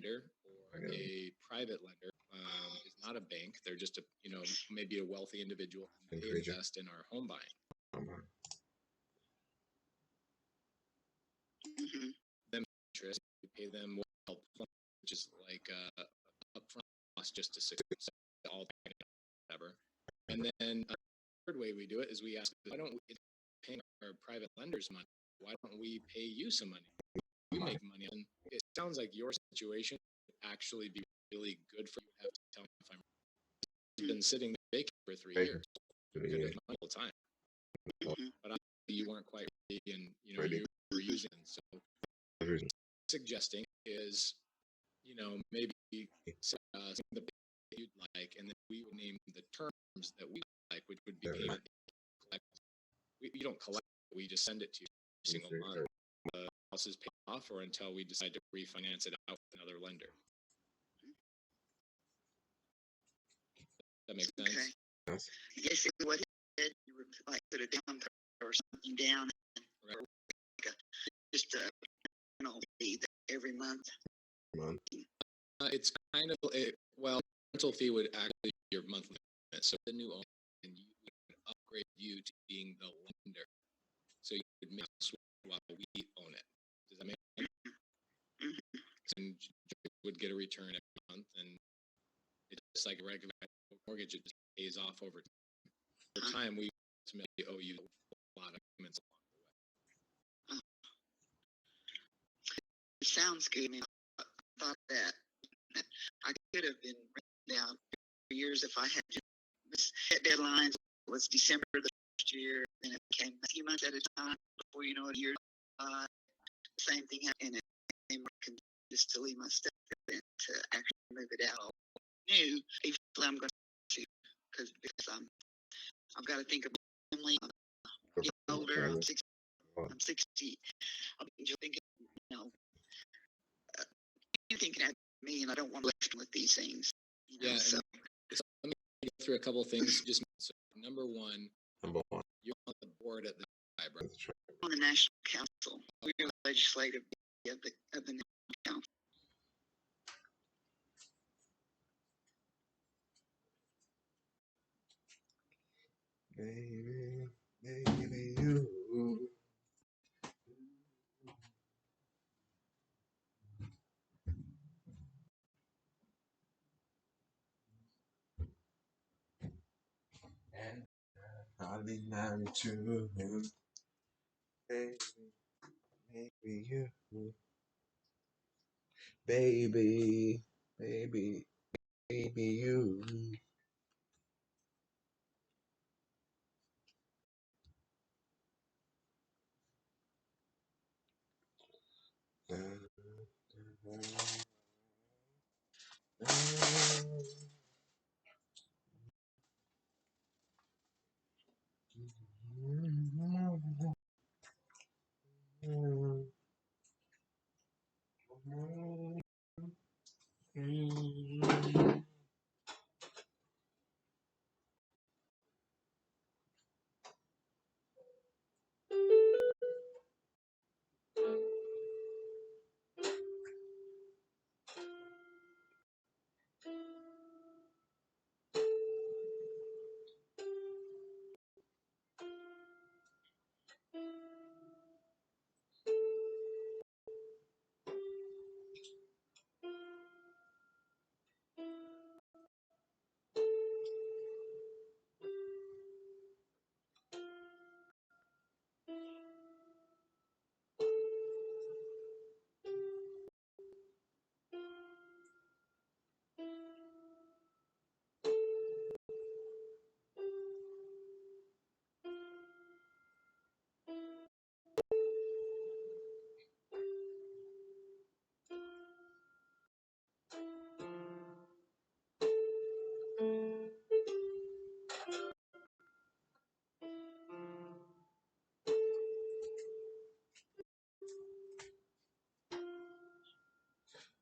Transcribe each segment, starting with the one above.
lender or a private lender is not a bank. They're just a, maybe a wealthy individual. They invest in our home buying. Them interest, we pay them which is like upfront cost just to success all whatever. And then the third way we do it is we ask, why don't we pay our private lenders money? Why don't we pay you some money? We make money. And it sounds like your situation would actually be really good for you. Have to tell me if I'm been sitting vacant for 3 years. Good money all the time. But you weren't quite ready, and you were using it. So suggesting is, maybe something that you'd like, and then we would name the terms that we like, which would be payment. We don't collect, we just send it to you every single month. The house is paid off, or until we decide to refinance it out with another lender. That makes sense. Yes. Basically, what he did, you would like put a down or something down, and just a fee every month. It's kind of rental fee would actually be your monthly payment. So the new owner, and you would upgrade you to being the lender. So you would make a switch while we own it. Does that make sense? And you would get a return every month, and it's just like a regular mortgage. It just pays off over time. Over time, we ultimately owe you a lot of payments along the way. It sounds good. I mean, I thought that I could have been written down for years if I had set deadlines. It was December the first year, and it came a few months at a time before you know it, year same thing happened, and I can just delete my stuff and to actually move it out all new. Eventually, I'm going to because I've got to think of my family. I'm getting older. I'm 60. I'm just thinking, you're thinking at me, and I don't want to left with these things. Yeah. So let me go through a couple of things. Just so, number one, you're on the board at the tribe, right? On the National Council. We're the legislative of the National Council. Baby, you. And I'll be married to him. Baby, you. Baby, you.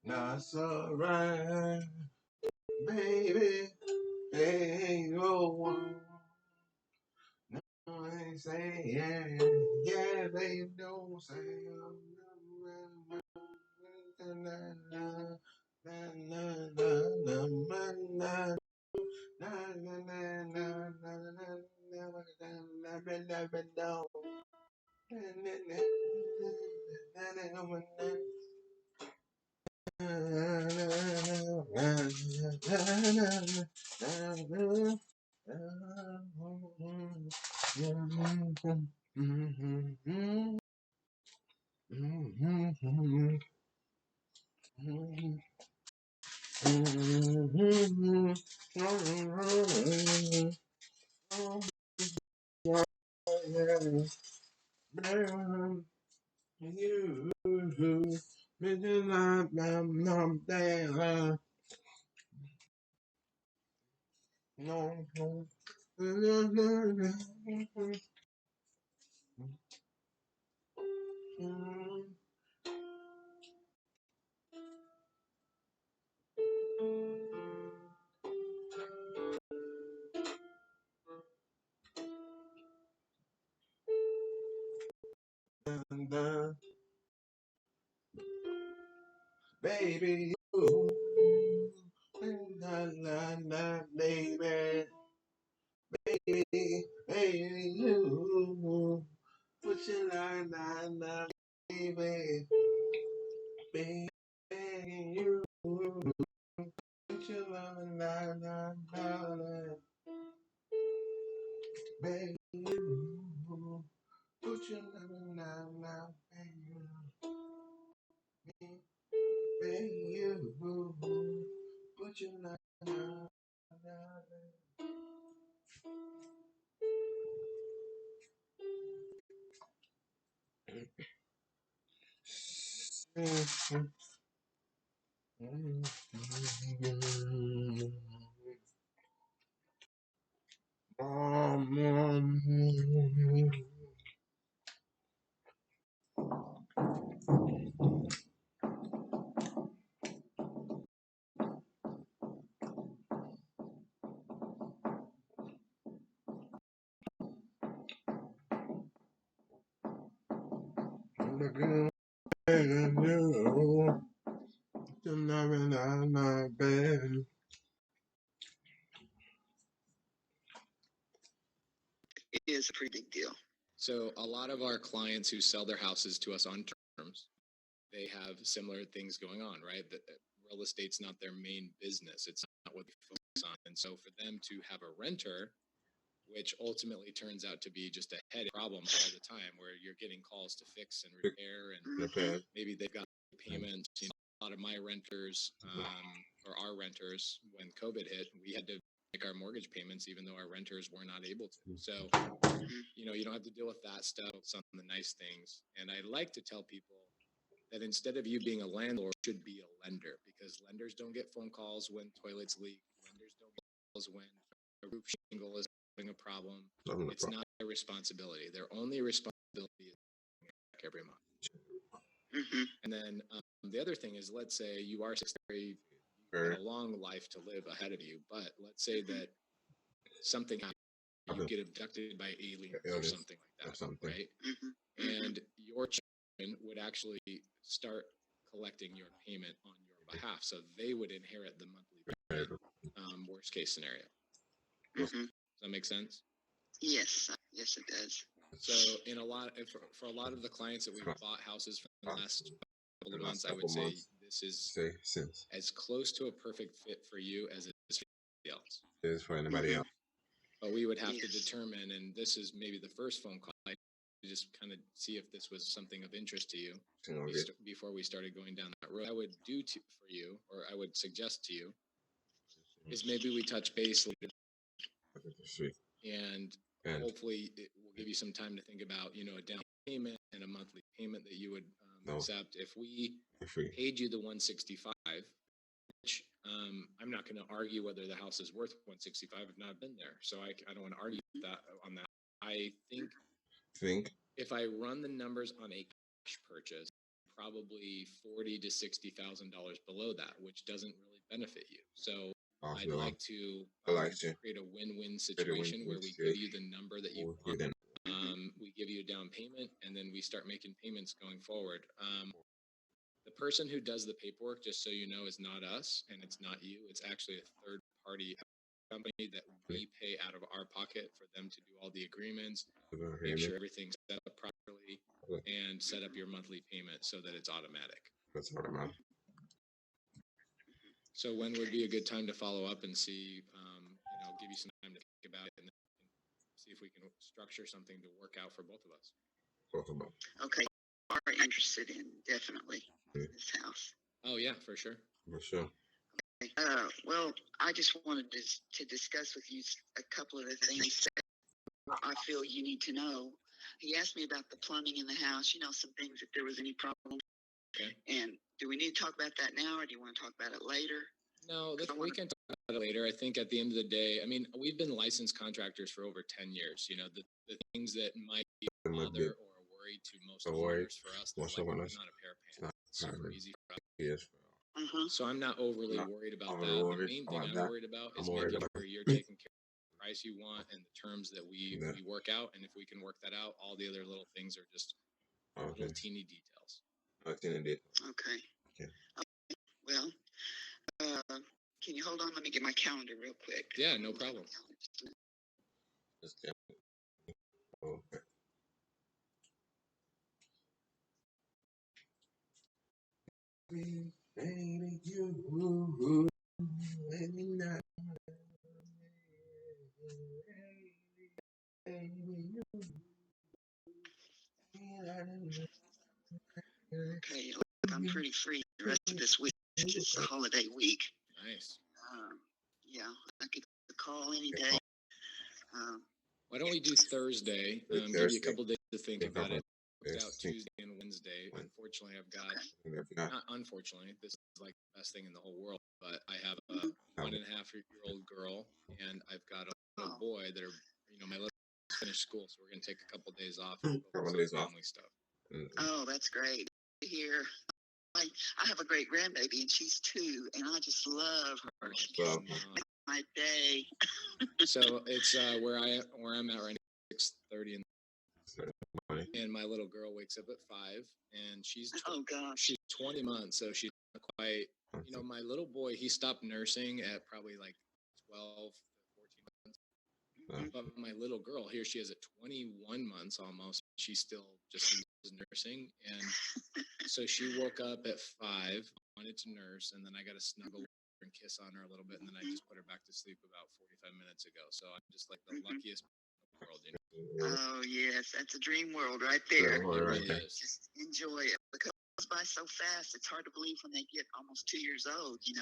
That's alright, baby. Hey, yo, no, they say, yeah, they don't say, You, no, no. Baby, you, baby, baby, you, put your line, baby, baby, you, put your line, baby, you, put your line, baby, you, put your line. It is a pretty big deal. So a lot of our clients who sell their houses to us on terms, they have similar things going on, right? That real estate's not their main business. It's not what they focus on. And so for them to have a renter, which ultimately turns out to be just a headache problem all the time, where you're getting calls to fix and repair, and maybe they've got payments. You know, a lot of my renters or our renters, when COVID hit, we had to make our mortgage payments, even though our renters were not able to. So, you know, you don't have to deal with that stuff, some of the nice things. And I like to tell people that instead of you being a landlord, you should be a lender, because lenders don't get phone calls when toilets leak. Lenders don't get calls when a roof shingle is having a problem. It's not their responsibility. Their only responsibility is back every month. And then the other thing is, let's say you are 63, you've got a long life to live ahead of you, but let's say that something happens, you get abducted by aliens or something like that, right? And your children would actually start collecting your payment on your behalf, so they would inherit the monthly payment, worst case scenario. Does that make sense? Yes, yes, it does. So in a lot, for a lot of the clients that we've bought houses for the last couple of months, I would say this is as close to a perfect fit for you as it is for anybody else. It is for anybody else. But we would have to determine, and this is maybe the first phone call, to just kind of see if this was something of interest to you before we started going down that road. I would do for you, or I would suggest to you, is maybe we touch base later, and hopefully it will give you some time to think about, you know, a down payment and a monthly payment that you would accept. If we paid you the 165, which I'm not going to argue whether the house is worth 165. I've not been there, so I don't want to argue that on that. I think if I run the numbers on a cash purchase, probably $40,000 to $60,000 below that, which doesn't really benefit you. So I'd like to create a win-win situation where we give you the number that you want. We give you a down payment, and then we start making payments going forward. The person who does the paperwork, just so you know, is not us, and it's not you. It's actually a third-party company that we pay out of our pocket for them to do all the agreements, make sure everything's set up properly, and set up your monthly payment so that it's automatic. That's automatic. So when would be a good time to follow up and see, give you some time to think about it and then see if we can structure something to work out for both of us? Both of them. Okay, are interested in definitely this house. Oh yeah, for sure. For sure. Well, I just wanted to discuss with you a couple of the things that I feel you need to know. He asked me about the plumbing in the house, some things, if there was any problem. Okay. And do we need to talk about that now, or do you want to talk about it later? No, we can talk about it later. I think at the end of the day, I mean, we've been licensed contractors for over 10 years. The things that might be a bother or a worry to most homeowners, for us, they're like, not a pair of pants. It's super easy for us. Yes. So I'm not overly worried about that. The main thing I'm worried about is worried making about- sure you're taking care of the price you want and the terms that we work out. And if we can work that out, all the other little things are just little teeny details. Okay. Okay. Well, can you hold on? Let me get my calendar real quick. Yeah, no problem. Okay. Baby, you, baby, not. Okay, I'm pretty free the rest of this week. It's a holiday week. Nice. Yeah, I could call any day. Why don't we do Thursday? Give you a couple days to think about it. Booked out Tuesday and Wednesday. Unfortunately, I've got, not unfortunately, this is like the best thing in the whole world, but I have a 1.5-year-old girl and I've got a little boy that are, my little finished school, so we're going to take a couple days off and focus on family stuff. Oh, that's great to hear. I have a great grandbaby and she's 2 and I just love her. She's my day. So it's where I'm at right now, 6:30 in the morning, and my little girl wakes up at 5, and she's 20 months, so she's not quite. My little boy, he stopped nursing at probably like 12 to 14 months, but my little girl here, she is at 21 months almost. She's still just nursing, and so she woke up at 5, wanted to nurse, and then I got to snuggle and kiss on her a little bit, and then I just put her back to sleep about 45 minutes ago. So I'm just like the luckiest in the world. Oh yes, that's a dream world right there. It really is. Just enjoy it because it goes by so fast. It's hard to believe when they get almost 2 years old, and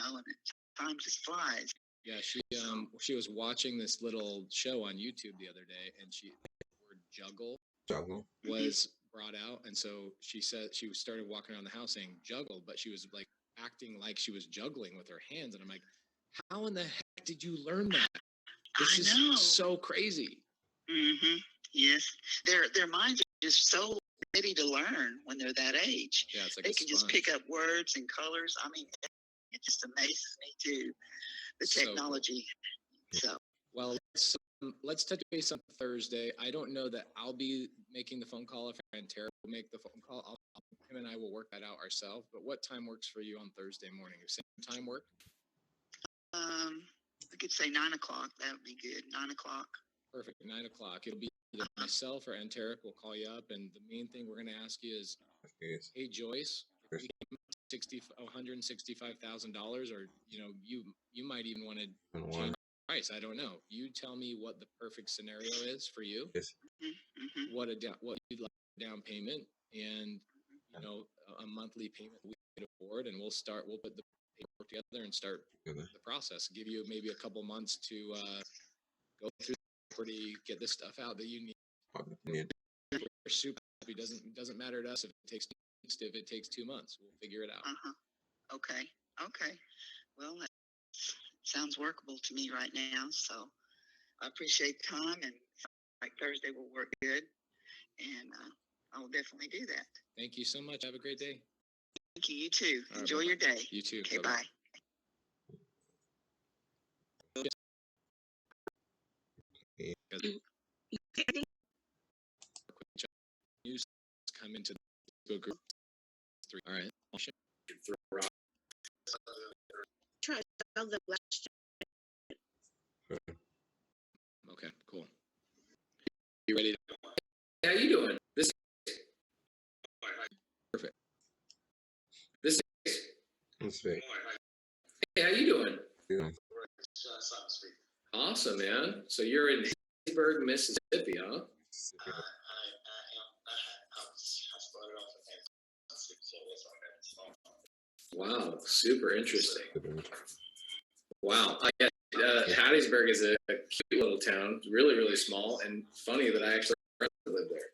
time just flies. Yeah, she was watching this little show on YouTube the other day, and the word juggle was brought out, and so she said she started walking around the house saying juggle, but she was like acting like she was juggling with her hands, and I'm like, how in the heck did you learn that? This is so crazy. Yes, their minds are just so ready to learn when they're that age. Yeah, it's like they can just pick up words and colors. I mean, it just amazes me too, the technology. So well, let's touch base on Thursday. I don't know that I'll be making the phone call. If Antero will make the phone call, him and I will work that out ourselves. But what time works for you on Thursday morning? Same time work? I could say 9 o'clock. That would be good. 9 o'clock. Perfect. 9 o'clock. It'll be either myself or Anteric will call you up, and the main thing we're going to ask you is, hey Joyce, if we came $165,000, or you might even want to change the price. I don't know. You tell me what the perfect scenario is for you. What you'd like down payment, and a monthly payment we could afford, and we'll put the paperwork together and start the process. Give you maybe a couple months to go through the property, get the stuff out that you need. We're super happy. Doesn't matter to us if it takes 2 weeks, if it takes 2 months. We'll figure it out. Okay. Well, that sounds workable to me right now. So I appreciate the time, and like Thursday will work good, and I will definitely do that. Thank you so much. Have a great day. Thank you. You too. Enjoy your day. You too. Okay. Bye. News come into the group. All right. Okay, cool. You ready? How you doing? This perfect. This Let's see. Hey, how you doing? Yeah. John Simon speaking. Awesome, man. So you're in Hattiesburg, Mississippi, huh? I started off in so that's all that. Wow, super interesting. Wow. Hattiesburg is a cute little town, really, really small, and funny that I actually live there.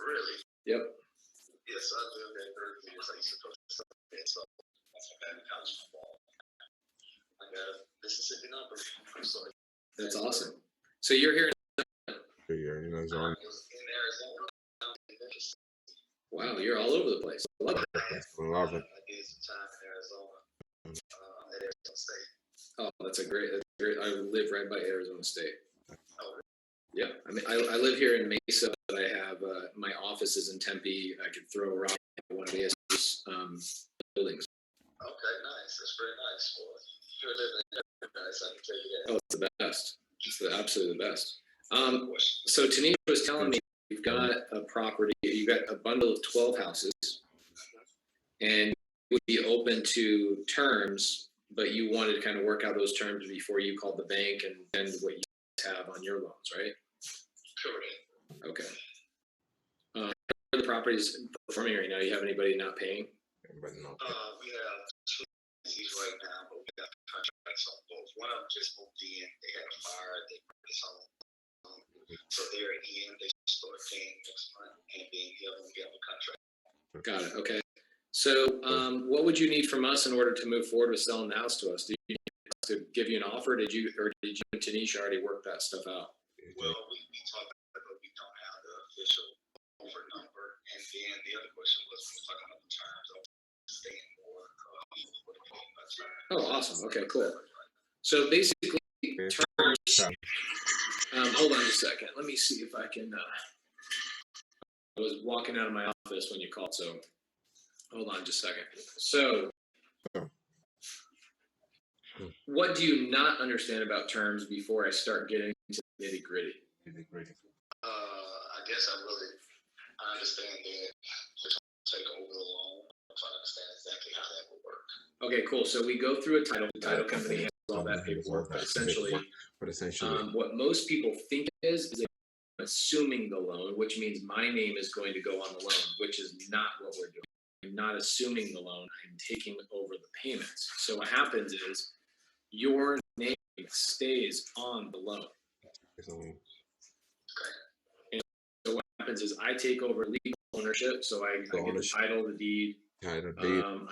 Really? Yep. Yes, I lived there 30 years. I used to coach there, so that's my bad college football. I got a Mississippi number. I'm sorry. That's awesome. So you're here. Yeah, you know, it's all I was in Arizona. In Memphis. Wow, you're all over the place. I love it. I love it. I did some time in Arizona. At Arizona State. Oh, that's great. I live right by Arizona State. Oh, Yeah, I mean, I live here in Mesa, but I have my office is in Tempe. I could throw around one of the buildings. okay, nice. That's very nice. Well, you're living there. Nice. I can tell you that. Oh, it's the best. It's the absolutely the best. Question. So Tanisha was telling me you've got a property, you got a bundle of 12 houses, and you would be open to terms, but you wanted to kind of work out those terms before you called the bank and what you have on your loans, right? Correct. Okay. How are the properties performing right now? You have anybody not paying? But no. We have two agencies right now, but we got contracts on both. One of them just moved in. They had a fire. They brought this home. So they're in. They start paying next month, and then the other one we have a contract. Got it. Okay. So what would you need from us in order to move forward with selling the house to us? Do you need us to give you an offer? Did you and Tanisha already work that stuff out? Well, we talked about it, but we don't have the official offer number. And then the other question was we were talking about the terms of staying more. Oh, awesome. Okay, cool. So basically, terms. Hold on just a second. Let me see if I can. I was walking out of my office when you called, so hold on just a second. So, what do you not understand about terms before I start getting into the nitty gritty? I guess I understand that you're trying to take over the loan. I'm trying to understand exactly how that would work. Okay, cool. So we go through a title. The title company has all that paperwork, but essentially, what most people think is they're assuming the loan, which means my name is going to go on the loan, which is not what we're doing. I'm not assuming the loan. I'm taking over the payments. So what happens is your name stays on the loan. And so what happens is I take over legal ownership. So I get the title, the deed. I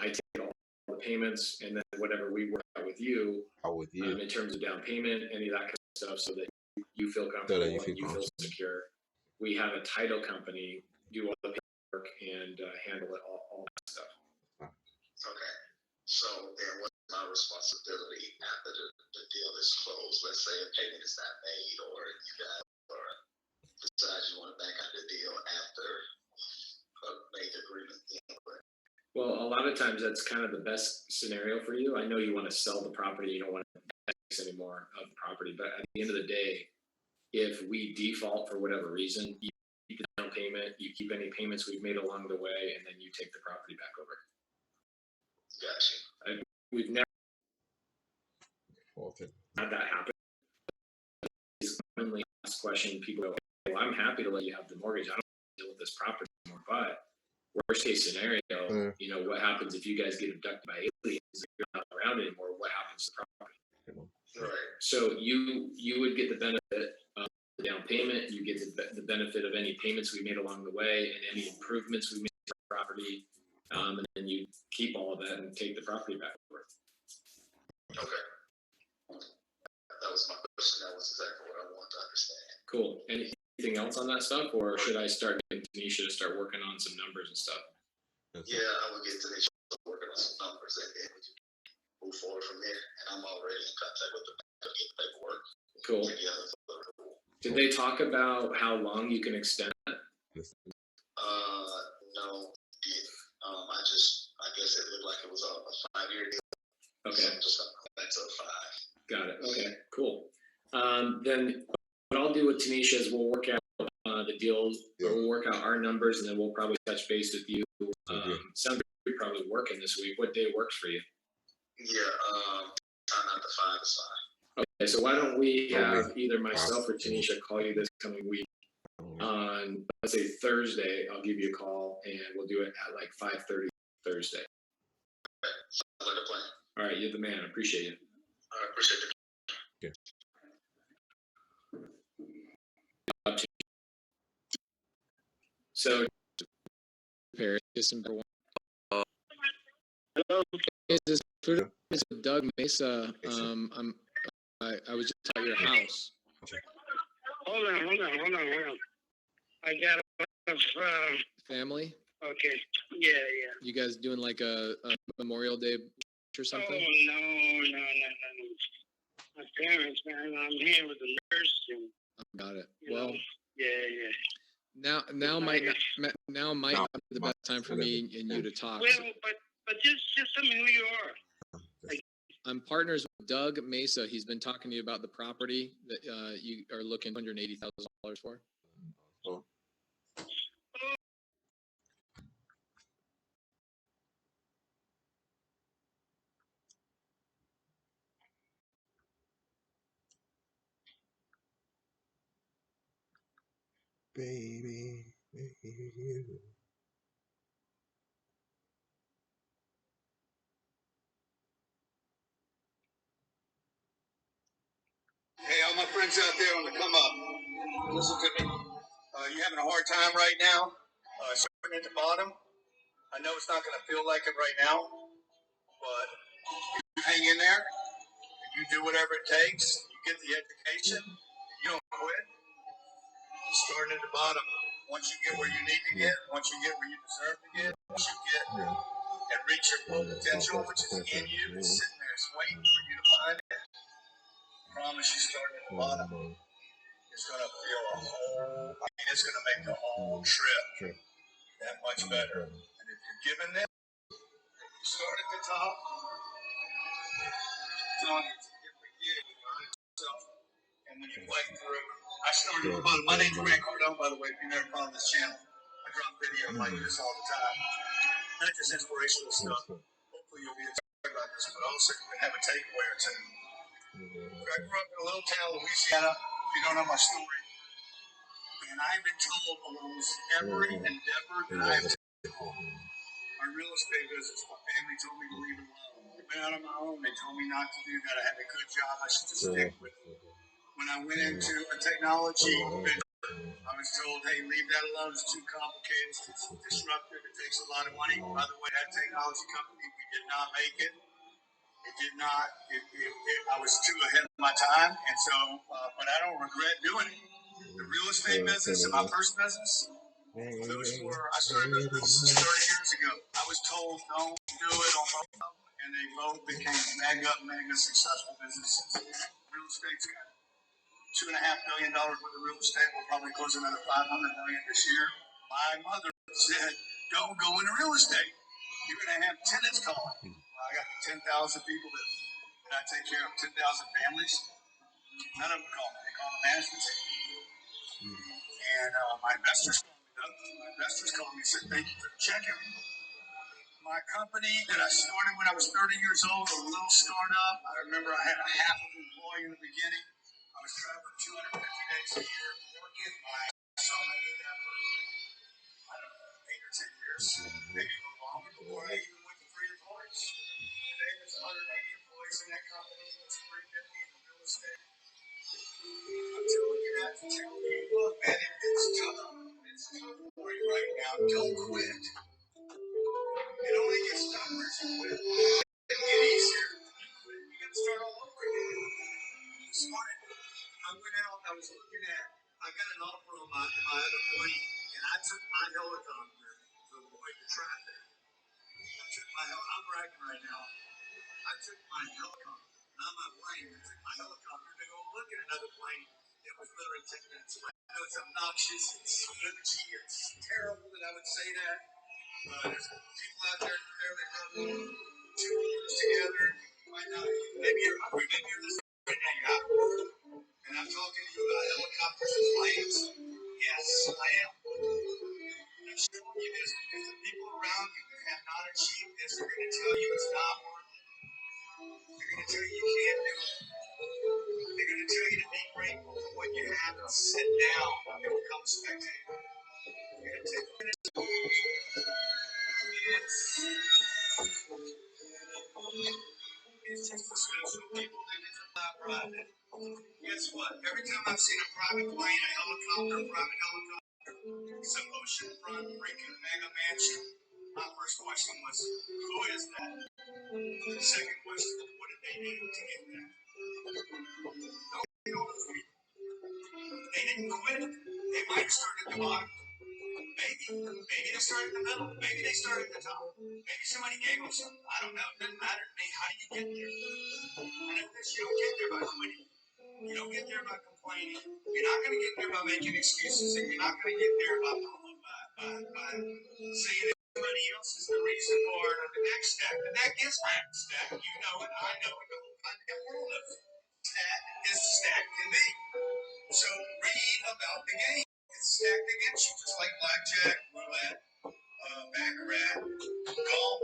take all the payments, and then whatever we work out with you, in terms of down payment, any of that kind of stuff, so that you feel comfortable and you feel secure. We have a title company do all the paperwork and handle it all that stuff. Okay. So then what's my responsibility after the deal is closed? Let's say a payment is not made, or you guys decide you want to back out the deal after made the agreement. Well, a lot of times that's kind of the best scenario for you. I know you want to sell the property, you don't want to tax anymore of the property, but at the end of the day, if we default for whatever reason, you keep the down payment, you keep any payments we've made along the way, and then you take the property back over. Gotcha. We've never had that happen. It's a commonly asked question. People go, hey, well, I'm happy to let you have the mortgage. I don't want to deal with this property anymore. But worst case scenario, you know, what happens if you guys get abducted by aliens? You're not around anymore. What happens to the property? Right. So you would get the benefit of the down payment. You get the benefit of any payments we made along the way and any improvements we made to the property. And then you keep all of that and take the property back over. Okay. That was my question. That was exactly what I wanted to understand. Cool. Anything else on that stuff, or should I start getting Tanisha to start working on some numbers and stuff? Yeah, I will get Tanisha working on some numbers and then we can move forward from there. And I'm already in contact with the bank to get paperwork. Cool. Did they talk about how long you can extend that? No, didn't. I guess it looked like it was a 5-year deal. Okay. So I'm just back to 5. Got it. Okay, cool. Then what I'll do with Tanisha is we'll work out the deals, or we'll work out our numbers, and then we'll probably touch base with you. Sounds like you're probably working this week. What day works for you? Yeah, 5 is fine. Okay, so why don't we have either myself or Tanisha call you this coming week on, let's say Thursday. I'll give you a call and we'll do it at like 5:30 Thursday. Sounds like a plan. All right, you're the man. I appreciate you. I appreciate it. So, Paris, December 1. Hello. Is this Doug Mesa? I was just at your house. Hold on. I got a Family? okay. Yeah. You guys doing like a Memorial Day or something? Oh, no. My parents, man, I'm here with the nurse. And, Got it. well, yeah. Now might not be the best time for me and you to talk. Well, but just tell me who you are. I'm partners with Doug Mesa. He's been talking to you about the property that you are looking $180,000 for. Oh. Baby. Hey, all my friends out there on the come up, listen to me. You having a hard time right now? Starting at the bottom. I know it's not going to feel like it right now, but you hang in there. You do whatever it takes. You get the education. You don't quit. Starting at the bottom. Once you get where you need to get, once you get where you deserve to get, once you get and reach your full potential, which is in you, it's sitting there, it's waiting for you to find it. I promise you, starting at the bottom, it's going to feel it's going to make the whole trip that much better. And if you're given it, you start at the top. It's on you. It's a different gig. And when you play through, I started at the bottom. My name's Grant Cardone, by the way, if you never followed this channel. I drop video like this all the time. Not just inspirational stuff. Hopefully you'll be inspired by this, but also you can have a takeaway or two. I grew up in a little town, Louisiana, if you don't know my story. And I've been told almost every endeavor that I've taken on. My real estate business, my family told me to leave it alone. I've been out on my own. They told me not to do that. I had a good job. I should just stick with it. When I went into a technology venture, I was told, hey, leave that alone. It's too complicated. It's disruptive. It takes a lot of money. By the way, that technology company, we did not make it. It did not. I was too ahead of my time. And so, but I don't regret doing it. The real estate business and my first business, I started those businesses 30 years ago. I was told don't do it on both of them, and they both became mega successful businesses. Real estate's got $2.5 million worth of real estate. We'll probably close another $500 million this year. My mother said, don't go into real estate. You're going to have tenants calling. I got 10,000 people that I take care of, 10,000 families. None of them call me. They call the management team. And my investors called me. My investors called me and said, thank you for the check-in. My company that I started when I was 30 years old, a little startup. I remember I had a half of an employee in the beginning. I was traveling 250 days a year, working my ass off. I did that for, I don't know, 8 or 10 years, maybe a little longer before I even went to 3 employees. Today there's 180 employees in that company. It's 350 in the real estate. I'm telling you that to tell you, look, man, it's tough. It's tough for you right now. Don't quit. It only gets tougher as you quit. It'll get easier. You quit, you got to start all over again. This morning, I went out, I was looking at, I got an offer on my other plane, and I took my helicopter to avoid the traffic. I'm bragging right now. I took my helicopter, not my plane, I took my helicopter to go look at another plane. It was literally 10 minutes away. I know it's obnoxious, it's glitchy, it's terrible that I would say that. There's people out there barely rubbing 2 years together. You might not, maybe you're listening right now, you're out of work. And I'm talking to you about helicopters and planes. Yes, I am. And I'm showing you this because the people around you that have not achieved this are going to tell you it's not worth it. They're going to to tell you you can't do it. They're going to tell you to be grateful for what you have and sit down and become a spectator. You're going to take it's just for special people and it's not private. Guess what? Every time I've seen a private plane, a helicopter, private helicopter, some oceanfront freaking mega mansion, my first question was, who is that? The second question, what did they do to get that? They didn't quit. They might have started at the bottom. Maybe they started in the middle. Maybe they started at the top. Maybe somebody gave them something. I don't know. It doesn't matter to me. How do you get there? I know this. You don't get there by quitting. You don't get there by complaining. You're not going to get there by making excuses, and you're not going to get there by saying that somebody else is the reason for it or the next step. The deck is stacked. You know it. I know it. The whole goddamn world knows it. That is stacked can be. So read about the game. It's stacked against you, just like blackjack, roulette, baccarat, golf,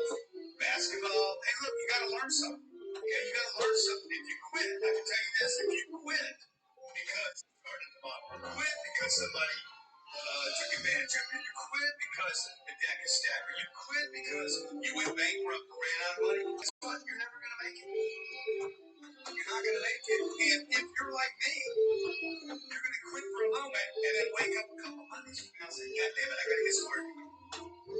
basketball. Hey, look, you got to learn something. Okay, you got to learn something. If you quit, I can tell you this: if you quit because you started at the bottom, quit because somebody took advantage of you, you quit because the deck is stacked, or you quit because you went bankrupt or ran out of money. Guess what? You're never going to make it. You're not going to make it. And if you're like me, you're going to quit for a moment and then wake up a couple months from now and say, God damn it, I got to get started.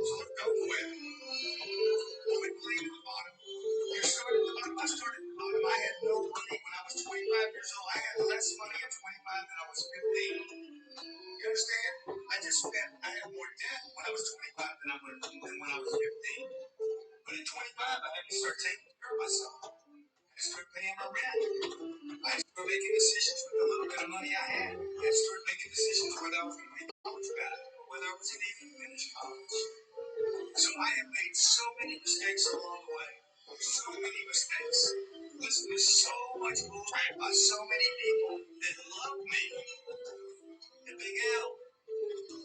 So don't quit. Quit playing at the bottom. You started at the bottom. I started at the bottom. I had no money when I was 25 years old. I had less money at 25 than I was 15. You understand? I had more debt when I was 25 than when I was 15. But at 25, I had to start taking care of myself. I started paying my rent. I started making decisions with the little bit of money I had. I started making decisions whether I was going to pay college back or whether I was going to even finish college. So I have made so many mistakes along the way. So many mistakes. Listen to so much bullshit by so many people that love me. The big L.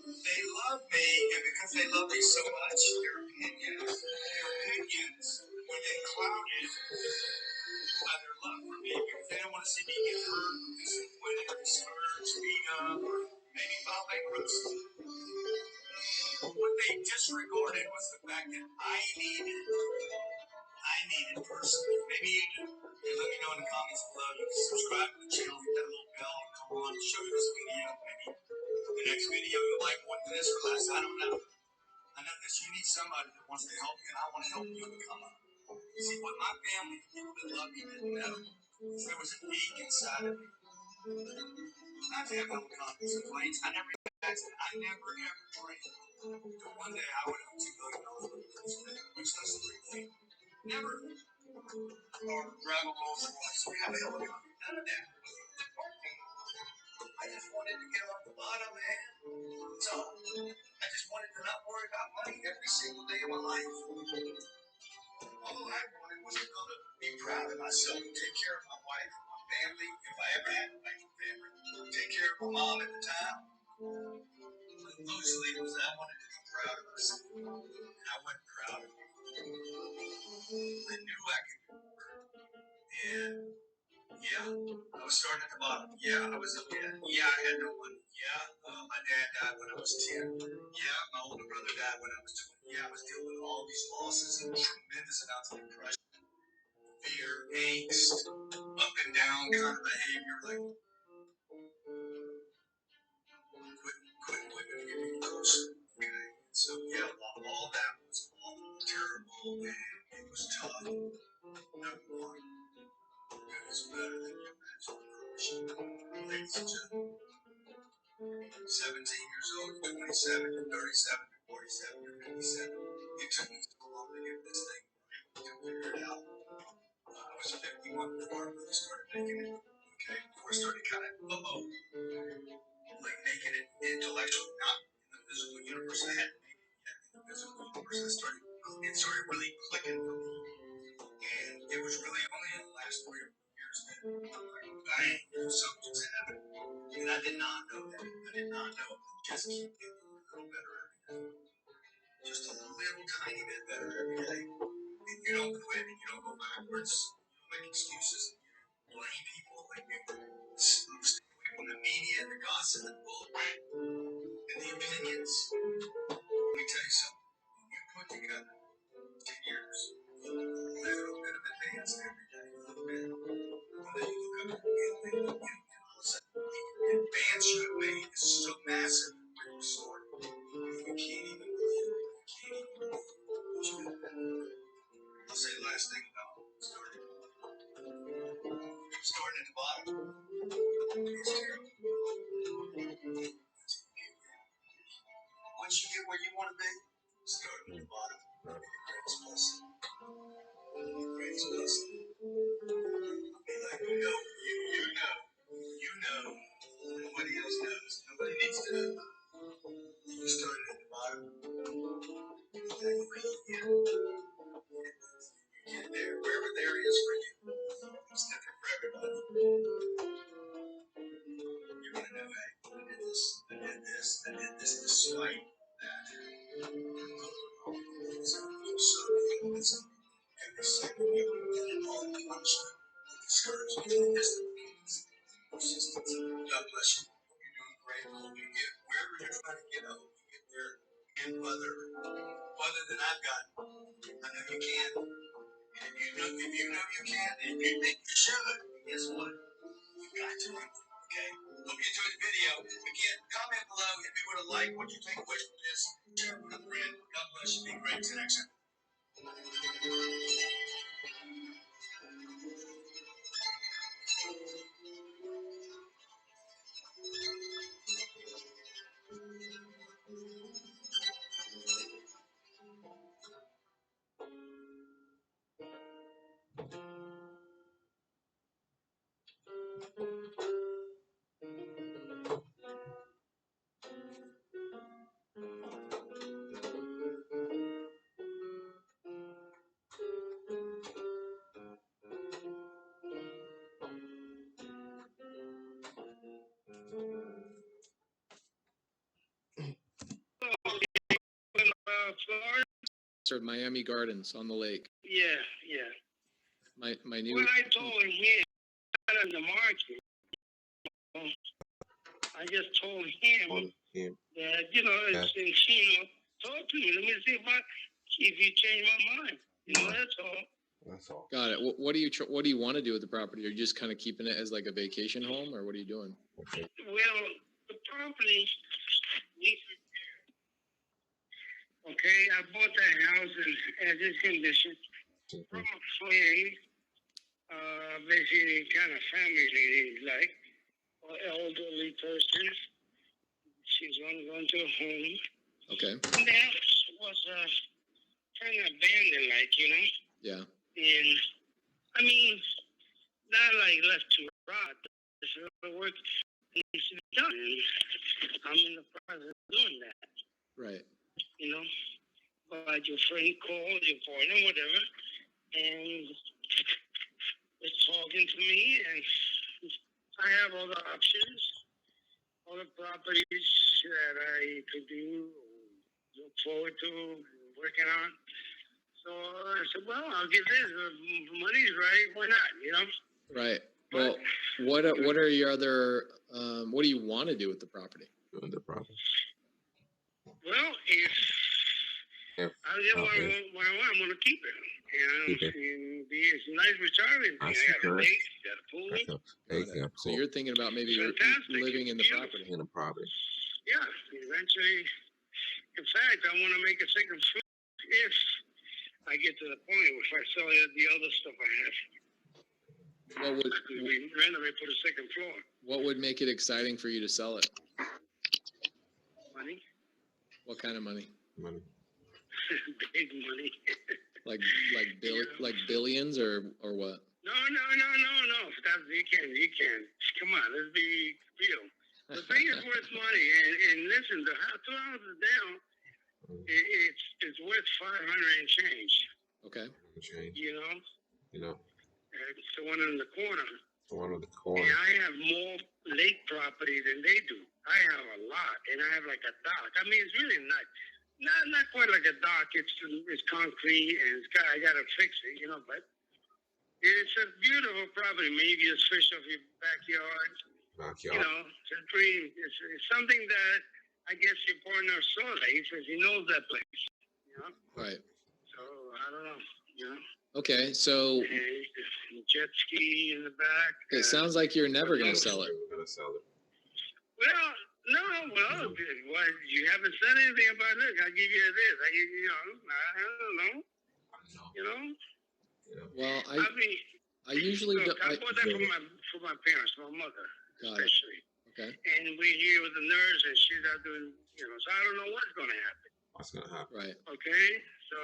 They love me, and because they love me so much, their opinions will get clouded by their love for me because they don't want to see me get hurt, disappointed, discouraged, beat up, or maybe file bankruptcy. What they disregarded was the fact that I needed personally. Maybe you do. You let me know in the comments below. You can subscribe to the channel, hit that little bell, and come on and show you this video. Maybe the next video you'll like more than this or less. I don't know. I know that you need somebody that wants to help you, and I want to help you become up. See, what my family, the people that love me, didn't know is there was a geek inside of me. Not to have helicopters and planes. I never imagined. I never ever dreamed that one day I would have $2 million which less than 3 feet. Never. Or grab a Rolls Royce or have a helicopter. None of that. I just wanted to get off the bottom, man. So I just wanted to not worry about money every single day of my life. All I wanted was to be able to be proud of myself, take care of my wife, my family, if I ever had a family, take care of my mom at the time. But mostly it was I wanted to be proud of myself. And I wasn't proud of me. I knew I could do more. And yeah, I was starting at the bottom. Yeah, I was in debt. Yeah, I had no money. Yeah, my dad died when I was 10. Yeah, my older brother died when I was 20. Yeah, I was dealing with all these losses and tremendous amounts of depression, fear, angst, up and down kind of behavior, like quit women getting closer. Okay, so yeah, all that was all terrible, and it was tough. Number one, it was better than your imagination. Ladies and gentlemen, 17 years old, 27, 37, 47, 57. It took me so long to get this thing to figure it out. I was 51 before I really started making it. Okay, before I started kind of like making it intellectually, not in the physical universe. I hadn't made it yet in the physical universe. It started really clicking for me. And it was really only in the last 3 or 4 years that bang, something just happened. And I did not know that. I did not know that. Just keep getting a little better every day. Just a little tiny bit better every day. And you don't quit and you don't go backwards. You make excuses, blame people, like when the media, the gossip, and bullshit, and the opinions. Let me tell you something. When you put together 10 years, a little bit of advance every day, a little bit. One day you look up and all of a sudden, the advance you have made is so massive where you start. You can't even believe it. You can't even believe what you have done. I'll say the last thing about starting. Starting at the bottom. It's terrible. Once you get where you want to be, starting at the bottom. Greatest blessing. Greatest blessing. Be like, you know. Nobody else knows. Nobody needs to know. You started at the bottom. Now you get there. Wherever there is for you. It's different for everybody. You're gonna know, hey, I did this, despite that. It's so beautiful. Every second, every minute, all the punishment, discouragement, persistence. God bless you. You're doing great. I hope you get wherever you're trying to get. I hope you get there. And whether than I've got, I know you can. And if you know you can, and you think you should, guess what? You got to. Okay. Hope you enjoyed the video. Again, comment below if you would have liked what you take away from this. Share it with a friend. God bless you. Be great. Till next time. Florida? Sir, Miami Gardens on the lake. Yeah. My new. When I told him he had on the market, I just told him that, it's talk to me. Let me see if you change my mind. That's all. That's all. Got it. What do you want to do with the property? Are you just kind of keeping it as like a vacation home, or what are you doing? Okay. Well, the property needs repair. Okay, I bought that house in as is condition from a friend, basically kind of family like, or elderly person. She's going to a home. Okay. And the house was kind of abandoned, like, Yeah. And I mean, not like left to rot. The work needs to be done. I'm in the process of doing that. Right. But your friend called, your partner, whatever, and was talking to me, and I have all the options, all the properties that I could do, look forward to, working on. So I said, well, I'll give this. Money's right. Why not, Right. Well, what are your other, what do you want to do with the property? Well, if I get what I want, I'm going to keep it. And be it's a nice retirement thing. I got a lake, got a pool. So you're thinking about maybe living in the property. Yeah, eventually. In fact, I want to make a second floor if I get to the point if I sell the other stuff I have. We renovate for the second floor. What would make it exciting for you to sell it? Money. What kind of money? Big money. like billions or what? No. You can. Come on, let's be real. The thing is worth money, and listen, the house, 2 houses down, it's worth 500 and change. Okay. It's the one in the corner. One of the corners. And I have more lake property than they do. I have a lot, and I have like a dock. I mean, it's really not quite like a dock. It's concrete, and I gotta fix it, but It's a beautiful property. Maybe you just fish off your backyard. You know, it's a dream. It's something that I guess your partner saw that. He says he knows that place. You know? Right. So I don't know. You know. Okay, so And jet ski in the back. it sounds like you're never going to sell it. Well, no. Well, you haven't said anything about it. I give you this. I give you. I don't know. You know. Well, I mean, I usually look, do. I bought that for my parents, my mother, Got it. especially. Okay. And we're here with the nurse, and she's out doing, you know. So I don't know what's going to happen. What's gonna happen? Right. Okay. So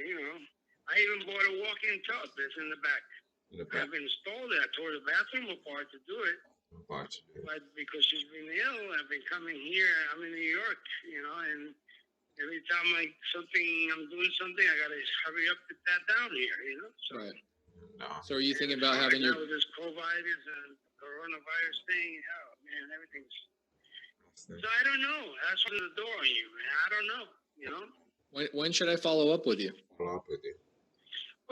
you know, I even bought a walk-in tub that's in the back. In the back. I've installed it. I tore the bathroom apart to do it. Watch. But because she's been ill, I've been coming here. I'm in New York, you know, and every time I'm doing something, I gotta hurry up to get that down here, you know. So, Right. No. So are you thinking about right having now your? with this COVID and coronavirus thing? Oh man, everything's. So I don't know. That's what the door on you, man. I don't know. You know. When should I follow up with you? Follow up with you.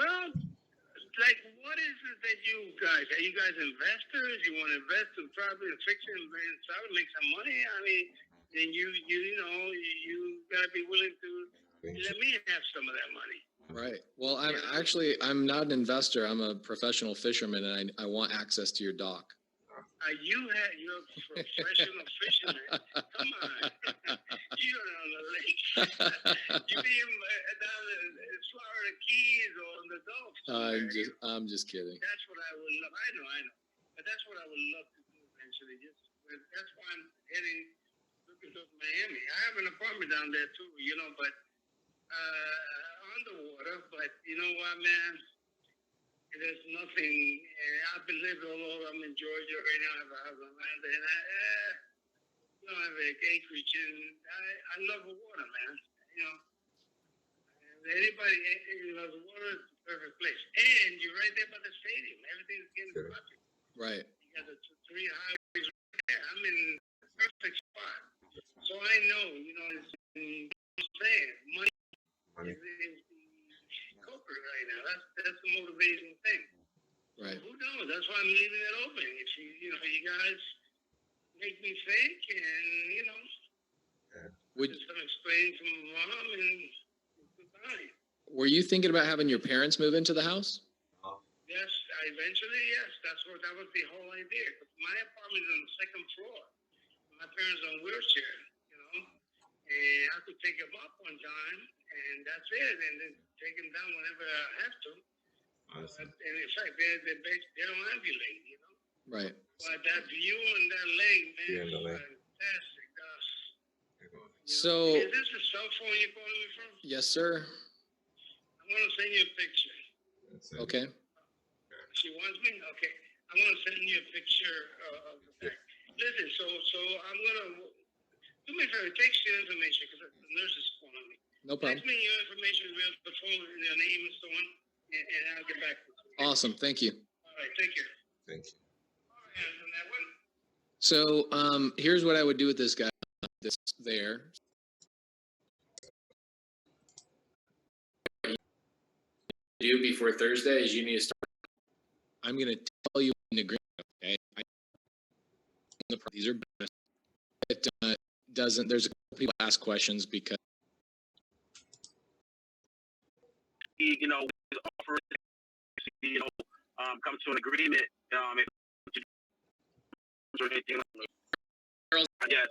Well, like, what is it that you guys? Are you guys investors? You want to invest in property and fix it and sell it, make some money? I mean, then you gotta be willing to let me have some of that money. Right. Well, I'm not an investor. I'm a professional fisherman, and I want access to your dock. You're a professional fisherman. Come on, you're on the lake. You be down in Florida Keys or on the Gulf. I'm just kidding. That's what I would love. I know. But that's what I would love to do eventually. That's why I'm looking to Miami. I have an apartment down there too, you know, but underwater. But you know what, man? There's nothing. I've been living all over. I'm in Georgia right now. I have a house on land, and I have an acreage, and I love the water, man. You know, and anybody who loves the water is the perfect place. And you're right there by the stadium. Everything's getting perfect. Right. You got the three highways right there. I'm in the perfect spot. So I know, you know, it's saying money is the culprit right now. That's the motivating thing. Right. Who knows? That's why I'm leaving it open. If you guys make me think, and you know, just explain to my mom and goodbye. Were you thinking about having your parents move into the house? Yes, yes. That was the whole idea. My apartment is on the second floor. My parents are in wheelchair, you know, and I could take them up one time, and that's it, and then take them down whenever I have to. And in fact, they don't ambulate, you know. Right. But that view and that lake, man, is fantastic. So. Is this a cell phone you're calling me from? Yes, sir. I'm gonna send you a picture. Okay. She wants me? Okay. I'm going to send you a picture of the back. Listen, so I'm going to, do me a favor, text your information because the nurse is calling me. No problem. Text me your information, the phone, and your name and so on, and I'll get back to you. Awesome. Thank you. All right, take care. Thank you. All right, on that one. So here's what I would do with this guy. This there. Do before Thursday is you need to start. I'm going to tell you an agreement, okay? These are it doesn't. There's a couple people ask questions because you know, offer, you know, come to an agreement, or anything. Yes.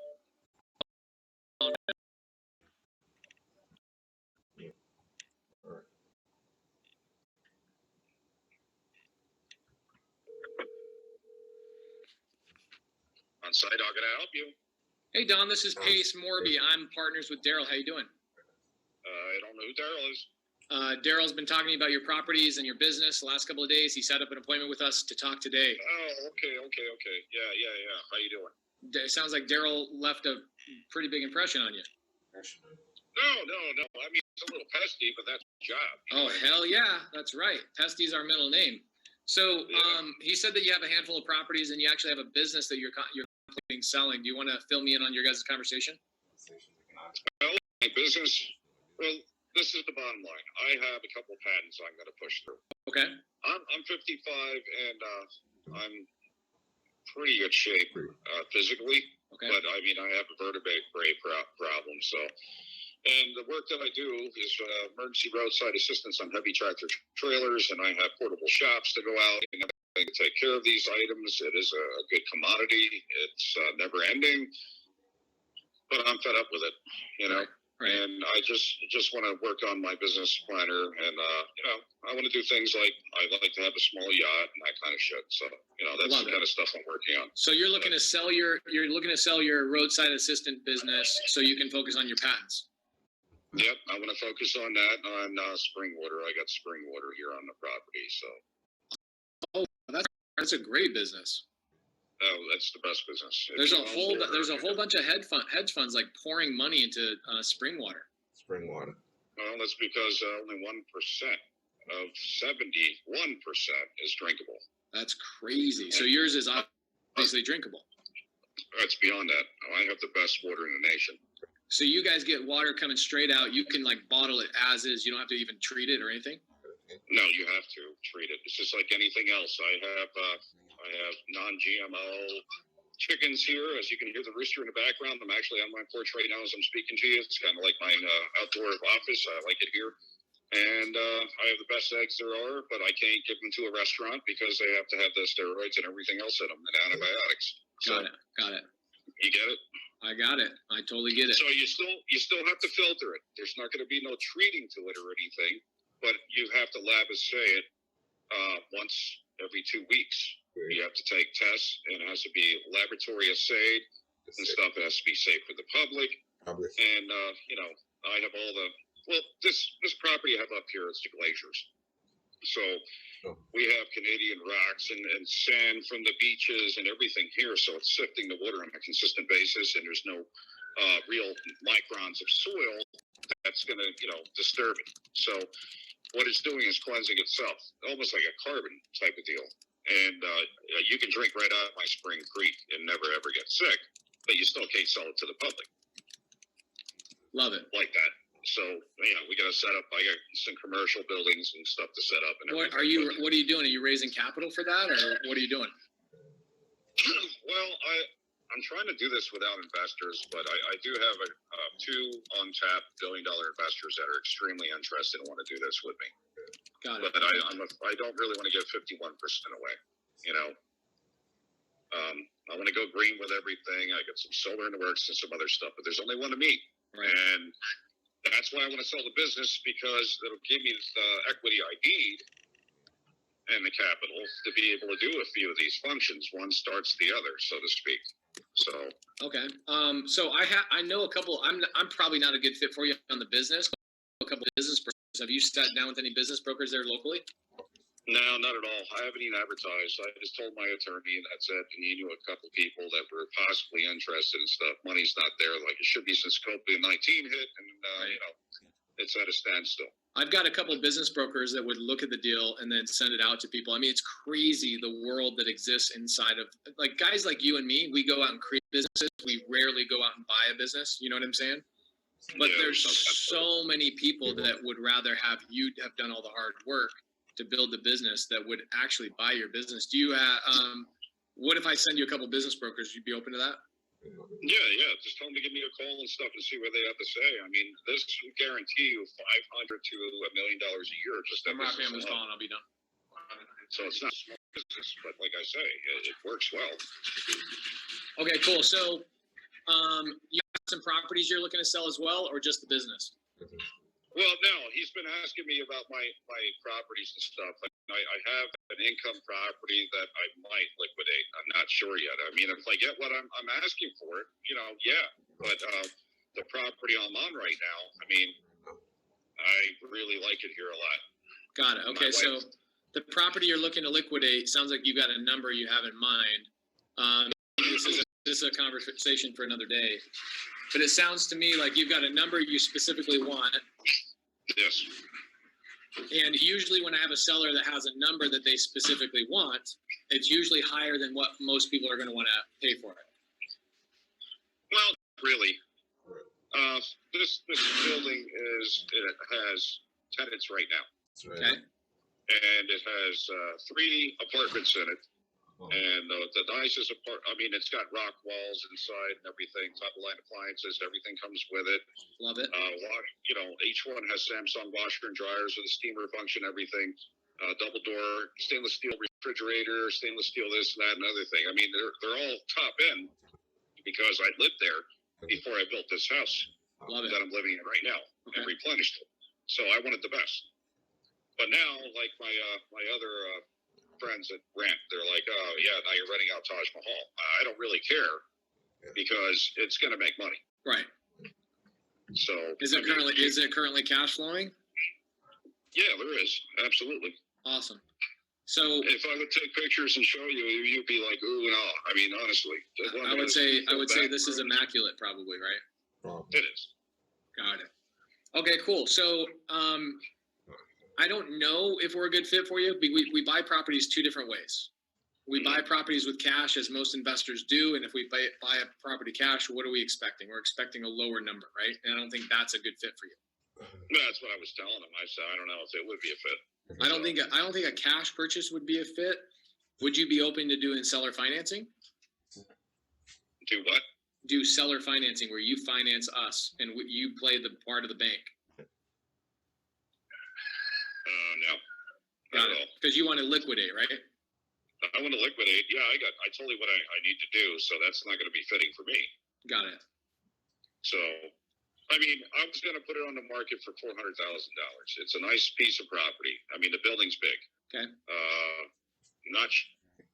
On site, how can I help you? Hey Don, this is Pace Morby. I'm partners with Daryl. How you doing? I don't know who Daryl is. Daryl's been talking to me about your properties and your business the last couple of days. He set up an appointment with us to talk today. Oh, okay. Yeah. How you doing? It sounds like Daryl left a pretty big impression on you. No. I mean, it's a little pesty, but that's his job. Oh, hell yeah. That's right. Pesty's our middle name. So he said that you have a handful of properties and you actually have a business that you're contemplating selling. Do you want to fill me in on your guys' conversation? Well, my business, well, this is the bottom line. I have a couple patents I'm going to push through. Okay. I'm 55 and I'm pretty good shape physically, Okay. but I mean I have a vertebrae problem. So, and the work that I do is emergency roadside assistance on heavy tractor trailers, and I have portable shops to go out and to take care of these items. It is a good commodity. It's never ending, but I'm fed up with it, you know. Right. And I just want to work on my business planner, and you know, I want to do things like I like to have a small yacht and that kind of shit. So, you know, that's Love the kind of stuff I'm working on. So you're looking to sell your roadside assistant business so you can focus on your patents. Yep, I want to focus on that on spring water. I got spring water here on the property, so. Oh, that's a great business. Oh, that's the best business. There's a whole bunch of hedge funds like pouring money into spring water. Spring water. Well, that's because only 1% of 71% is drinkable. That's crazy. So yours is obviously drinkable. It's beyond that. I have the best water in the nation. So you guys get water coming straight out. You can like bottle it as is. You don't have to even treat it or anything. No, you have to treat it. It's just like anything else. I have non-GMO chickens here. As you can hear the rooster in the background, I'm actually on my porch right now as I'm speaking to you. It's kind of like my outdoor office. I like it here. And I have the best eggs there are, but I can't give them to a restaurant because they have to have the steroids and everything else in them and antibiotics. Got it. You get it? I got it. I totally get it. So you still have to filter it. There's not going to be no treating to it or anything, but you have to lab assay it once every 2 weeks. You have to take tests, and it has to be laboratory assayed and stuff. It has to be safe for the public. And you know, I have all the this property I have up here. It's the glaciers. So we have Canadian rocks and sand from the beaches and everything here. So it's sifting the water on a consistent basis, and there's no real microns of soil that's going to, you know, disturb it. So what it's doing is cleansing itself, almost like a carbon type of deal. And you can drink right out of my spring creek and never ever get sick, but you still can't sell it to the public. Love it. Like that. So, you know, we got to set up. I got some commercial buildings and stuff to set up. And What are you doing? Are you raising capital for that, or what are you doing? Well, I'm trying to do this without investors, but I do have two untapped billion-dollar investors that are extremely interested and want to do this with me. Got it. But I don't really want to give 51% away. You know, I want to go green with everything. I got some solar in the works and some other stuff, but there's only one to me. Right. And that's why I want to sell the business, because it'll give me the equity I need and the capital to be able to do a few of these functions. One starts the other, so to speak. So okay. So I know a couple. I'm probably not a good fit for you on the business. A couple of business brokers. Have you sat down with any business brokers there locally? no, not at all. I haven't even advertised. I just told my attorney, and that's it. And he knew a couple people that were possibly interested and stuff. Money's not there like it should be since COVID-19 hit, and you know, it's at a standstill. I've got a couple of business brokers that would look at the deal and then send it out to people. I mean, it's crazy the world that exists inside of like guys like you and me. We go out and create businesses. We rarely go out and buy a business. You know what I'm saying? But Yeah, there's that's so many people that would rather have you have done all the hard work to build the business that would actually buy your business. Do you what if I send you a couple of business brokers? You'd be open to that? Yeah. Just tell them to give me a call and stuff and see what they have to say. I mean, this will guarantee you $500 to $1 million a year. Just that I'm wrapping up business this call alone. and I'll be done. So it's not small business, but like I say, it works well. Okay, cool. So you have some properties you're looking to sell as well, or just the business? Well, no, he's been asking me about my properties and stuff. I have an income property that I might liquidate. I'm not sure yet. I mean, if I get what I'm asking for it, you know, yeah. But the property I'm on right now, I mean, I really like it here a lot. Got it. Okay, so the property you're looking to liquidate sounds like you got a number you have in mind. This is a conversation for another day. But it sounds to me like you've got a number you specifically want. Yes. And usually when I have a seller that has a number that they specifically want, it's usually higher than what most people are going to want to pay for it. Well, really. This building it has tenants right now, That's right. Okay. and it has 3 apartments in it. And the nicest I mean, it's got rock walls inside and everything, top of line appliances, everything comes with it. Love it. You know, each one has Samsung washer and dryers with a steamer function, everything. Double door, stainless steel refrigerator, stainless steel this and that and other thing. I mean, they're all top end because I lived there before I built this house Love it. that I'm living in right now and replenished it. So I wanted the best. But now, like my other friends that rent, they're like, oh yeah, now you're renting out Taj Mahal. I don't really care because it's going to make money. Right. So Is it currently cash flowing? Yeah, there is, absolutely. Awesome. So if I would take pictures and show you, you'd be like, ooh and ah. I mean, honestly, I would say this is immaculate, probably, right? It is. Got it. Okay, cool. So I don't know if we're a good fit for you. We buy properties 2 different ways. We buy properties with cash, as most investors do, and if we buy a property cash, what are we expecting? We're expecting a lower number, right? And I don't think that's a good fit for you. That's what I was telling him. I said, I don't know if it would be a fit. I don't think a cash purchase would be a fit. Would you be open to doing seller financing? Do what? Do seller financing, where you finance us and you play the part of the bank. No. Got it. Because you want to liquidate, right? I want to liquidate. Yeah, I told you what I need to do, so that's not going to be fitting for me. Got it. So, I mean, I was going to put it on the market for $400,000. It's a nice piece of property. I mean, the building's big. Okay. Not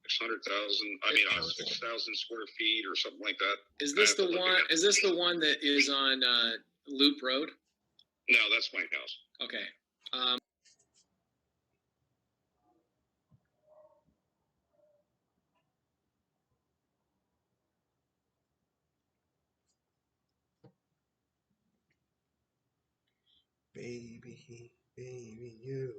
600,000. I mean, 6,000 square feet or something like that. Is this the one? Is this the one that is on Loop Road? No, that's my house. Okay. Baby, you.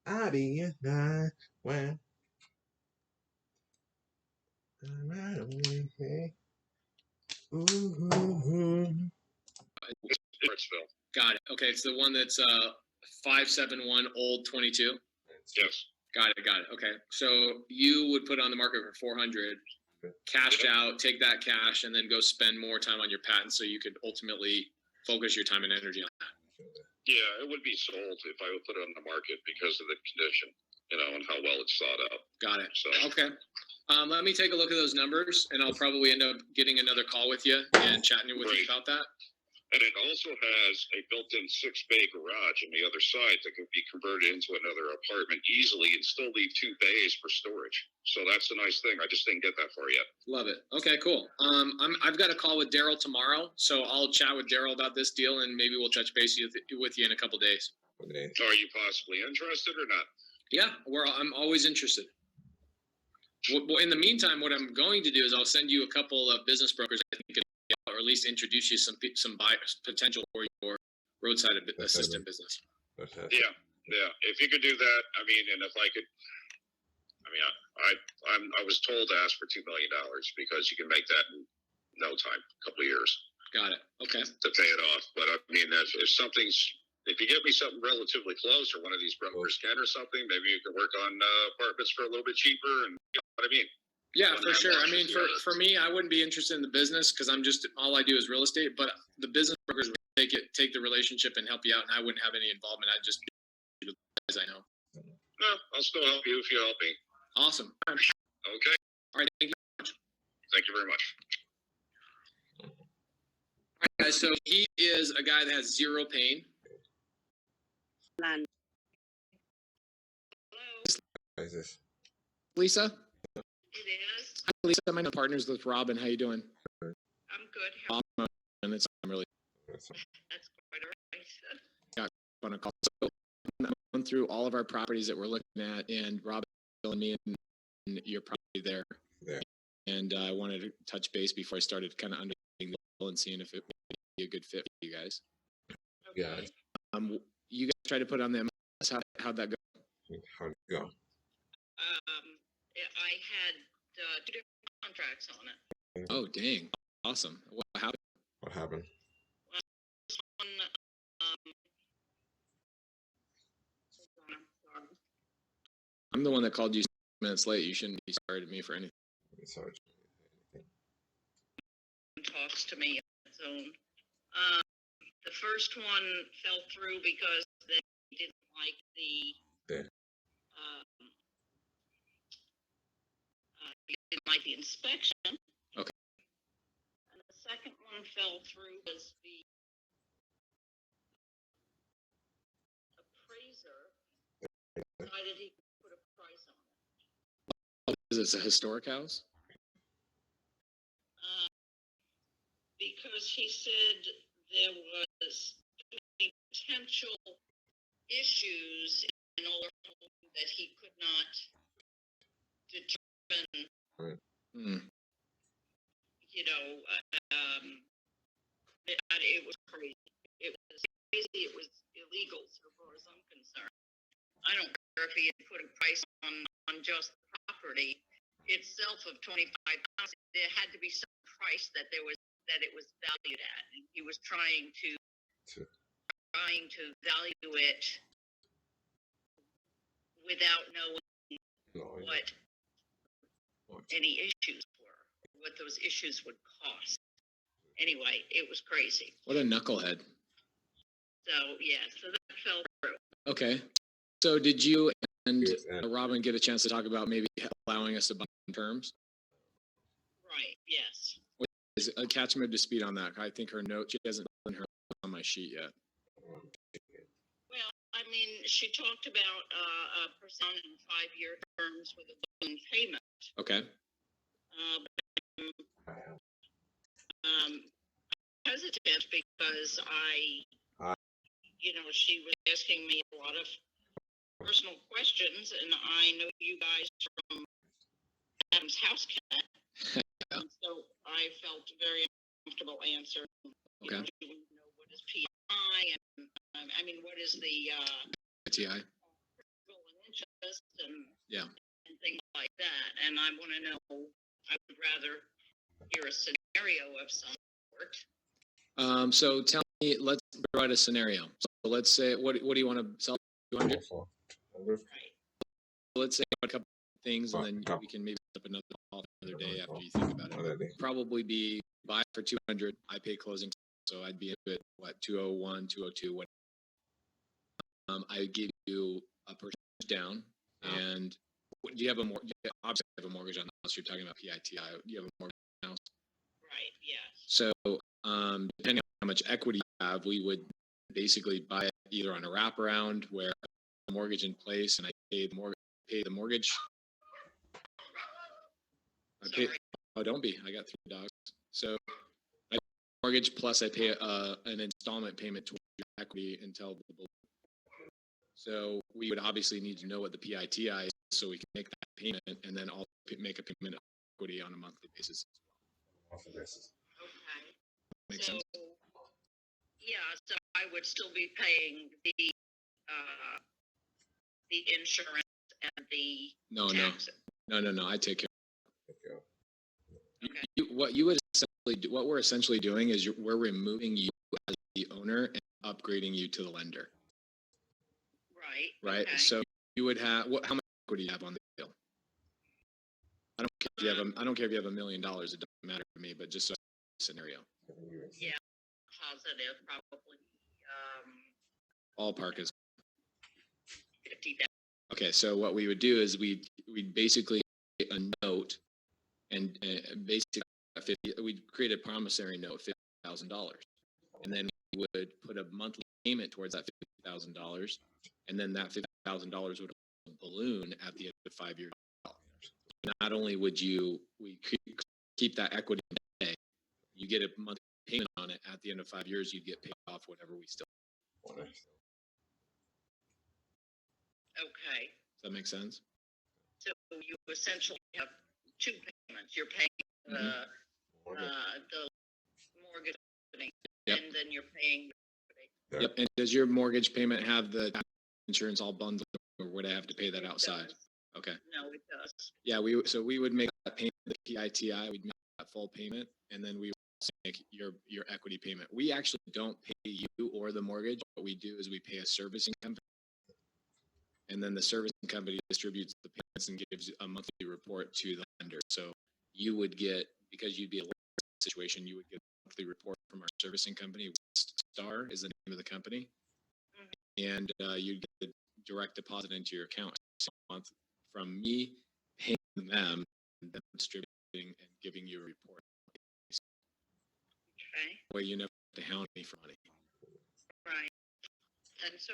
I'll be a night when Hartsville. Got it. Okay, it's the one that's 571 Old 22. Yes. Got it. Okay, so you would put it on the market for 400, cashed out, take that cash, and then go spend more time on your patent, so you could ultimately focus your time and energy on that. Yeah, it would be sold if I would put it on the market because of the condition, and how well it's thought out. Got it. So Okay. Let me take a look at those numbers, and I'll probably end up getting another call with you and chatting with you Great. about that. And it also has a built-in 6-bay garage on the other side that could be converted into another apartment easily and still leave 2 bays for storage. So that's a nice thing. I just didn't get that far yet. Love it. Okay, cool. I've got a call with Daryl tomorrow, so I'll chat with Daryl about this deal, and maybe we'll touch base with you in a couple days. Are you possibly interested or not? Yeah, I'm always interested. Well, in the meantime, what I'm going to do is I'll send you a couple of business brokers, I think, or at least introduce you some buyers potential for your roadside assistant business. Yeah. If you could do that, and if I could, I was told to ask for $2 million because you can make that in no time, a couple of years. Got it. Okay. To pay it off, but if you get me something relatively close, or one of these brokers can or something, maybe you can work on apartments for a little bit cheaper, and you know what I mean. Yeah, for sure. For me, I wouldn't be interested in the business because all I do is real estate. But the business brokers would take the relationship and help you out, and I wouldn't have any involvement. I'd just do the guys I know. No, I'll still help you if you help me. Awesome. Okay. All right. Thank you very much. Thank you very much. All right, guys. So he is a guy that has zero pain. What is this? Lisa. It is. Hi, Lisa. My partner's with Robin. How you doing? I'm good. How And I'm really that's quite all right. on a call. So I'm going through all of our properties that we're looking at, and Robin and me and your property there. Yeah. And I wanted to touch base before I started kind of understanding the deal and seeing if it would be a good fit for you guys. Yeah. You guys tried to put on the MLS. How'd that go? How'd it go? I had 2 different contracts on it. Oh, dang. Awesome. What happened? What happened? This one, I'm the one that called you 6 minutes late. You shouldn't be sorry to me for anything. Sorry. talks to me on its own. The first one fell through because they didn't like didn't like the inspection. Okay. And the second one fell through was the appraiser decided he could put a price on it. Is it a historic house? Because he said there was too many potential issues in older home that he could not determine. Right. You know, it was crazy. It was crazy. It was illegal, so far as I'm concerned. I don't care if he had put a price on just the property itself of $25,000. There had to be some price that it was valued at, and he was trying to value it without knowing what any issues were, what those issues would cost. Anyway, it was crazy. What a knucklehead. So that fell through. Okay. So did you and Robin get a chance to talk about maybe allowing us to buy on terms? Right, yes. Catch him up to speed on that. I think her note, she hasn't done her on my sheet yet. Well, I mean, she talked about a person in 5-year terms with a balloon payment. Okay. Hesitant because she was asking me a lot of personal questions, and I know you guys from Adam's house cat. And so I felt very uncomfortable answering. You Okay. know, do we know what is PI and I mean, what is the TI. controlling interest and Yeah. and things like that. And I want to know. I would rather hear a scenario of some sort. So tell me, let's provide a scenario. So let's say, what do you want to sell? 200? Right. Let's say a couple of things, and then we can maybe set up another call another day after you think about it. Probably be buy for 200. I pay closing, so I'd be at what 201, 202. What? I give you a percentage down, and do you have a mortgage? Obviously, you have a mortgage on the house. You're talking about PITI. Do you have a mortgage on the house? Right. Yes. So, depending on how much equity you have, we would basically buy it either on a wraparound where a mortgage in place, and I pay the mortgage. Oh, don't be. I got 3 dogs. So, I pay mortgage plus I pay an installment payment towards your equity until the balloon. So we would obviously need to know what the PITI is so we can make that payment and then also make a payment of equity on a monthly basis. Okay. Makes so, sense? yeah, so I would still be paying the insurance and the taxes. No. I take care. Okay. What we're essentially doing is we're removing you as the owner and upgrading you to the lender. Right. Okay. So you would have how much equity do you have on the deal? I don't care if you have $1 million. It doesn't matter to me, but just a scenario. Yeah, positive, probably. Ballpark is 50,000. okay. So what we would do is we basically create a note, and basically we'd create a promissory note, $50,000, and then we would put a monthly payment towards that $50,000, and then that $50,000 would balloon at the end of 5 years. Not only would we keep that equity today, you get a monthly payment on it at the end of 5 years, you'd get paid off whatever we still. Okay. Does that make sense? So you essentially have 2 payments. You're paying the mortgage company, Yep. and then you're paying. Yep. And does your mortgage payment have the insurance all bundled, or would I have to pay that outside? Okay. No, it does. Yeah, we would make that payment, the PITI, we'd make that full payment, and then we would also make your equity payment. We actually don't pay you or the mortgage. What we do is we pay a servicing company, and then the servicing company distributes the payments and gives a monthly report to the lender. So you would get, because you'd be a situation, you would get a monthly report from our servicing company. Star is the name of the company, and you'd get a direct deposit into your account a month from me paying them, and them distributing and giving you a report. Okay. Well, you never have to hound me for money. Right. And so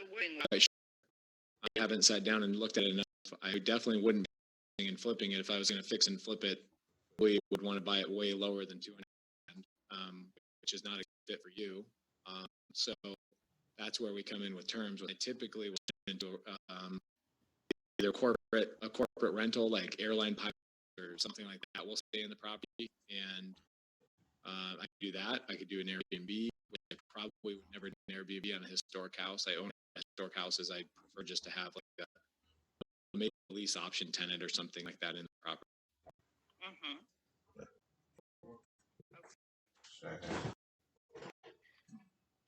I haven't sat down and looked at it enough. I definitely wouldn't be and flipping it. If I was going to fix and flip it, we would want to buy it way lower than 200, which is not a fit for you. So that's where we come in with terms. I typically will into either a corporate rental like airline pilots or something like that. We'll stay in the property, and I could do that. I could do an Airbnb. I probably would never do an Airbnb on a historic house. I own historic houses. I prefer just to have like maybe a lease option tenant or something like that in the property.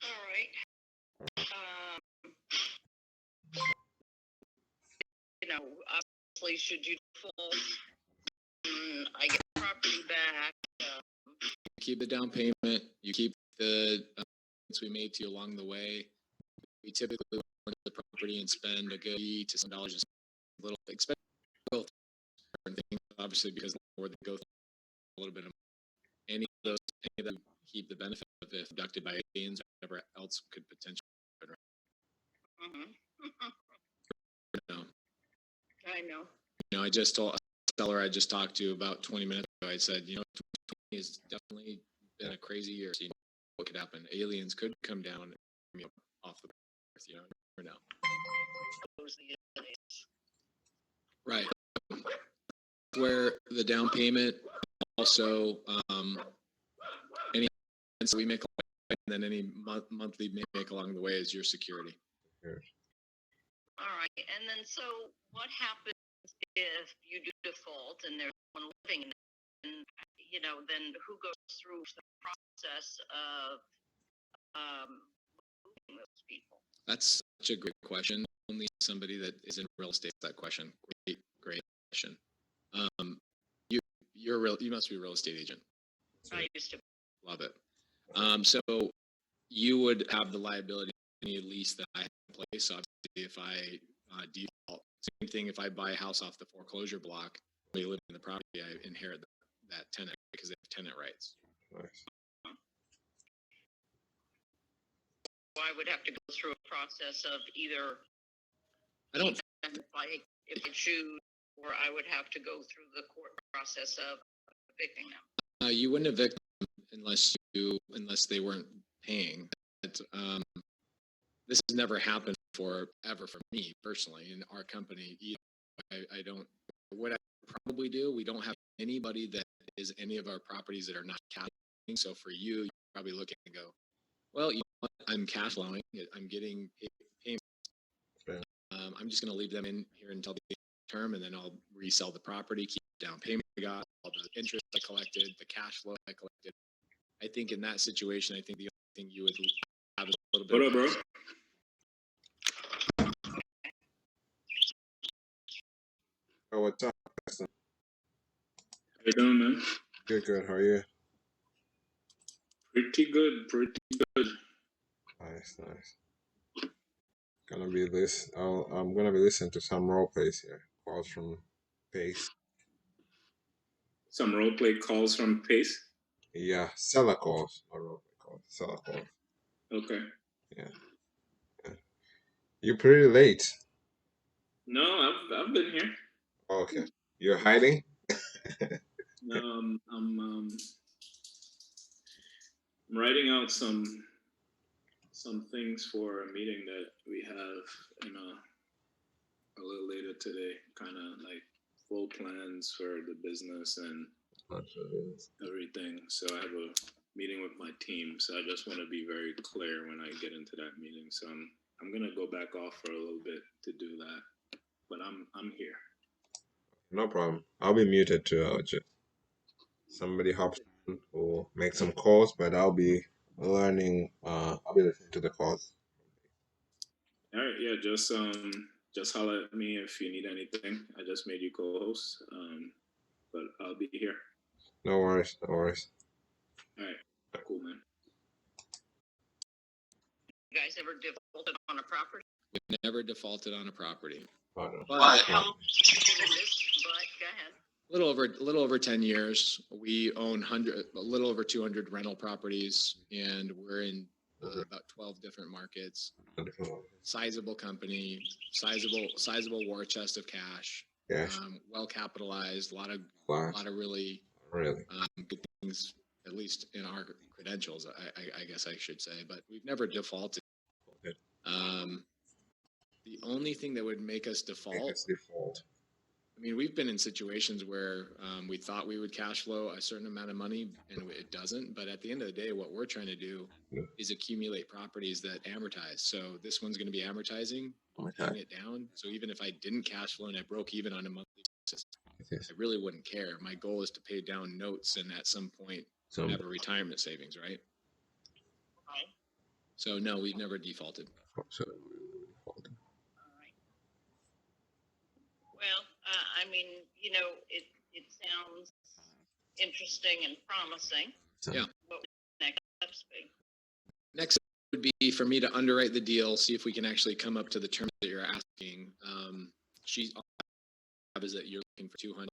All right. Obviously, should you default, I get the property back. Keep the down payment. You keep the payments we made to you along the way. We typically go to the property and spend a good $80 to some dollars, just a little expensive. Obviously, because more they go through a little bit of any of them keep the benefit of if abducted by aliens or whatever else could potentially happen. I know. I just told a seller I just talked to about 20 minutes ago. I said, 2020 has definitely been a crazy year. So what could happen? Aliens could come down off the earth. You never know. Right. where the down payment, also any payments that we make, and then any monthly make along the way is your security. All right, and then so what happens if you do default and there's one living in it? And, you know, then who goes through the process of moving those people? That's such a great question. Only somebody that is in real estate that question. Great question. You must be a real estate agent. I used to. Love it. So you would have the liability of any lease that I have in place. So obviously, if I default, same thing. If I buy a house off the foreclosure block, we live in the property, I inherit that tenant because they have tenant rights. Nice. So I would have to go through a process of either. I don't. If I choose, or I would have to go through the court process of evicting them. You wouldn't evict them unless they weren't paying. But, this has never happened ever for me personally in our company. I don't. What I probably do, we don't have anybody that is any of our properties that are not cash flowing. So for you, you're probably looking and go, well, you know what? I'm cash flowing. I'm getting payments. Okay. I'm just going to leave them in here until the term, and then I'll resell the property, keep the down payment I got, all the interest I collected, the cash flow I collected. I think in that situation, I think the only thing you would have is a little bit. What up, bro? Oh, what's up, Preston? How you doing, man? Good. How are you? Pretty good. Nice. I'm gonna be listening to some role plays here. Calls from Pace. Some role play calls from Pace. Yeah, seller calls or role play calls. Seller calls. Okay. Yeah. You're pretty late. No, I've been here. Okay. You're hiding? I'm writing out some things for a meeting that we have in a little later today. Kind of like full plans for the business and everything. So I have a meeting with my team. So I just want to be very clear when I get into that meeting. So I'm gonna go back off for a little bit to do that. But I'm here. No problem. I'll be muted too. Somebody hops in or make some calls, but I'll be learning. I'll be listening to the calls. All right, yeah, just holler at me if you need anything. I just made you co-host, but I'll be here. No worries. All right, cool, man. You guys ever defaulted on a property? We've never defaulted on a property. Oh, no. But Go ahead. a little over 10 years. We own a little over 200 rental properties, and we're in about 12 different markets. Sizable company, sizable war chest of cash. Yeah. Well capitalized. A lot of really good things, at least in our credentials. I guess I should say, but we've never defaulted. The only thing that would make us default. I mean, we've been in situations where we thought we would cash flow a certain amount of money and it doesn't. But at the end of the day, what we're trying to do is accumulate properties that amortize. So this one's going to be amortizing, paying it down. So even if I didn't cash flow and I broke even on a monthly basis, I really wouldn't care. My goal is to pay down notes and at some point have a retirement savings, right? So no, we've never defaulted. Well, I mean, you know, it sounds interesting and promising. Yeah. What would the next steps be? Next would be for me to underwrite the deal, see if we can actually come up to the terms that you're asking. Is that you're looking for 200,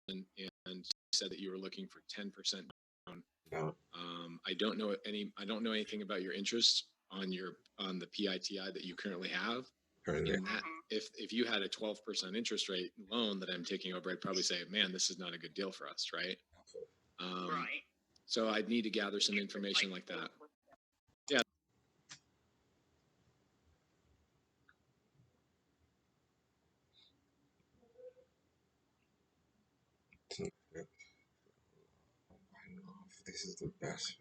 and you said that you were looking for 10% down. Yeah. I don't know anything about your interest on the PITI that you currently have. And that, if you had a 12% interest rate loan that I'm taking over, I'd probably say, man, this is not a good deal for us, right? Right. So I'd need to gather some information like that. Yeah. This is the best.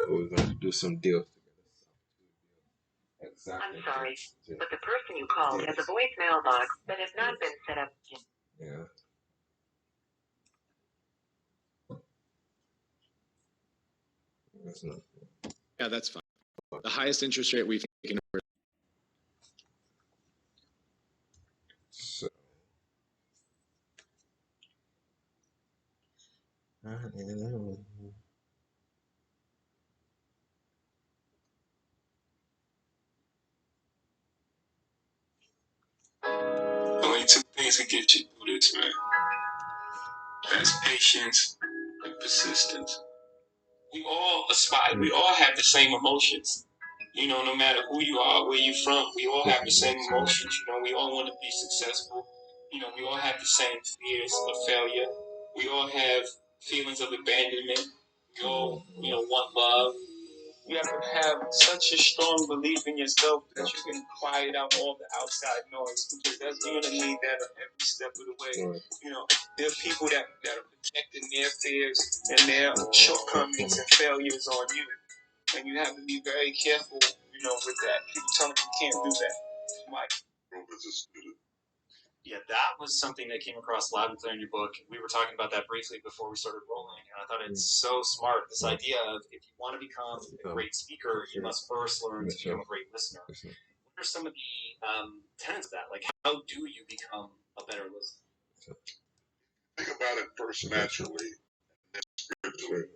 We're going to do some deals together. Exactly. I'm sorry, but the person you called has a voicemail box that has not been set up. Yeah. That's not. Yeah, that's fine. The highest interest rate we've taken over. So. Only two things can get you through this, man. That's patience and persistence. We all aspire. We all have the same emotions. You know, no matter who you are, where you're from, we all have the same emotions. You know, we all want to be successful. You know, we all have the same fears of failure. We all have feelings of abandonment. We all, you know, want love. You have to have such a strong belief in yourself that you can quiet out all the outside noise, because that's you're gonna need that every step of the way. You know, there are people that are projecting their fears and their shortcomings and failures on you, and you have to be very careful, you know, with that. People telling you can't do that. Mike. Yeah, that was something that came across loud and clear in your book. We were talking about that briefly before we started rolling, and I thought it's so smart. This idea of if you want to become a great speaker, you must first learn to become a great listener. What are some of the tenets of that? Like, how do you become a better listener? Think about it first naturally, then spiritually.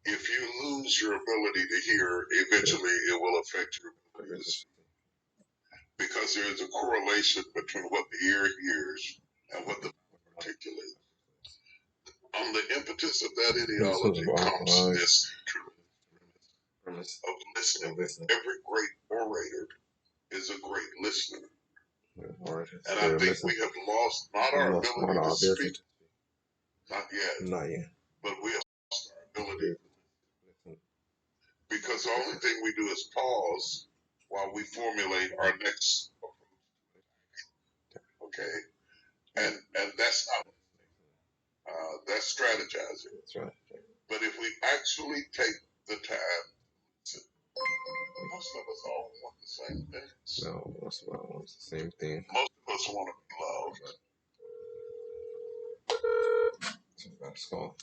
If you lose your ability to hear, eventually it will affect your ability to speak. Because there is a correlation between what the ear hears and what the mouth articulates. On the impetus of that ideology comes this premise of listening. Every great orator is a great listener. And I think we have lost not our ability to speak, not yet, but we have lost our ability to listen. Because the only thing we do is pause while we formulate our next approach. Okay? And that's not that's strategizing. That's right. But if we actually take the time, most of us all want the same things. No, most of us want the same thing. Most of us want to be loved. So that's all.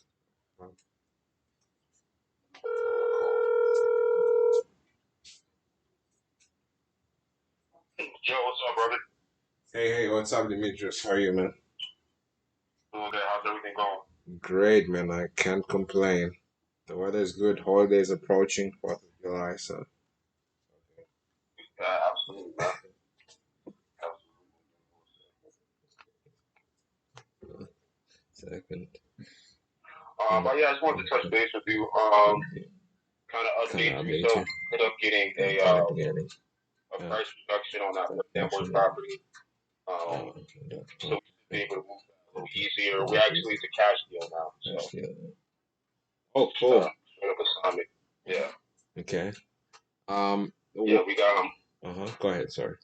Joe, what's up, brother? Hey, what's up, Demetrius? How are you, man? Doing good. How's everything going? Great, man. I can't complain. The weather is good. Holidays approaching, 4th of July, so. Yeah, absolutely, man. Second. But yeah, I just wanted to touch base with you. Kind of update you. So, ended up getting a price reduction on that Danforth property. So we should be able to move that a little easier. We actually, it's a cash deal now. So. Oh, cool. Straight up assignment. Yeah. Okay. Yeah, we got Go ahead. Sorry.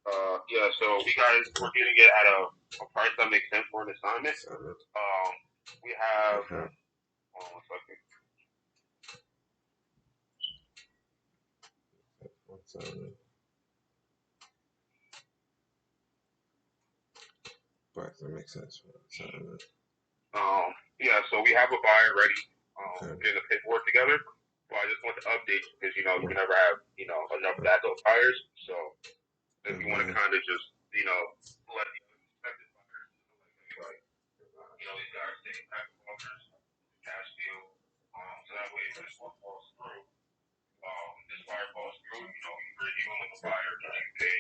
Yeah. So we're getting it at a price that makes sense for an assignment. We have. Hold on 1 second. Price that makes sense for an assignment. Yeah. So we have a buyer ready. Getting the paperwork together. Well, I just want to update you because you can never have enough backup buyers. So if you want to kind of just let the unexpected buyers like these guys take back offers, cash deal. So that way if this one falls through, this buyer falls through, you're dealing with a buyer that you pay.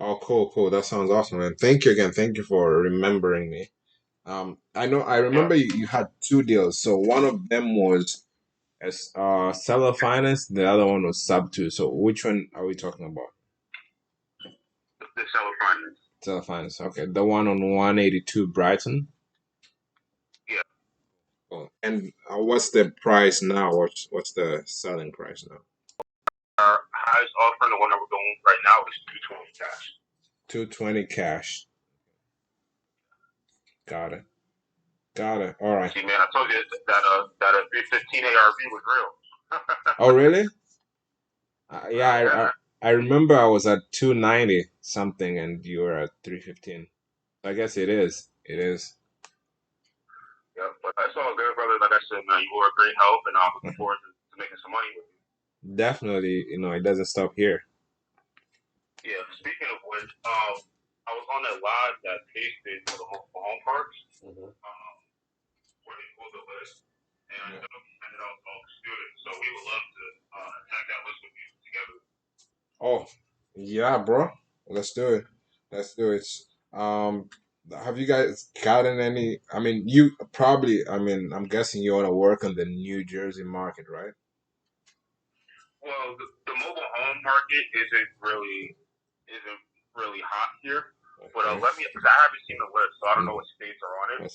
Oh, cool. That sounds awesome, man. Thank you again. Thank you for remembering me. I remember you had 2 deals. So one of them was seller finance, the other one was sub 2. So which one are we talking about? The seller finance. Seller finance. Okay, the one on 182 Brighton. Yeah. Oh, and what's the price now? What's the selling price now? Our highest offer, the one that we're going right now, is 220 cash. 220 cash. Got it. Got it. All right. See, man, I told you that a 315 ARV was real. Oh, really? Yeah, I remember I was at 290 something and you were at 315. I guess it is. It is. Yeah, but that's all good, brother. Like I said, man, you were a great help, and I'm looking forward to making some money with you. Definitely, it doesn't stop here. Yeah. Speaking of which, I was on that live that tasted for the home parks, where they pulled the list, and handed out all the students. So we would love to attack that list with you together. Oh, yeah, bro. Let's do it. Let's do it. Have you guys gotten any? I mean, you probably. I mean, I'm guessing you want to work on the New Jersey market, right? Well, the mobile home market isn't really hot here. But let me, because I haven't seen the list, so I don't know what states are on it.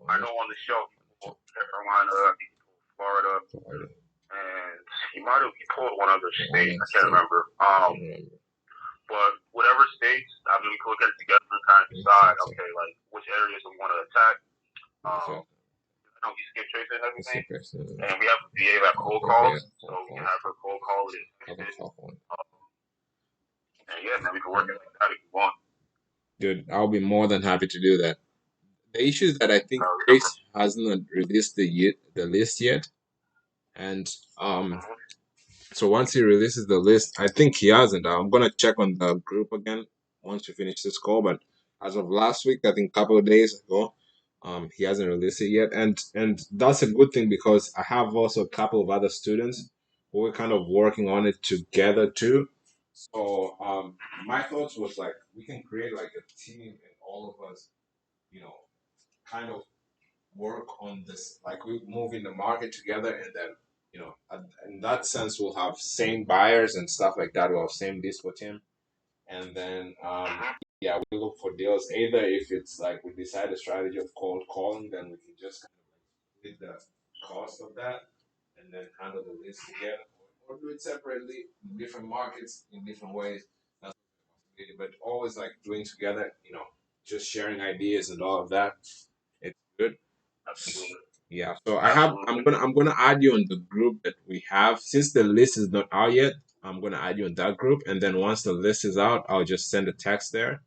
I know on the shelf, Carolina, Florida, and he pulled one other state. I can't remember. But whatever states, I mean, we could get together and kind of decide, okay, like which areas we want to attack. I know we skip Tracy and everything, and we have to be able to have cold calls, so we can have her cold call it. And yeah, man, we can work it like that if you want. Dude, I'll be more than happy to do that. The issue is that I think Grace hasn't released the list yet, and so once he releases the list, I think he hasn't. I'm gonna check on the group again once we finish this call. But as of last week, I think a couple of days ago, he hasn't released it yet, and that's a good thing because I have also a couple of other students who are kind of working on it together too. So my thoughts was like we can create like a team and all of us, kind of work on this, like we move in the market together, and then in that sense we'll have same buyers and stuff like that. We'll have same list for him, and then yeah, we look for deals. Either if it's like we decide a strategy of cold calling, then we can just kind of like split the cost of that and then handle the list together, or do it separately in different markets in different ways. That's the possibility, but always like doing together, just sharing ideas and all of that. It's good. Yeah. So I'm gonna add you on the group that we have. Since the list is not out yet, I'm gonna add you on that group, and then once the list is out, I'll just send a text there,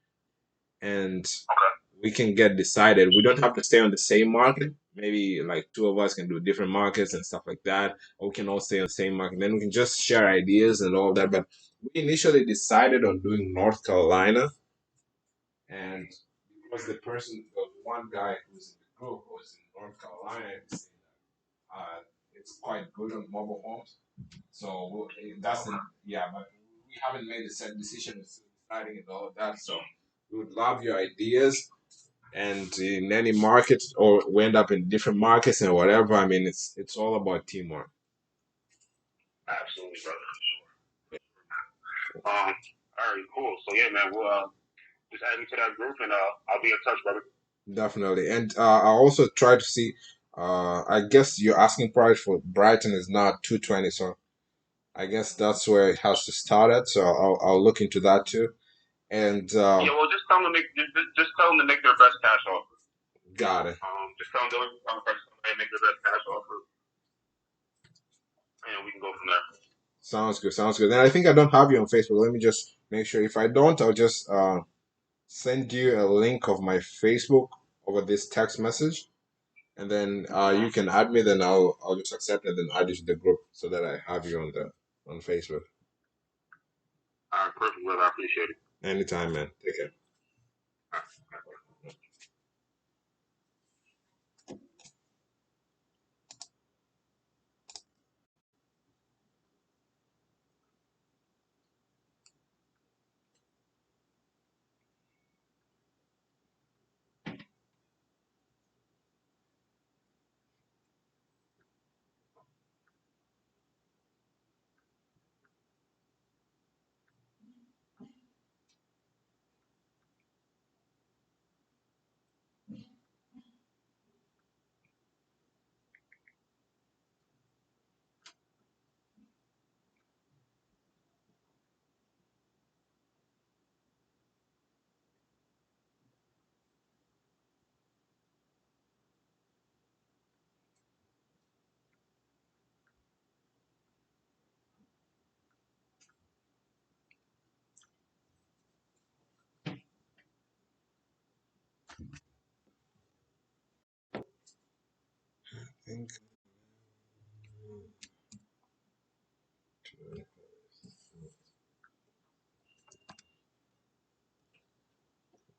and we can get decided. We don't have to stay on the same market. Maybe like two of us can do different markets and stuff like that, or we can all stay on the same market. Then we can just share ideas and all that. But we initially decided on doing North Carolina, and because the one guy who's in the group was in North Carolina, and saying that it's quite good on mobile homes. So that's yeah, but we haven't made a set decision. We're still deciding and all of that. So we would love your ideas. And in any market, or we end up in different markets and whatever. I mean, it's all about teamwork. Absolutely, brother. All right, cool. So yeah, man, we'll just add me to that group, and I'll be in touch, brother. Definitely. And I also try to see. I guess your asking price for Brighton is not 220, so I guess that's where it has to start at. So I'll look into that too. And yeah, well, just tell them to make their best cash offer. Got it. Just tell them to make their best cash offer, and we can go from there. Sounds good. Sounds good. Then I think I don't have you on Facebook. Let me just make sure. If I don't, I'll just send you a link of my Facebook over this text message, and then you can add me. Then I'll just accept it and add you to the group so that I have you on Facebook. All right, perfect, brother. I appreciate it. Anytime, man. Take care.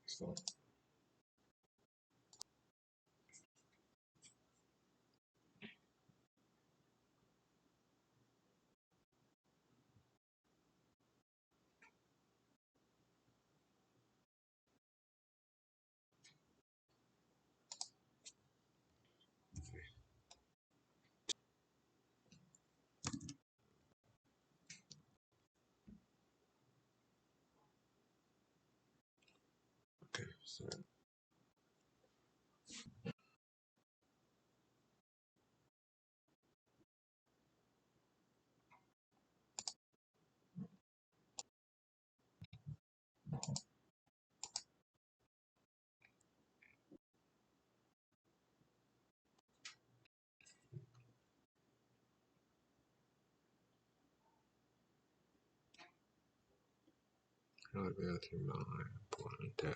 So, okay, so I'll be able to mine okay.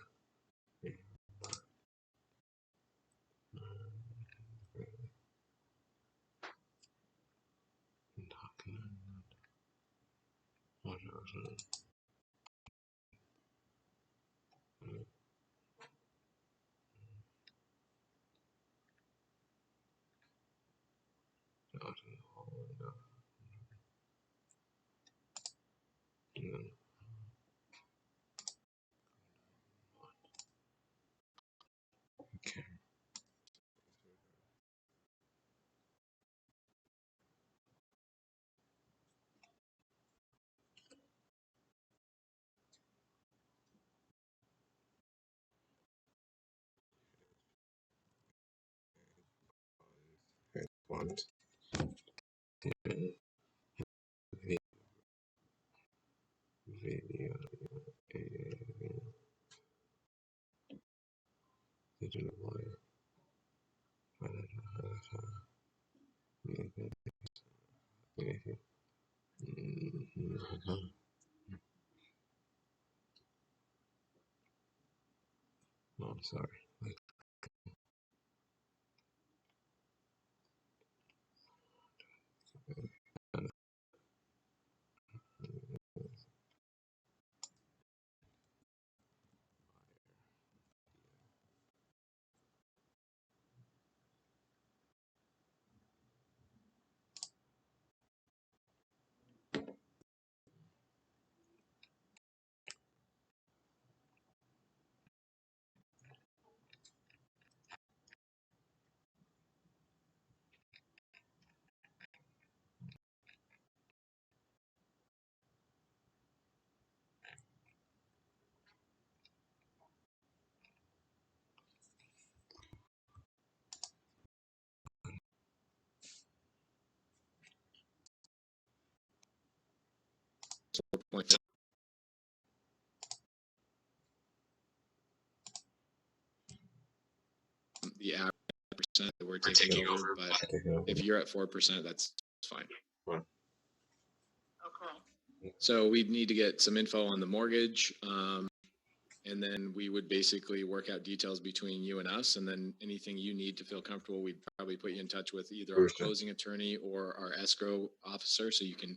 One. Video. Digital lawyer. No, I'm sorry. The average percent that we're taking over, but if you're at 4%, that's fine. Okay. So we'd need to get some info on the mortgage, and then we would basically work out details between you and us, and then anything you need to feel comfortable, we'd probably put you in touch with either our closing attorney or our escrow officer, so you can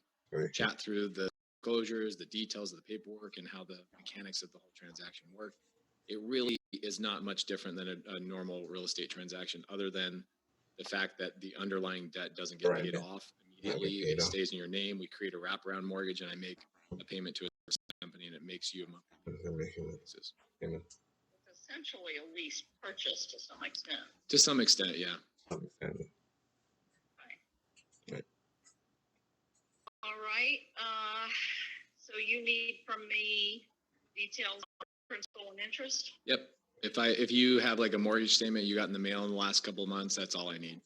chat through the closures, the details of the paperwork, and how the mechanics of the whole transaction work. It really is not much different than a normal real estate transaction, other than the fact that the underlying debt doesn't get paid off immediately. It stays in your name. We create a wraparound mortgage, and I make a payment to a company, and it makes you a monthly basis. It's essentially a lease purchase to some extent. To some extent, yeah. All right, so you need from me details on principal and interest? Yep. If you have like a mortgage statement you got in the mail in the last couple of months, that's all I need.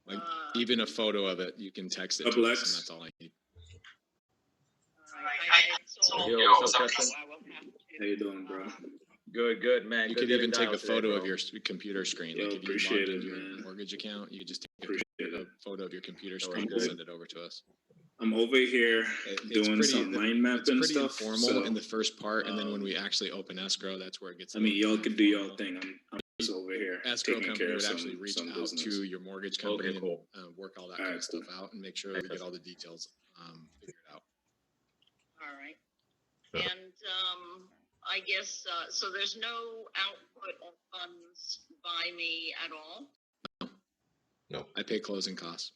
Like even a photo of it, you can text it to us, and that's all I need. How you doing, bro? Good, man. You could even take a photo of your computer screen. Yo, like if you appreciate logged into it, your man. mortgage account, you could just take a photo of your computer screen and send it over to us. I'm over here doing some mind mapping it's pretty stuff. informal So, in the first part, and then when we actually open escrow, that's where it gets. I mean, y'all could do y'all thing. I'm just over here. escrow taking company care would of actually some- reach some out business. to your mortgage company Okay, cool. and work all that All kind right, of stuff out and make sure we get all the details figured out. All right. And I guess, so there's no output of funds by me at all? No, I pay closing costs.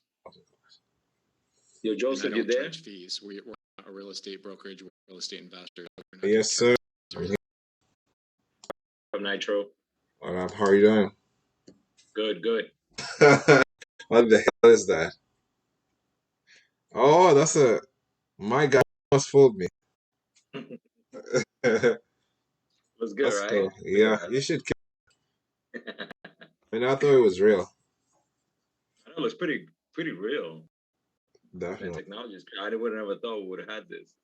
Yo, And I Joseph, you don't there? charge fees. We're not a real estate brokerage. We're a real estate investor. Yes, sir. From Nitro. What up? How are you doing? Good, good. What the hell is that? Oh, that's a. My guy almost fooled me. Was good, That's right? cool. Yeah, you should. I mean, I thought it was real. I know, it looks pretty real. The Definitely. technology is. I would have never thought we would have had this.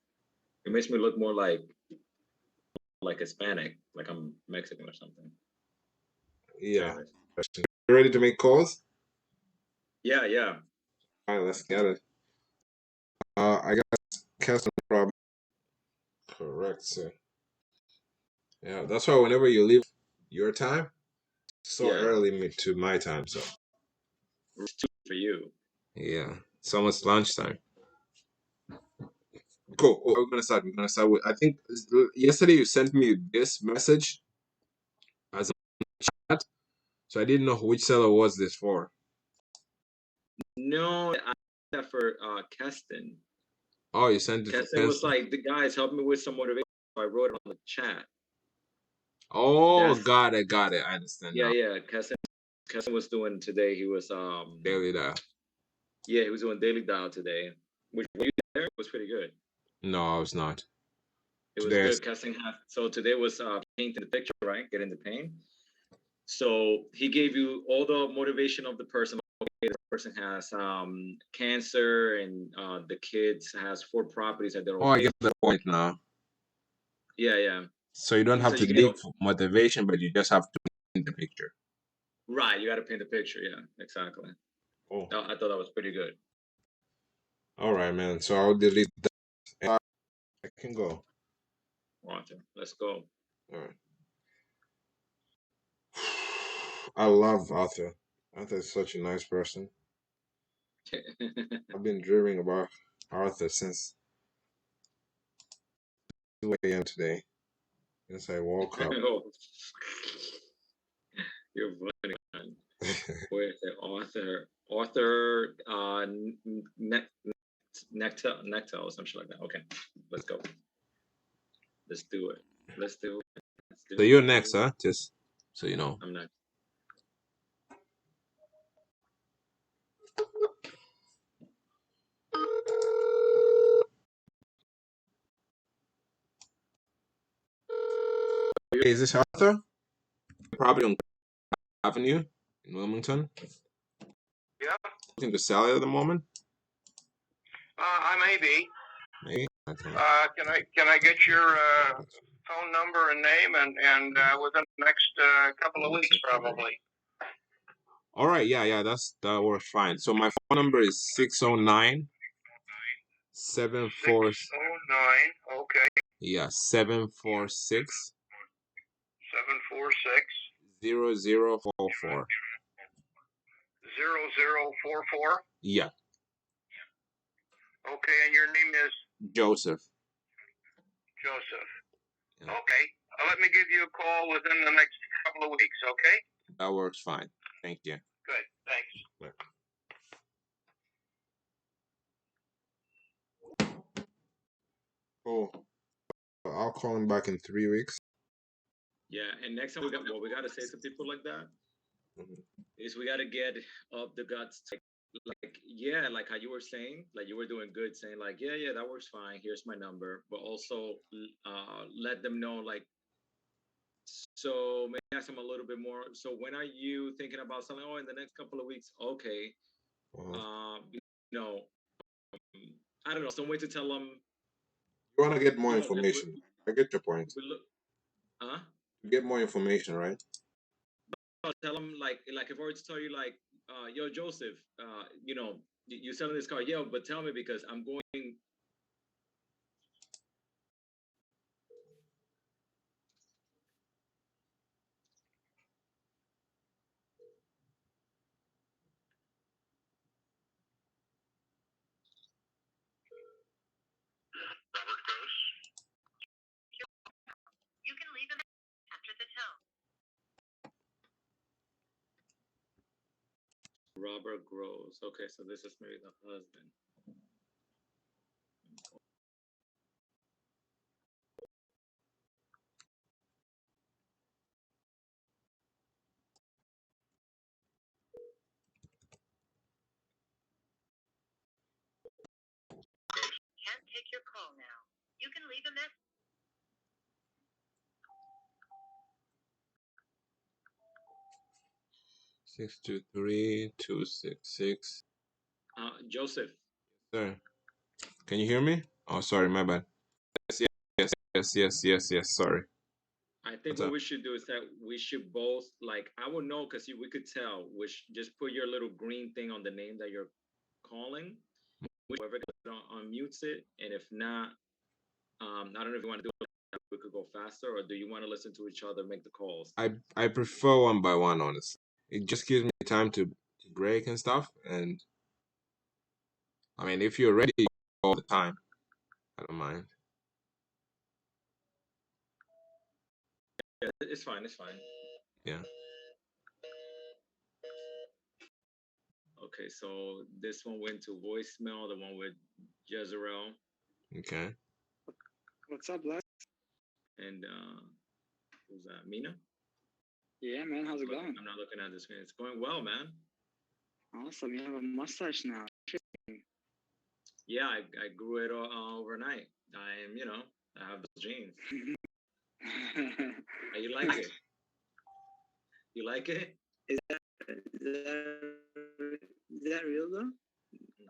It makes me look more like Hispanic, like I'm Mexican or something. Yeah. You ready to make calls? Yeah, yeah. All right, let's get it. I got customer problem. Correct, sir. Yeah, that's why whenever you leave your time, so early to my time, so. It's 2 for you. Yeah, it's almost lunchtime. Cool. We're gonna start. We're gonna start with. I think yesterday you sent me this message as a chat, so I didn't know which seller was this for. No, I did that for Keston. Oh, you sent it. Keston was like, the guys help me with some motivation. So I wrote it on the chat. Oh, got it. I understand. Yeah, now. yeah. Keston was doing today. He was Daily dial. Yeah, he was doing daily dial today. Which were you there? It was pretty good. No, I was not. It was good. Keston had so today was painting the picture, right? Getting the paint. So he gave you all the motivation of the person. Okay, the person has cancer, and the kids has 4 properties that they're. Oh, I get the point now. Yeah, yeah. So you don't have to dig for motivation, but you just have to paint the picture. Right, you got to paint the picture. Yeah, exactly. Oh, I thought that was pretty good. All right, man. So I'll delete that. I can go. Arthur, let's go. All right. I love Arthur. Arthur is such a nice person. I've been dreaming about Arthur since 2 a.m. today. Since I woke up. You're funny, man. Where is it? Arthur, Nectel or something like that. Okay, let's go. Let's do it. So you're next, huh? Just so you know. I'm next. Hey, is this Arthur? Probably on Avenue in Wilmington. Yeah. Looking to sell it at the moment? I may be. Maybe. Okay. Can I get your phone number and name and within the next couple of weeks probably? All right. Yeah. That works fine. So my phone number is 609 74. 609. Okay. Yeah, 746 746 0044. 0044. Yeah, Okay, and your name is Joseph. Joseph. Yeah. Okay. Let me give you a call within the next couple of weeks, okay? That works fine. Thank you. Good. Thanks. Bye. Oh, I'll call him back in 3 weeks. Yeah, and next time we got to say to people like that is we got to get up the guts to, like how you were saying, like you were doing good, saying like, yeah, that works fine. Here's my number, but also let them know like. So maybe ask them a little bit more. So when are you thinking about selling? Oh, in the next couple of weeks. Okay. I don't know, some way to tell them. You want to get more information. I get your point. Huh? Get more information, right? Tell them like if I were to tell you like, yo, Joseph, you're selling this car, yeah, but tell me because I'm going. Robert Groves. Okay, so this is maybe the husband. Can't take your call now. You can leave a message. 623-266. Joseph. Sir, can you hear me? Oh, sorry, my bad. Yes. Sorry. I think what we should do is that we should both, like, I would know because we could tell, which just put your little green thing on the name that you're calling. Whoever unmutes it, and if not, I don't know if you want to do it. We could go faster, or do you want to listen to each other make the calls? I prefer one by one, honestly. It just gives me time to break and stuff. And I mean, if you're ready all the time, I don't mind. Yeah, it's fine. It's fine. Yeah. Okay, so this one went to voicemail. The one with Jezreel. Okay. What's up, Lex? And who's that? Mina? Yeah, man. How's it going? I'm not looking at the screen. It's going well, man. Awesome. You have a mustache now. Yeah, I grew it overnight. I am, I have those genes. You like it? You like it? Is that real though?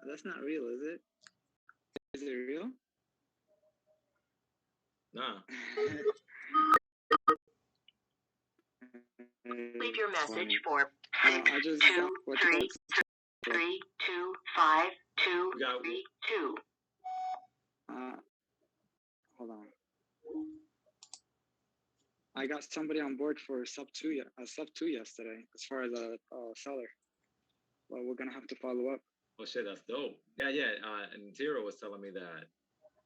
That's not real, is it? Is it real? Nah. Leave your message for I just 623-252-32. Hold on. I got somebody on board for sub 2 yesterday as far as a seller. Well, we're gonna have to follow up. Oh shit, that's dope. Yeah. And Tiro was telling me that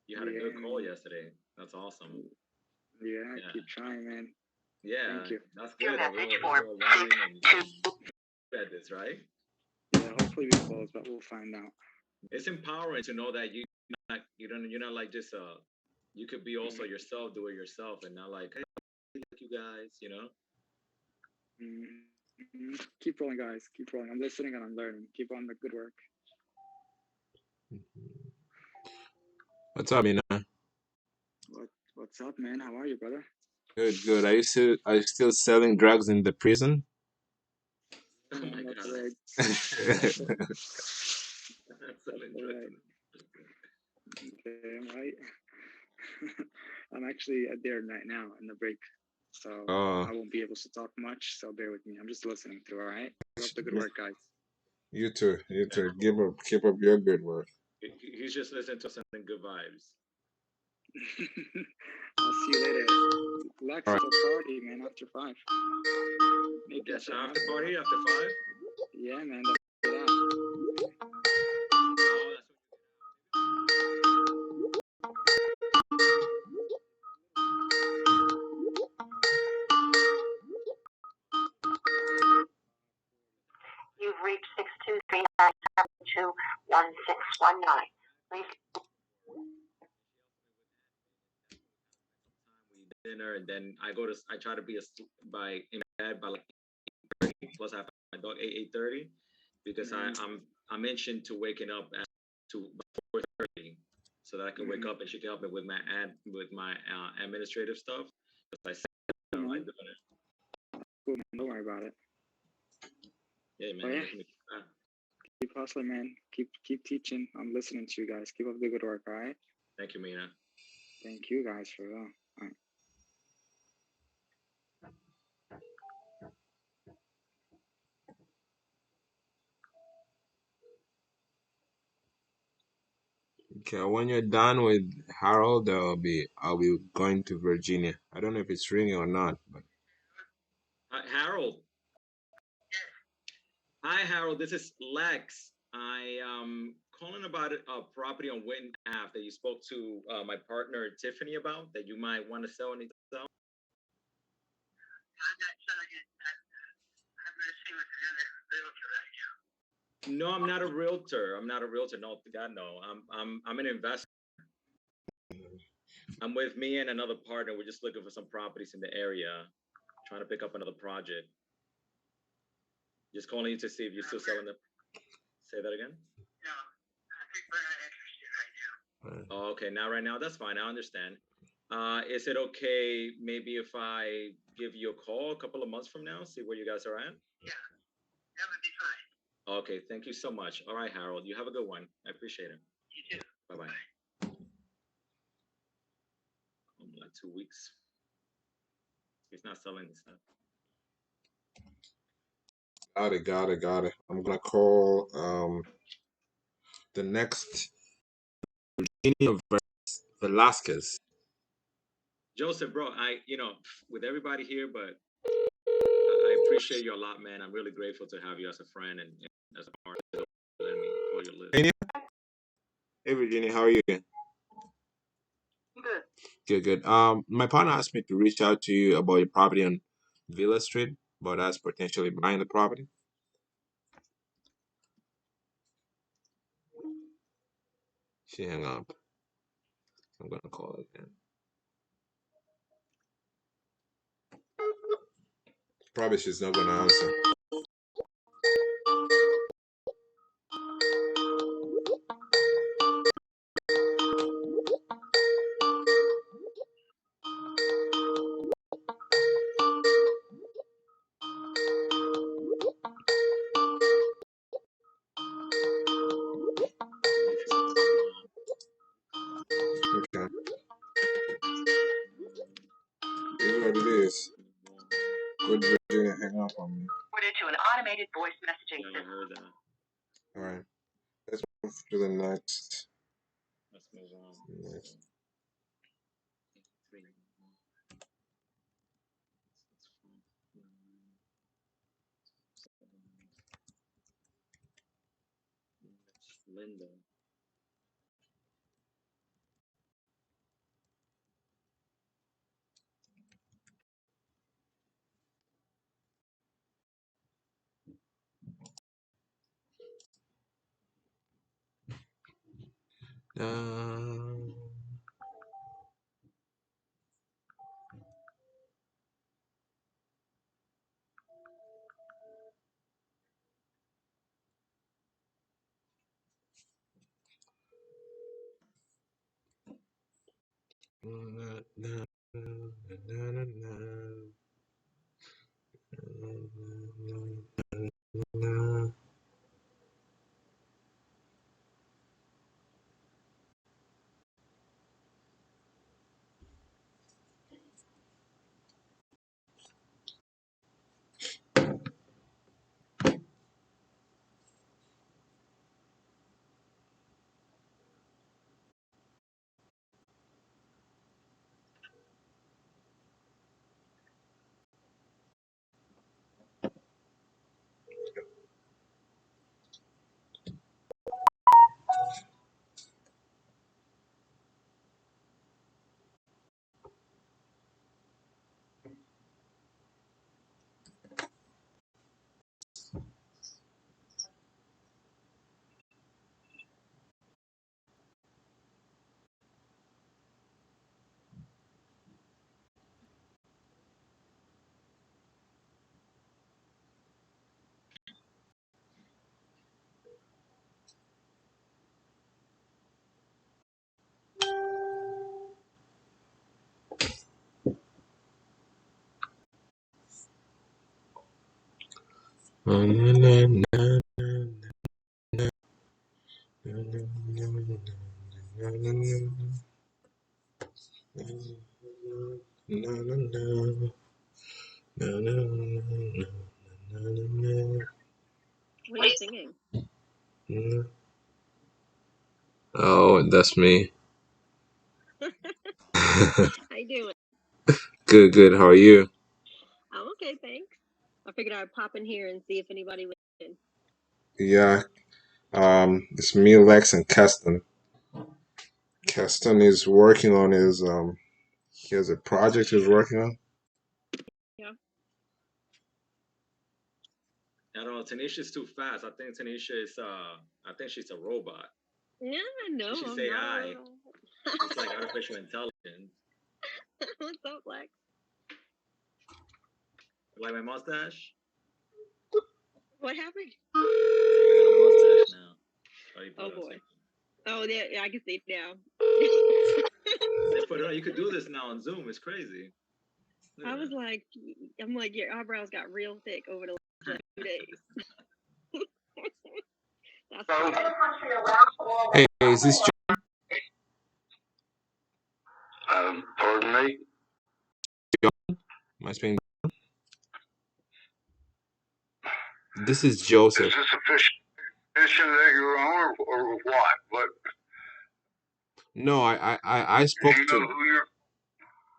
you had a good call yesterday. That's awesome. Yeah, keep trying, man. Yeah, thank you. That's good. At this, right? Yeah, hopefully we close, but we'll find out. It's empowering to know that you're not like just you could be also yourself, do it yourself, and not like, hey, you guys, Mm-hmm. Keep rolling, guys. Keep rolling. I'm listening and I'm learning. Keep on the good work. What's up, Mina? What's up, man? How are you, brother? Good. Are you still selling drugs in the prison? Oh my God. That's right. Okay, I'm right. I'm actually there right now in the break, so I won't be able to talk much. So bear with me. I'm just listening through. All right. Keep up the good work, guys. You too. Keep up your good work. He's just listening to something good vibes. I'll see you later. Lex, right. Party, man, after 5. Maybe after party after 5? Yeah, man. You've reached 623-972-1619. Please. Dinner, and then I try to be in bed by like 8:30, plus I have my dog 8:30 because I'm mentioned to waking up at 4:30 so that I can wake up and she can help me with my administrative stuff. I said, I don't like doing it. Cool, man. Don't worry about it. Yeah, man. Keep hustling, man. Keep teaching. I'm listening to you guys. Keep up the good work, all right? Thank you, Mina. Thank you guys for that. All right. Okay, when you're done with Harold, I'll be going to Virginia. I don't know if it's ringing or not, but Harold. Hi, Harold. This is Lex. I calling about a property on Winton Ave that you spoke to my partner Tiffany about that you might want to sell and sell. I'm not selling it. I'm going to see what's in the realtor right now. No, I'm not a realtor. I'm not a realtor. No, God, no. I'm an investor. I'm with me and another partner. We're just looking for some properties in the area, trying to pick up another project. Just calling you to see if you're still selling the. Say that again. No, I think we're not interested right now. Oh, okay, now right now that's fine. I understand. Is it okay maybe if I give you a call a couple of months from now, see where you guys are at? Yeah, that would be fine. Okay, thank you so much. All right, Harold, you have a good one. I appreciate it. You too. Bye-bye. Like 2 weeks. He's not selling this stuff. Got it. I'm gonna call the next Virginia Velasquez. Joseph, bro, with everybody here, but I appreciate you a lot, man. I'm really grateful to have you as a friend and as a partner. Let me call your list. Hey Virginia, how are you again? Good. My partner asked me to reach out to you about your property on Villa Street, but us potentially buying the property. She hung up. I'm gonna call again. Probably she's not gonna answer. Okay. Here's what it is. Good Virginia, hang up on me. Ordered to an automated voice messaging Yeah, I heard that. All right. Let's move to the next. Let's move on. Next. Linda. What are you singing? Oh, that's me. How you doing? Good. How are you? I'm okay, thanks. I figured I'd pop in here and see if anybody was in. Yeah. It's me, Lex, and Keston. Keston is working on his he has a project he's working on. Yeah. I don't know. Tanisha's too fast. I think Tanisha is. I think she's a robot. Yeah, no, She's I'm AI. not. It's like artificial intelligence. What's up, Lex? Like my mustache. What happened? I got a mustache now. Oh boy. Oh, yeah, I can see it now. They put it on. You could do this now on Zoom. It's crazy. I was like, I'm like, your eyebrows got real thick over the last 2 days. That's Hey, is this John? Pardon me? John? Am I speaking? This is Joseph. Is this a fishing that you're on, or what? What? No, I spoke Do you to. know who you're?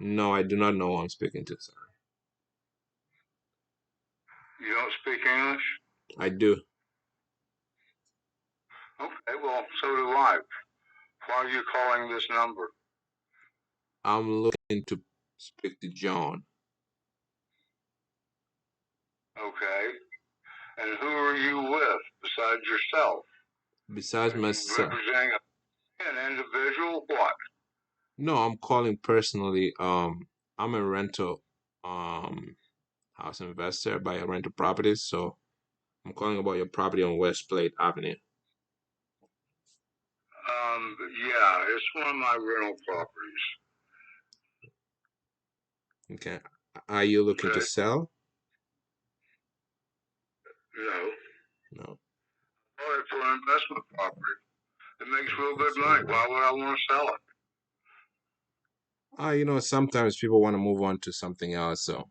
No, I do not know who I'm speaking to. Sorry. You don't speak English? I do. Okay, well, so do I. Why are you calling this number? I'm looking to speak to John. Okay. And who are you with besides yourself? Besides myself. Representing an individual? What? No, I'm calling personally. I'm a rental house investor. I buy rental properties, so I'm calling about your property on West Plate Avenue. Yeah, it's one of my rental properties. Okay. Are you looking to Okay. sell? No. No. Oh, it's for an investment property. It makes real good money. Why would I want to sell it? Sometimes people want to move on to something else, so.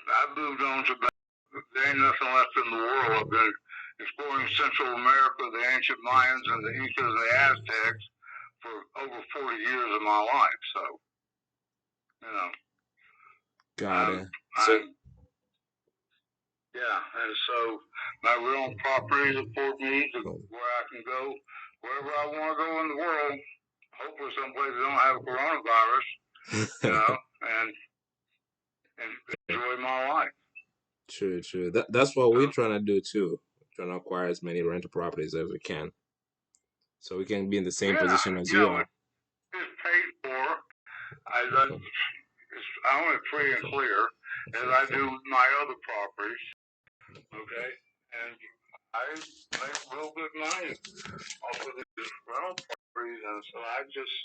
I've moved on to there ain't nothing left in the world. I've been exploring Central America, the ancient Mayans and the Incas and the Aztecs for over 40 years of my life. So, Got it. Yeah, and so my rental properties afford me to where I can go wherever I want to go in the world. Hopefully, someplace that don't have coronavirus, and enjoy my life. True. That's what we're trying to do too. We're trying to acquire as many rental properties as we can, so we can be in the same position as you are. It's paid for. I own it free and clear, as I do my other properties. Okay, and I make real good money off of these rental properties, and so I just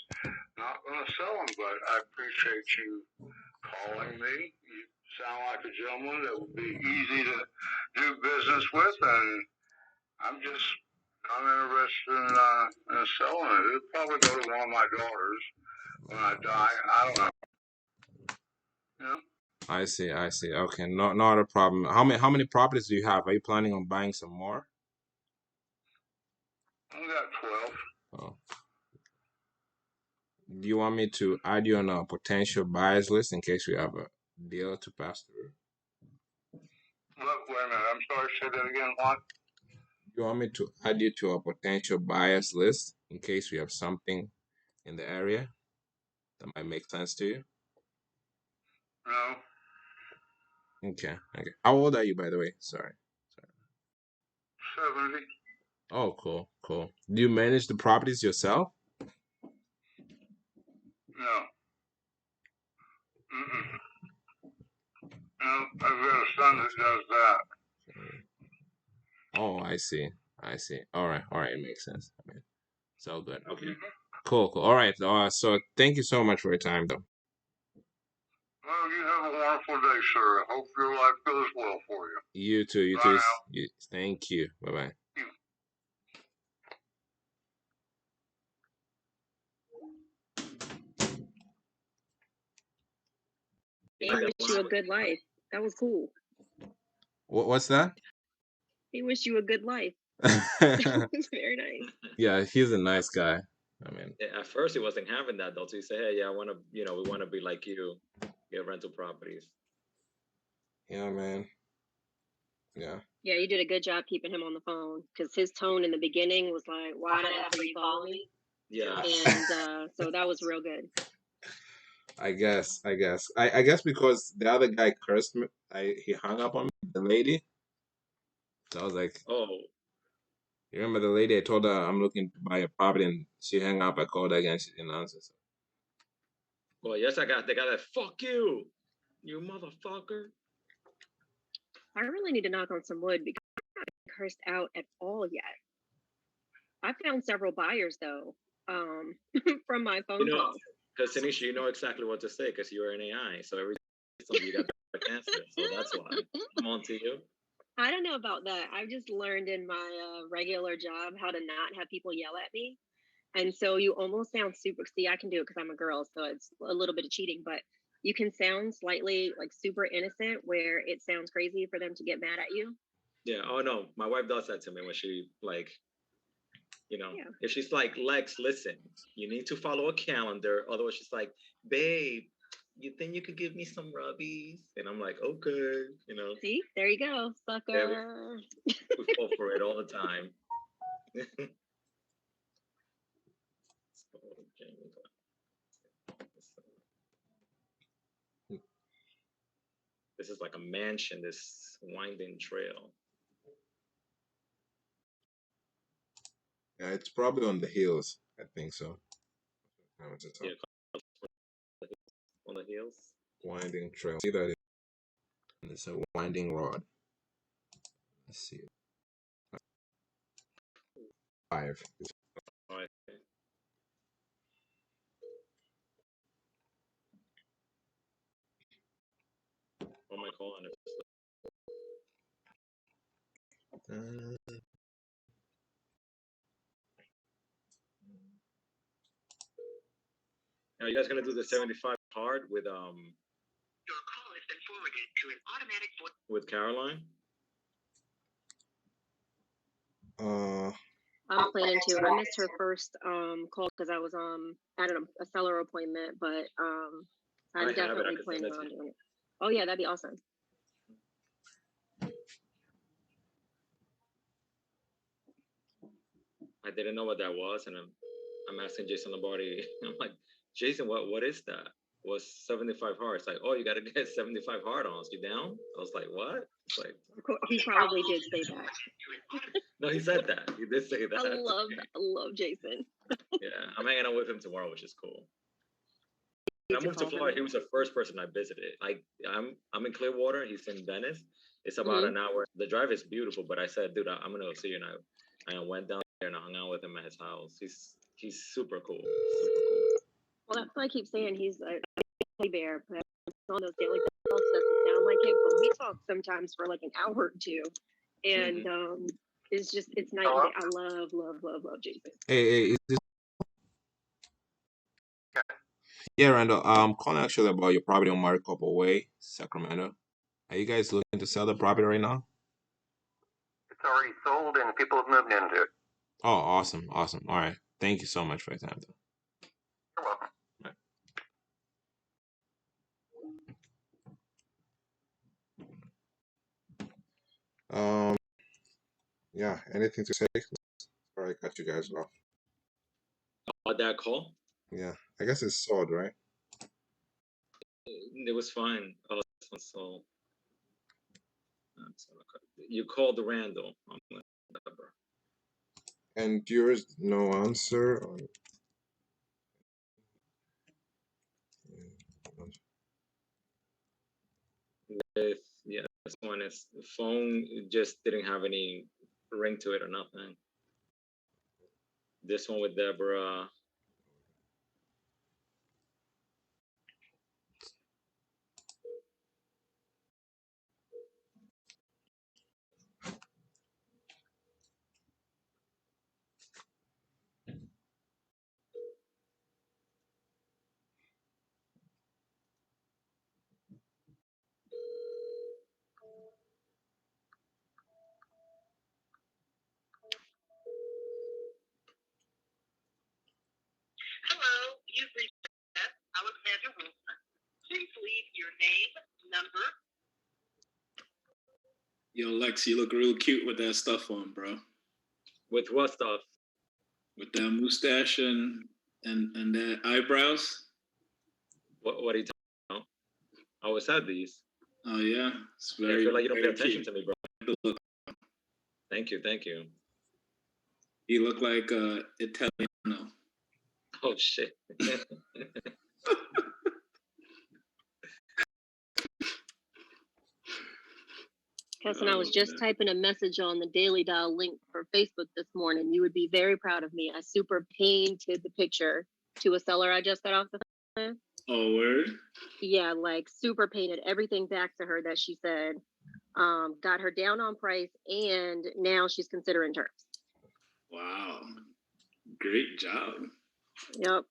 not going to sell them. But I appreciate you calling me. You sound like a gentleman that would be easy to do business with, and I'm interested in selling it. It'll probably go to one of my daughters when I die. I don't know. I see. Okay, not a problem. How many properties do you have? Are you planning on buying some more? I got 12. Oh. Do you want me to add you on a potential buyers list in case we have a deal to pass through? Wait a minute. I'm sorry. Say that again. What? You want me to add you to a potential buyers list in case we have something in the area that might make sense to you? No. Okay. How old are you, by the way? Sorry. 70. Oh, cool. Do you manage the properties yourself? No. No, I've got a son that does that. Oh, I see. All right. It makes sense. I mean, it's all good. Okay. Cool. All right. So thank you so much for your time, though. Well, you have a wonderful day, sir. I hope your life goes well for you. You too. Bye Thank you. Bye-bye. He wished you a good life. That was cool. What's that? He wished you a good life. It's very nice. Yeah, he's a nice guy. I mean, at first he wasn't having that though. So he said, "Hey, yeah, I want to, we want to be like you, get rental properties." Yeah, man. Yeah. Yeah, you did a good job keeping him on the phone because his tone in the beginning was like, "Why the F are you calling me?" Yeah. And so that was real good. I guess because the other guy cursed me. He hung up on me, the lady. So I was like, Oh, you remember the lady I told her I'm looking to buy a property and she hung up. I called her again. She didn't answer. So. well, yes, I got the guy that fuck you, you motherfucker. I really need to knock on some wood because I'm not cursed out at all yet. I found several buyers though, from my phone calls. Because Tanisha, you know exactly what to say because you're an AI. So every time you got the answer. So that's why. I'm on to you. I don't know about that. I've just learned in my regular job how to not have people yell at me. And so you almost sound super, see, I can do it because I'm a girl. So it's a little bit of cheating, but you can sound slightly like super innocent where it sounds crazy for them to get mad at you. Yeah. Oh, no. My wife does that to me when she like, you know, if she's like, Lex, listen, you need to follow a calendar. Otherwise, she's like, babe, you think you could give me some rubbies? And I'm like, okay, you know. See, there you go, sucker. Yeah, we fall for it all the time. This is like a mansion, this winding trail. Yeah, it's probably on the hills. I think so. Yeah, on the hills. Winding trail. See that? It's a winding road. Let's see. 5. All right. What am I calling it? Are you guys gonna do the 75 hard with Your call has been forwarded to an automatic voice. with Caroline? I'm planning to. I missed her first call because I was at a seller appointment, but I'm definitely planning on doing it. Oh yeah, that'd be awesome. I didn't know what that was, and I'm asking Jason Lombardi. I'm like, Jason, what is that? Was 75 hard? It's like, oh, you got to get 75 hard-ons. You down? I was like, what? It's like, he probably did say that. No, he said that. He did say that. I love Jason. Yeah, I'm hanging out with him tomorrow, which is cool. When I moved to Florida, he was the first person I visited. I'm in Clearwater. He's in Venice. It's about an hour. The drive is beautiful, but I said, dude, I'm gonna go see you now. And I went down there and I hung out with him at his house. He's super cool. Super cool. Well, that's why I keep saying he's a teddy bear, but on those daily calls doesn't sound like it. But we talk sometimes for like an hour or two, and it's night and day. I love Jason. Hey, is this? Yeah, Randall. Calling actually about your property on Maricopa Way, Sacramento. Are you guys looking to sell the property right now? It's already sold and people have moved into it. Oh, awesome. All right. Thank you so much for your time, though. You're welcome. Yeah, anything to say? Sorry, I cut you guys off. That call? Yeah, I guess it's sold, right? It was fine. Oh, so you called Randall. And yours, no answer? Or... This one is the phone just didn't have any ring to it or nothing. This one with Deborah. Hello, you've reached Alexander Wilson. Please leave your name, number. Yo, Lex, you look real cute with that stuff on, bro. With what stuff? With that mustache and that eyebrows. What are you talking about? I always had these. Oh yeah, it's very. I feel like you don't pay very attention cute. to me, bro. Thank you. Thank you. You look like Italiano. Oh shit. Kesson, I was just typing a message on the Daily Dial link for Facebook this morning. You would be very proud of me. I super painted the picture to a seller I just got off the phone. Oh, word? Yeah, like super painted everything back to her that she said. Got her down on price, and now she's considering terms. Wow. Great job. Yep.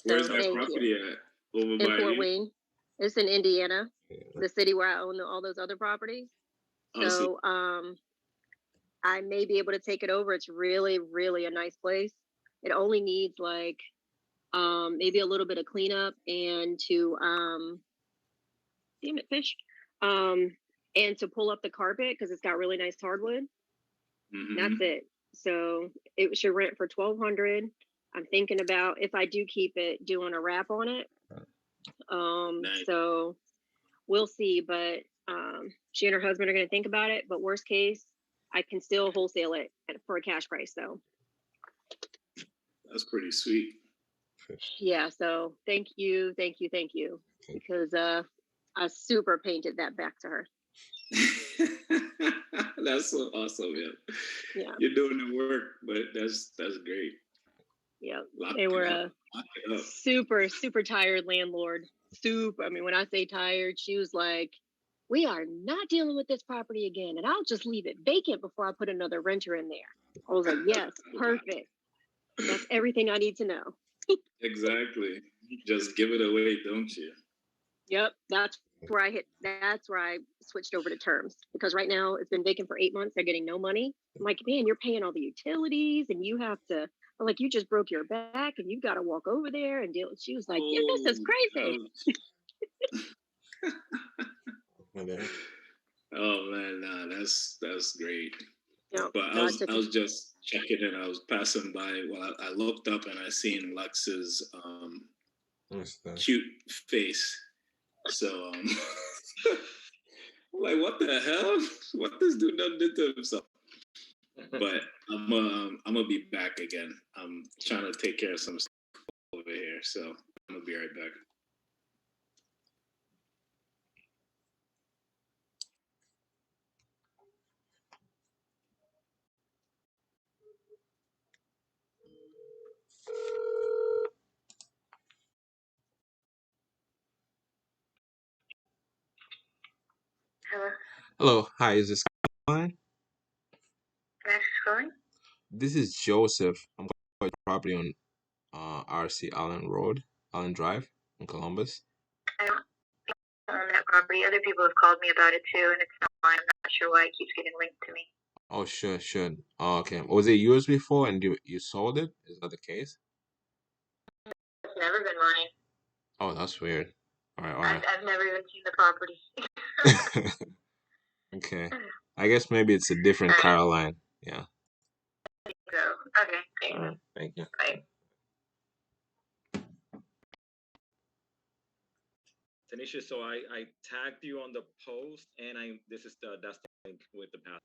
Where's that property at? Over in by Fort you? Wayne. It's in Indiana, the city where I own all those other properties. So I may be able to take it over. It's really, really a nice place. It only needs like maybe a little bit of cleanup and to damn it, fish. And to pull up the carpet because it's got really nice hardwood. Mm-hmm. That's it. So it should rent for $1,200. I'm thinking about, if I do keep it, doing a wrap on it. Nice. So we'll see, but she and her husband are going to think about it. But worst case, I can still wholesale it for a cash price. So That's pretty sweet. yeah. So thank you, because I super painted that back to her. That's so awesome, man. Yeah. You're doing the work, but that's great. Yeah. Lock They it were up. a Lock it up. super tired landlord. I mean, when I say tired, she was like, we are not dealing with this property again, and I'll just leave it vacant before I put another renter in there. I was like, yes, perfect. That's everything I need to know. Exactly. Just give it away, don't you? Yep, that's where I switched over to terms, because right now it's been vacant for 8 months. They're getting no money. I'm like, man, you're paying all the utilities, and you have to. I'm like, you just broke your back, and you've got to walk over there and deal. She was like, yeah, this is crazy. Oh man, nah, that's great. Yep. But I was just checking and I was passing by. Well, I looked up and I seen Lux's cute face. So I'm like, what the hell? What this dude done did to himself? But I'm gonna be back again. I'm trying to take care of some stuff over here, so I'm gonna be right back. Hello. Hello, hi, is this Caroline? Can I ask who's calling? This is Joseph. I'm calling your property on RC Allen Drive in Columbus. I don't own that property. Other people have called me about it too, and it's not mine. I'm not sure why it keeps getting linked to me. Oh, sure. Oh, okay. Was it yours before and you sold it? Is that the case? It's never been mine. Oh, that's weird. All right. I've never even seen the property. Okay. I guess maybe it's a different Caroline. Yeah. So, okay. Thanks. All right. Thank you. Bye. Tanisha, so I tagged you on the post, and that's the link with the path.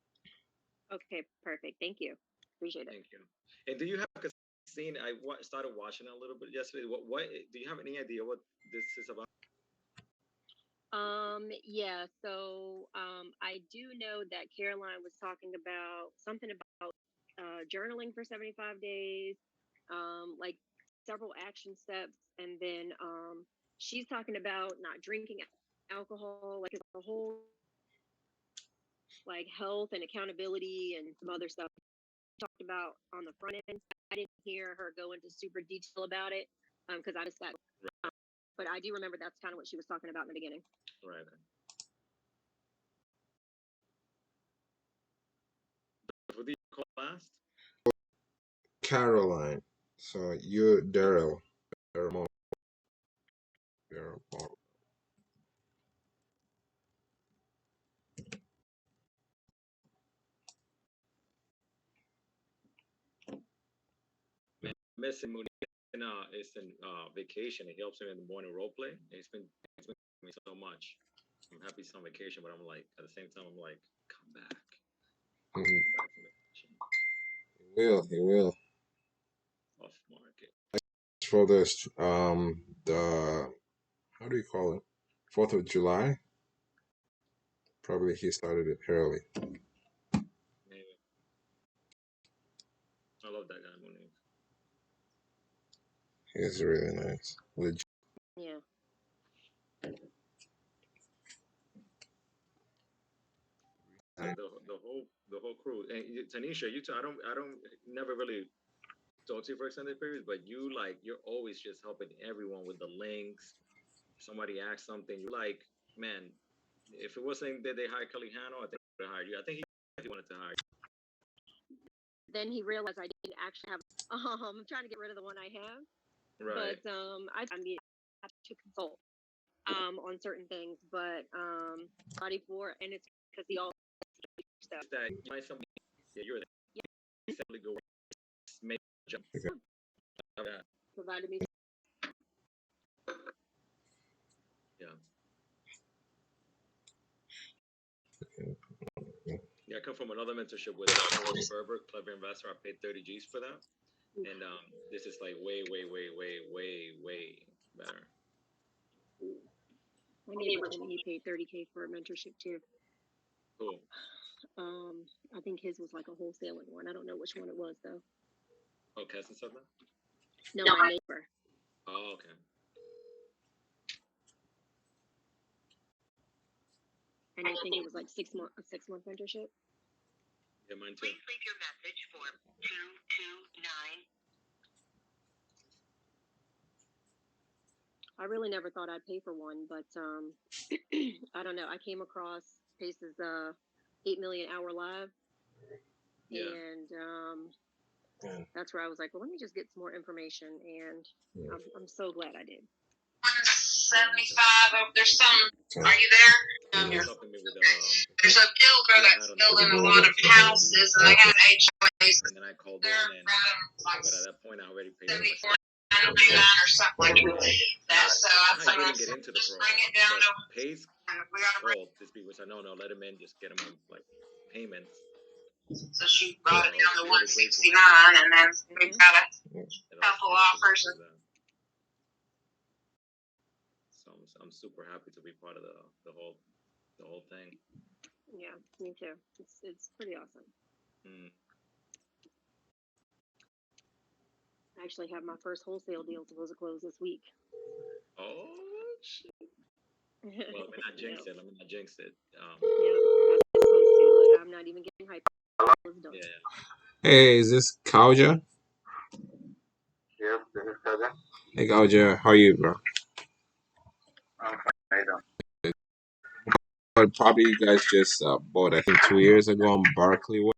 Okay, perfect. Thank you. Appreciate it. Thank you. And do you have a scene? I started watching it a little bit yesterday. What do you have any idea what this is about? Yeah, so I do know that Caroline was talking about something about journaling for 75 days, like several action steps, and then she's talking about not drinking alcohol, like a whole like health and accountability and some other stuff talked about on the front end. I didn't hear her go into super detail about it because I just got. But I do remember that's kind of what she was talking about in the beginning. Right. Who did you call last? Caroline. So you're Daryl. Daryl. Missing Munina is in vacation. It helps him in the morning role play. It's been me so much. I'm happy he's on vacation, but I'm like, at the same time, I'm like, come back. Mhm. He will. Off market. For this, the how do you call it? 4th of July. Probably he started it early. Maybe. I love that guy, Mooney. He's really nice. Legit. Yeah. The whole crew. And Tanisha, I don't never really talk to you for extended periods, but you're always just helping everyone with the links. Somebody asks something, you're like, man, if it wasn't that they hired Kelly Hanno, I think they would have hired you. I think he wanted to hire you. Then he realized I didn't actually have. I'm trying to get rid of the one I have. Right. But I have to consult on certain things, but body for, and it's because he all stuff. That you might somebody, yeah, you're there. Yeah. Simply go make a jump. Okay. Provided me. Yeah. Yeah, I come from another mentorship with Berber, Clever Investor. I paid 30 G's for that. And this is like way better. My neighbor told me he paid 30K for a mentorship too. Cool. I think his was like a wholesaling one. I don't know which one it was though. Oh, Kesson said that? No, my neighbor. Oh, okay. And I think it was like a 6-month mentorship. Yeah, mine too. Please leave your message for 229. I really never thought I'd pay for one, but I don't know. I came across Pace's 8 million hour live, and that's where I was like, well, let me just get some more information, and I'm so glad I did. 175. There's some. Are you there? There's a builder that's building a lot of houses, and they got HOAs. And then I called in, but at that point, I already paid. 74, 99 or something like that. So I didn't get into the program. Pace called this week, which I know, let him in, just get him on like payments. So she brought it down to 169, and then we got a couple offers. So I'm super happy to be part of the whole thing. Yeah, me too. It's pretty awesome. I actually have my first wholesale deal supposed to close this week. Oh shit! Well, let me not jinx it. Yeah, I'm supposed to. Like, I'm not even getting hyped. Yeah. Hey, is this Kauja? Yes, this is Kauja. Hey, Kauja, how are you, bro? I'm fine. Probably you guys just bought, I think, 2 years ago on Barkley Way.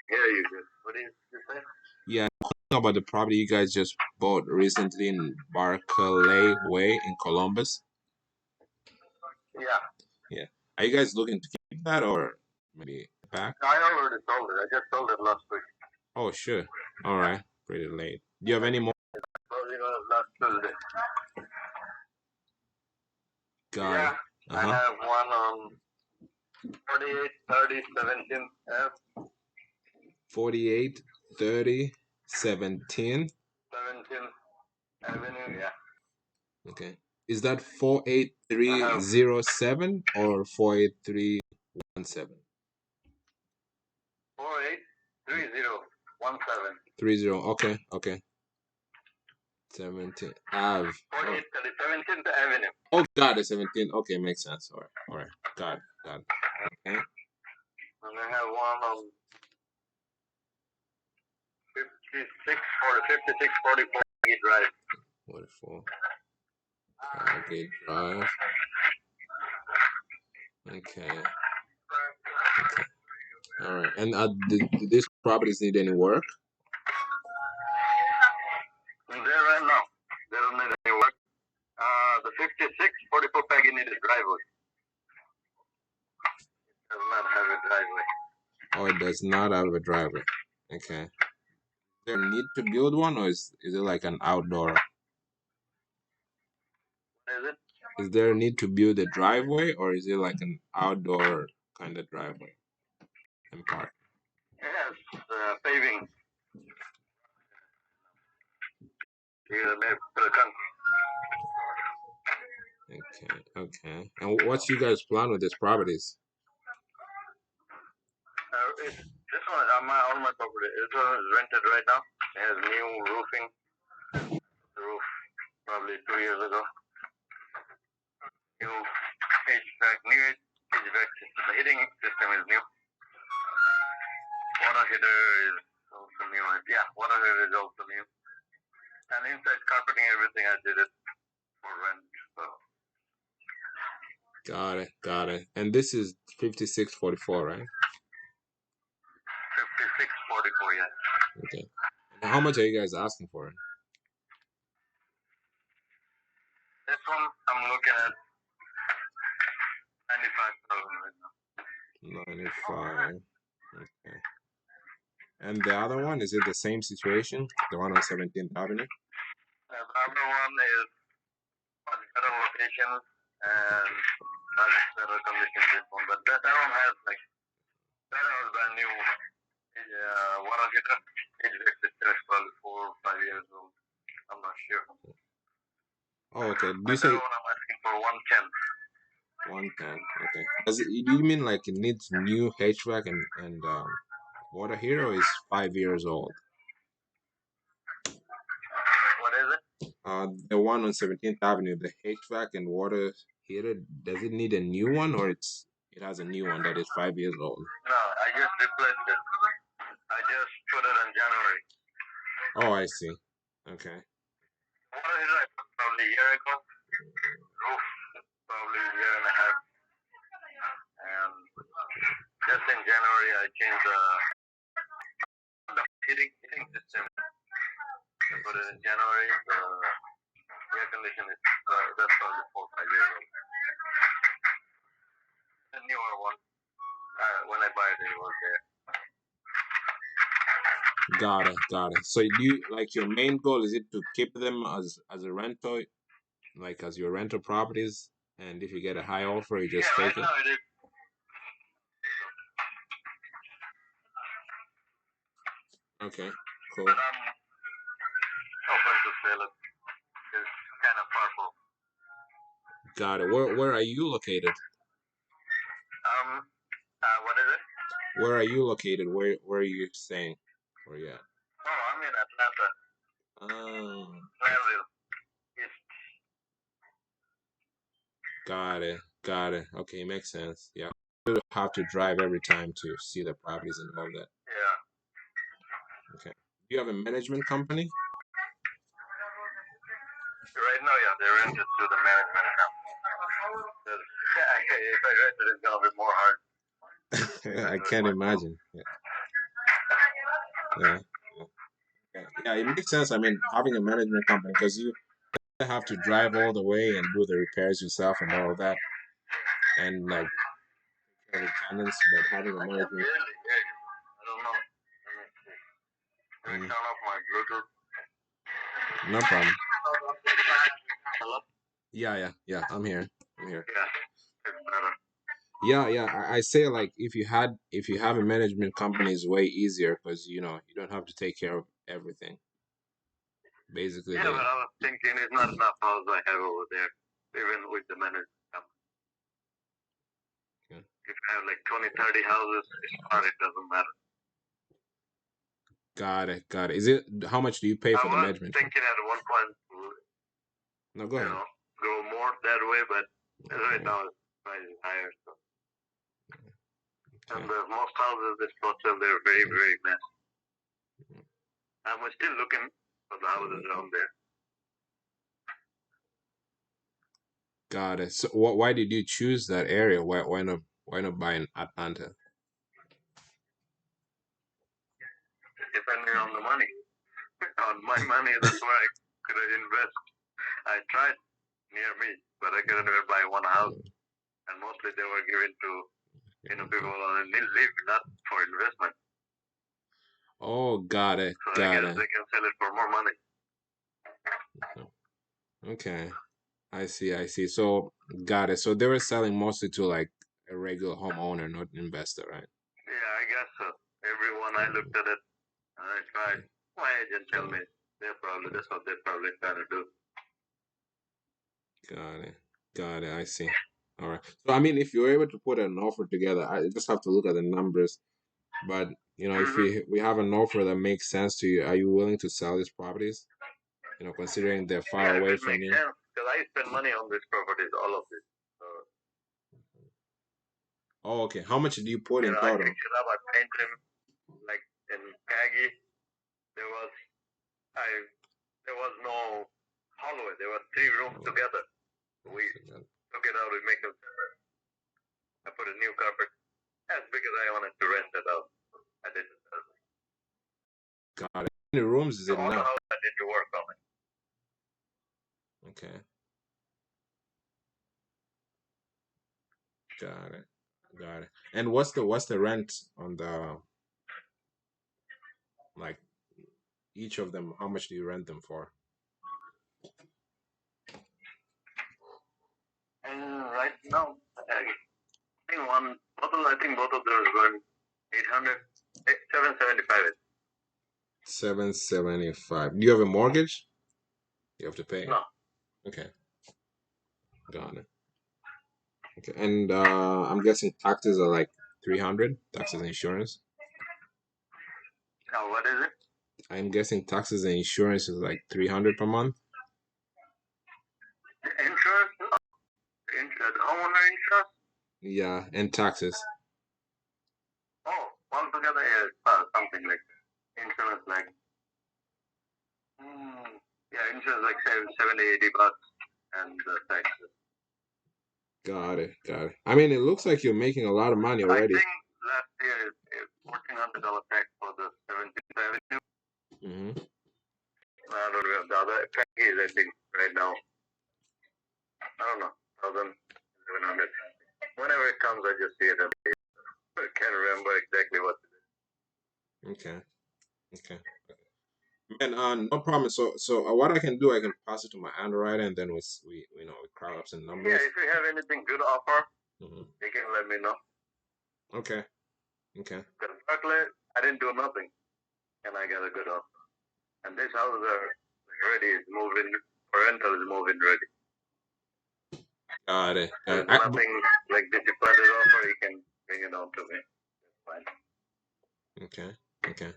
Hear you good. What did you say? Yeah, about the property you guys just bought recently in Barkley Way in Columbus. Yeah. Are you guys looking to keep that or maybe back? I already sold it. I just sold it last week. Oh, sure. All right. Pretty late. Do you have any more? Last Tuesday. Got Yeah, it. I have one on 48, 30, 17 F. 48, 30, 17. 17th Avenue, yeah. Okay. Is that 48307 or 48317? 483017. 30. Okay. 17 Ave. 17th Avenue. Oh, got it. 17. Okay, makes sense. All right. Got it. Okay. And I have one on 5644 Gate Drive. 44. Gate Drive. Okay. All right. And do these properties need any work? They're right now. They don't need any work. The 5644 Peggy needs a driveway. Does not have a driveway. Oh, it does not have a driveway. Okay. Is there a need to build one, or is it like an outdoor? Is it? is there a need to build a driveway, or is it like an outdoor kind of driveway and park? Yes, paving. Okay. And what's you guys' plan with these properties? This one, on my property, this one is rented right now. It has new roofing. The roof probably 2 years ago. New HVAC system. The heating system is new. Water heater is also new. Yeah, water heater is also new. And inside carpeting, everything I did it for rent. So. Got it. And this is 5644, right? 5644, yeah. Okay. And how much are you guys asking for it? This one, I'm looking at 95,000 right now. 95. Okay. And the other one, is it the same situation? The one on 17th Avenue? The other one is much better location and much better condition this one. But that one has like, that one is brand new water heater. HVAC system is probably 4 or 5 years old. I'm not sure. Oh, okay. Do you But say that one I'm asking for 110. 110? Okay. Do you mean like it needs new HVAC and water heater, or is 5 years old? What is it? The one on 17th Avenue, the HVAC and water heater, does it need a new one, or it has a new one that is 5 years old? No, I just replaced it. I just put it in January. Oh, I see. Okay. Water heater I put probably a year ago. Roof probably a year and a half. And just in January I changed the heating system. I put it in January. The air condition is that's probably 4 or 5 years old. The newer one. When I buy it, it was there. Got it. So do you like your main goal, is it to keep them as a rental, like as your rental properties, and if you get a high offer, you just take it? Now it is. Okay, cool. But I'm open to sell it. It's kind of far from. Got it. Where are you located? What is it? Where are you located? Where are you staying? Where are you at? Oh, I'm in Atlanta. Clareville. East. Got it. Okay, makes sense. Yeah. You have to drive every time to see the properties and all that. Yeah. Okay. Do you have a management company? Right now, yeah, they're rented to the management company. If I rent it, it's gonna be more hard. I can't imagine. Yeah. Yeah, it makes sense. I mean, having a management company, because you have to drive all the way and do the repairs yourself and all that, and like the tenants, but having a management. I don't know. Let me see. Let me turn off my Bluetooth. No problem. Hello? Yeah. I'm here. Yeah, it's better. Yeah. I say, like, if you have a management company, it's way easier because you don't have to take care of everything. Basically. Yeah, but I was thinking it's not enough houses I have over there, even with the management company. Yeah. If I have like 20, 30 houses, it doesn't matter. Got it. Is it, how much do you pay for the management? I was thinking at one point, no, go ahead. Go more that way, but right now it's price is higher. So. And most houses this hotel, they're very, very messy. I'm still looking for the houses around there. Got it. So why did you choose that area? Why not buy in Atlanta? Depending on the money. On my money, that's where I could invest. I tried near me, but I couldn't even buy one house. And mostly they were given to people on live, not for investment. Oh, got it. So I guess they can sell it for more money. Okay. I see, I see. So got it. So they were selling mostly to like a regular homeowner, not an investor, right? Yeah, I guess so. Everyone I looked at it, and I tried. My agent tell me that's what they're probably trying to do. Got it. Got it. I see. All right. So I mean, if you're able to put an offer together, I just have to look at the numbers. But you know, if we have an offer that makes sense to you, are you willing to sell these properties? You know, considering they're far away it from makes you. sense because I spend money on these properties, all of this. So, Oh, okay. How much do you put in I total? picked it up. I painted them like in Peggy. There was no hallway. There were 3 rooms together. We took it out. We make them separate. I put a new carpet as big as I wanted to rent it out. I didn't. Got it. How many rooms is So it all the now? house I did to work on it. Okay. Got it. Got it. And what's the rent on the like each of them? How much do you rent them for? Right now, I think both of those going 800, 775. 775. Do you have a mortgage? You have to pay? No. Okay. Got it. Okay. And I'm guessing taxes are like 300, taxes and insurance. What is it? I'm guessing taxes and insurance is like 300 per month. Insurance? No. The homeowner insurance? Yeah, and taxes. Oh, altogether, something like insurance, like insurance like 70, 80 bucks, and taxes. Got it. Got it. I mean, it looks like you're making a lot of money already. I think last year $1,400 tax for the 17th Avenue. I don't know. The other tax is, I think, right now, I don't know, 1,700. Whenever it comes, I just see it. I can't remember exactly what it is. Okay. Okay. And no problem. So what I can do, I can pass it to my underwriter, and then we crowd up some numbers. Yeah, if you have anything good offer, you can let me know. Okay. Okay. Because Berkeley, I didn't do nothing, and I got a good offer. And this houses are ready, it's moving, rental is moving ready. Got it. There's nothing like this. If I did offer, you can bring it on to me. It's fine. Okay. Okay.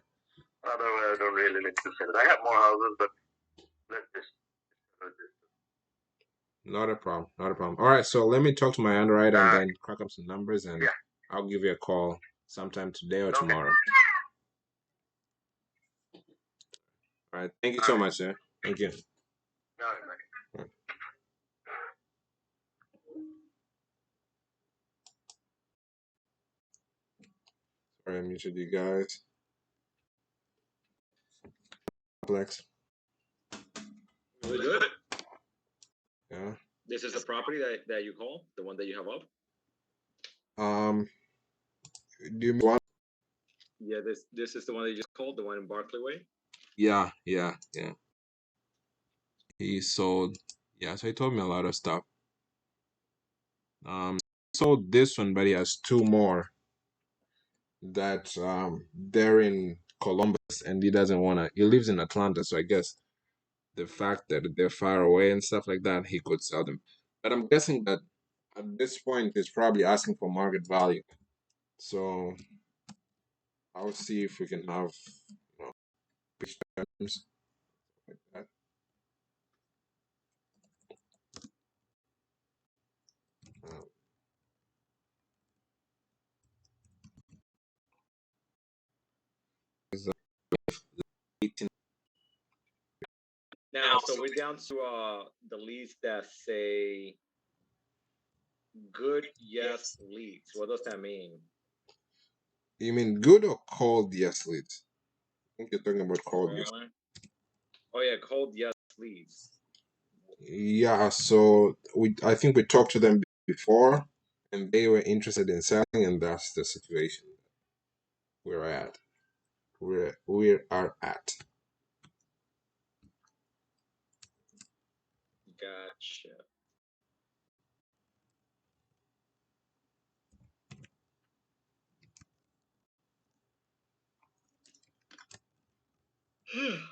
Otherwise, I don't really need to sell it. I have more houses, but let's just. Not a problem. Not a problem. All right. So let me talk to my underwriter and then crack up some numbers, and I'll give you a call sometime today or tomorrow. All right. Thank you so much, sir. Thank you. All right. Sorry, I muted you guys. Complex. Really good. Yeah. This is the property that you call, the one that you have up? Do you want? Yeah, this is the one that you just called, the one in Barclay Way? Yeah. He sold. Yeah, so he told me a lot of stuff. He sold this one, but he has 2 more that they're in Columbus, and he doesn't want to. He lives in Atlanta, so I guess the fact that they're far away and stuff like that, he could sell them. But I'm guessing that at this point, he's probably asking for market value. So I'll see if we can have pitch terms like that. Now, so we're down to the leads that say good yes leads. What does that mean? You mean good or cold yes leads? I think you're talking about cold yes. Oh yeah, cold yes leads. Yeah, so I think we talked to them before, and they were interested in selling, and that's the situation we're at. We are at. Gotcha. 302.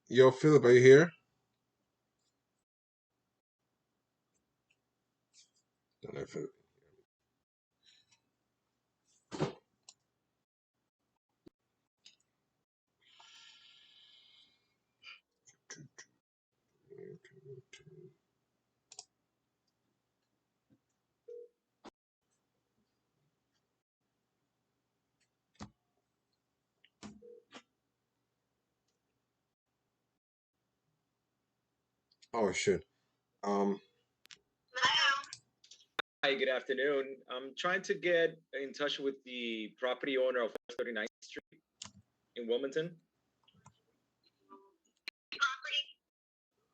Yo, Philip, are you here? Don't know if Philip. Oh shit. Hi, good afternoon. I'm trying to get in touch with the property owner of West 39th Street in Wilmington. Property?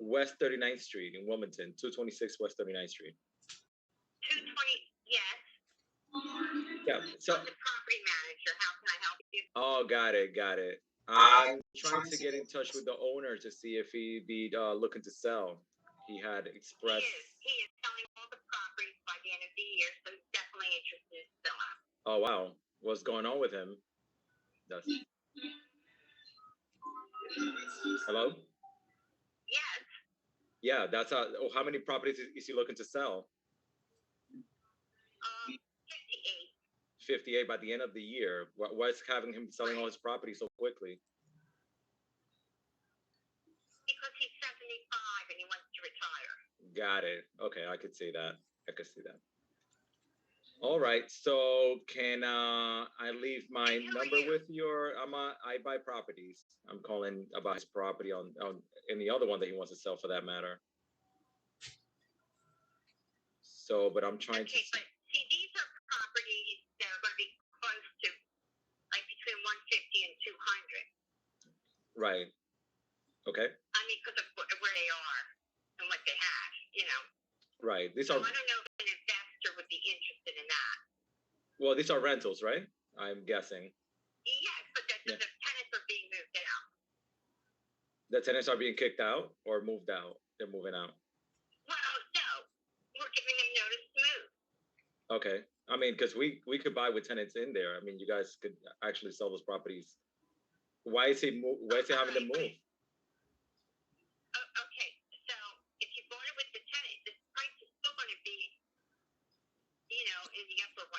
West 39th Street in Wilmington, 226 West 39th Street. 220, yes. Yeah, so. I'm the property manager. How can I help you? Oh, got it. I'm trying to get in touch with the owner to see if he'd be looking to sell. He had expressed. He is selling all the properties by the end of the year, so he's definitely interested in selling. Oh, wow. What's going on with him? Hello? Yes. Yeah, that's how many properties is he looking to sell? 58 by the end of the year. What's having him selling all his property so quickly? Because he's 75 and he wants to retire. Got it. Okay, I could see that. All right. So can I leave my number with your? I buy properties. I'm calling about his property on any other one that he wants to sell for that matter. So, but I'm trying to. But see, these are properties that are going to be close to, like between 150 and 200. Right. Okay. I mean, because of where they are and what they have, you know. Right. So I don't know if an investor would be interested in that. Well, these are rentals, right? I'm guessing. Yes, but the tenants are being moved out. The tenants are being kicked out or moved out? They're moving out. Well, no. We're giving them notice to move. Okay. I mean, because we could buy with tenants in there. I mean, you guys could actually sell those properties. Why is he having to move? Okay, so if you bought it with the tenant, the price is still going to be, you know, in the upper 100.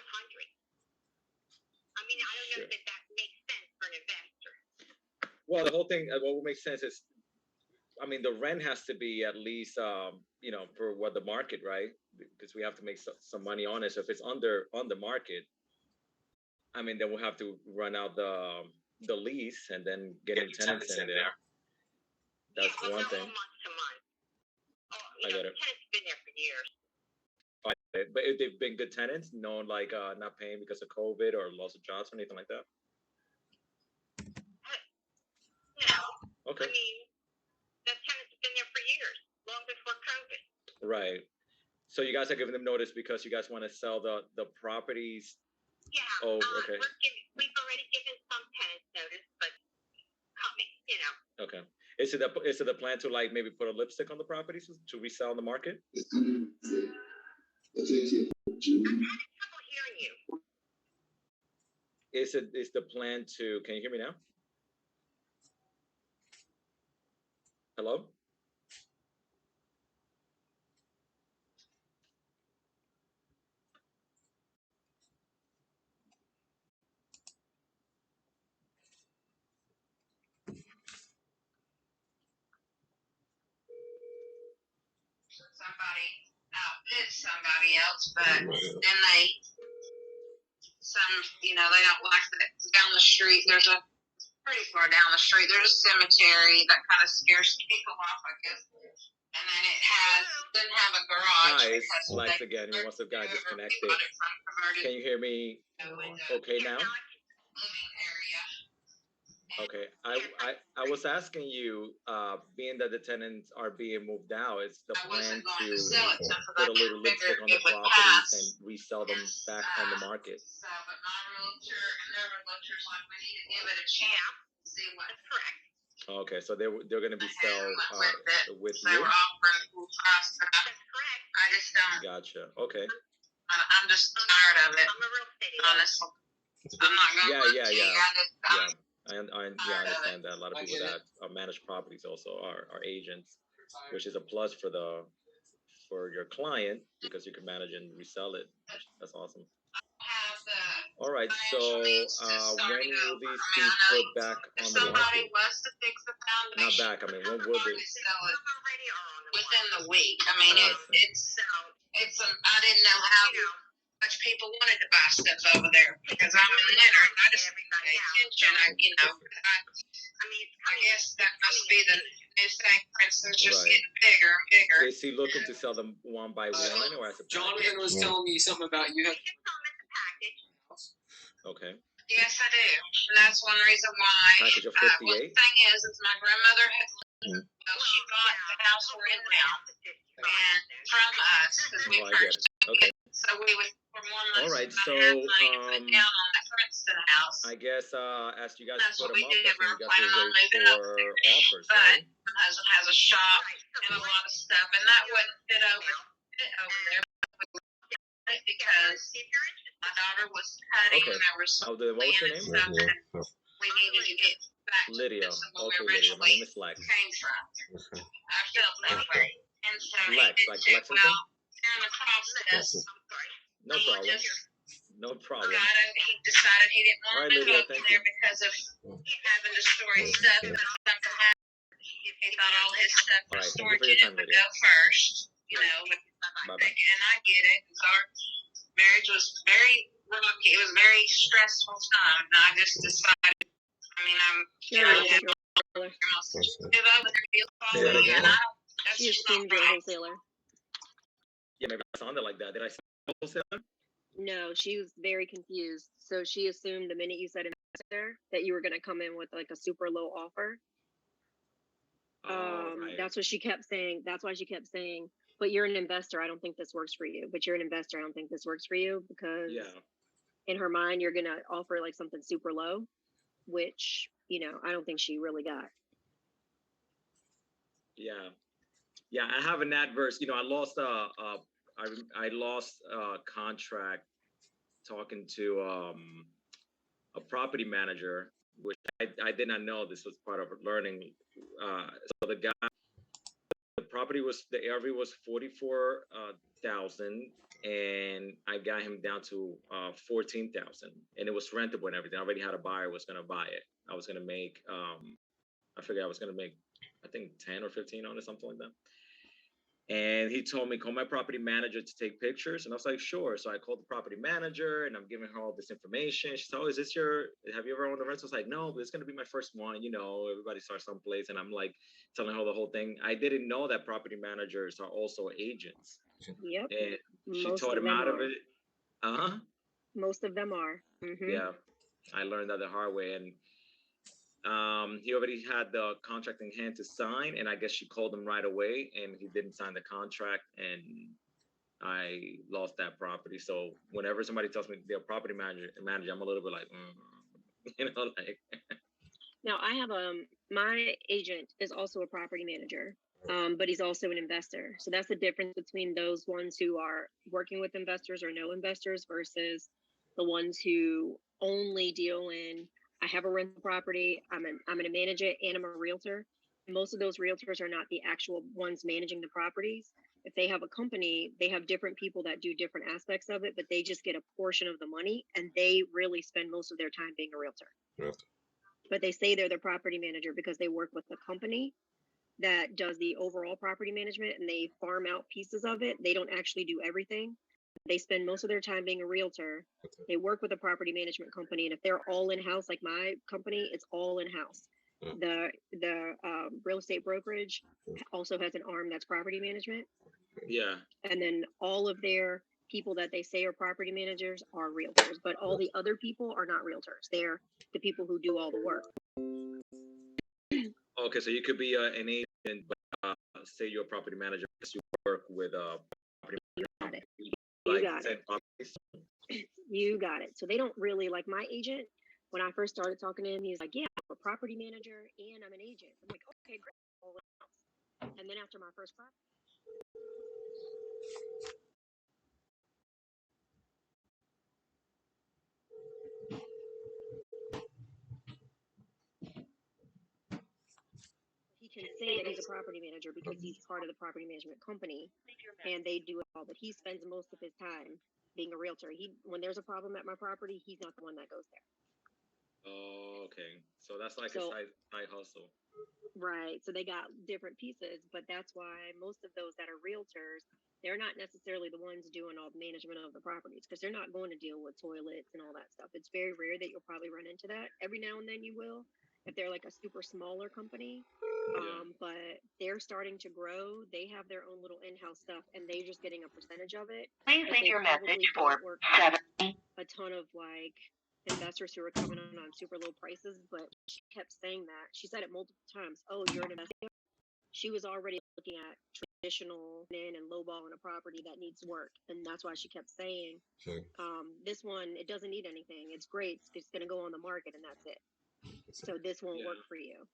I mean, I don't know that makes sense for an investor. Well, the whole thing, what would make sense is, I mean, the rent has to be at least, you know, for what the market, right? Because we have to make some money on it. So if it's on the market, I mean, then we'll have to run out the lease and then get tenants in there. That's one thing. Month to month. I get it. The tenants have been there for years. But if they've been good tenants, no, like not paying because of COVID or loss of jobs or anything like that. No. Okay. I mean, the tenants have been there for years, long before COVID. Right. So you guys are giving them notice because you guys want to sell the properties. Yeah. Oh, okay. We've already given some tenants notice, but coming, you know. Okay. Is it the plan to like maybe put a lipstick on the properties to resell on the market? I'm having trouble hearing you. Is the plan to? Can you hear me now? Hello? Somebody outbid somebody else, but then they don't like that. Down the street, pretty far down the street, there's a cemetery that kind of scares people off, I guess. And and then didn't have a garage. Nice. Flex again. He wants to guy disconnected. Can you hear me okay now? Okay. I was asking you, being that the tenants are being moved out, is the plan to put a little lipstick on the properties and resell them back on the market? So, but my realtor and their realtor's like, we need to give it a chance. See what's correct. Okay, so they're going to be sell with They you? were offering full price, but that's correct. I just don't. Gotcha. Okay. I'm just tired of it. I'm a real estate honestly. I'm not going to I understand that. A lot of people that manage properties also are agents, which is a plus for your client because you can manage and resell it. That's awesome. All right, so when will these be put back on the market? Was to fix the foundation. Not back. I mean, when will they? Within the week. I mean, it's. I didn't know how much people wanted to buy stuff over there because I'm in Leonard and I just pay attention. I guess that must be the new thing. For instance, just getting bigger and bigger. Is he looking to sell them one by one or as a package? Jonathan was telling me something about you have. Okay. Yes, I do. And that's one reason why. Package of 58? Well, the thing is my grandmother had she bought the house we're in now and from us because we purchased it. Okay. So we would for 1 month. All right, so put down on the Princeton house. I guess as you guys That's put what them we up, did. that's when We're you got to planning on wait moving up for there. offers, But right? my husband has a shop and a lot of stuff, and that wouldn't fit over there because my daughter was cutting and there was some What was your name? stuff that we needed to get back Lydia. to where Okay, we Lydia. My originally name is Lex. came from. I felt that way. And so Lex, he like said, Lexington? well, during the process, No problem. No problem. he decided he didn't want All right, to Lydia, go thank there you. because of having to store his stuff. And if something happened, he thought all his stuff in the storage unit would go first. You know, Bye-bye. and I get it. Because our marriage was very rocky. It was a very stressful time. And I just decided, I mean, I'm, you know, She assumed you're a wholesaler. Yeah, maybe I sounded like that. Did I sound wholesaler? No, she was very confused. So she assumed the minute you said investor that you were going to come in with like a super low offer. Right. That's what she kept saying. That's why she kept saying, but you're an investor. I don't think this works for you. But you're an investor. I don't think this works for you because in her mind, you're going to offer like something super low, which, you know, I don't think she really got. Yeah. Yeah, I have an adverse, you know, I lost a contract talking to a property manager, which I did not know this was part of learning. So the property was, the ARV was 44,000 and I got him down to 14,000 and it was rentable and everything. I already had a buyer was going to buy it. I was going to make, I figured I was going to make, I think 10 or 15 on it, something like that. And he told me, call my property manager to take pictures. And I was like, sure. So I called the property manager and I'm giving her all this information. She said, oh, have you ever owned a rental? I was like, no, but it's going to be my first one. You know, everybody starts someplace. And I'm like telling her the whole thing. I didn't know that property managers are also agents. Yep. And she taught him out of it. Uh-huh. Most of them are. Mm-hmm. Yeah. I learned that the hard way. And he already had the contract in hand to sign, and I guess she called him right away, and he didn't sign the contract, and I lost that property. So whenever somebody tells me they're a property manager, I'm a little bit like, you know, like. Now I have my agent is also a property manager, but he's also an investor. So that's the difference between those ones who are working with investors or no investors versus the ones who only deal in. I have a rental property. I'm going to manage it, and I'm a realtor. Most of those realtors are not the actual ones managing the properties. If they have a company, they have different people that do different aspects of it, but they just get a portion of the money, and they really spend most of their time being a realtor. But they say they're the property manager because they work with the company that does the overall property management, and they farm out pieces of it. They don't actually do everything. They spend most of their time being a realtor. They work with a property management company. And if they're all in-house, like my company, it's all in-house. The real estate brokerage also has an arm that's property management. Yeah. And then all of their people that they say are property managers are realtors, but all the other people are not realtors. They're the people who do all the work. Okay, so you could be an agent, but say you're a property manager because you work with a property manager. You got it. You got it. So they don't really, like my agent, when I first started talking to him, he's like, yeah, I'm a property manager and I'm an agent. I'm like, okay, great. And then after my first property, he can say that he's a property manager because he's part of the property management company and they do it all, but he spends most of his time being a realtor. When there's a problem at my property, he's not the one that goes there. Oh, okay. So that's like a side hustle. Right. So they got different pieces, but that's why most of those that are realtors, they're not necessarily the ones doing all the management of the properties because they're not going to deal with toilets and all that stuff. It's very rare that you'll probably run into that. Every now and then you will, if they're like a super smaller company. But they're starting to grow. They have their own little in-house stuff and they're just getting a percentage of it. Please leave your message for a ton of like investors who are coming on super low prices, but she kept saying that. She said it multiple times. Oh, you're an investor. She was already looking at traditional in and lowball in a property that needs work, and that's why she kept saying, "This one, it doesn't need anything. It's great. It's going to go on the market, and that's it. So this won't work for you."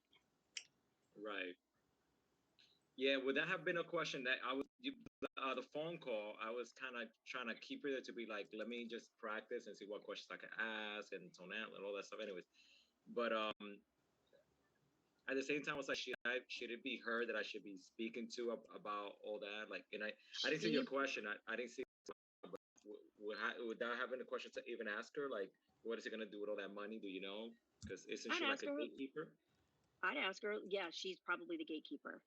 Right. Yeah, would that have been a question that the phone call, I was kind of trying to keep it to be like, let me just practice and see what questions I can ask and tonality and all that stuff. Anyways, but at the same time, I was like, should it be her that I should be speaking to about all that? Like, and I didn't see your question. I didn't see. But would that have been a question to even ask her? Like, what is it gonna do with all that money? Do you know? Because isn't she like a gatekeeper? I'd ask her. Yeah, she's probably the gatekeeper.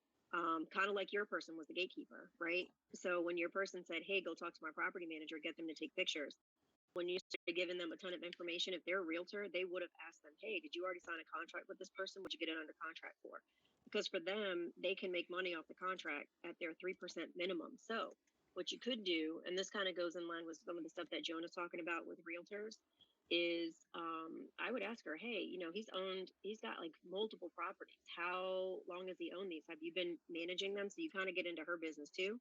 Kind of like your person was the gatekeeper, right? So when your person said, "Hey, go talk to my property manager, get them to take pictures," when you started giving them a ton of information, if they're a realtor, they would have asked them, "Hey, did you already sign a contract with this person? What'd you get it under contract for?" Because for them, they can make money off the contract at their 3% minimum. So what you could do, and this kind of goes in line with some of the stuff that Jonah's talking about with realtors, is I would ask her, "Hey, he's got like multiple properties. How long has he owned these? Have you been managing them?" So you kind of get into her business too.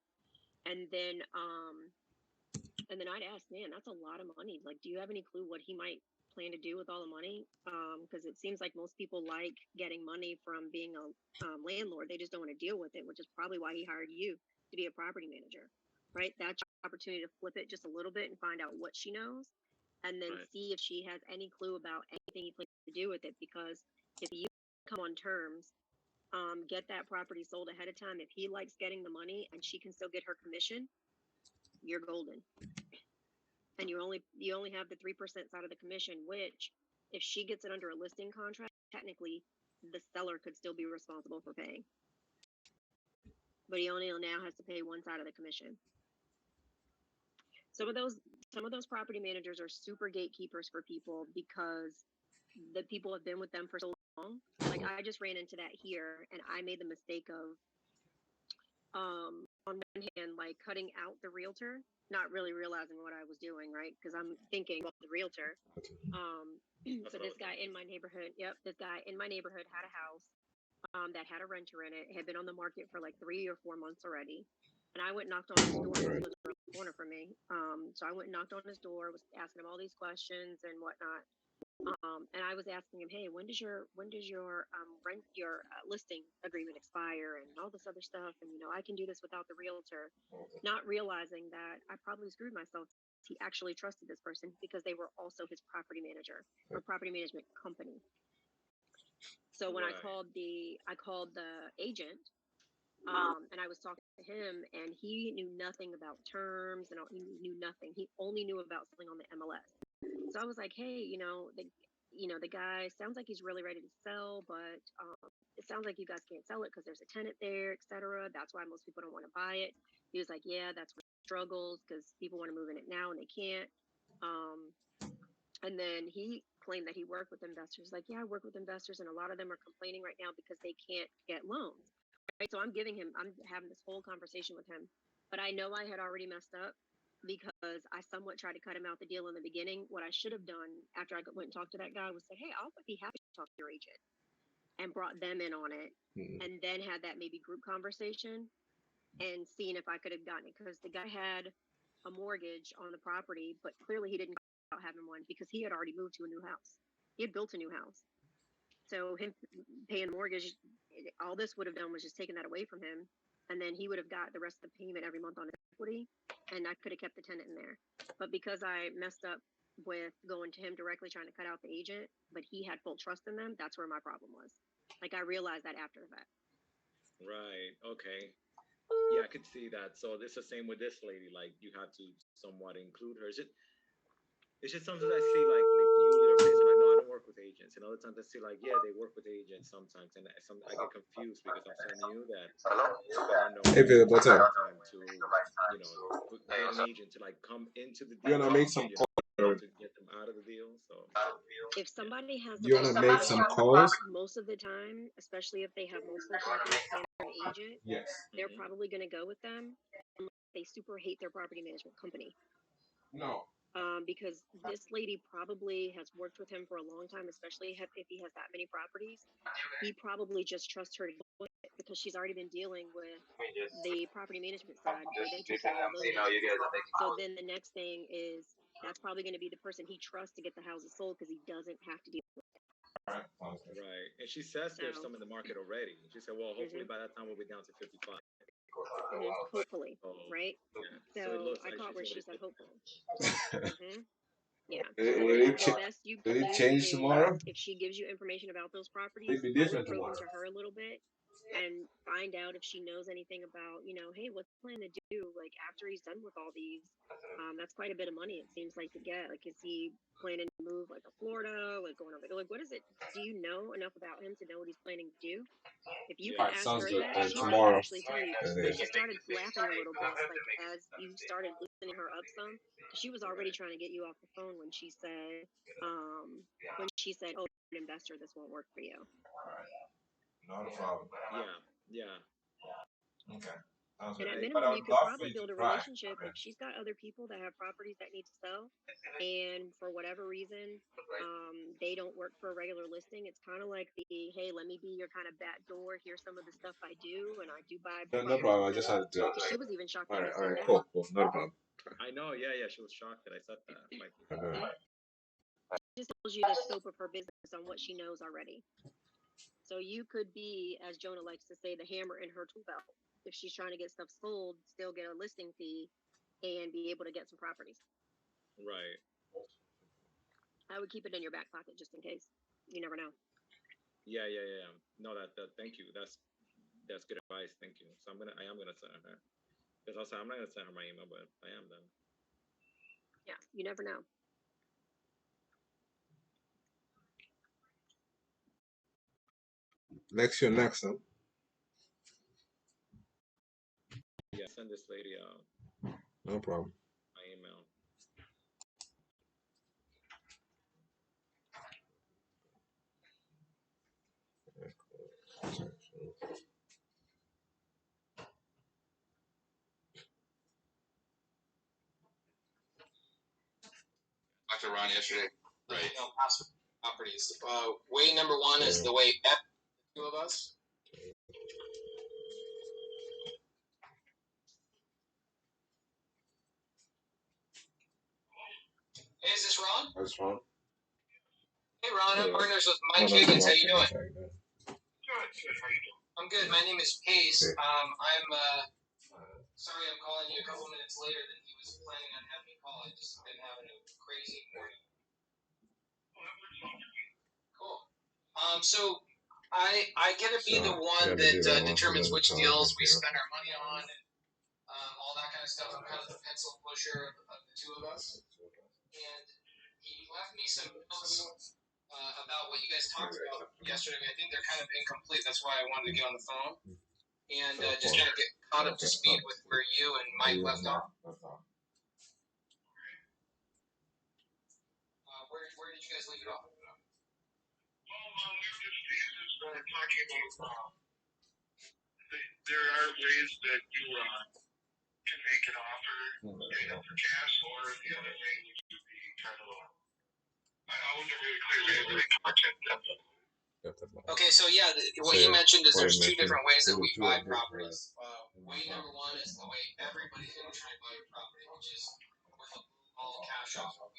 And then I'd ask, "Man, that's a lot of money. Like, do you have any clue what he might plan to do with all the money?" Because it seems like most people like getting money from being a landlord. They just don't want to deal with it, which is probably why he hired you to be a property manager, right? That's your opportunity to flip it just a little bit and find out what she knows, and then see if she has any clue about anything he plans to do with it. Because if you come on terms, get that property sold ahead of time. If he likes getting the money and she can still get her commission, you're golden. And you only have the 3% side of the commission, which if she gets it under a listing contract, technically the seller could still be responsible for paying. But he only now has to pay one side of the commission. Some of those property managers are super gatekeepers for people because the people have been with them for so long. Like I just ran into that here, and I made the mistake of on one hand, like cutting out the realtor, not really realizing what I was doing, right? Because I'm thinking, well, the realtor. So this guy in my neighborhood, had a house that had a renter in it. It had been on the market for like 3 or 4 months already. And I went and knocked on his door. He lives around the corner from me. So I went and knocked on his door, was asking him all these questions and whatnot. And I was asking him, "Hey, when does your listing agreement expire and all this other stuff? And I can do this without the realtor," not realizing that I probably screwed myself. He actually trusted this person because they were also his property manager or property management company. So when I called the agent, and I was talking to him, and he knew nothing about terms, and he knew nothing. He only knew about selling on the MLS. So I was like, "Hey, the guy sounds like he's really ready to sell, but it sounds like you guys can't sell it because there's a tenant there, etc. That's why most people don't want to buy it." He was like, "Yeah, that's where it struggles because people want to move in it now and they can't." And then he claimed that he worked with investors. Like, yeah, I work with investors, and a lot of them are complaining right now because they can't get loans. Right? So I'm having this whole conversation with him. But I know I had already messed up because I somewhat tried to cut him out the deal in the beginning. What I should have done after I went and talked to that guy was say, hey, I'll be happy to talk to your agent, and brought them in on it, and then had that maybe group conversation and seeing if I could have gotten it, because the guy had a mortgage on the property, but clearly he didn't about having one because he had already moved to a new house. He had built a new house. So him paying the mortgage, all this would have done was just taken that away from him. And then he would have got the rest of the payment every month on equity. And I could have kept the tenant in there. But because I messed up with going to him directly, trying to cut out the agent, but he had full trust in them, that's where my problem was. Like, I realized that after the fact. Right. Okay. Yeah, I could see that. So this is the same with this lady. Like, you have to somewhat include her. It's just sometimes I see like you little place. I'm like, no, I don't work with agents. And other times I see like, yeah, they work with agents sometimes, and I get confused because I'm so new that I don't know. Hey, Philip, what's up? Time to get an agent to like come into the deal. You wanna make some calls? To get them out of the deal. So if somebody has, you wanna make some calls? Most of the time, especially if they have multiple properties and an agent, yes, they're probably going to go with them unless they super hate their property management company. No. Because this lady probably has worked with him for a long time, especially if he has that many properties. He probably just trusts her to go with it because she's already been dealing with the property management side where they take care of all those. So then the next thing is that's probably going to be the person he trusts to get the houses sold because he doesn't have to deal with it. Right. And she says there's some in the market already. She said, well, hopefully by that time we'll be down to 55. Hopefully, right? Yeah. So I caught where she said hopefully. Yeah. Will it change tomorrow? If she gives you information about those properties, It'd be different probe tomorrow. into her a little bit and find out if she knows anything about, hey, what's the plan to do like after he's done with all these? That's quite a bit of money, it seems like, to get. Like, is he planning to move like to Florida, like going over, like, what is it? Do you know enough about him to know what he's planning to do? If you can ask her that, she might actually tell you. She started laughing a little bit, like as you started loosening her up some. She was already trying to get you off the phone when she said, "Oh, you're an investor, this won't work for you." Not a problem. Yeah. Okay. And at minimum, you could probably build a relationship. If she's got other people that have properties that need to sell, and for whatever reason, they don't work for a regular listing, it's kind of like hey, let me be your kind of back door. Here's some of the stuff I do, and I do buy. No problem. I just had to do it. She was even shocked. All right, cool. Not a problem. I know. Yeah. She was shocked that I said that. Like, it just tells you the scope of her business on what she knows already. So you could be, as Jonah likes to say, the hammer in her tool belt. If she's trying to get stuff sold, still get a listing fee and be able to get some properties. Right. I would keep it in your back pocket just in case. You never know. Yeah. No, that thank you. That's good advice. Thank you. So I am gonna send her. Because I'm not gonna send her my email, but I am then. Yeah, you never know. Next, huh? Yeah, send this lady no problem. my email. Talked to Ron yesterday. Right. Properties. Way number one is the way F, two of us. Hey, is this Ron? That's Ron. Hey, Ron. I'm partners with Mike Higgins. How you doing? Good. I'm good. My name is Pace. I'm sorry I'm calling you a couple minutes later than he was planning on having me call. I've just been having a crazy morning. Cool. So I get to be the one that determines which deals we spend our money on and all that kind of stuff. I'm kind of the pencil pusher of the two of us. And he left me some notes about what you guys talked about yesterday. I think they're kind of incomplete. That's why I wanted to get on the phone and just kind of get caught up to speed with where you and Mike left off. did you guys leave it off? Well, we were just talking about there are ways that you can make an offer for cash, or the other way would be kind of I wasn't really clear with the content depth. Okay, so yeah, what he mentioned is there's two different ways that we buy properties. Way number one is the way everybody's going to try and buy a property, which is with all cash offer.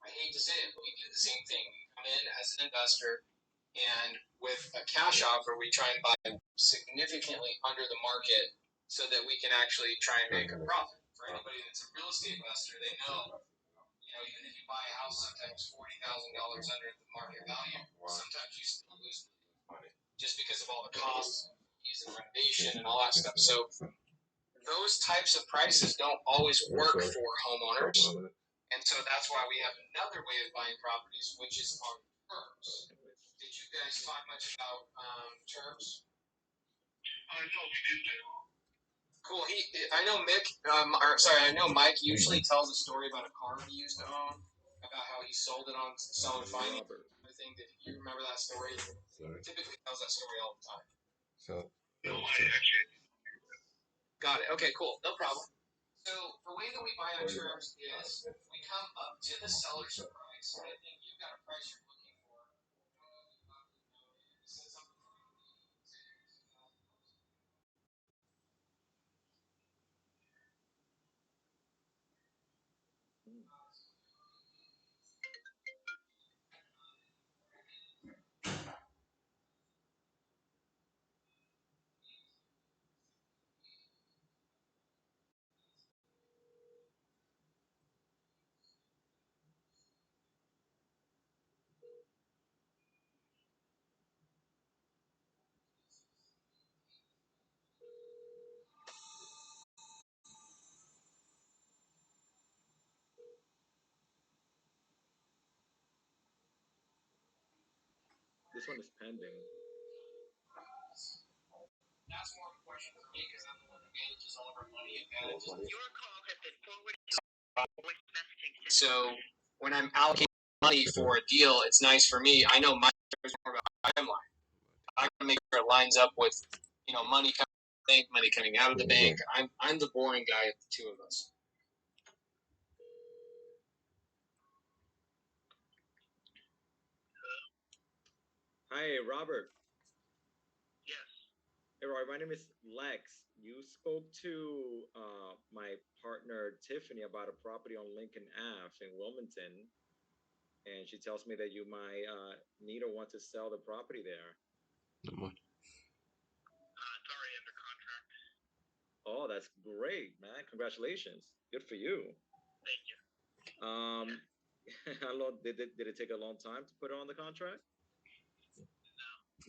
I hate to say it, but we do the same thing. We come in as an investor, and with a cash offer, we try and buy significantly under the market so that we can actually try and make a profit. For anybody that's a real estate investor, they know, even if you buy a house sometimes $40,000 under the market value, sometimes you still lose money just because of all the costs, fees, and renovation and all that stuff. So those types of prices don't always work for homeowners. And so that's why we have another way of buying properties, which is on terms. Did you guys talk much about terms? No, we didn't. Cool. I know I know Mike usually tells a story about a car he used to own, about how he sold it on solid finance. I think that you remember that story. He typically tells that story all the time. Got it. Okay, cool. No problem. So the way that we buy on terms is we come up to the seller's price. I think you've got a price you're looking for. This one is pending. That's more of a question for me because I'm the one that manages all of our money and manages. Your call has been forwarded to voice messaging system. So when I'm allocating money for a deal, it's nice for me. I know my is more about my timeline. I can make sure it lines up with, money coming out of the bank, money coming out of the bank. I'm the boring guy of the two of us. Hi, Robert. Yes. Hey, Roy, my name is Lex. You spoke to my partner Tiffany about a property on Lincoln Ave in Wilmington, and she tells me that you might need or want to sell the property there. It's already under contract. Oh, that's great, man! Congratulations. Good for you. Thank you. How long did it take a long time to put it on the contract?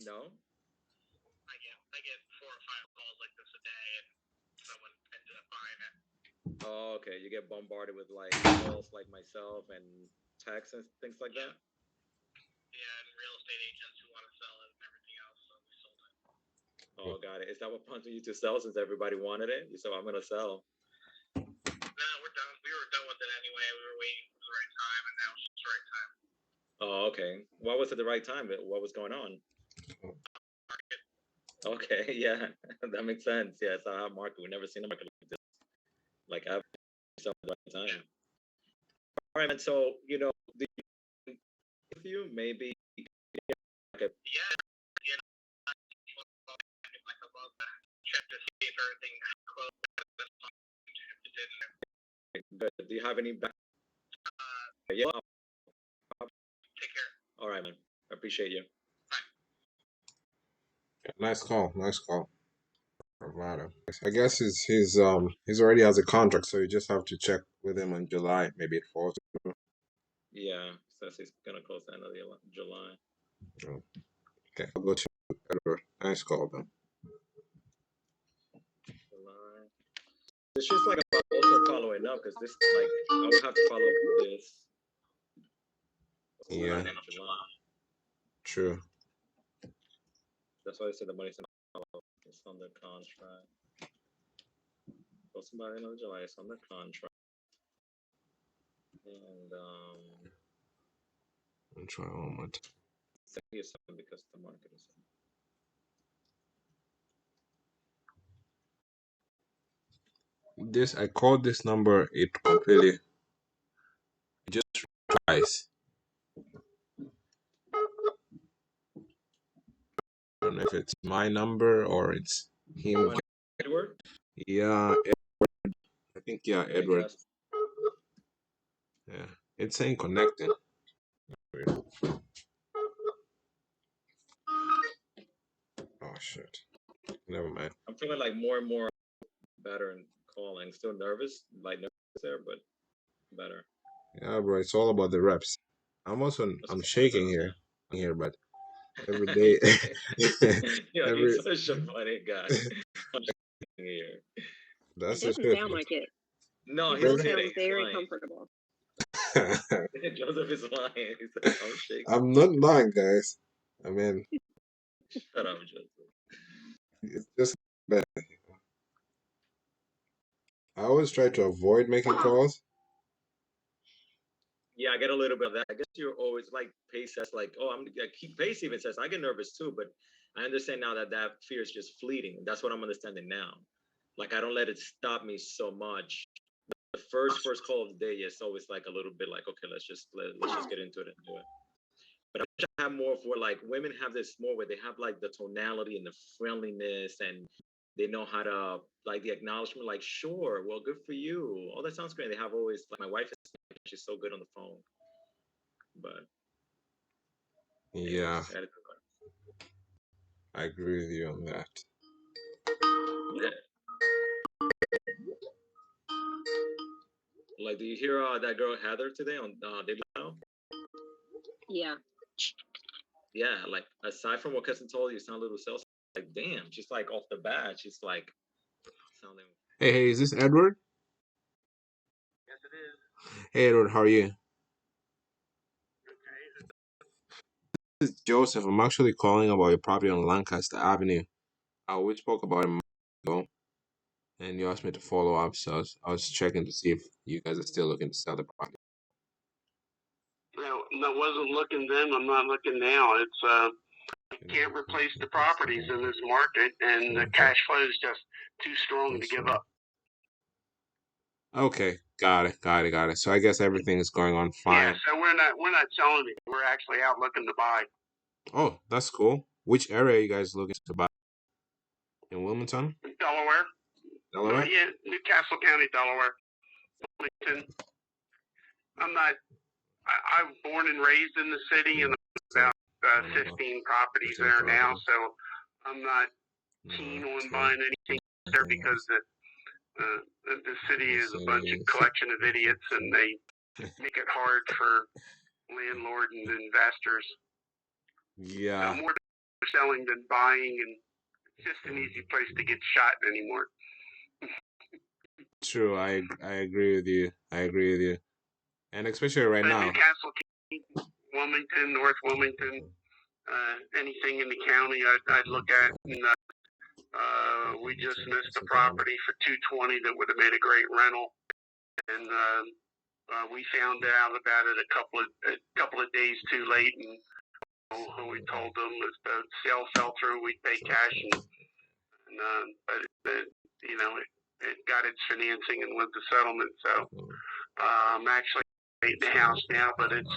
No. I get 4 or 5 calls like this a day, and someone ended up buying it. Oh, okay. You get bombarded with calls like myself and texts and things like that. Yeah, and real estate agents who want to sell it and everything else, so we sold it. Oh, got it. Is that what prompted you to sell since everybody wanted it? You said, I'm gonna sell. No, we're done. We were done with it anyway. We were waiting for the right time, and now it's the right time. Oh, okay. Why was it the right time? What was going on? Market. Okay, yeah, that makes sense. Yeah, it's a hot market. We've never seen a market like this. Like I've seen at the right time. Yeah. All right, man. So with you maybe. Yeah. Check to see if everything closed. Good. Do you have any back? Yeah. Take care. All right, man. I appreciate you. Nice call. I guess he's already has a contract, so you just have to check with him in July. Maybe it falls. Yeah, says he's gonna close the end of July. Oh. Okay, I'll go to Edward. Nice call, man. July. It's just like about also following up because this I will have to follow up with this. Yeah. True. That's why I said the money's it's on the contract. Posted by the end of July, it's on the contract. And I'll try one more time. Because the market is. This I called this number. It completely just twice. I don't know if it's my number or it's him. Edward? Yeah, Edward. I think yeah, Edward. Yeah, it's saying connected. Oh shit. Never mind. I'm feeling like more and more better in calling. Still nervous, like nervous there, but better. Yeah, bro, it's all about the reps. I'm shaking here, but every day. Yeah, he's such a funny guy. I'm shaking here. That's it doesn't sound like it. No, he sounds very comfortable. Joseph is lying. He's like, I'm shaking. I'm not lying, guys. I mean, shut up, Joseph. It's just bad. I always try to avoid making calls. Yeah, I get a little bit of that. I guess you're always like Pace says, like, oh, Pace even says I get nervous too, but I understand now that fear is just fleeting. That's what I'm understanding now. Like I don't let it stop me so much. The first call of the day is always like a little bit like, okay, let's just get into it and do it. But I wish I have more for like women have this more where they have like the tonality and the friendliness and they know how to like the acknowledgement, like, sure, well, good for you. Oh, that sounds great. They have always like my wife she's so good on the phone. But yeah, I agree with you on that. Yeah. Like, do you hear that girl Heather today on Daily Now? Yeah. Yeah, like aside from what Cousin told you, sound a little self. Like, damn, she's like off the bat, she's like sounding. Hey, is this Edward? Yes, it is. Hey, Edward, how are you? This is Joseph. I'm actually calling about your property on Lancaster Avenue. We spoke about it a month ago, and you asked me to follow up, so I was checking to see if you guys are still looking to sell the property. No, wasn't looking then. I'm not looking now. It's can't replace the properties in this market, and the cash flow is just too strong to give up. Okay, got it. So I guess everything is going on fine. Yeah, so we're not selling it. We're actually out looking to buy. Oh, that's cool. Which area are you guys looking to buy? In Wilmington? Delaware. Delaware? Yeah, Newcastle County, Delaware. Wilmington. I'm born and raised in the city, and about 15 properties there now, so I'm not keen on buying anything there because the city is a bunch of collection of idiots, and they make it hard for landlords and investors. Yeah. So more selling than buying, and it's just an easy place to get shot anymore. True, I agree with you. And especially right now. Newcastle County, Wilmington, North Wilmington, anything in the county I'd look at. And, we just missed a property for $220 that would have made a great rental, and we found out about it a couple of days too late, and we told them if the sale fell through, we'd pay cash, but it got its financing and went to settlement. So I'm actually in the house now, but it's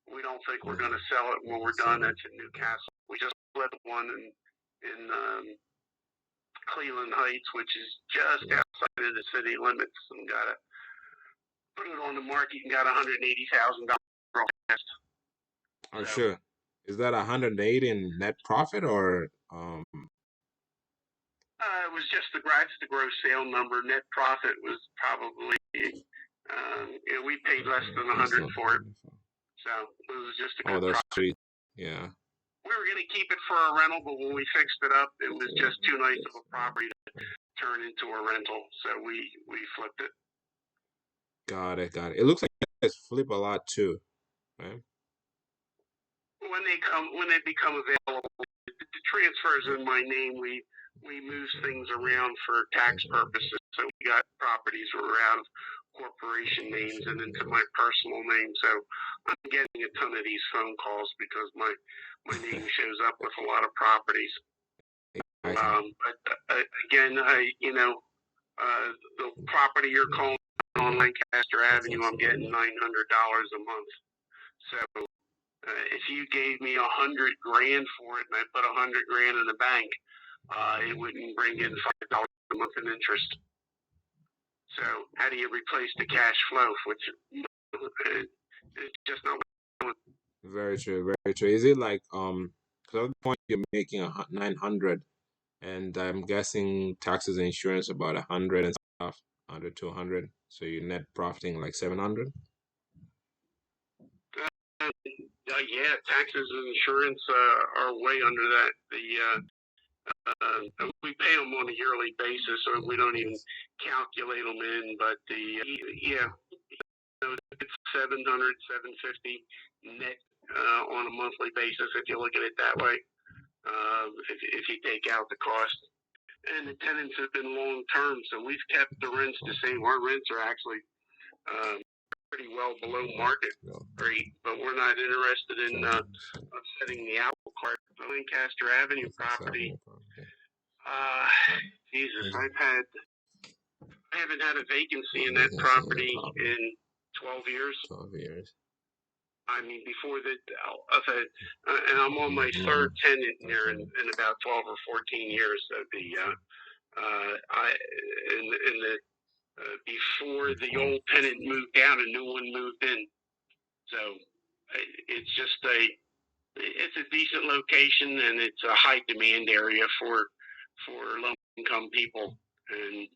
we don't think we're going to sell it when we're done. That's in Newcastle. We just flipped one in Cleveland Heights, which is just outside of the city limits, and got to put it on the market and got $180,000 real fast. Oh, sure. Is that 180 in net profit or? It was just the gross sale number. Net profit was probably we paid less than 100 for it, so it was just a good that's profit. sweet. Yeah. We were going to keep it for a rental, but when we fixed it up, it was just too nice of a property to turn into a rental, so we flipped it. Got it. It looks like you guys flip a lot too, right? When they become available, the transfers in my name, we move things around for tax purposes. So we got properties where we're out of corporation names and into my personal name. So I'm getting a ton of these phone calls because my name shows up with a lot of properties. But again, the property you're calling on Lancaster Avenue, I'm getting $900 a month. So if you gave me $100,000 for it and I put $100,000 in the bank, it wouldn't bring in $5 a month in interest. So how do you replace the cash flow? Which it's just not. Very true, very true. Is it like because at the point you're making 900, and I'm guessing taxes and insurance about 100 and stuff, 100 to 100. So you're net profiting like 700. Yeah, taxes and insurance are way under that. We pay them on a yearly basis, so we don't even calculate them in. But it's 700, 750 net on a monthly basis if you look at it that way. If you take out the cost, and the tenants have been long term, so we've kept the rents the same. Our rents are actually pretty well below market rate, but we're not interested in upsetting the apple cart. The Lancaster Avenue property. Jesus, I haven't had a vacancy in that property in 12 years. 12 years. I mean, before that, and I'm on my third tenant there in about 12 or 14 years. So before the old tenant moved out, a new one moved in. So it's just it's a decent location, and it's a high demand area for low income people. And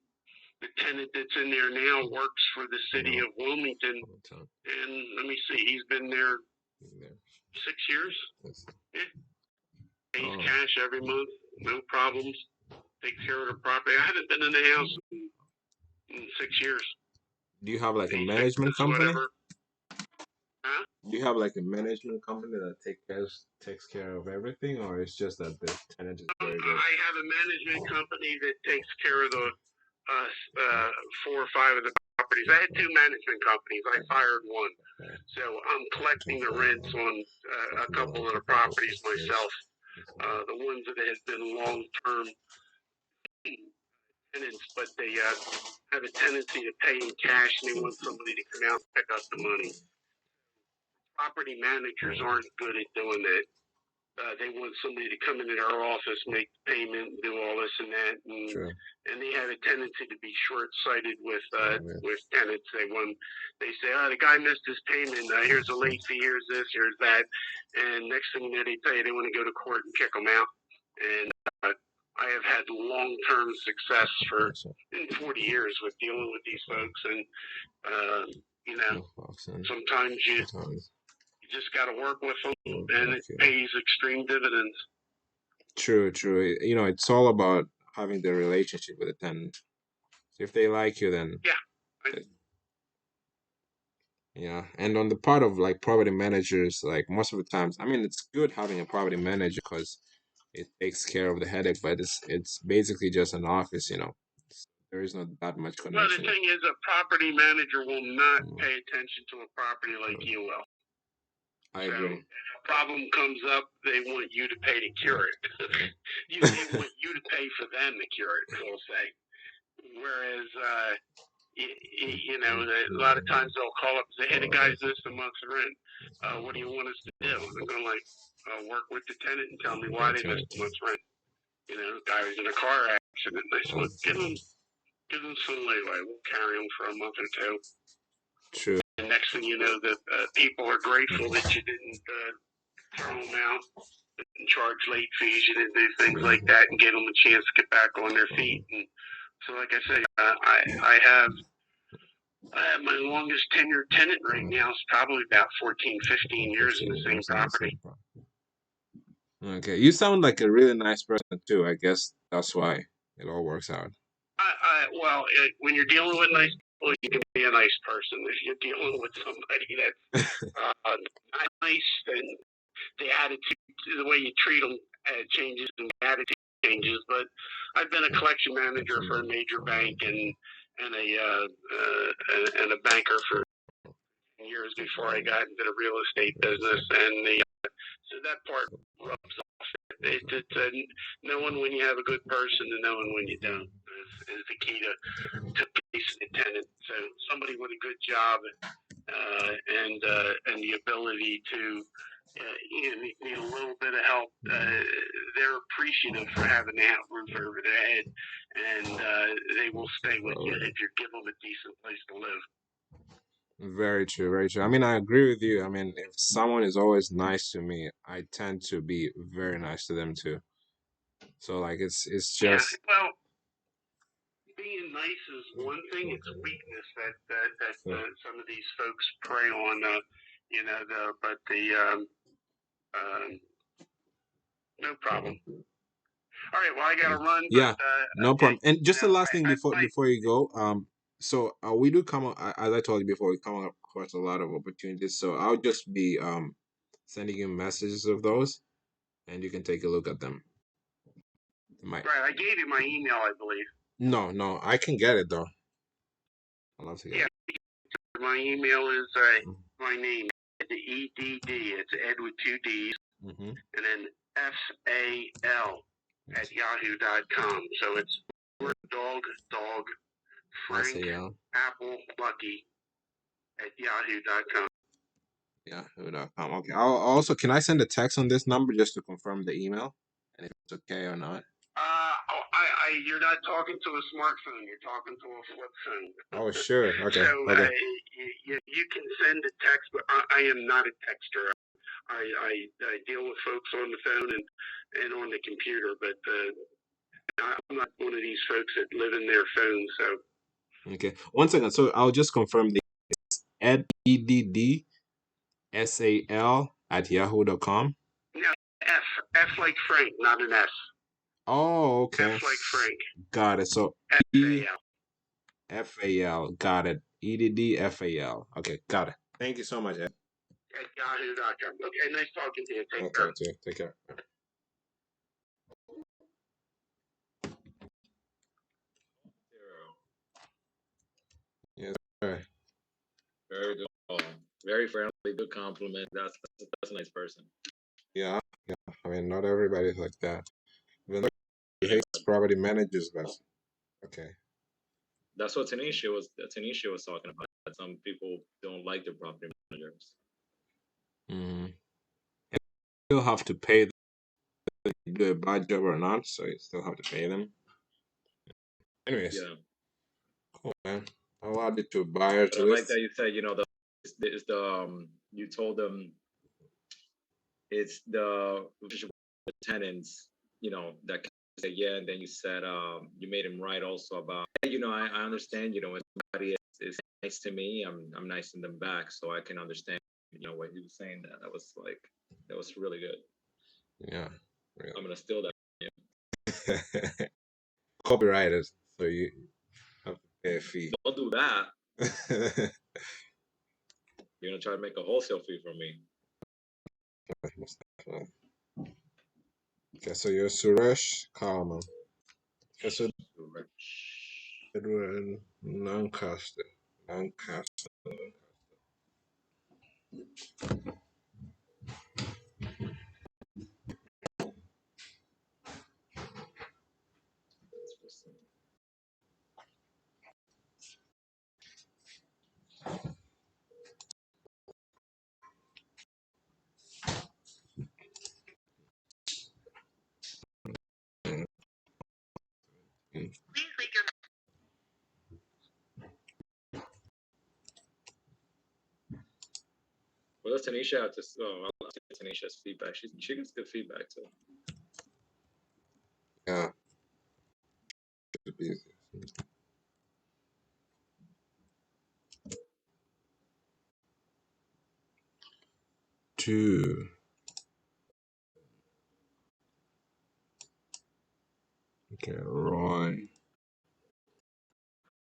the tenant that's in there now works for the city of Wilmington, and let me see, he's been there 6 years. Yeah. Pays cash every month, no problems. Takes care of the property. I haven't been in the house in 6 years. Do you have like a management company? Huh? Do you have like a management company that takes care of everything, or it's just that the tenant is very good? I have a management company that takes care of the 4 or 5 of the properties. I had 2 management companies. I fired one, so I'm collecting the rents on a couple of the properties myself. The ones that have been long-term tenants, but they have a tendency to pay in cash, and they want somebody to come out and pick up the money. Property managers aren't good at doing that. They want somebody to come into their office, make payment, do all this and that, and they have a tendency to be short-sighted with tenants. They say, "Oh, the guy missed his payment. Here's a late fee. Here's this. Here's that." And next thing you know, they tell you they want to go to court and kick them out. And I have had long-term success in 40 years with dealing with these folks, and sometimes you just got to work with them, and it pays extreme dividends. True. It's all about having the relationship with the tenant. So if they like you, then yeah. And on the part of like property managers, like most of the times, I mean, it's good having a property manager because it takes care of the headache, but it's basically just an office, There is not that much connection. Well, the thing is, a property manager will not pay attention to a property like you will. I agree. If a problem comes up, they want you to pay to cure it. They want you to pay for them to cure it, they'll say. Whereas, a lot of times they'll call up and say, "Hey, the guy's missed a month's rent. What do you want us to do?" I'm going to work with the tenant and tell me why they missed a month's rent. The guy was in a car accident. They said, give them some leeway. We'll carry them for a month or 2. True. And next thing you know, the people are grateful that you didn't throw them out and charge late fees. You didn't do things like that and give them a chance to get back on their feet. And so, like I say, I have my longest tenured tenant right now is probably about 14, 15 years in the same property. Okay, you sound like a really nice person too. I guess that's why it all works out. When you're dealing with nice people, you can be a nice person. If you're dealing with somebody that's not nice, then the attitude, the way you treat them changes, and the attitude changes. But I've been a collection manager for a major bank, and and a banker for years before I got into the real estate business, and so that part rubs off. It's knowing when you have a good person and knowing when you don't is the key to placing a tenant. So somebody with a good job and the ability to need a little bit of help. They're appreciative for having that roof over their head, and they will stay with you if you give them a decent place to live. Very true, very true. I mean, I agree with you. I mean, if someone is always nice to me, I tend to be very nice to them too. So like it's just well, being nice is one thing. It's a weakness that some of these folks prey on. No problem. All right, well, I gotta run. Yeah, but, no problem. And just the last thing I before you go, so we do come as I told you before, we come across a lot of opportunities. So I'll just be sending you messages of those, and you can take a look at them. Right, I gave you my email, I believe. No, I can get it though. I'd love to get it. My email is my name, EDD. It's Ed with 2 D's, and then FAL at yahoo.com. So it's dog Frank Apple Lucky at yahoo.com. Yahoo.com. Okay. Also, can I send a text on this number just to confirm the email and if it's okay or not? You're not talking to a smartphone. You're talking to a flip phone. Oh, sure. Okay. So okay. You can send a text, but I am not a texter. I deal with folks on the phone and on the computer, but I'm not one of these folks that live in their phone. So. Okay. 1 second. So I'll just confirm the Ed EDDSAL at yahoo.com. No, F like Frank, not an S. Oh, okay. F like Frank. Got it. So FAL. Got it. EDDFAL. Okay, got it. Thank you so much, Ed. At yahoo.com. Okay, nice talking to you. Take care. Take care. Yes, sir. Very good. Very friendly, good compliment. That's a nice person. Yeah. I mean, not everybody's like that. Even though he hates property managers, but okay. That's what Tanisha was talking about. Some people don't like the property managers. And you still have to pay them if you do a bad job or not, so you still have to pay them. Anyways. Yeah. Cool, man. I'll add it to a buyer's list. I like that you said, you told them it's the tenants, that say yeah, and then you said you made him right also about I understand, when somebody is nice to me, I'm nice to them back, so I can understand what he was saying. That was really good. Yeah. Really. I'm gonna steal that. Yeah. Copyrighted, so you have to pay a fee. Don't do that. You're gonna try to make a wholesale fee from me. Okay, so you're Suresh Kalman. Okay, so Edward Lancaster. Well, that's Tanisha. I'll take Tanisha's feedback. She gets good feedback too. Yeah. Two. Okay, Roy.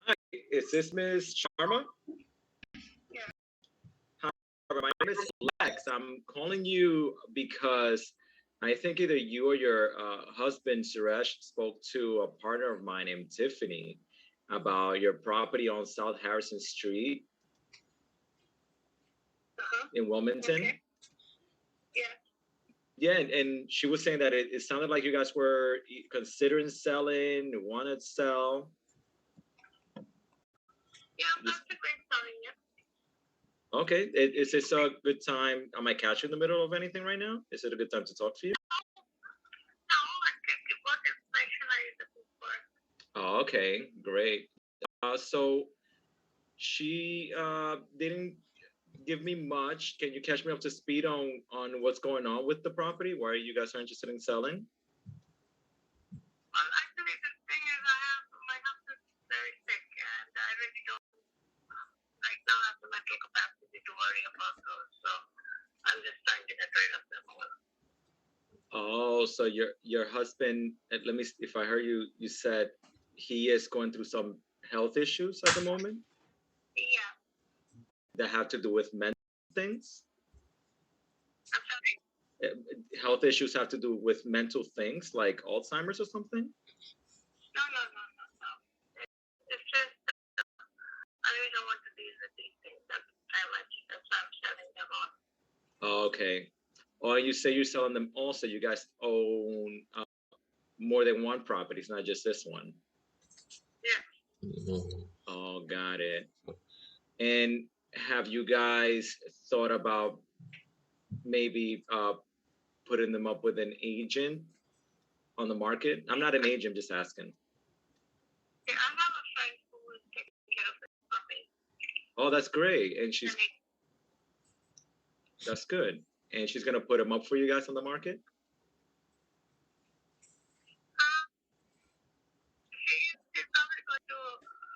Hi, is this Miss Sharma? Yeah. Hi, my name is Lex. I'm calling you because I think either you or your husband Suresh spoke to a partner of mine named Tiffany, about your property on South Harrison Street in Wilmington. Okay. Yeah. Yeah, and she was saying that it sounded like you guys were considering selling, wanted to sell. Yeah, that's a great selling, yeah. Okay, is this a good time? Am I catching in the middle of anything right now? Is it a good time to talk to you? No, I think what information are you looking for? Oh, okay, great. So she didn't give me much. Can you catch me up to speed on what's going on with the property? Why you guys are interested in selling? Well, actually, the thing is, my husband's very sick, and I really don't right now have the mental capacity to worry about those. So I'm just trying to get rid of them all. Oh, so your husband, let me, if I heard you, you said he is going through some health issues at the moment? Yeah. That have to do with mental things? I'm sorry? Health issues have to do with mental things like Alzheimer's or something? No. It's just I really don't want to deal with these things that I mentioned. That's why I'm selling them all. Oh, okay. Oh, you say you're selling them also. You guys own more than one property. It's not just this one. Yeah. Oh, got it. And have you guys thought about maybe putting them up with an agent on the market? I'm not an agent, just asking. Yeah, I have a friend who is taking care of it for me. Oh, that's great. And that's good. And she's gonna put them up for you guys on the market? She's probably going to,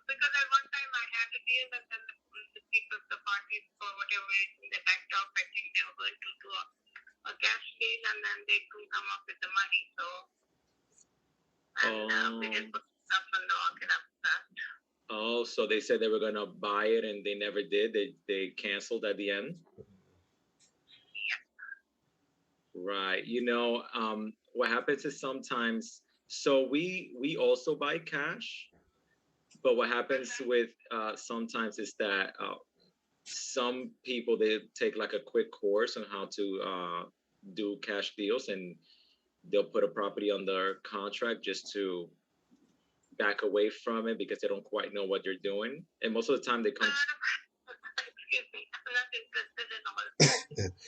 because at one time I had a deal and then the people, the parties, for whatever reason, they backed off. I think they were going to do a cash deal and then they couldn't come up with the money. So, and we didn't put stuff on the market after that. Oh, so they said they were gonna buy it and they never did. They canceled at the end? Yeah. Right. You know, what happens is sometimes, so we also buy cash, but what happens with sometimes is that some people, they take like a quick course on how to do cash deals, and they'll put a property under contract just to back away from it because they don't quite know what they're doing. And most of the time they come. Excuse me, I'm not interested in all of this.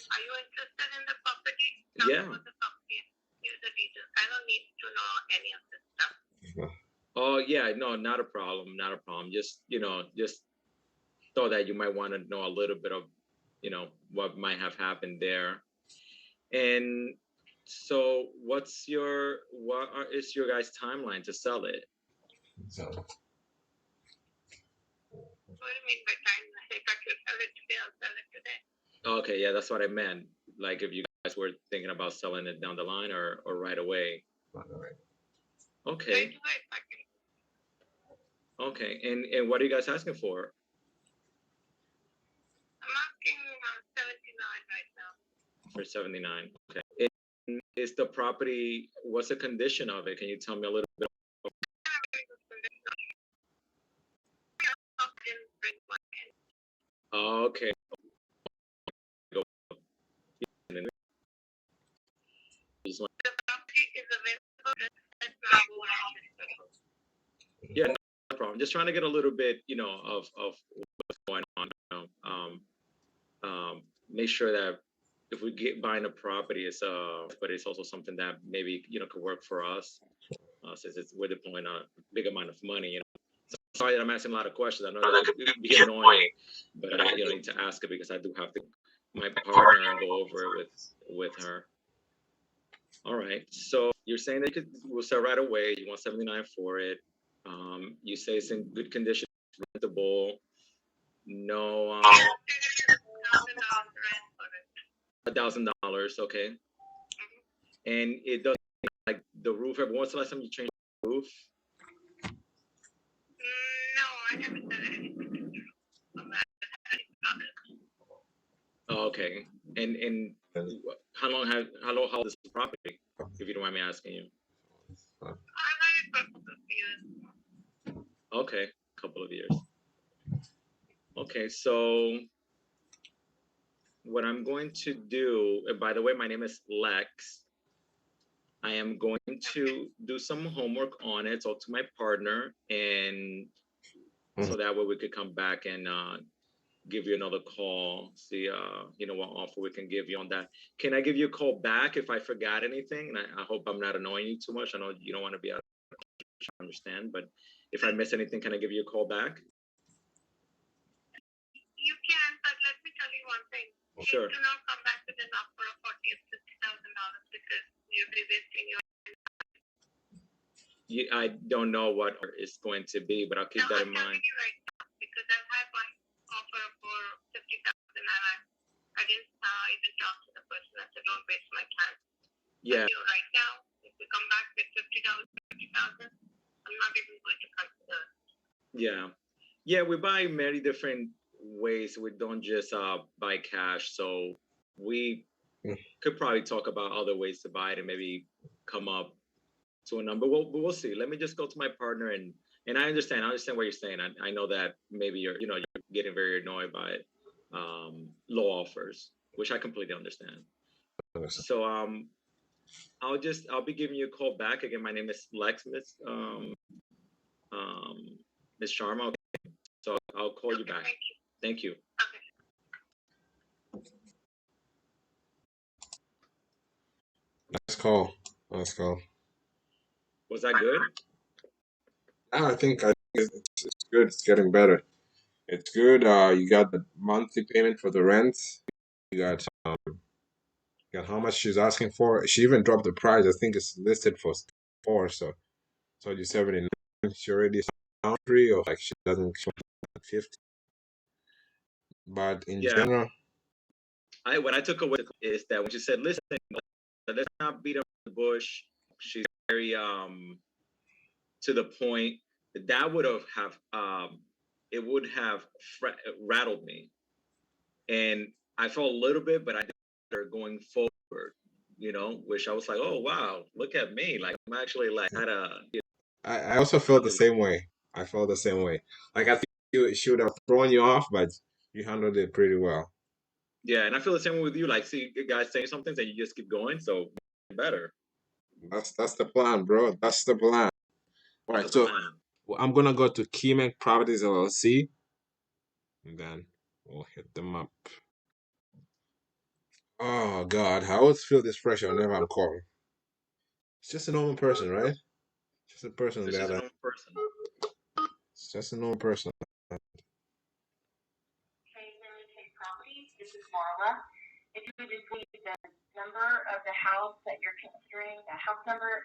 Are you interested in the property? Tell me Yeah. about the property. Here's the details. I don't need to know any of this stuff. Oh yeah, no, not a problem, not a problem. Just, just thought that you might want to know a little bit of, what might have happened there. And so what is your guys' timeline to sell it? So What do you mean by time? If I could sell it today, I'll sell it today. Okay, yeah, that's what I meant. Like if you guys were thinking about selling it down the line or right away. Okay. Right away, if I can. Okay, and what are you guys asking for? I'm asking 79 right now. For 79. Okay. And is the property, what's the condition of it? Can you tell me a little bit? Okay. The property is available. That's not what I'm Yeah, no problem. Just trying to get a little bit, of what's going on. Make sure that if we get buying a property, but it's also something that maybe could work for us, since we're deploying a big amount of money. So sorry that I'm asking a lot of questions. I know that it be annoying, but I need to ask it because I do have to my partner and go over it with her. All right. So you're saying that we'll sell right away. You want 79 for it. You say it's in good condition, rentable. No. $1,000. Okay. And it doesn't like the roof. When's the last time you changed the roof? No, I haven't done anything. Oh, okay. And how old is the property? If you don't mind me asking you. Okay, couple of years. Okay, so what I'm going to do, and by the way, my name is Lex. I am going to do some homework on it, talk to my partner, and so that way we could come back and give you another call, see what offer we can give you on that. Can I give you a call back if I forgot anything? And I hope I'm not annoying you too much. I know you don't want to be out of understand, but if I miss anything, can I give you a call back? You can, but let me tell you one thing. Sure. Do not come back with an offer of $40,000 or $50,000 because you'll be wasting your. I don't know what it's going to be, but I'll keep that in mind. I'm telling you right now because I've had one offer for $50,000 and I didn't even talk to the person. I said, don't waste my time. Yeah. So right now, if we come back with $50,000, I'm not even going to consider. Yeah. Yeah, we buy many different ways. We don't just buy cash. So we could probably talk about other ways to buy it and maybe come up to a number. We'll see. Let me just go to my partner and I understand what you're saying. I know that maybe you're getting very annoyed by low offers, which I completely understand. So I'll be giving you a call back. Again, my name is Lex, Miss Sharma. Okay. So I'll call you back. Thank you. Let's call. Was that good? I think it's good. It's getting better. It's good. You got the monthly payment for the rent. You got how much she's asking for. She even dropped the price. I think it's listed for 4. So you 79. She already boundary or like she doesn't 50. But in general, what I took away is that when she said, "Listen, let's not beat around the bush," she's very to the point. That would have it would have rattled me, and I felt a little bit, but I did going forward. Which I was like, "Oh wow, look at me! Like I'm actually like had a." I also felt the same way. I felt the same way. Like I think she would have thrown you off, but you handled it pretty well. Yeah, and I feel the same way with you. Like, see guys saying something, and you just keep going. So better. That's the plan, bro. That's the plan. All right, so I'm gonna go to Keybank Properties LLC, and then we'll hit them up. Oh God, I always feel this pressure whenever I'm calling. It's just a normal person, right? Just a person. It's just a normal person. It's just a normal person. This is Marla. If you would just leave the number of the house that you're considering, the house number,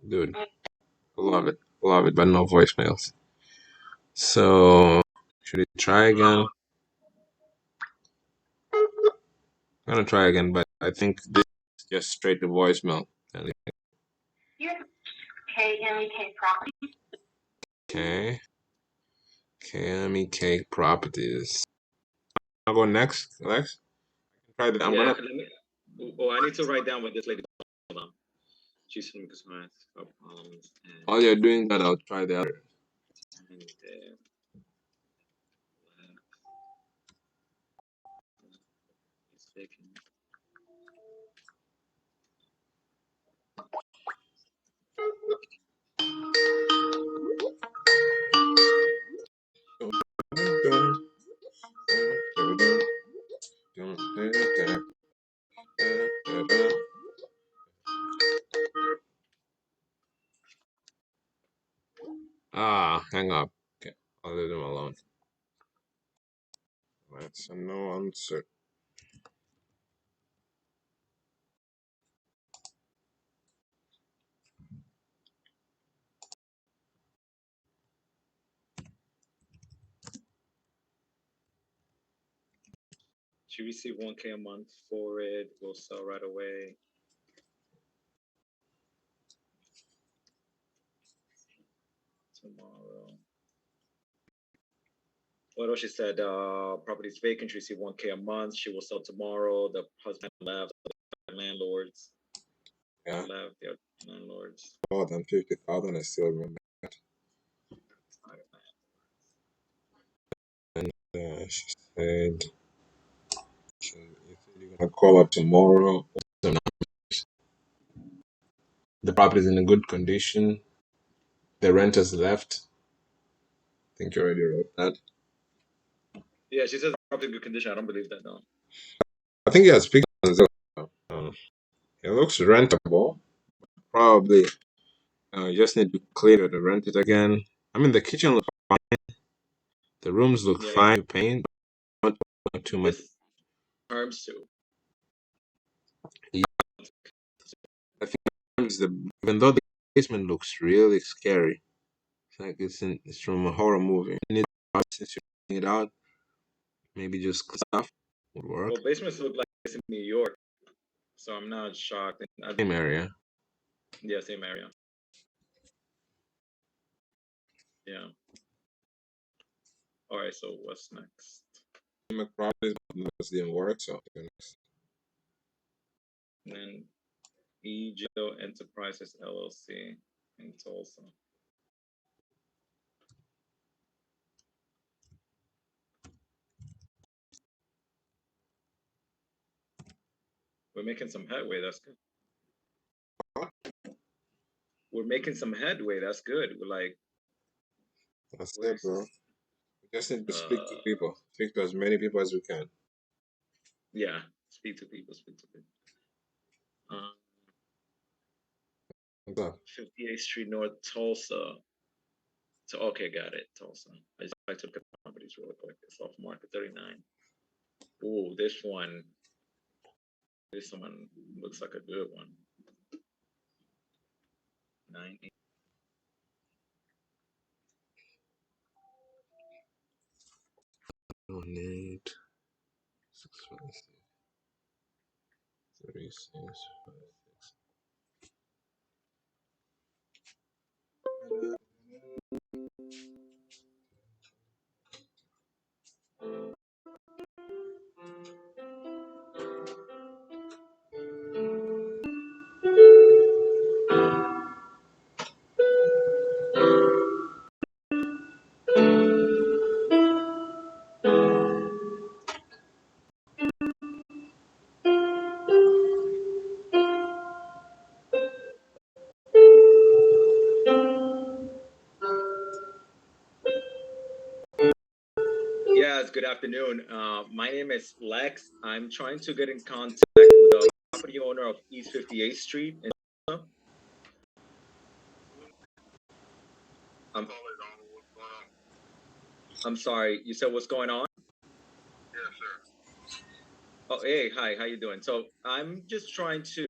and dude, love it, but no voicemails. So should we try again? I'm gonna try again, but I think this is just straight to voicemail. KMEK Properties. Okay. KMEK Properties. I'll go next, Alex. I can try that. I need to write down what this lady. Hold on. She's from While you're doing that, I'll try the other. Hang up. Okay, I'll leave them alone. That's a no answer. She received $1,000 a month for it. We'll sell right away. Tomorrow. What else she said? Property is vacant. She received $1,000 a month. She will sell tomorrow. The husband left. The landlords. Yeah. Left. The landlords. More than 50,000. I still remember that. She said you're gonna call up tomorrow. The property is in a good condition. The renters left. I think you already wrote that. Yeah, she says property in good condition. I don't believe that though. I think he has pictures. It looks rentable. Probably just need to clear the rent it again. I mean, the kitchen looks fine. The rooms look fine. Paint, but not too much. Arms too. Yeah. I think even though the basement looks really scary, it's like it's from a horror movie. Since you're taking it out, maybe just stuff would work. Well, basements look like it's in New York, so I'm not shocked. Same area. Yeah, same area. Yeah. All right. So what's next? Properties didn't work, so next. And then EJO Enterprises LLC in Tulsa. We're making some headway. That's good. We're making some headway. That's good. We're like. That's it, bro. We just need to speak to people. Speak to as many people as we can. Yeah, speak to people. Speak to people. 58th Street North, Tulsa. So okay, got it. Tulsa. I just like to look at the properties real quick. It's off market 39. Ooh, this one. This one looks like a good one. 9. Donate 656 3656. Yes, good afternoon. My name is Lex. I'm trying to get in contact with the property owner of East 58th Street in Tulsa. I'm sorry, you said what's going on? Yes, sir. Oh, hey, hi, how you doing? So I'm just trying to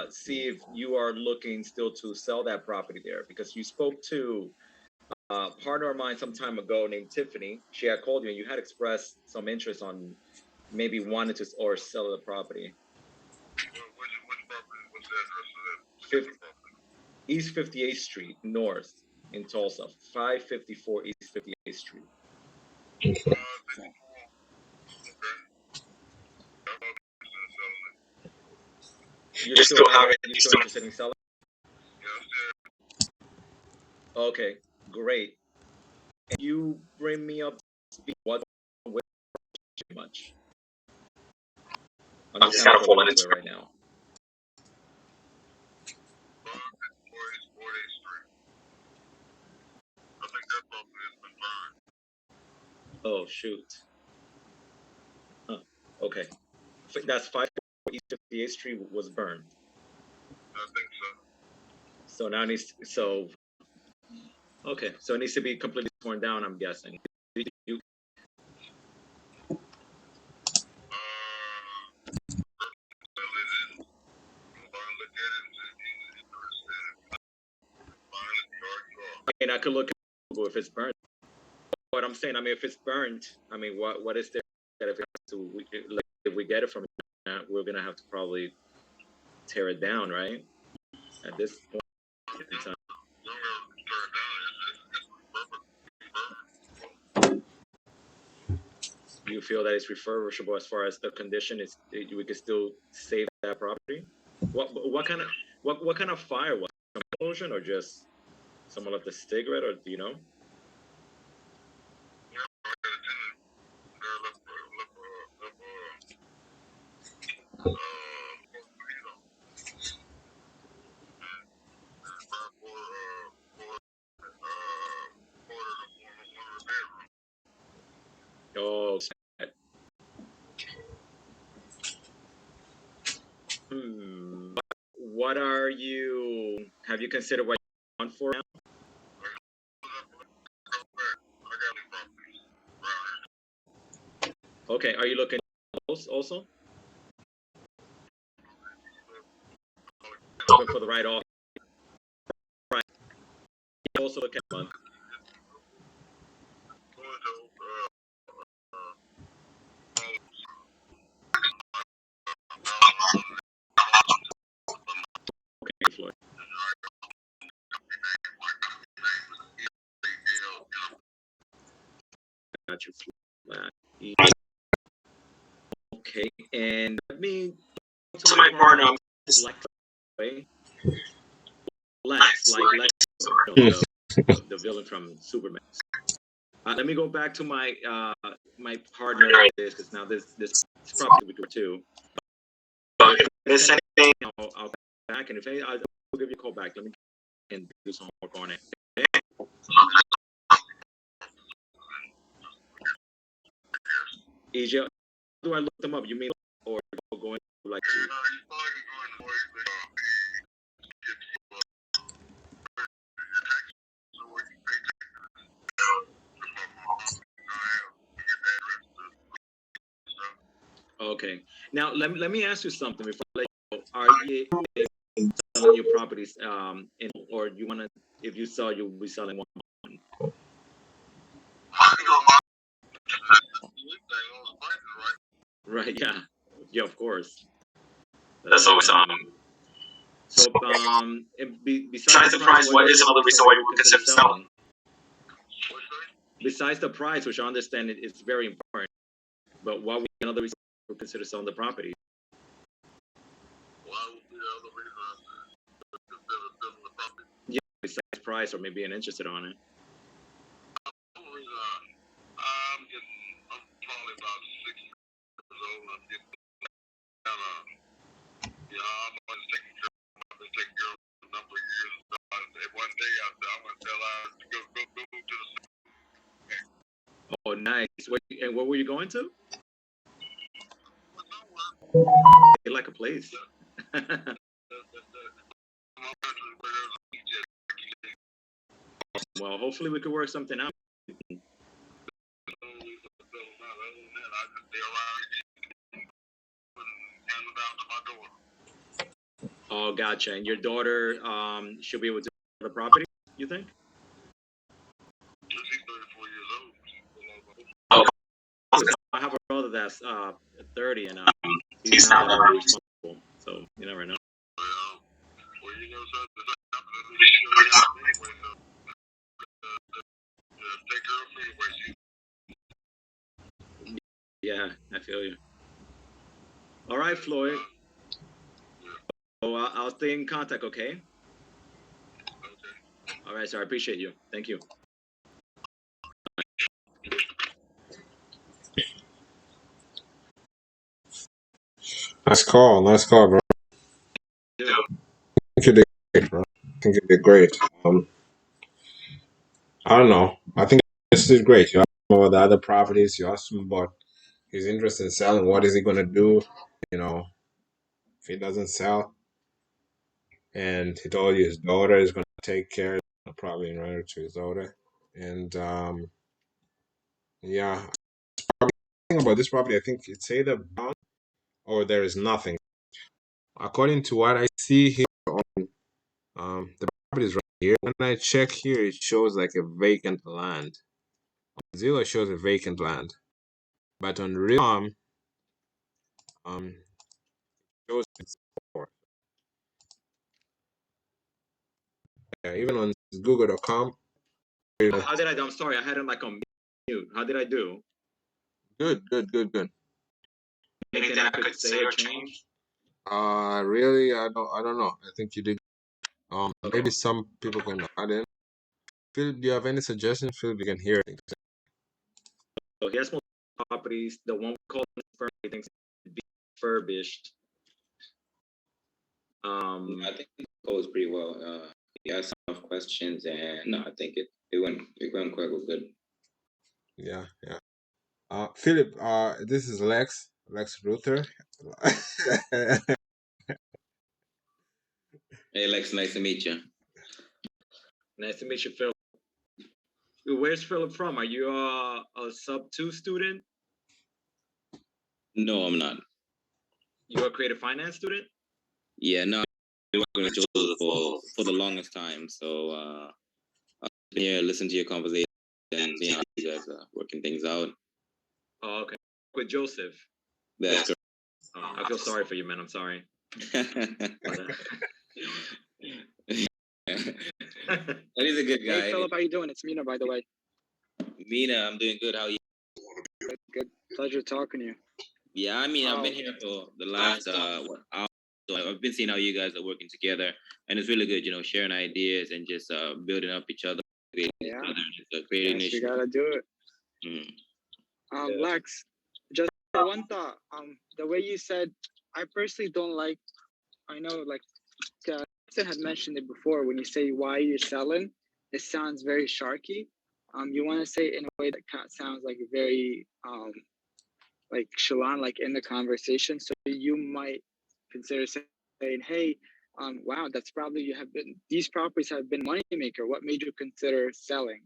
see if you are looking still to sell that property there, because you spoke to a partner of mine some time ago named Tiffany. She had called you and you had expressed some interest on maybe wanting to or sell the property. Which property? What's the address of that? East 58th Street North in Tulsa, 554 East 58th Street. You're still interested in selling? Okay, great. And you bring me up to speed what with much. I'm just kind of pulling into it right now. Oh shoot. Huh. Okay. That's 5 East 58th Street was burned. I think so. So now it needs okay. So it needs to be completely torn down, I'm guessing. I mean, I could look at Google if it's burned. What I'm saying, I mean, if it's burned, I mean, what is there that if we get it from we're gonna have to probably tear it down, right? At this point in time. You feel that it's refurbishable as far as the condition is? We could still save that property. What kind of fire was it? Explosion or just someone left a cigarette, or do you know? have you considered what you want for now? Okay, are you looking also? Looking for the right offer. Right. You also look at month. Okay, Floyd. Got you. Okay, and let me to my partner. Lex, the villain from Superman. Let me go back to my my partner on this, because now this probably good too. This thing, I'll back, and if any, I'll give you a call back. Let me and do some work on it. Okay? EJ, how do I look them up? You mean or going like? Okay. Now let me ask you something before I let you go. Are you selling your properties or you want to, if you sell, you'll be selling one? Right, yeah, of course. That's always so besides the price, what is another reason why you would consider selling? Besides the price, which I understand it's very important, but why would another reason you would consider selling the property? Yeah, besides price, or maybe an interested on it. Oh, nice. And where were you going to? You like a place. Well, hopefully we could work something out. Oh, gotcha. And your daughter should be able to the property, you think? I have a brother that's 30 and he's not that responsible, so you never know. Yeah, I feel you. All right, Floyd. So I'll stay in contact, okay? All right, sir. I appreciate you. Thank you. Nice call, bro. Yeah. I think you did great, bro. I think you did great. I don't know. I think this is great. You asked him about the other properties. You asked him about his interest in selling. What is he gonna do? You know, if he doesn't sell, and he told you his daughter is gonna take care, probably in order to his daughter. And yeah, thing about this property, I think it's either bound or there is nothing. According to what I see here on the property is right here. When I check here, it shows like a vacant land. On Zillow, it shows a vacant land, but on Realm, it shows it's for. Yeah, even on Google.com. How did I do? I'm sorry, I had him like on mute. How did I do? Good. Anything I could say or change? Really, I don't know. I think you did. Maybe some people can add in. Philip, do you have any suggestions? Philip, you can hear it. So he has more properties. The one we call he thinks be refurbished. I think it goes pretty well. He asked some questions, and no, I think it went quite good. Yeah. Philip, this is Lex Ruther. Hey, Lex, nice to meet you. Nice to meet you, Philip. Where's Philip from? Are you a sub-2 student? No, I'm not. You a creative finance student? Yeah, no, I've been working with Joseph for the longest time. So I've been here, listen to your conversation, and seeing how you guys are working things out. Oh, okay. With Joseph. That's correct. I feel sorry for you, man. I'm sorry. He's a good guy. Hey, Philip, how you doing? It's Mina, by the way. Mina, I'm doing good. How are you? Good. Pleasure talking to you. Yeah, I mean, I've been here for the last hour. So I've been seeing how you guys are working together, and it's really good, sharing ideas and just building up each other. Yeah. Creating Yes, you gotta do it. Lex, just one thought. The way you said, I personally don't like. I know, like, Justin had mentioned it before. When you say why you're selling, it sounds very sharky. You want to say it in a way that sounds like very like Shalon, like in the conversation. So you might consider saying, "Hey, wow, that's probably these properties have been moneymaker. What made you consider selling?"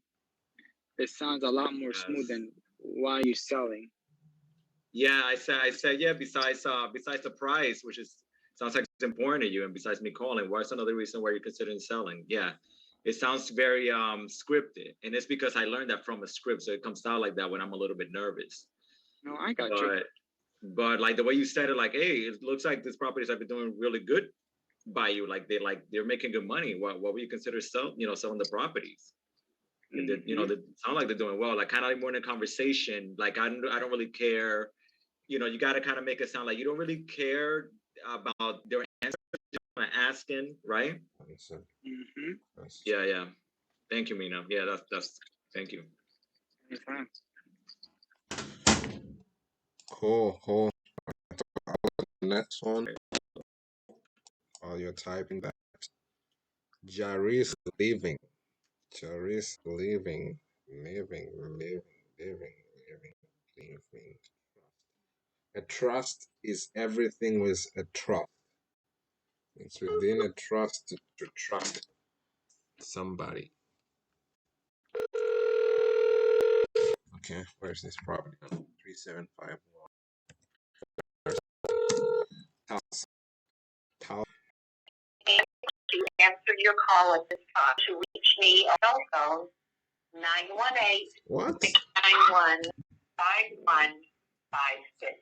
It sounds a lot more smooth than why are you selling. Yeah, I said, yeah. Besides the price, which sounds like it's important to you, and besides me calling, what's another reason why you're considering selling? Yeah, it sounds very scripted, and it's because I learned that from a script, so it comes out like that when I'm a little bit nervous. No, I got you. But like the way you said it, like, hey, it looks like these properties have been doing really good by you. Like they're making good money. What would you consider selling the properties? They sound like they're doing well. Like kind of like more in a conversation. Like I don't really care. You got to kind of make it sound like you don't really care about their answers. You're asking, right? Mm-hmm. Yeah. Thank you, Mina. Yeah, that's. Thank you. Anytime. Cool. Next one. While you're typing that, Jaris leaving. A trust is everything with a trust. It's within a trust to trust somebody. Okay, where's this property? 3751. To answer your call at this time, to reach me on cell phone 918-691-5156.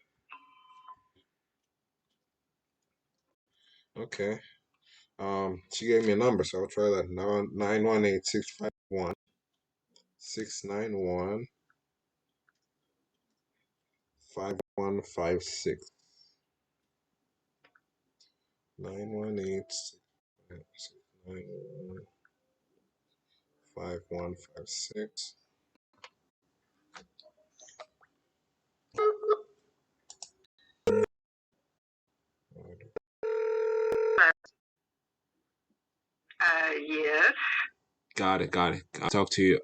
Okay. She gave me a number, so I'll try that. 918-651-691-5156. 918-691-5156. Yes. Got it. I'll talk to you.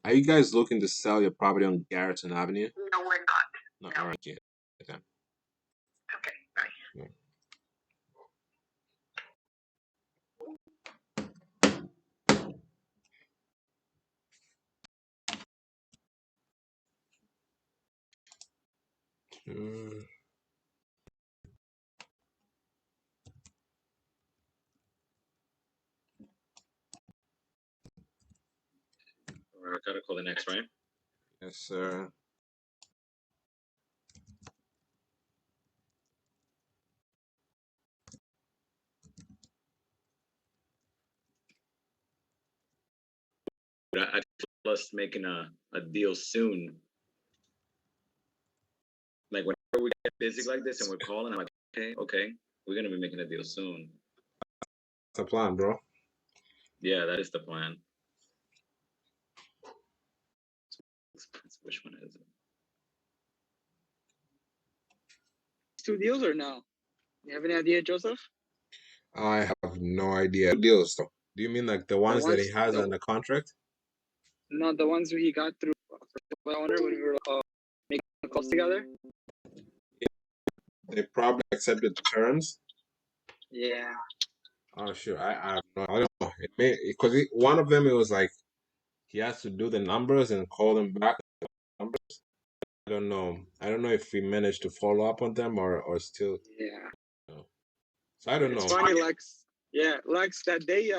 Are you guys looking to sell your property on Garrettson Avenue? No, we're not. No. All right. Yeah. Okay. Bye. Yeah. I gotta call the next, right? Yes, sir. I told us making a deal soon. Like whenever we get busy like this and we're calling, I'm like, okay, we're gonna be making a deal soon. That's the plan, bro. Yeah, that is the plan. Which one is it? 2 deals or no? You have any idea, Joseph? I have no idea. Deals, though. Do you mean like the ones that he has under contract? No, the ones he got through the owner when we were making calls together. They probably accepted the terms. Yeah. Oh, sure. I don't know. It may because one of them it was like he has to do the numbers and call them back. Numbers. I don't know. I don't know if we managed to follow up on them or still. Yeah. No. So I don't It's know. funny, Lex. Yeah, Lex. That day, it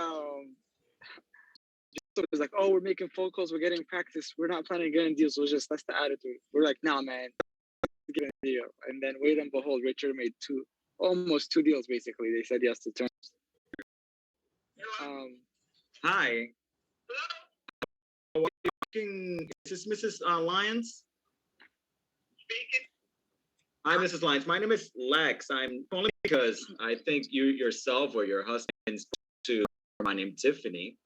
was like, oh, we're making phone calls, we're getting practice, we're not planning on getting deals. It was just that's the attitude. We're like, nah, man, get a deal. And then wait and behold, Richard made almost two deals basically. They said yes to terms. Hi. Is this Mrs. Lyons? Speaking. Hi, Mrs. Lyons. My name is Lex. I'm only because I think you yourself or your husband spoke to my name Tiffany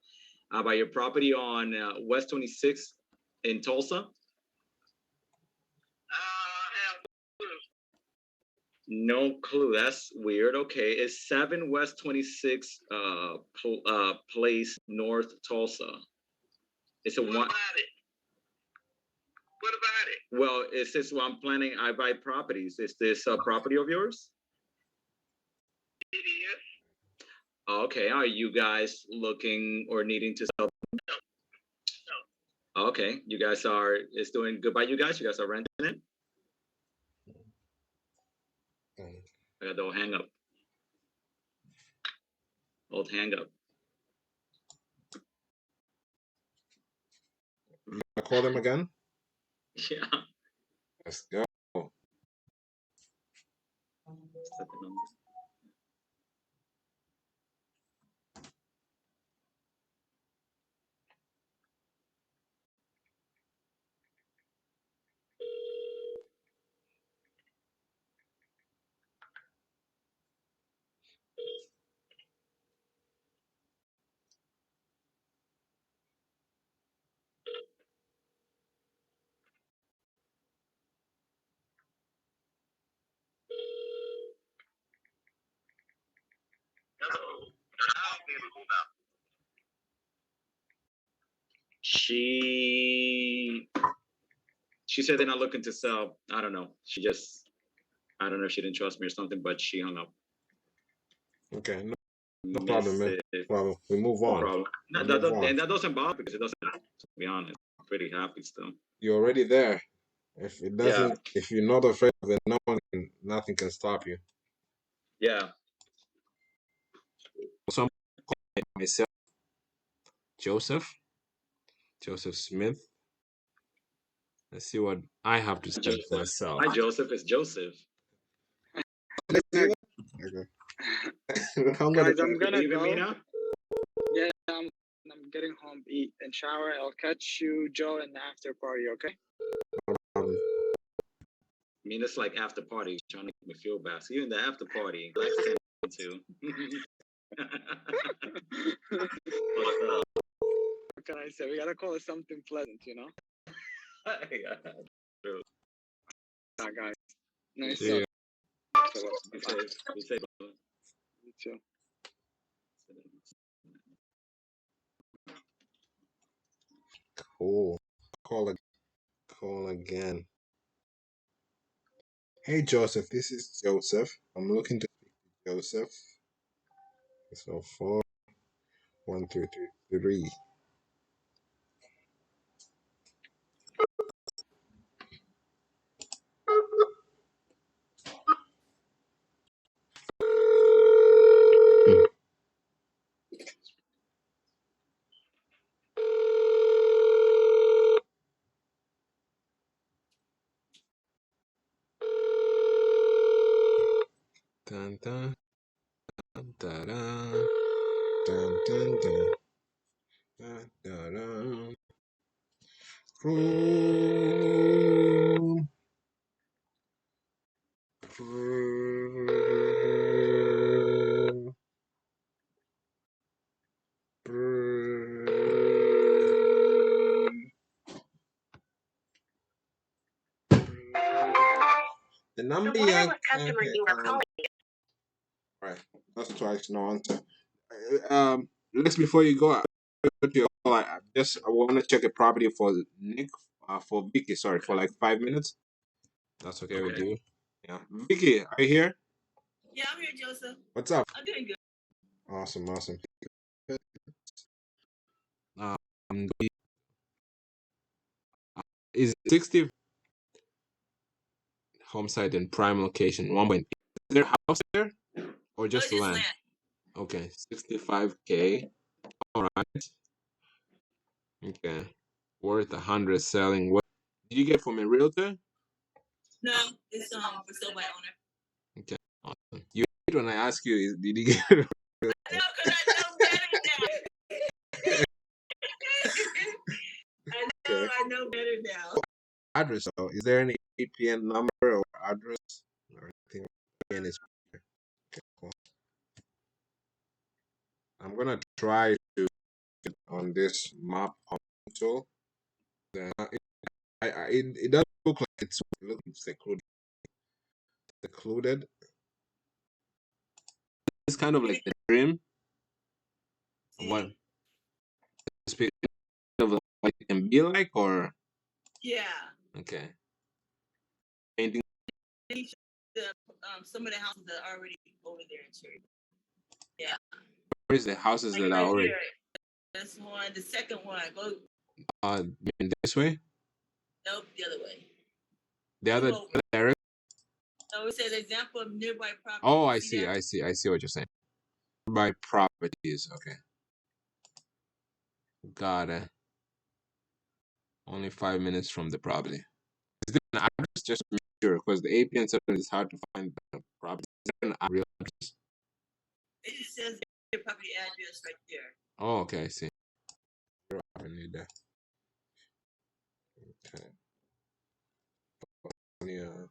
about your property on West 26th in Tulsa. No clue. That's weird. Okay, it's 7 West 26 Place North Tulsa. It's a one. What about it? Well, it says I'm planning. I buy properties. Is this a property of yours? It is. Okay. Are you guys looking or needing to sell? No. Okay. You guys are. It's doing good by you guys. You guys are renting it. I got the old hang up. Old hang up. I call them again? Yeah. Let's go. She said they're not looking to sell. I don't know. I don't know if she didn't trust me or something, but she hung up. Okay, no problem, man. No problem. We move on. No problem. And that doesn't bother because it doesn't. To be honest, I'm pretty happy still. You're already there. If it doesn't, if you're not afraid of it, nothing can stop you. Yeah. So I'm calling myself Joseph Smith. Let's see what I have to say for myself. Hi, Joseph. It's Joseph. Okay. Guys, I'm gonna go. Yeah, I'm getting home, eat, and shower. I'll catch you, Joe, in the after party. Okay. I mean, it's like after party, trying to make me feel bad. So even the after party, like too. What can I say? We gotta call it something pleasant, you know. Yeah, true. Guys, nice. Yeah. Be safe. You too. Cool. Call again. Hey, Joseph. This is Joseph. I'm looking to speak to Joseph. So 4 1 2 3 3. Dun dun dun dun dun dun dun dun dun dun. The number customer you are calling. Right, that's twice no answer. Lex, before you go, I want to check a property for Nick, for Vicky. Sorry, for like 5 minutes. That's okay with you? Yeah, Vicky, are you here? Yeah, I'm here, Joseph. What's up? I'm doing good. Awesome, awesome. Um, is 60 home site in prime location? 1.8. Is there a house there or just land? Okay, 65K. All right. Okay. Worth 100 selling. What did you get from a realtor? No, it's for sale by owner. Okay. Awesome. You hate when I ask you, did you get it? No, because I know better now. Okay. I know better now. Address. So, is there any APN number or address or anything? APN is okay, cool. I'm gonna try to get on this map tool. Then it does look like it's secluded. It's kind of like the dream. What of what it can be like, or Yeah. okay. Painting. Some of the houses that are already over there in Cherry. Yeah. Where's the houses that are already? Here. This one, the second one. Go. In this way? Nope, the other way. The other direction? So it says example of nearby property. Oh, I see what you're saying. Nearby properties, okay. Got it. Only 5 minutes from the property. Is there an address? Just to make sure, because the APN settlement is hard to find the property. Is there an real address? It just says the property address right there. Oh, okay, I see. I need that. Okay. Yeah.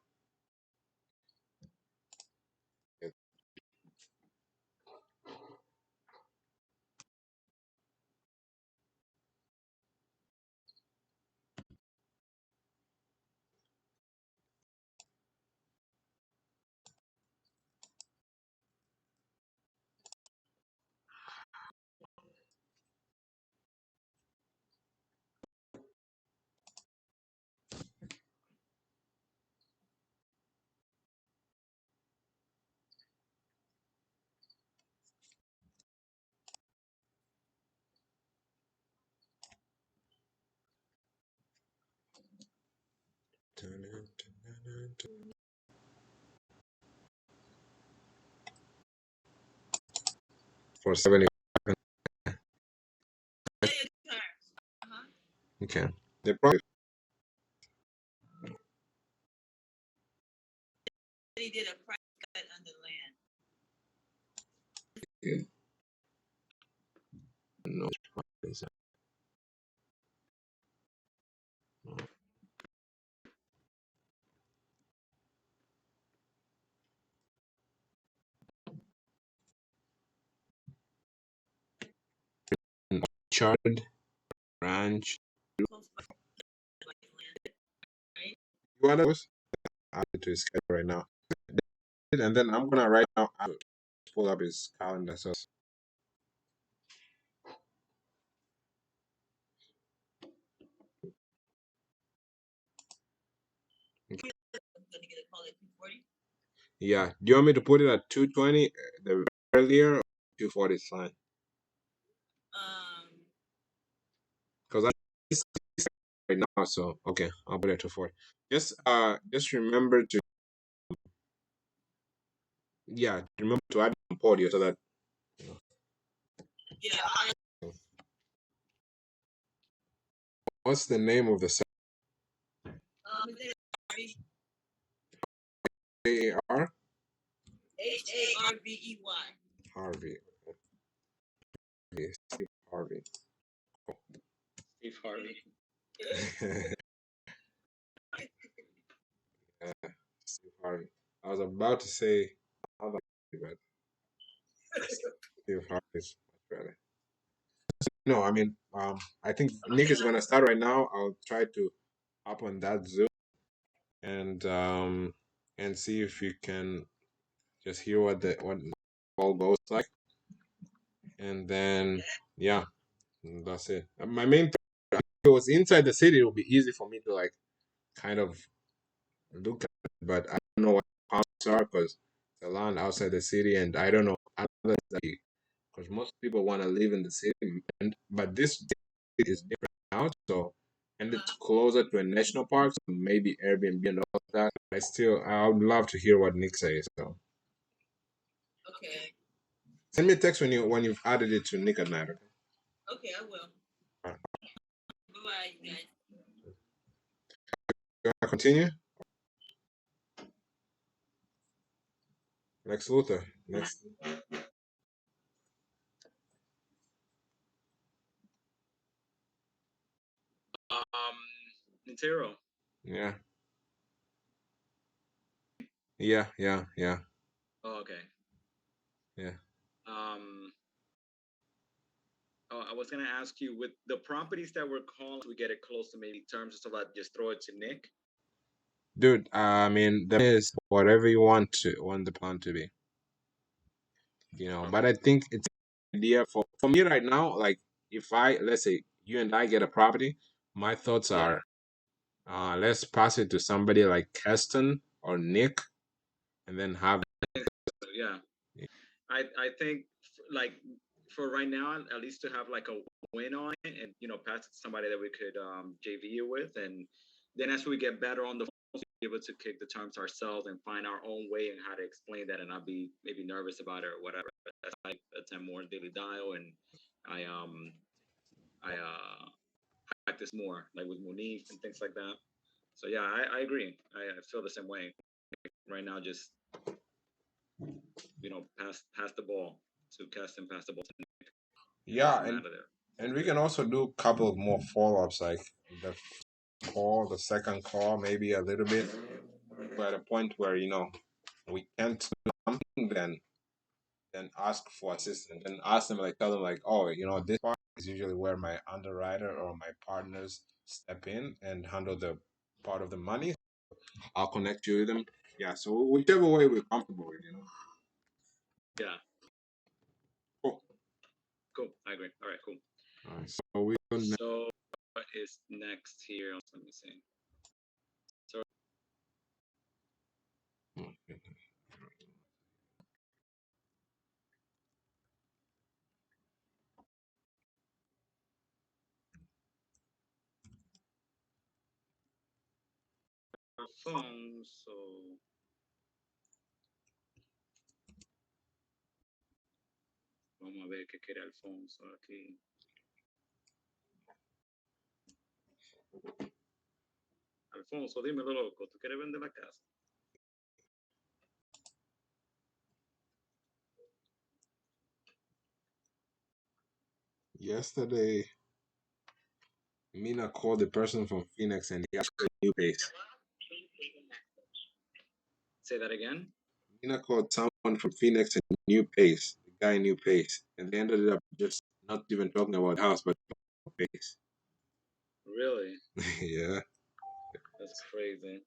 For 70. Okay. They probably They did a price cut on the land. no. Orchard Ranch. You want those? I'll add it to his schedule right now. And then I'm gonna right now pull up his calendar. So okay. Yeah. Do you want me to put it at 220 the earlier or 240 is fine? Because I'm right now, so okay, I'll put it at 240. Just remember to remember to add Emporio so that What's the name of the site? AR? Harvey. Harvey. Okay, Steve Harvey. Steve Harvey. Steve Harvey. I was about to say but Steve Harvey is much better. No, I mean, I think Nick is gonna start right now. I'll try to hop on that Zoom and see if you can just hear what the all goes like, and then that's it. My main thing, if it was inside the city, it would be easy for me to like kind of look at it, but I don't know what comps are because the land outside the city, and I don't know others that because most people want to live in the city, but this is different now. So, and it's closer to a national park, so maybe Airbnb and all that. I would love to hear what Nick says. So, Okay. send me a text when you've added it to Nick at night. Okay. Okay, I will. All right. Bye, guys. You want to continue? Lex Luthor. Next. Nintero. Yeah. Yeah. Oh, okay. Yeah. Oh, I was gonna ask you with the properties that we're calling, we get it close to maybe terms and stuff like just throw it to Nick. Dude, I mean, the is whatever you want the plan to be. But I think it's an idea for me right now. Like, if let's say you and I get a property, my thoughts are, let's pass it to somebody like Keston or Nick, and then have. Yeah. I think like for right now, at least to have like a win on it, and pass it to somebody that we could JV it with, and then as we get better on the phone, be able to kick the terms ourselves and find our own way and how to explain that, and not be maybe nervous about it or whatever. As I attend more Daily Dial, and I practice more like with Monique and things like that. So yeah, I agree. I feel the same way. Right now, just pass the ball to Keston, pass the ball to Nick. Yeah, and we can also do a couple of more follow-ups, like the second call, maybe a little bit, but at a point where we can't do something, then ask for assistance and ask them, like, tell them, like, oh, this part is usually where my underwriter or my partners step in and handle the part of the money. I'll connect you with them. Yeah, so whichever way we're comfortable with. Yeah. Cool. I agree. All right. Cool. All right. So what is next here? Let me see. So. Phone, so vamos a ver qué quiere Alfonso aquí. Alfonso, dímelo, loco, ¿tú quieres vender la casa? Yesterday, Mina called the person from Phoenix and he asked for a new base. Say that again? Mina called someone from Phoenix and new pace. The guy new pace. And they ended up just not even talking about house, but pace. Really? Yeah. That's crazy.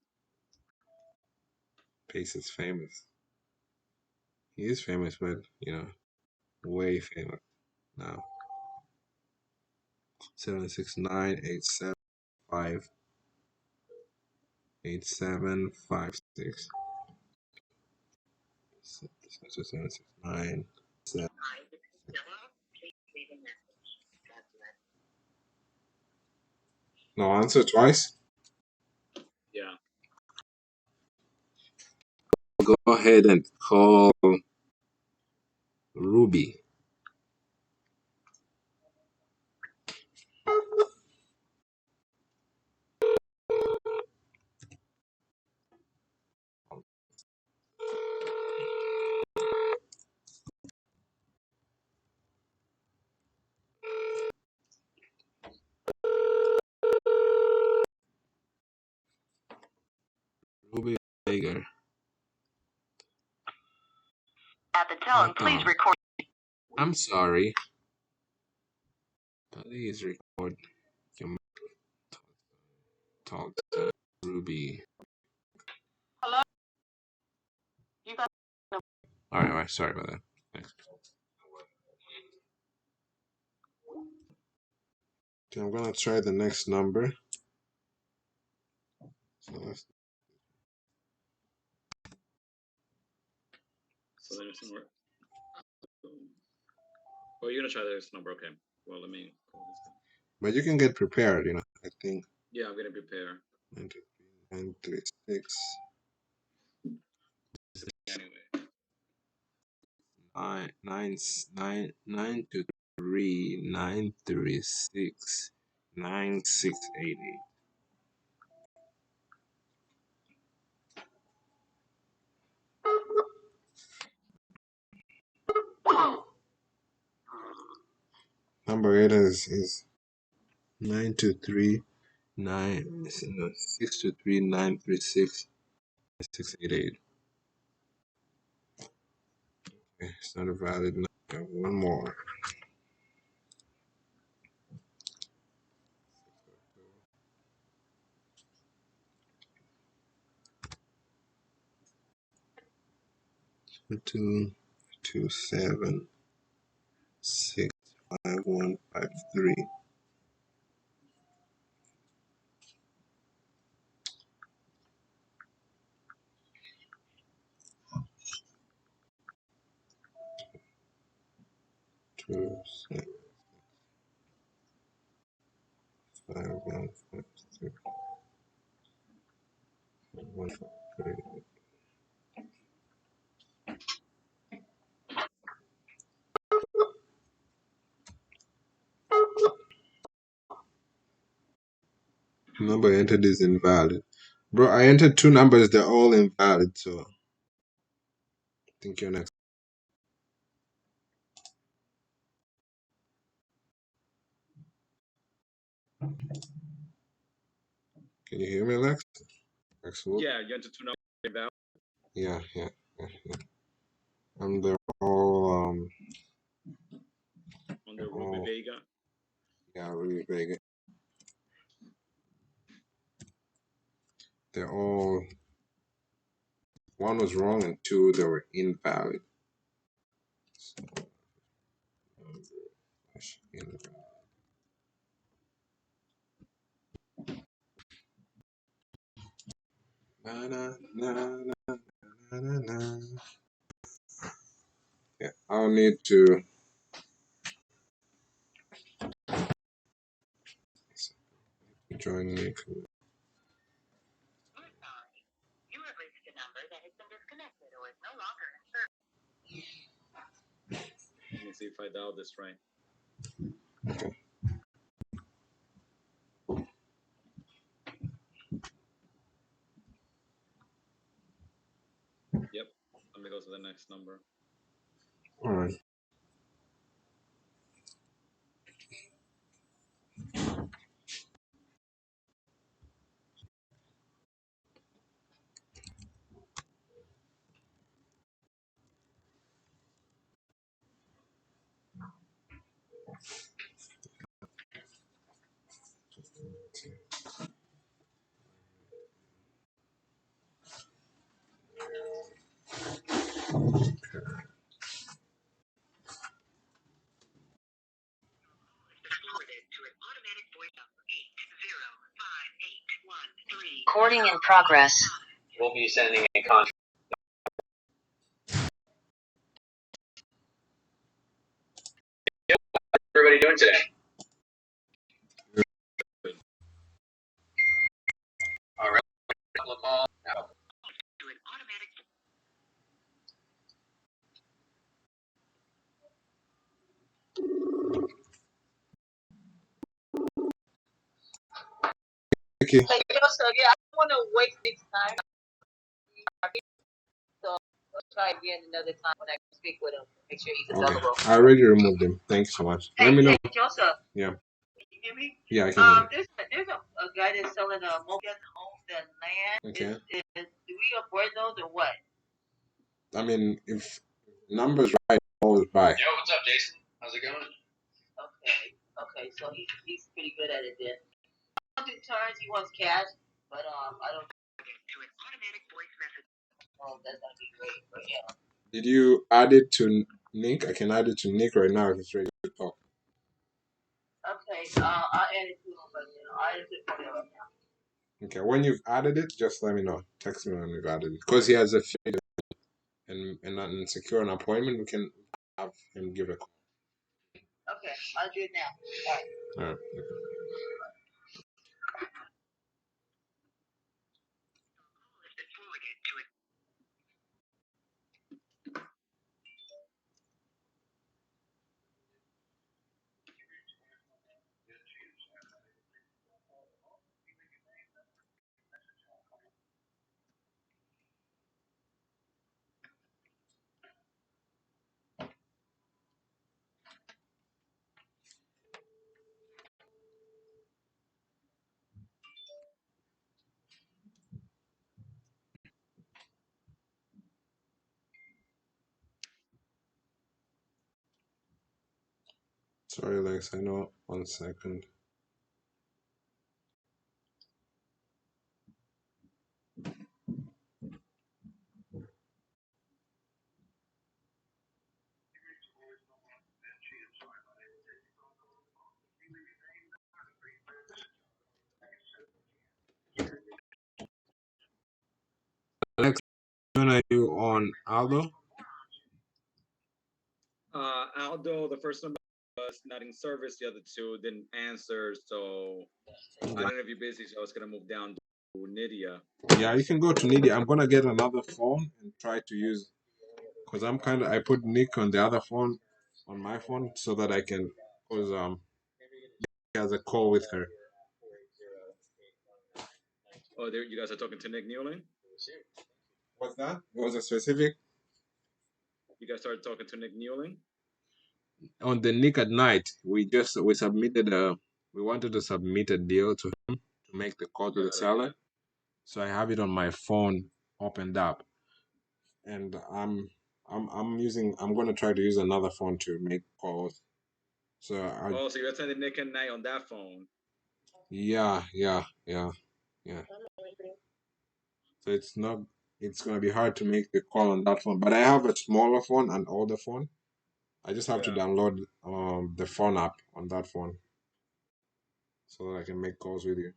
Pace is famous. He is famous, but way famous now. 769-875-8756. So 769. No answer twice? Yeah. Go ahead and call Ruby. Ruby Baker. At the tone, please record. I'm sorry. Please record. Talk to Ruby. Hello? You got. All right. Sorry about that. Thanks. Okay, I'm gonna try the next number. So there's some work. Oh, you're gonna try this number, okay? Well, let me. But you can get prepared, you know. I think. Yeah, I'm gonna prepare. 936. Anyway. 923 936 9688. Number 8 is 923 623 936 688. Okay, it's not a valid number. One more. Two 7 6 5 1 5 3. Two 7 5 1 5 3 1 5 3. Number entered is invalid. Bro, I entered 2 numbers, they're all invalid, so I think you're next. Can you hear me, Alex? Yeah, you entered 2 numbers invalid. Yeah. And they're all Under Ruby Vega. Yeah, Ruby Vega. They're all, 1 was wrong and 2 they were invalid. So, invalid. Na, na, na, na, na, na. Yeah, I'll need to join me. You have reached a number that has been disconnected or is no longer in service. Let me see if I dial this right. Okay. Yep. Let me go to the next number. All right. Recording in progress. We'll be sending a contract. How's everybody doing today? All right. Thank you. Like Joseph, yeah, I don't want to waste this time. So I'll try again another time when I speak with him. Make sure he's available. I already removed them. Thanks so much. Let me know. Hey, Joseph. Yeah. Can you hear me? Yeah, I can hear There's a guy that's selling mobile homes and land. you. Okay. Do we avoid those or what? I mean, if numbers right, always buy. Yo, what's up, Jason? How's it going? Okay, so he's pretty good at it then. I don't do turns, he wants cash, but I don't. To an automatic voice message. Oh, that's gonna be great, but yeah. Did you add it to Nick? I can add it to Nick right now if it's ready to talk. Okay, I'll add it to him, but I'll add it to him right now. Okay, when you've added it, just let me know. Text me when you've added it. Because he has a few and not secure an appointment, we can have him give a call. Okay, I'll do it now. All right. All right. Sorry, Lex. I know. 1 second. Alex, when are you on Aldo? Aldo, the first number was not in service. The other two didn't answer. So I don't know if you're busy. So I was gonna move down to Nydia. Yeah, you can go to Nydia. I'm gonna get another phone and try to use, because I put Nick on the other phone, on my phone, so that I can, because he has a call with her. Oh, there, you guys are talking to Nick Newland? What's that? Was it specific? You guys started talking to Nick Newland? On the Nick at Night, we wanted to submit a deal to him to make the call to the seller. So I have it on my phone opened up, and I'm gonna try to use another phone to make calls. So so you're sending Nick and Night on that phone? Yeah. So it's gonna be hard to make the call on that phone. But I have a smaller phone and older phone. I just have to download the phone app on that phone, so that I can make calls with you.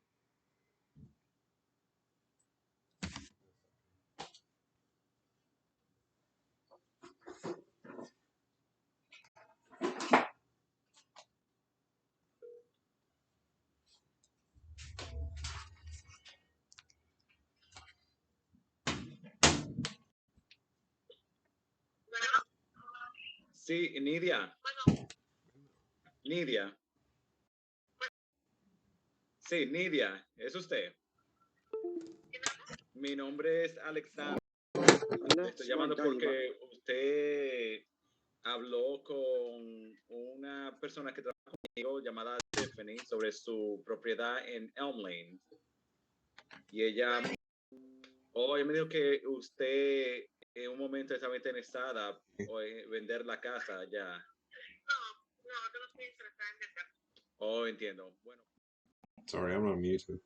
Sí, Nydia. Nydia. Sí, Nydia, ¿es usted? Mi nombre es Alexander. Le estoy llamando porque usted habló con una persona que trabaja conmigo llamada Stephanie sobre su propiedad en Elm Lane. Y ella me dijo que usted en un momento estaba interesada en vender la casa ya. No estoy interesada en vender. Oh, entiendo. Bueno. Sorry, I'm not muted.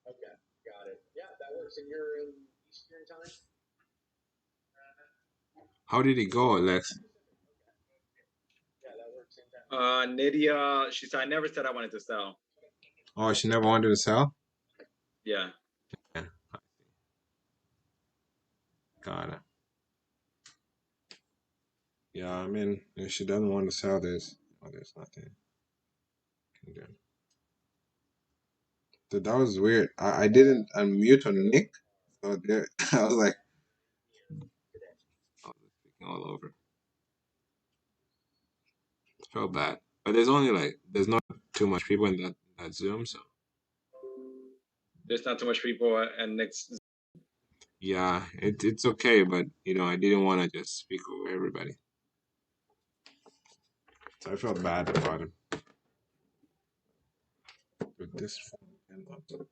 Okay, got it. Yeah, that works. And you're in Eastern time? How did it go, Alex? Yeah, that works. Nydia, she said, I never said I wanted to sell. Oh, she never wanted to sell? Yeah. Yeah. Got it. Yeah, I mean, if she doesn't want to sell this, there's nothing. Okay. Dude, that was weird. I didn't unmute on Nick, so there, I was like, all over. Felt bad, but there's not too much people in that Zoom, so there's not too much people, and next. Yeah, it's okay, but I didn't want to just speak over everybody, so I felt bad about it. With this phone and laptop.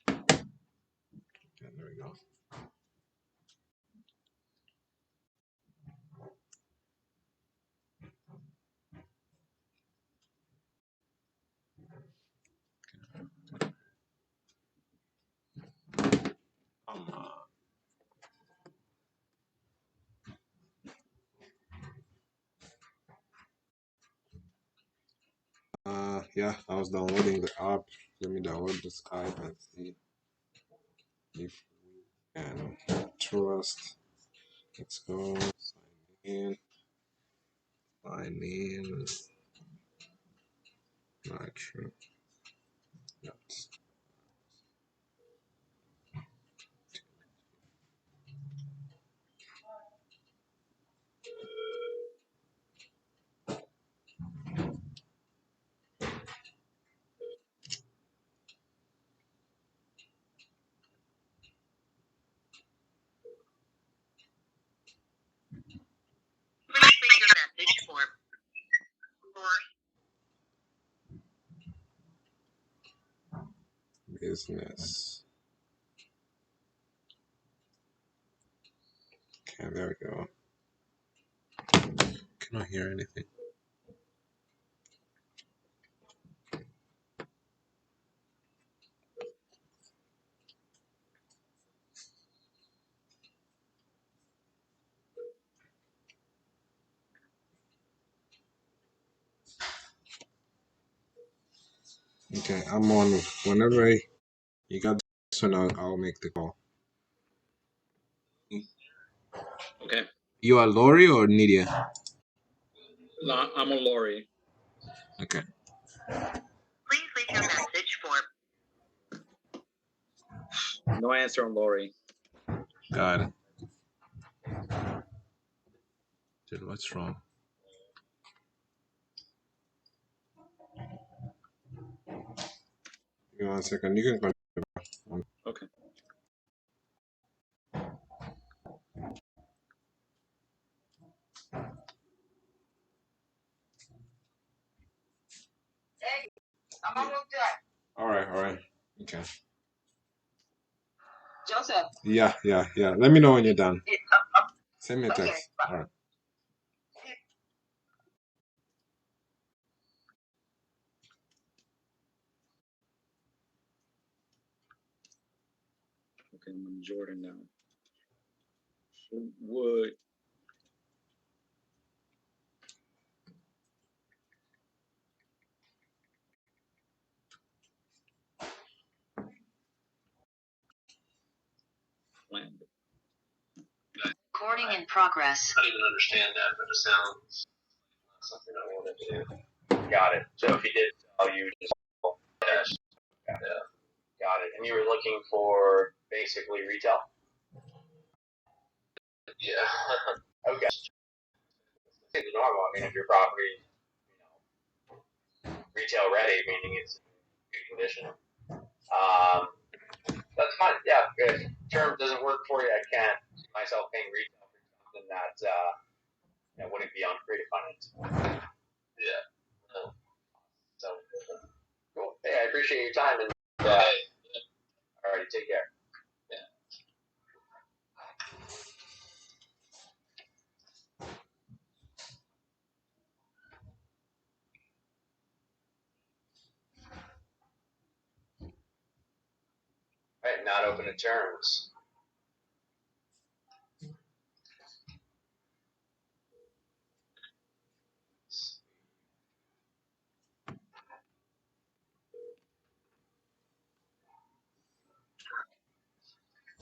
Okay, there we go. Yeah, I was downloading the app. Let me download the Skype and see if we can trust. Let's go. Sign in. Not true. Yes. Please leave your message for Business. Okay, there we go. Cannot hear anything. Okay, I'm on. Whenever you got this one, I'll make the call. Okay. You are Lori or Nidia? No, I'm on Lori. Okay. Please leave your message for No answer on Lori. Got it. Dude, what's wrong? Give me 1 second. You can continue. Okay. Hey, I'm almost done. All right. Okay. Joseph. Yeah. Let me know when you're done. Send me a text. Okay, All right. Okay, I'm in Jordan now. Would Recording in progress. I didn't understand that, but it sounds something I wanted to do. Got it. So if you did tell you just yes. Yeah. Got it. And you were looking for basically retail? Yeah. Okay. It's normal. I mean, if your property, retail ready, meaning it's in good condition. That's fine. Yeah. If term doesn't work for you, I can't see myself paying retail for something that wouldn't be on creative finance. Yeah. No. So cool. Hey, I appreciate your time and all right, take care. Yeah. All right, not open to terms.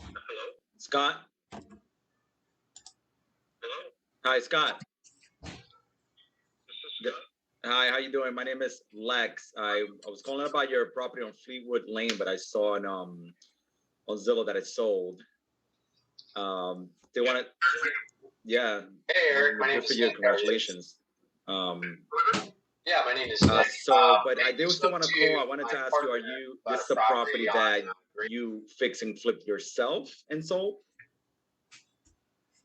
Hello? Scott? Hello? Hi, Scott. This is Scott. Hi, how you doing? My name is Lex. I was calling about your property on Fleetwood Lane, but I saw on Zillow that it sold. They want to, yeah. Hey, Eric. My name is Congratulations. Yeah, Yeah, my name is. But I do still want to call. I wanted to ask you: this is a property that you fix and flip yourself and sold?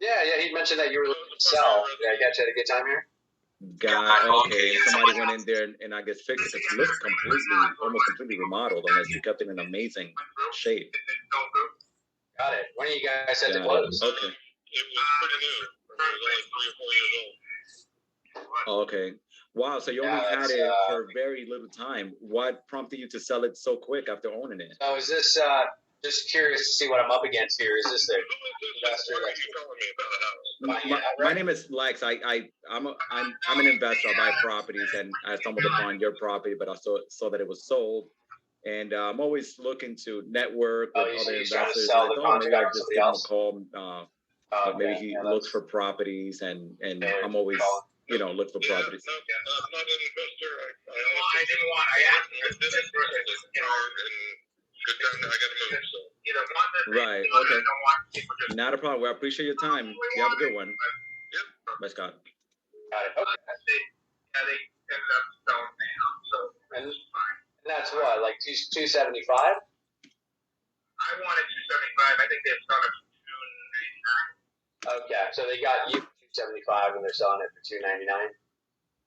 Yeah. He mentioned that you were looking to sell. Did I get you at a good time here? Okay. Somebody went in there and I guess fixed it. It looked almost completely remodeled, unless you kept it in amazing shape. Got it. When are you guys set to close? Okay. It was pretty new. It was only 3 or 4 years old. Okay. Wow. So you only had it for very little time. What prompted you to sell it so quick after owning it? So is this just curious to see what I'm up against here? Is this the investor that's telling me about a house? My name is Lex. I'm an investor. I buy properties, and I stumbled upon your property, but I saw that it was sold. And I'm always looking to network with other investors. I thought maybe I'd just give him a call. Maybe he looks for properties, and I'm always look for properties. I'm not an investor. I didn't want. I asked him. This is good time. I got to move. So Right. Okay. Not a problem. Well, I appreciate your time. You have a good one. Yep. Bye, Scott. Got it. Okay. Yeah, they ended up selling the house, so and that's what, like 275? I wanted 275. I think they've sold it for 299. Okay, so they got you 275 and they're selling it for 299.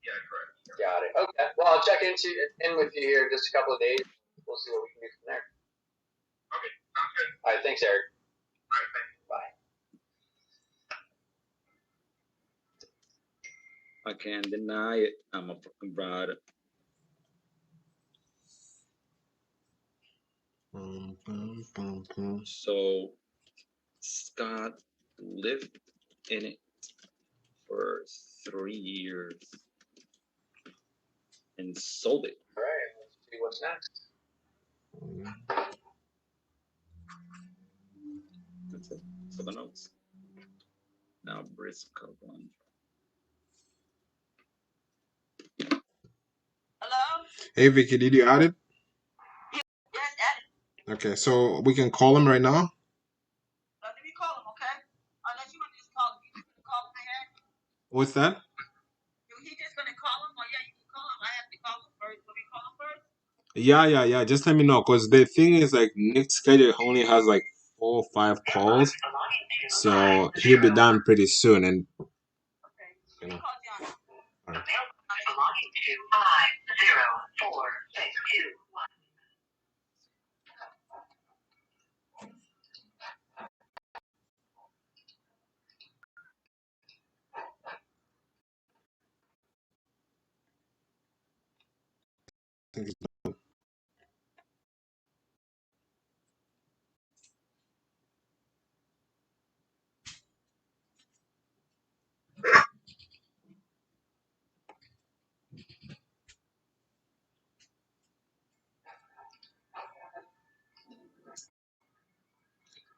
Yeah, correct. Got it. Okay. Well, I'll check in with you here in just a couple of days. We'll see what we can do from there. Okay, sounds good. All right, thanks, Eric. All right, thanks. Bye. I can't deny it. I'm a fucking bride. So Scott lived in it for 3 years and sold it. All right, let's see what's next. That's it for the notes. Now Briscoe one. Hello? Hey Vicky, did you add it? Yes, add it. Okay, so we can call him right now. Let me call him, okay? Unless you want to just call him. You can call him ahead. What's that? He just gonna call him? Well, yeah, you can call him. I have to call him first. Let me call him first. Yeah. Just let me know, because the thing is, like, Nick's schedule only has like 4 or 5 calls, so he'll be done pretty soon. And Okay. Call John. all right. Belonging to 504621. I think it's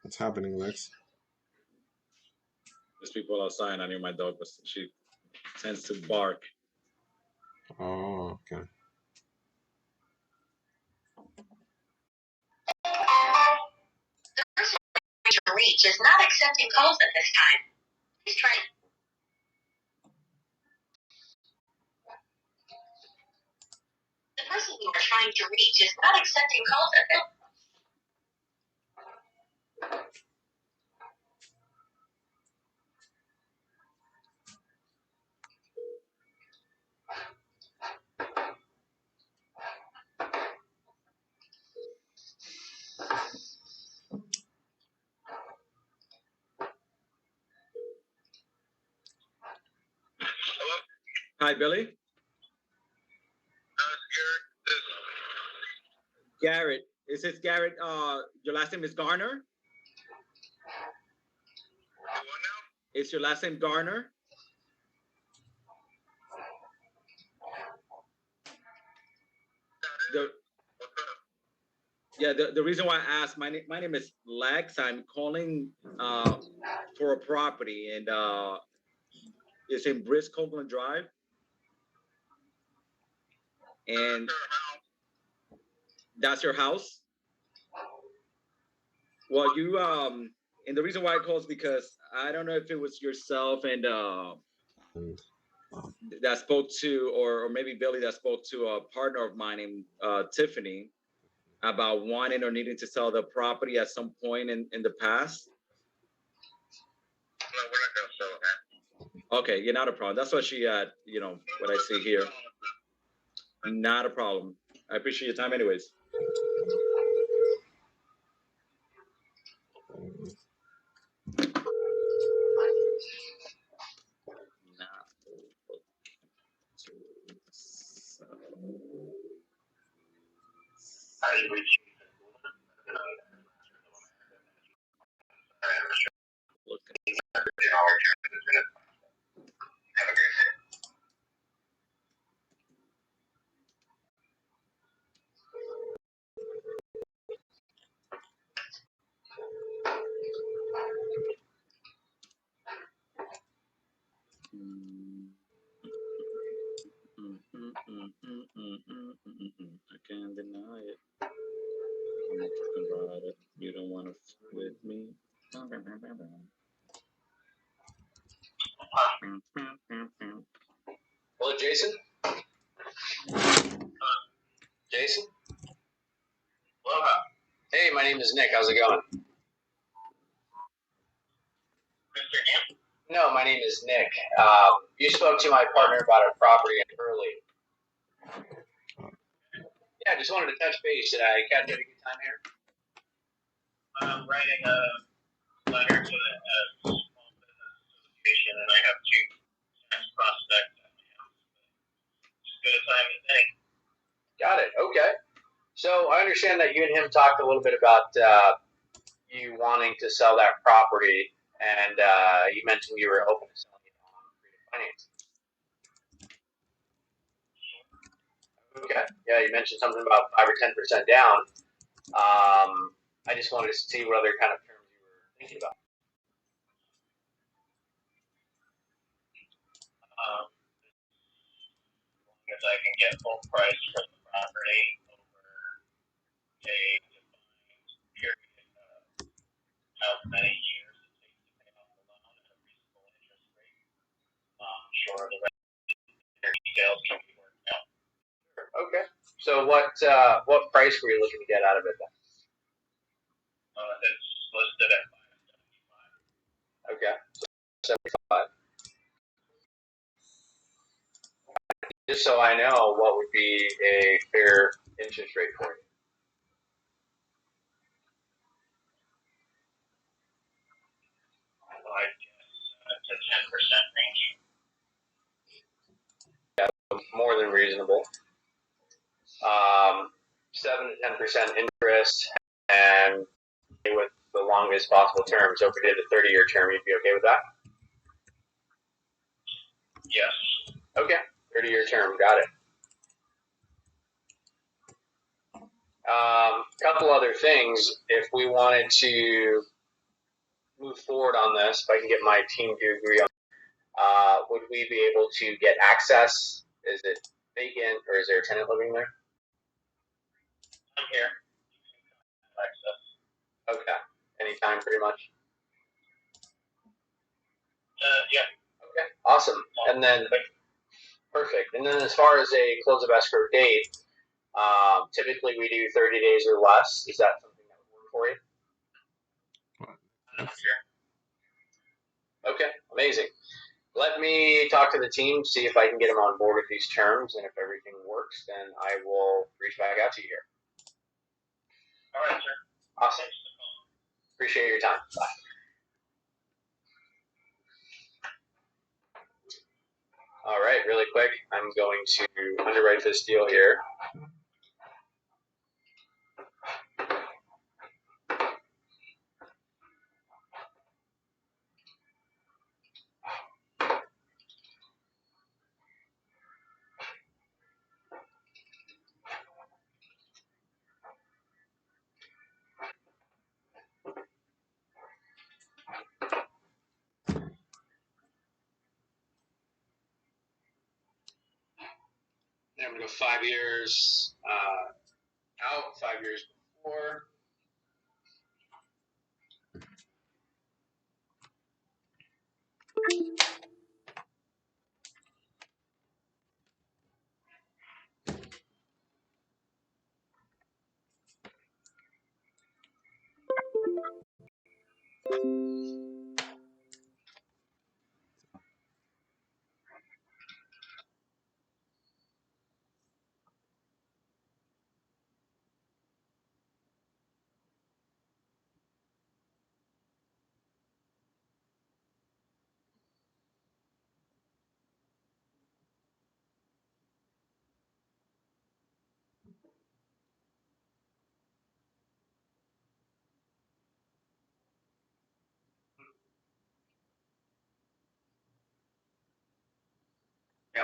what's happening, Lex? There's people outside. I knew my dog, but she tends to bark. Oh, okay. The person you to reach is not accepting calls at this time. Please try. The person you are trying to reach is not accepting calls at this time. Hi, Billy. Garrett. Is this Garrett? Your last name is Garner? Is your last name Garner? The reason why I asked, my name is Lex. I'm calling for a property, and it's in Briscoe Drive. And that's your house? Well, you and the reason why I called is because I don't know if it was yourself and that spoke to, or maybe Billy that spoke to a partner of mine named Tiffany about wanting or needing to sell the property at some point in the past? No, we're not gonna sell it, man. Okay, yeah, not a problem. That's what she had, what I see here. Not a problem. I appreciate your time anyways. I can't deny it. I'm a fucking rider. You don't want to with me. Hello, Jason? Jason? Aloha. Hey, my name is Nick. How's it going? Mr. Ham? No, my name is Nick. You spoke to my partner about a property in Hurley. Yeah, just wanted to touch base. Did I catch you at a good time here? I'm writing a letter to the Small Business Association, and I have two tax prospects at my house. As good a time as any. Got it. Okay. So I understand that you and him talked a little bit about you wanting to sell that property, and you mentioned you were open to selling it on Freedom Finance. Okay. Yeah, you mentioned something about 5 or 10% down. I just wanted to see what other kind of terms you were thinking about. As long as I can get full price for the property over a defined period of how many years it takes to pay off the loan at a reasonable interest rate. Sure, the rest of the details can be worked out. Okay. So what price were you looking to get out of it then? It's listed at $575. Okay. So 75. Just so I know, what would be a fair interest rate for you? I guess it's a 10% range. Yeah, more than reasonable. 7 to 10% interest, and with the longest possible term. So if we did a 30-year term, you'd be okay with that? Yes. Okay, 30-year term, got it. Couple other things, if we wanted to move forward on this, if I can get my team to agree on, would we be able to get access? Is it vacant, or is there a tenant living there? I'm here. Access. Okay, anytime pretty much? Yeah. Okay, awesome. And then, perfect. And then as far as a close of escrow date, typically we do 30 days or less. Is that something that would work for you? Sure. Okay, amazing. Let me talk to the team, see if I can get them on board with these terms, and if everything works, then I will reach back out to you here. All right, sir. Awesome. Appreciate your time. Bye. All right, really quick, I'm going to underwrite this deal here. And I'm going to go 5 years out, 5 years before. I'm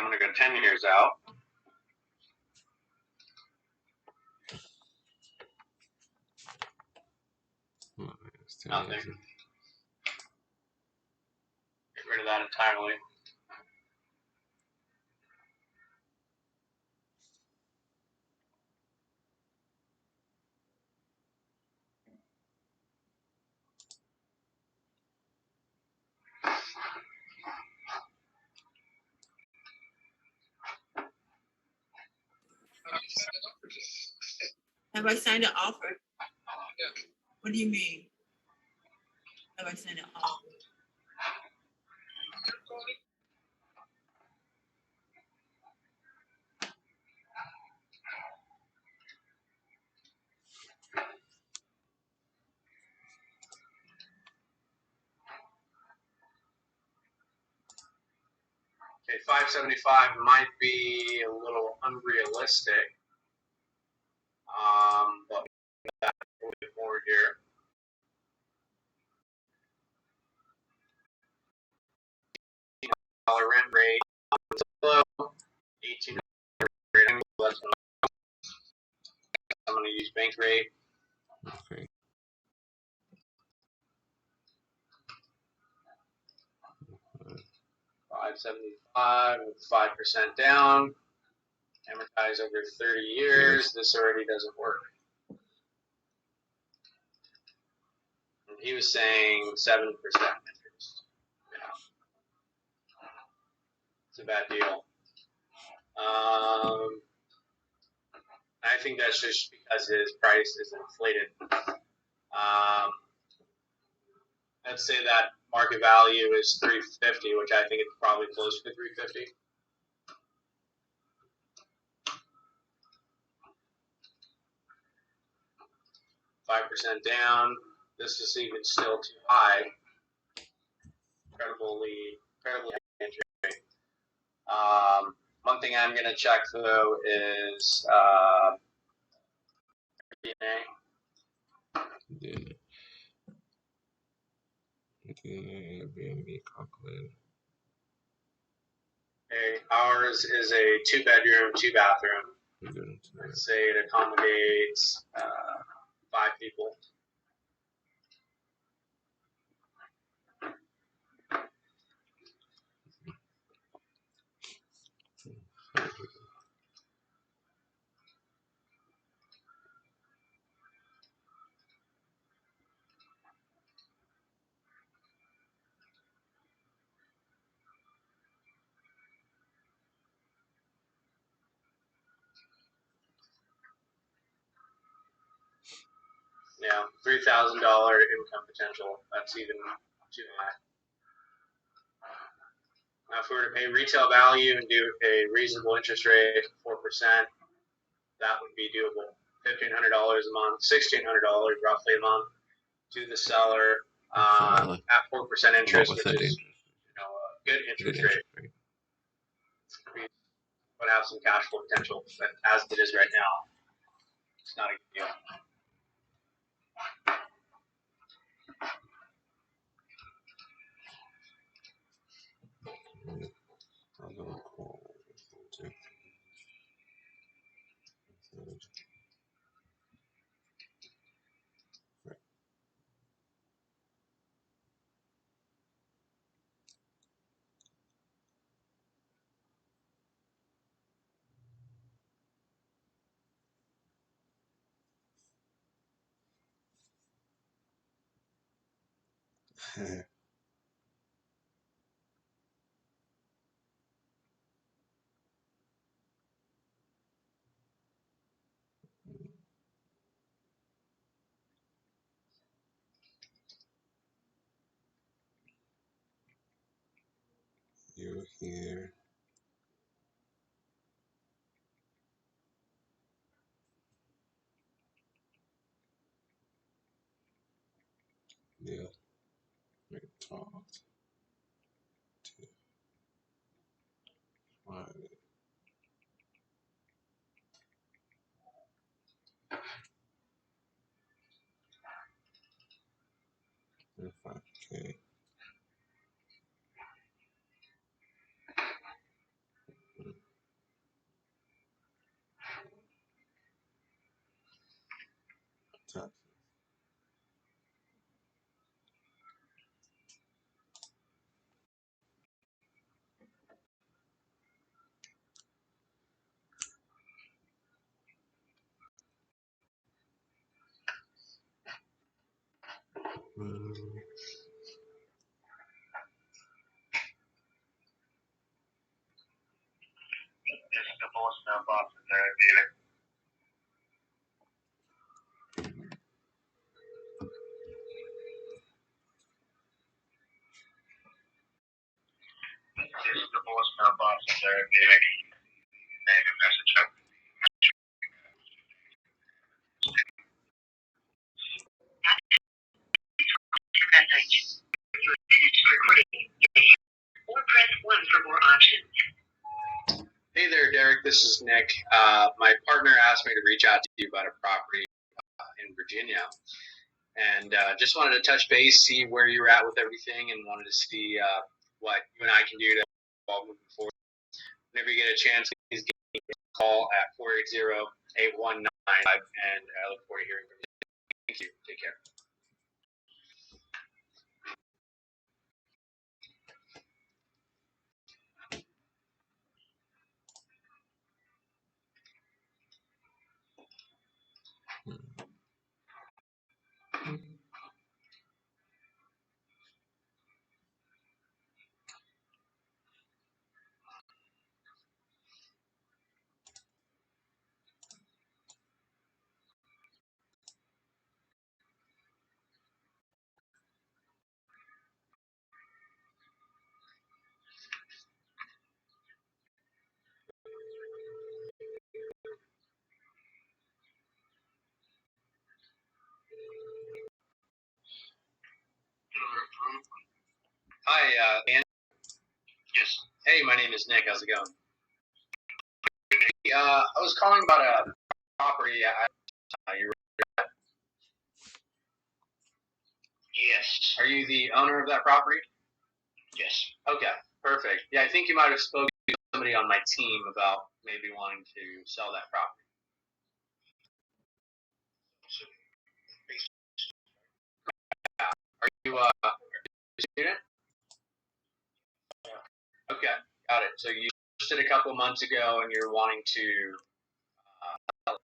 gonna go 10 years out. Nothing. Get rid of that entirely. Have I signed an offer? What do you mean? Have I signed an offer? Okay, 575 might be a little unrealistic. But a little bit more here. $18 rent rate. Low. 18 rate. I'm going to use bank rate. Okay. 575 with 5% down. Amortize over 30 years. This already doesn't work. And he was saying 7% interest. Yeah. It's a bad deal. I think that's just because his price is inflated. Let's say that market value is 350, which I think it's probably closer to 350. %5 down. This is even still too high. Incredibly interest rate. One thing I'm going to check though is DNA. Airbnb calculator. Okay, ours is a 2-bedroom, 2-bathroom. Let's say it accommodates 5 people. Yeah, $3,000 income potential. That's even too high. Now, if we were to pay retail value and do a reasonable interest rate of 4%, that would be doable. $1,500 a month, $1,600 roughly a month to the seller at 4% interest, which is a good interest rate. We would have some cash flow potential, but as it is right now, it's not a good deal. Yeah. We talked to my okay. Tax. This is the voicemail box in there, David. This is the voicemail box in there, David. Name and message up. Your message. You have finished recording. Or press 1 for more options. Hey there, Derek. This is Nick. My partner asked me to reach out to you about a property in Virginia, and just wanted to touch base, see where you're at with everything, and wanted to see what you and I can do to help moving forward. Whenever you get a chance, please give me a call at 480-8195, and I look forward to hearing from you. Thank you. Take care. Hi, Dan. Yes. Hey, my name is Nick. How's it going? I was calling about a property. Yes. Are you the owner of that property? Yes. Okay, perfect. Yeah, I think you might have spoken to somebody on my team about maybe wanting to sell that property. Are you a student? Okay, got it. So you listed a couple months ago, and you're wanting to sell it.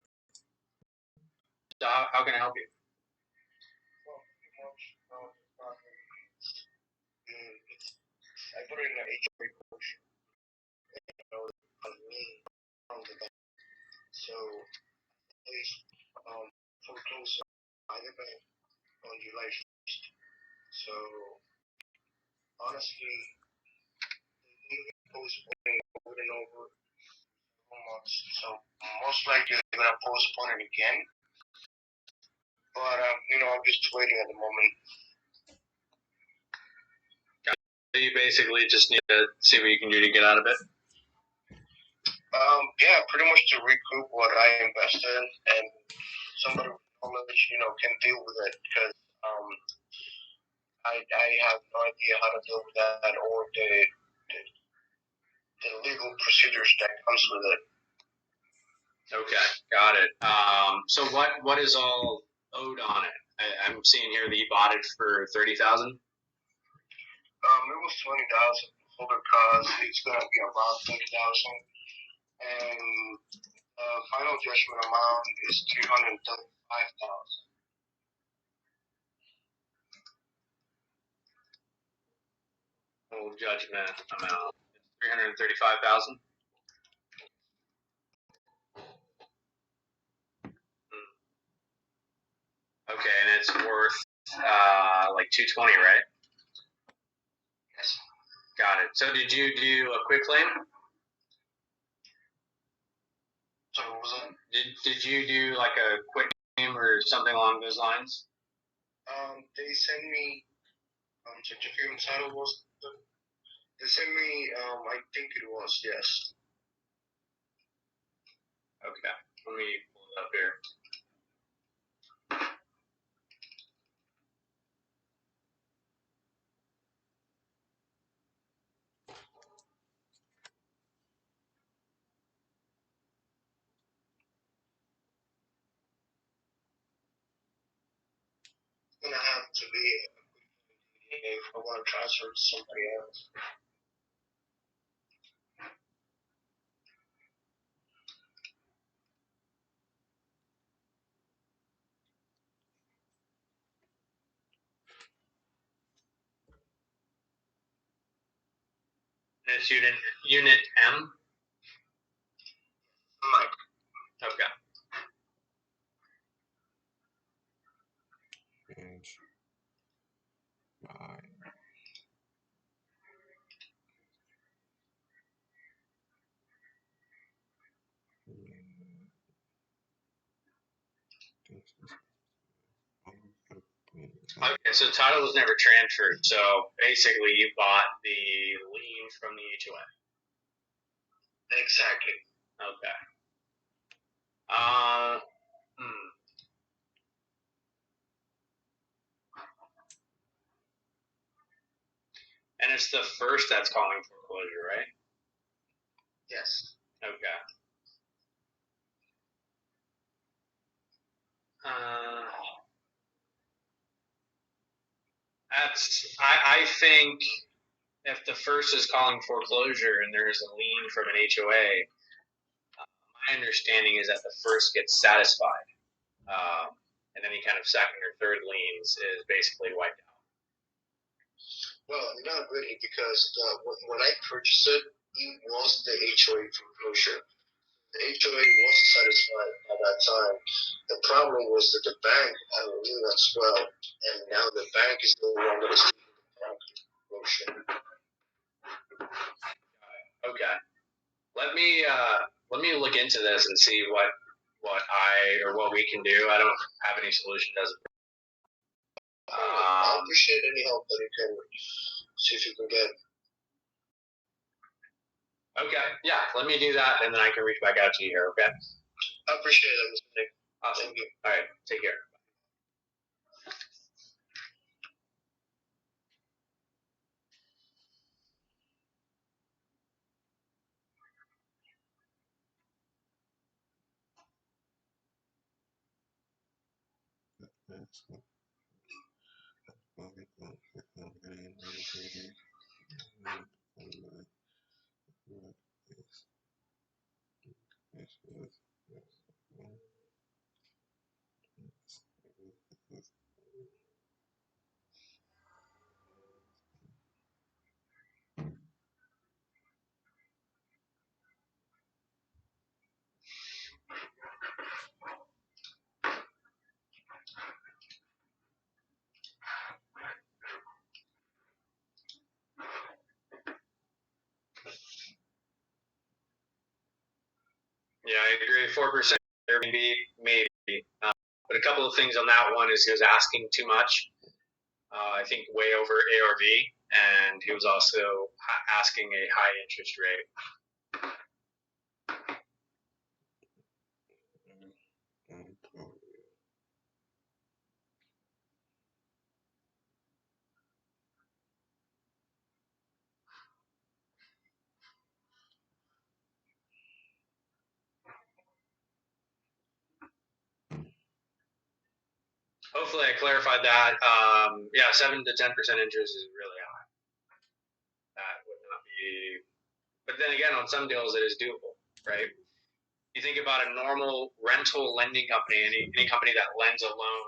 So how can I help you? I put it in an HOA portion. On me from the bank. So please foreclose by the bank on July 1st. So honestly, they postponing over and over for months. So most likely they're gonna postpone it again. But I'm just waiting at the moment. So you basically just need to see what you can do to get out of it. Yeah, pretty much to recoup what I invested in, and somebody with knowledge, can deal with it, because I have no idea how to deal with that, or the legal procedures that comes with it. Okay, got it. So what is all owed on it? I'm seeing here that you bought it for $30,000. It was 20,000 for the cost. It's gonna be around 30,000, and final judgment amount is 335,000. Full judgment amount is 335,000. Okay, and it's worth like 220, right? Yes. Got it. So did you do a quick claim? So what was it? Did you do like a quick claim or something along those lines? They sent me certificate of title was they sent me I think it was, yes. Okay, let me pull it up here. It's gonna have to be if I want to transfer to somebody else. It's unit M. Mike. Okay. Okay, so title was never transferred. So basically, you bought the lien from the HOA. Exactly. Okay. And it's the first that's calling foreclosure, right? Yes. Okay. I think if the first is calling foreclosure and there's a lien from an HOA, my understanding is that the first gets satisfied, and any kind of second or third liens is basically wiped out. Well, not really, because when I purchased it, it was the HOA foreclosure. The HOA was satisfied at that time. The problem was that the bank had a lien as well, and now the bank is no longer the foreclosure. Okay. Let me look into this and see what we can do. I don't have any solution as of I appreciate any help that you can see if you can get. Okay, yeah, let me do that, and then I can reach back out to you here, okay? I appreciate it, Mr. Nick. Awesome. Thank you. All right, take care. Yeah, I agree. 4% Airbnb, maybe. But a couple of things on that one is he was asking too much. I think way over ARV, and he was also asking a high interest rate. Hopefully, I clarified that. Yeah, 7 to 10% interest is really high. That would not be. But then again, on some deals, it is doable, right? You think about a normal rental lending company, any company that lends a loan,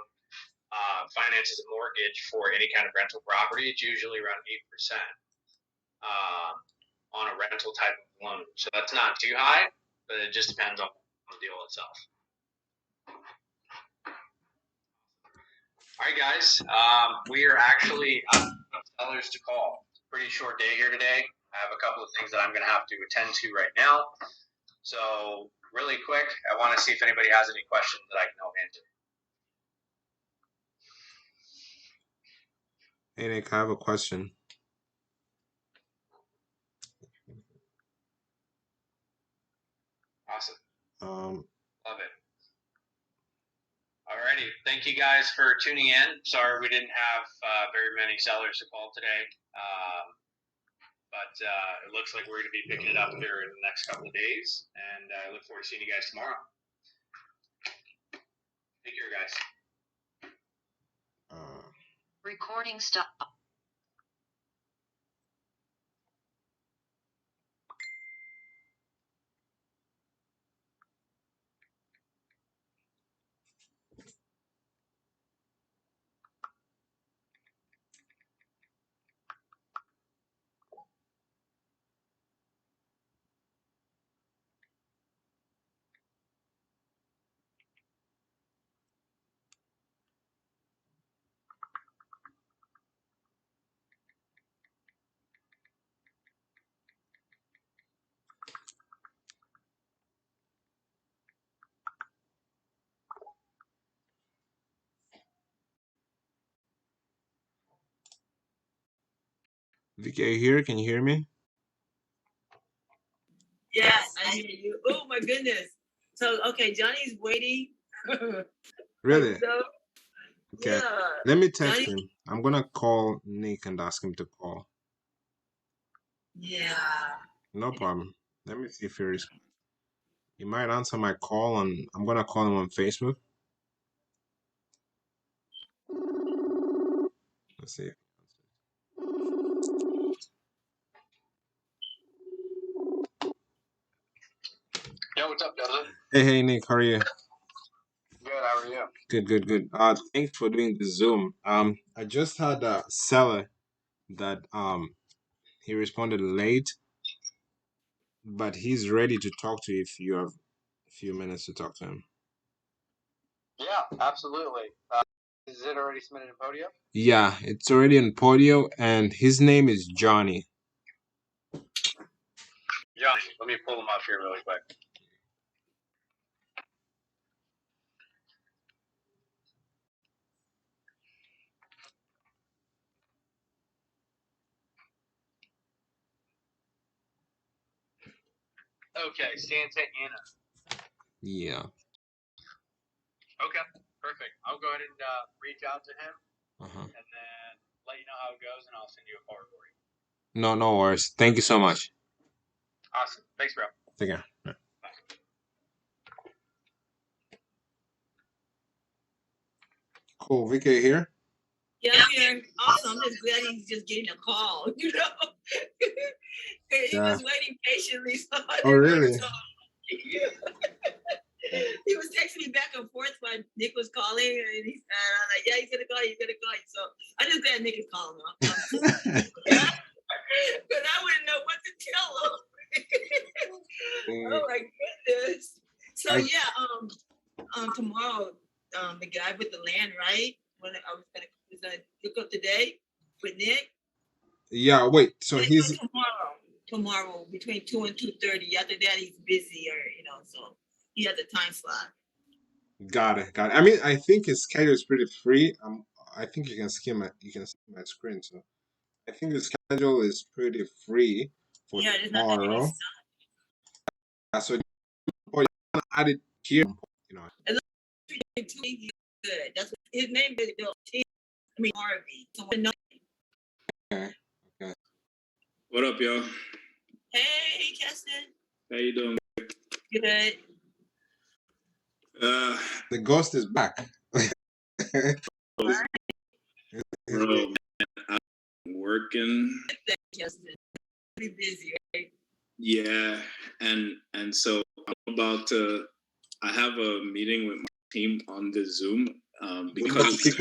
finances a mortgage for any kind of rental property, it's usually around 8% on a rental type of loan. So that's not too high, but it just depends on the deal itself. All right, guys, we are actually up of sellers to call. Pretty short day here today. I have a couple of things that I'm going to have to attend to right now. So really quick, I want to see if anybody has any questions that I can help answer. Hey Nick, I have a question. Awesome. Love it. Alrighty, thank you guys for tuning in. Sorry we didn't have very many sellers to call today, but it looks like we're going to be picking it up here in the next couple of days, and I look forward to seeing you guys tomorrow. Take care, guys. Recording stop. VK here, can you hear me? Yes, I hear you. Oh my goodness. So okay, Johnny's waiting. Really? So, Okay. yeah. Let me text Johnny, him. I'm gonna call Nick and ask him to call. yeah. No problem. Let me see if he responds. He might answer my call, and I'm gonna call him on Facebook. Let's see. Yo, what's up, Joseph? Hey Nick, how are you? Good, how are you? Good. Thanks for doing the Zoom. I just had a seller that he responded late, but he's ready to talk to you if you have a few minutes to talk to him. Yeah, absolutely. Is it already submitted in Podio? Yeah, it's already in Podio, and his name is Johnny. Yeah, let me pull them up here really quick. Okay, Santa Ana. Yeah. Okay, perfect. I'll go ahead and reach out to him Uh-huh. and then let you know how it goes, and I'll send you a forward for you. No worries. Thank you so much. Awesome. Thanks, bro. Take care. Bye. Cool. VK here? Yeah, I'm here. Awesome. I'm just glad he's just getting a call, you know. He Yeah. was waiting patiently. So I Oh, didn't really? talk. He was texting me back and forth while Nick was calling, and I'm like, yeah, he's gonna call you. So I just glad Nick is calling him. Yeah, because I wouldn't know what to tell him. Oh my goodness. So yeah, tomorrow, the guy with the land, right? When I was gonna look up today with Nick. Yeah, wait. So he's tomorrow between 2 and 2:30. After that, he's busy, or so he has a time slot. got it. I mean, I think his schedule is pretty free. I think you can skim my screen. So I think his schedule is pretty free for tomorrow. So you can add it here. He's good. That's his name is Harvey. So Okay. What up, y'all? Hey, Keston. How you doing? Good. The ghost is back. Bro, man, I'm working. Keston, pretty busy, right? Yeah, and so I have a meeting with my team on the Zoom because it's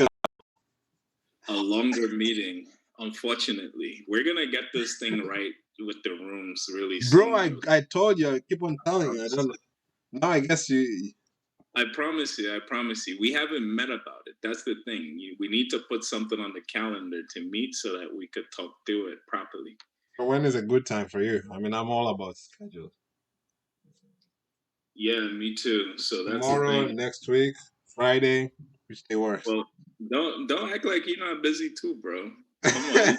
a longer meeting. Unfortunately, we're gonna get this thing right with the rooms really soon. Bro, I told you. I keep on telling you. I don't know. Now I guess you. I promise you. We haven't met about it. That's the thing. We need to put something on the calendar to meet so that we could talk through it properly. So when is a good time for you? I mean, I'm all about schedules. Yeah, me too. So that's tomorrow, the thing. next week, Friday, which day works. Well, don't act like you're not busy too, bro. Right,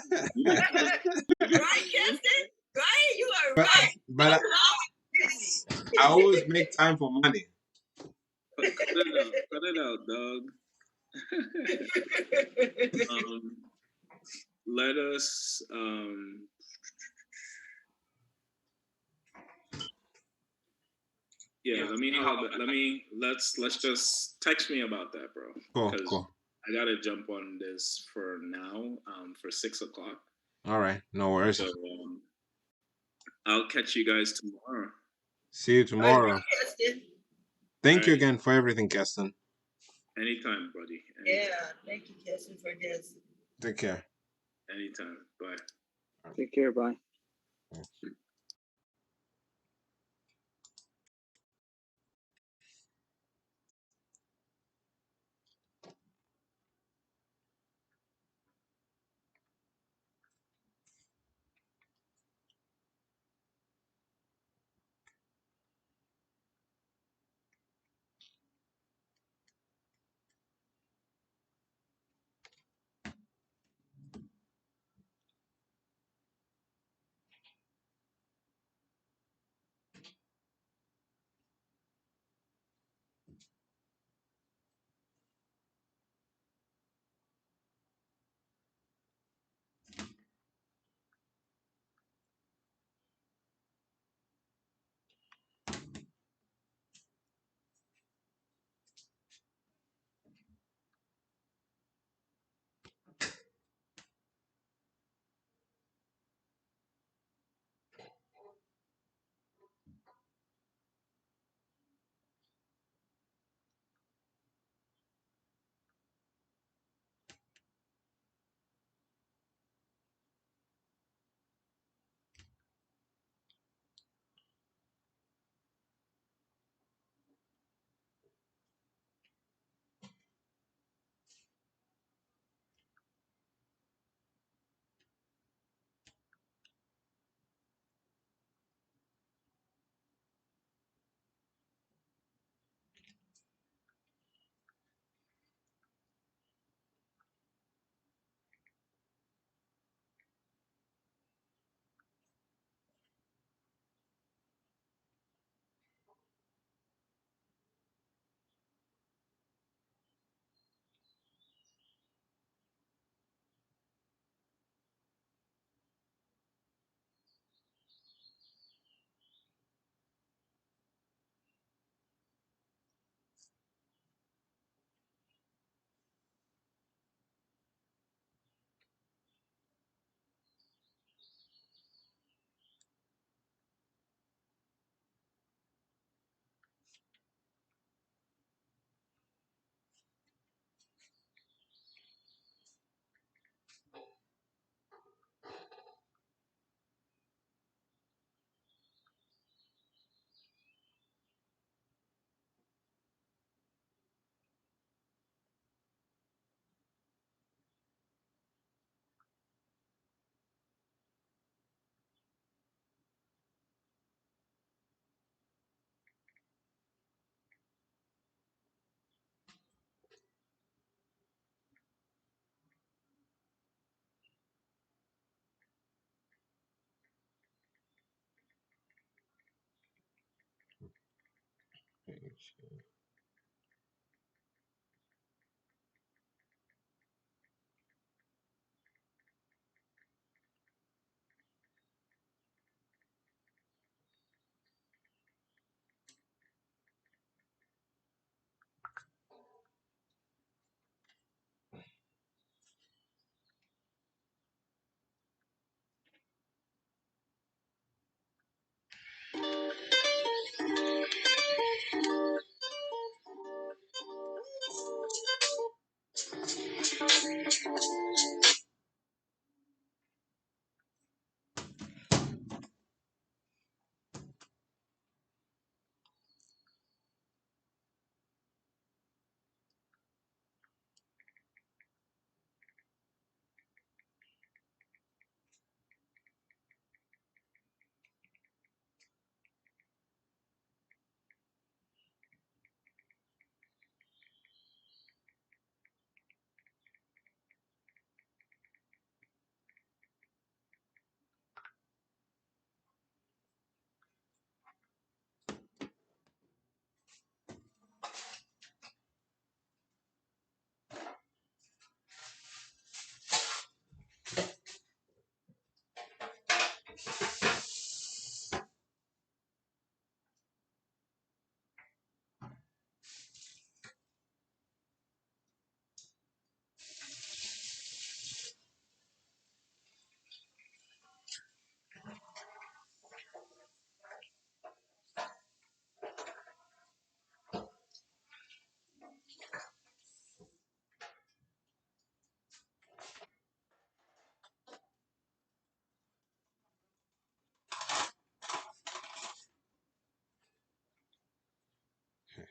Justin? Right? You are But, right. but I always make time for money. Cut it out, dog. Let us yeah, let's just text me about that, bro. Cool. I gotta jump on this for now, for 6 o'clock. All right, no worries. So I'll catch you guys tomorrow. See you tomorrow. Thank you Right. again for everything, Keston. Anytime, buddy. Yeah, thank you, Keston, for this. Take care. Anytime. Bye. Take care. Bye.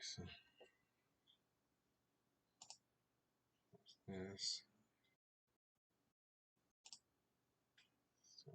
So yes. So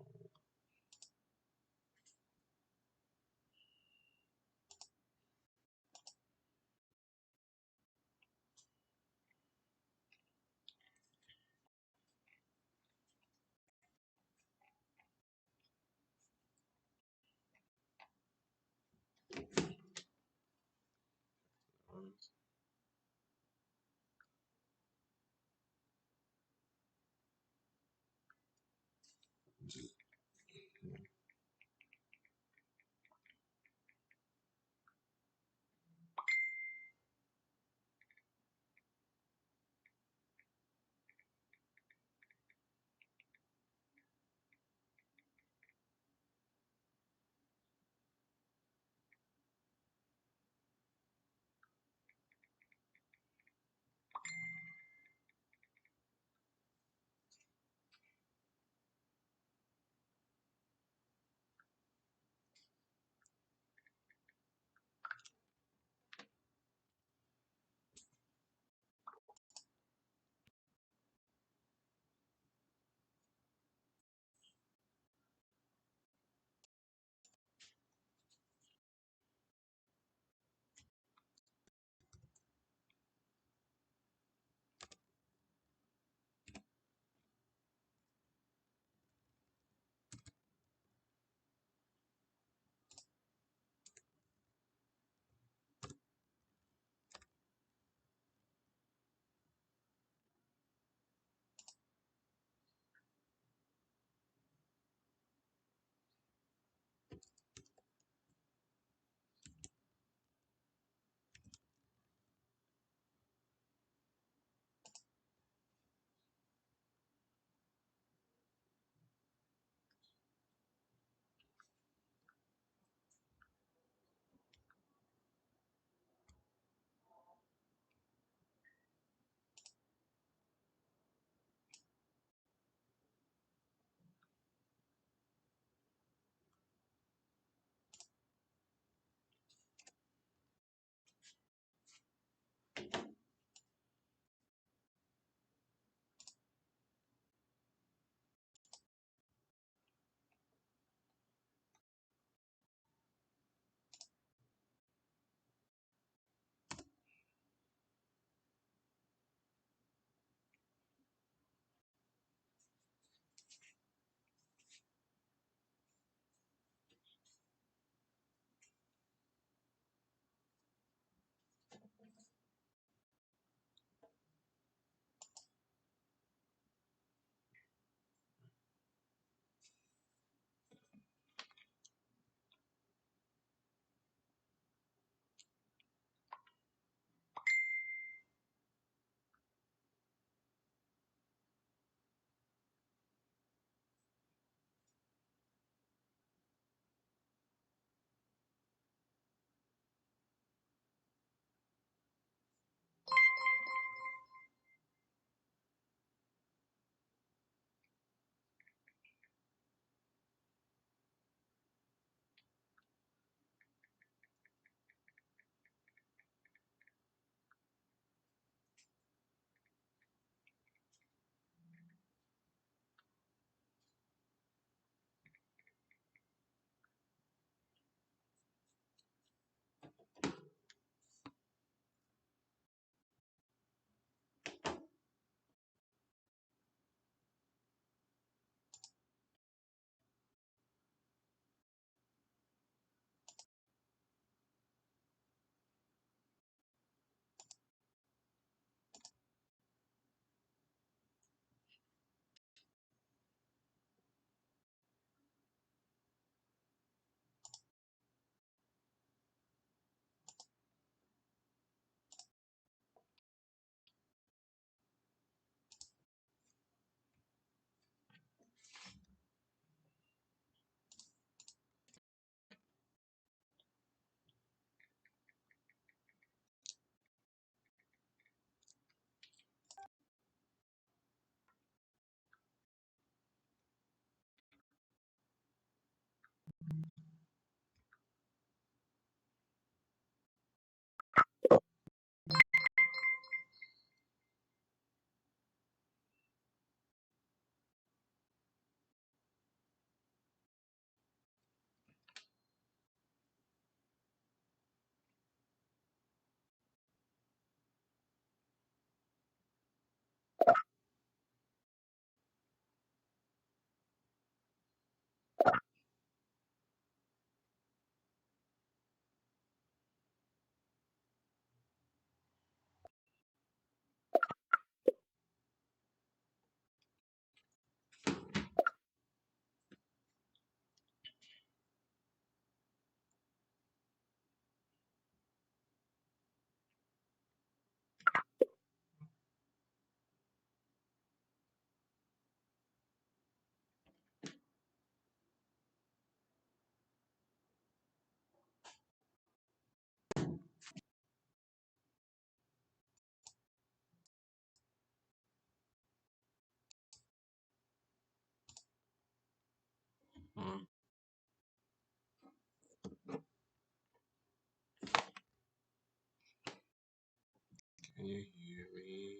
Can you hear me?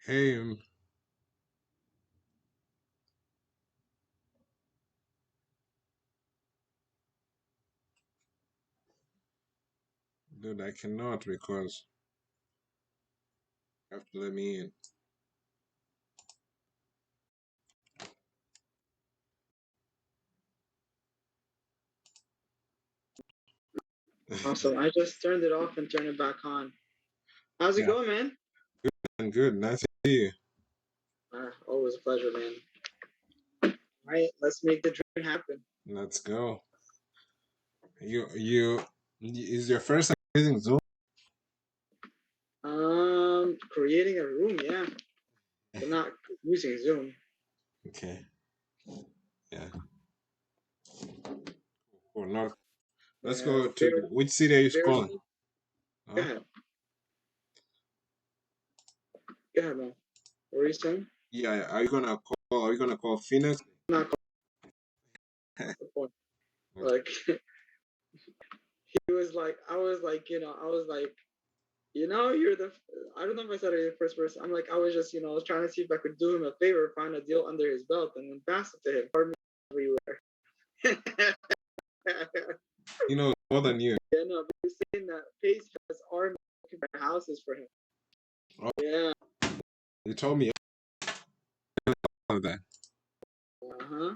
Hey, dude, I cannot because you have to let me in. Awesome. I just turned it off and turned it back on. How's it going, man? Good, good. Nice to see you. Always a pleasure, man. All right, let's make the dream happen. Let's go. Is your first time using Zoom? Creating a room, yeah, but not using Zoom. Okay. Yeah. Cool. Not. Let's go to which city are you calling? Go ahead. Go ahead, man. What were you saying? Yeah. Are you gonna call Phoenix? Not like he was like, I was like, you're the. I don't know if I said it the first person. I'm like, I was just, I was trying to see if I could do him a favor, find a deal under his belt, and then pass it to him. Everywhere. He knows more than you. Yeah, no, but you're saying that Pace has army looking for houses for him. Oh, yeah. You told me all of that. Uh-huh.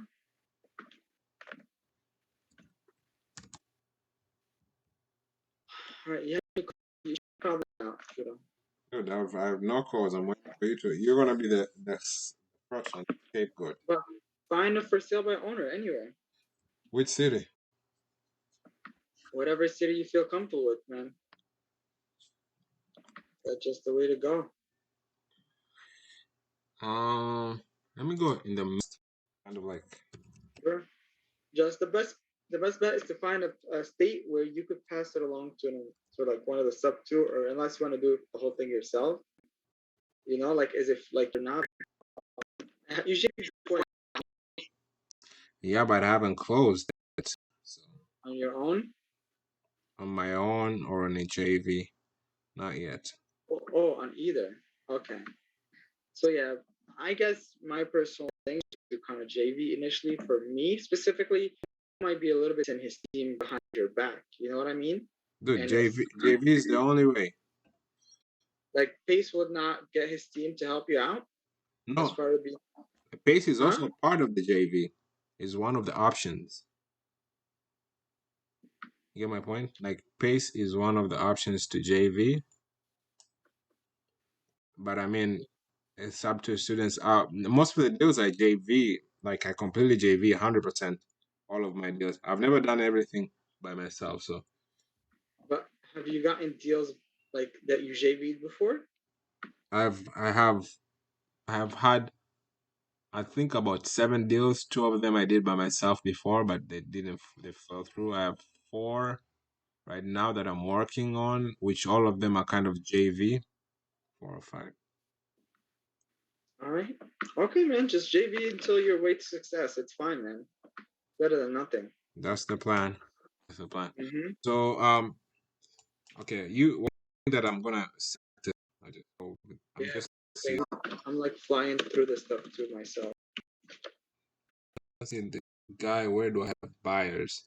All right, yeah, you should call that out, Dude, I have no calls. I'm waiting for you to. You're gonna be the crutch on scapegoat. But find a for sale by owner anywhere. Which city? Whatever city you feel comfortable with, man. That's just the way to go. Let me go in the midst, kind of like. Sure. Just the best bet is to find a state where you could pass it along to like one of the sub two, or unless you want to do the whole thing yourself. Like as if like you're not. You should. Yeah, but I haven't closed it. So. On your own? On my own or on a JV? Not yet. Oh, on either. Okay. So yeah, I guess my personal thing to kind of JV initially for me specifically might be a little bit in his team behind your back. You know what I mean? Dude, JV is the only way. Like Pace would not get his team to help you out. No. Pace is also part of the JV. Is one of the options. You get my point? Like Pace is one of the options to JV. But I mean, it's up to students. Most of the deals I JV, like I completely JV 100%. All of my deals. I've never done everything by myself. So. But have you gotten deals like that you JV'd before? I have had, I think, about 7 deals. 2 of them I did by myself before, but they fell through. I have 4 right now that I'm working on, which all of them are kind of JV. 4 or 5. All right. Okay, man. Just JV until your way to success. It's fine, man. Better than nothing. That's the plan. That's the plan. Mm-hmm. So, okay, one thing that I'm gonna set it, I'm like flying through this stuff too myself. Let's see, the guy, where do I have buyers?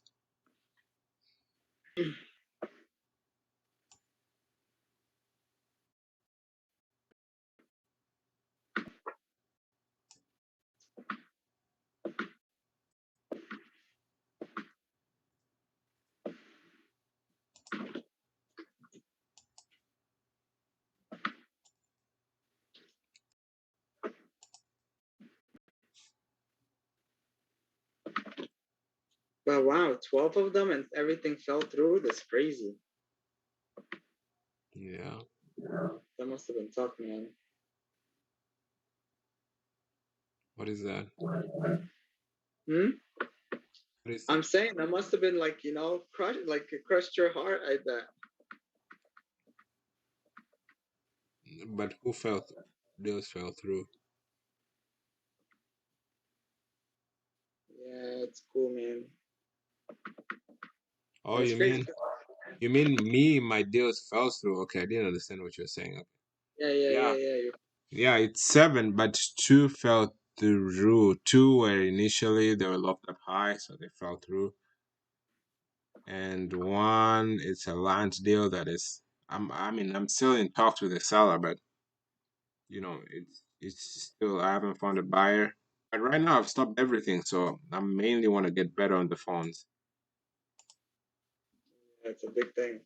But wow, 12 of them and everything fell through. That's crazy. Yeah. That must have been tough, man. What is that? Hmm? What is I'm saying that must have been like, it crushed your heart, I bet. But who fell? Deals fell through. Yeah, it's cool, man. Oh, It's crazy. you mean me? My deals fell through. Okay, I didn't understand what you're saying. Okay. Yeah. Yeah, it's 7, but 2 fell through. 2 were initially they were locked up high, so they fell through. And 1, it's a land deal that is. I'm still in talks with the seller, but it's still I haven't found a buyer. But right now I've stopped everything, so I mainly want to get better on the phones. That's a big thing.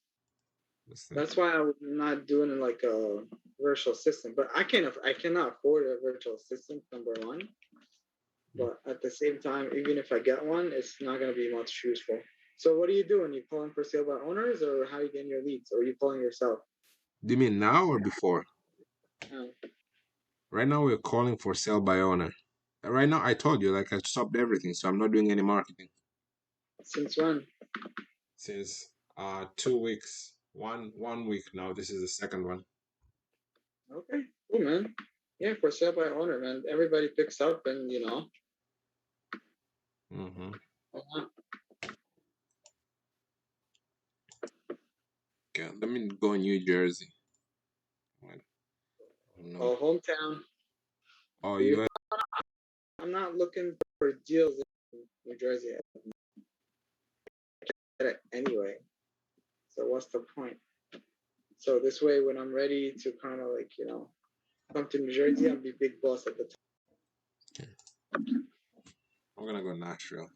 That's why I'm not doing it like a virtual assistant. But I cannot afford a virtual assistant, number one. But at the same time, even if I get one, it's not going to be much useful. So what are you doing? You calling for sale by owners, or how are you getting your leads? Or are you calling yourself? Do you mean now or before? Oh. Right now we're calling for sale by owner. Right now I told you like I stopped everything, so I'm not doing any marketing. Since when? Since 2 weeks. One week now. This is the second one. Okay, cool, man. Yeah, for sale by owner, man. Everybody picks up, and Mm-hmm. Okay, let me go New Jersey. Oh, hometown. Oh, you. I'm not looking for deals in New Jersey anyway. So what's the point? So this way, when I'm ready to kind of come to New Jersey, I'll be big boss at the time. I'm gonna go Nashville.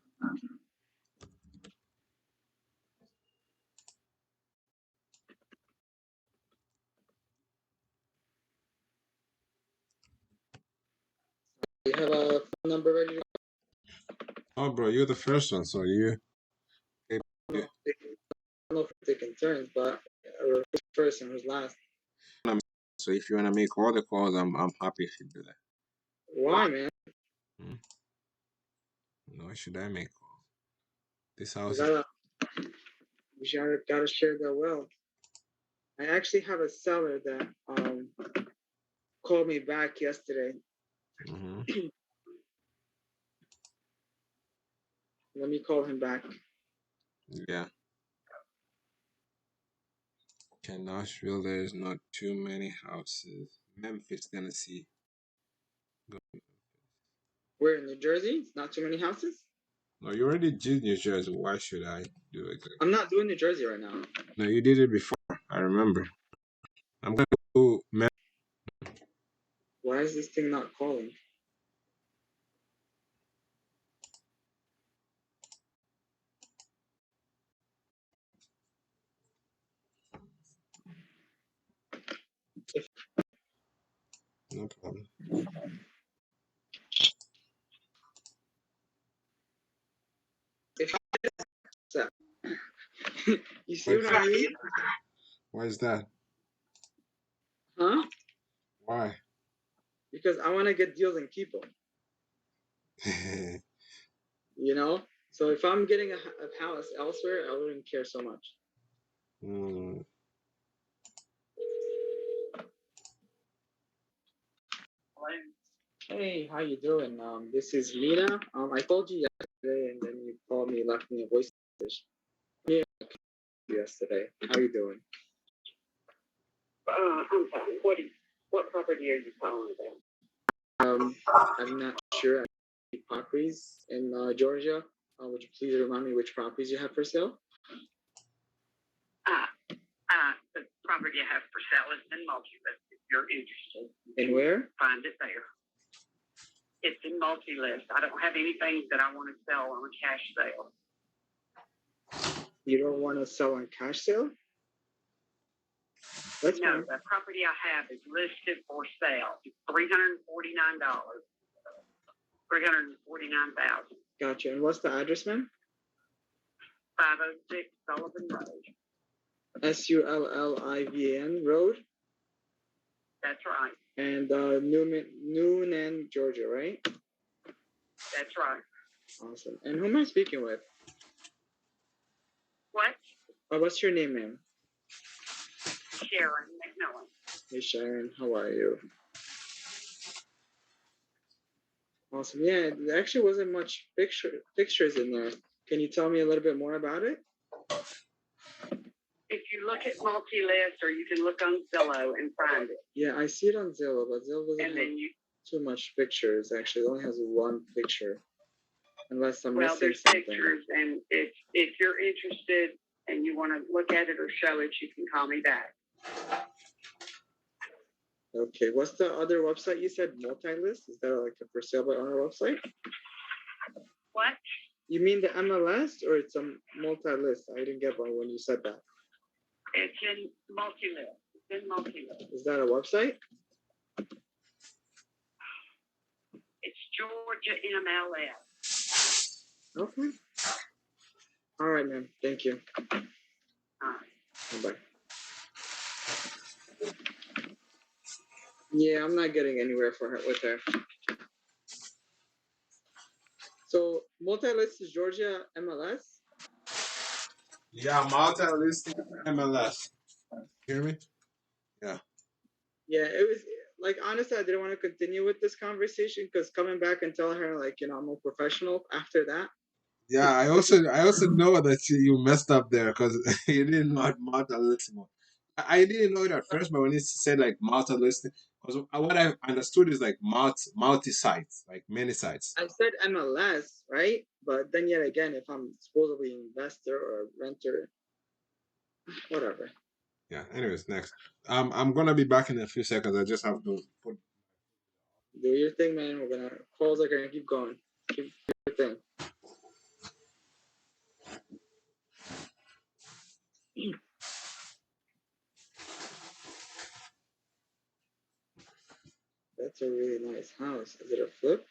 You have a phone number ready? Oh, bro, you're the first one, so you. I don't know if we're taking turns, but who's first and who's last? So if you wanna make all the calls, I'm happy if you do that. Why, man? No, should I make calls? This house You gotta share the wealth. I actually have a seller that called me back yesterday. Let me call him back. Yeah. Okay, Nashville, there's not too many houses. Memphis, Tennessee. Where in New Jersey? Not too many houses? No, you already did New Jersey. Why should I do it? I'm not doing New Jersey right now. No, you did it before. I remember. I'm gonna do Why is this thing not calling? No problem. You see what I mean? Why is that? Huh? Why? Because I want to get deals and keep them. So if I'm getting a house elsewhere, I wouldn't care so much. Hey, how you doing? This is Mina. I called you yesterday, and then you called me, left me a voice message. Yeah, yesterday. How you doing? I'm sorry. What property are you calling about? I'm not sure. Properties in Georgia. Would you please remind me which properties you have for sale? The property I have for sale is in Multi-List. If you're interested. And where? Find it there. It's in Multi-List. I don't have anything that I want to sell on a cash sale. You don't want to sell on cash sale? That's no, fine. the property I have is listed for sale. It's $349. $349,000. Gotcha. And what's the address, ma'am? 506 Sullivan Road. Sullivan Road. That's right. And Newnan, Georgia, right? That's right. Awesome. And who am I speaking with? What? What's your name, ma'am? Sharon McMillan. Hey, Sharon. How are you? Awesome. Yeah, there actually wasn't much pictures in there. Can you tell me a little bit more about it? If you look at multi-list, or you can look on Zillow and find it. Yeah, I see it on Zillow, but Zillow doesn't have too much pictures. Actually, it only has one picture. Unless I'm missing there's something. Pictures, and if you're interested and you want to look at it or show it, you can call me back. Okay, what's the other website you said? Multi-list? Is that like a for sale by owner website? What? You mean the MLS, or it's a multi-list? I didn't get one when you said that. It's in multi-list. It's in multi-list. Is that a website? It's Georgia MLS. Okay. All right, ma'am. Thank you. All right. Bye. Yeah, I'm not getting anywhere with her. So, multi-list is Georgia MLS? Yeah, multi-list MLS. Hear me? Yeah. Yeah, it was like, honestly, I didn't want to continue with this conversation because coming back and telling her, like, I'm a professional after that. Yeah, I also know that you messed up there because you didn't know multi-list. I didn't know it at first, but when you said like multi-listing, because what I understood is like multi-sites, like many sites. I said MLS, right? But then yet again, if I'm supposedly an investor or a renter, whatever. Yeah. Anyways, next. I'm gonna be back in a few seconds. I just have to put. Do your thing, man. Calls are gonna keep going. Keep your thing. That's a really nice house. Is it a flip?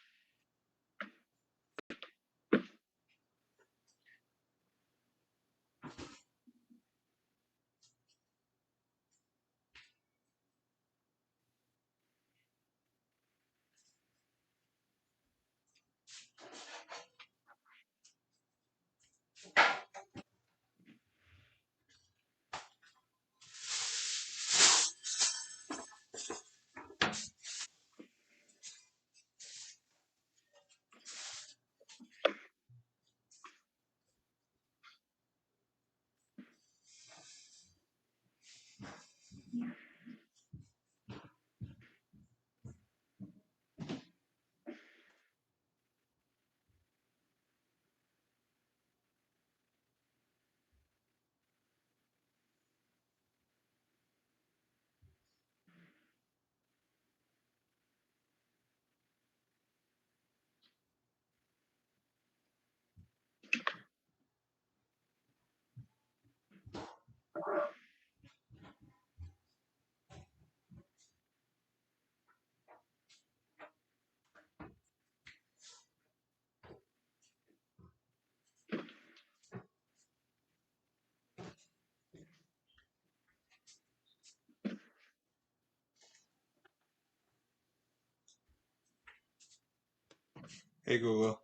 Hey Google.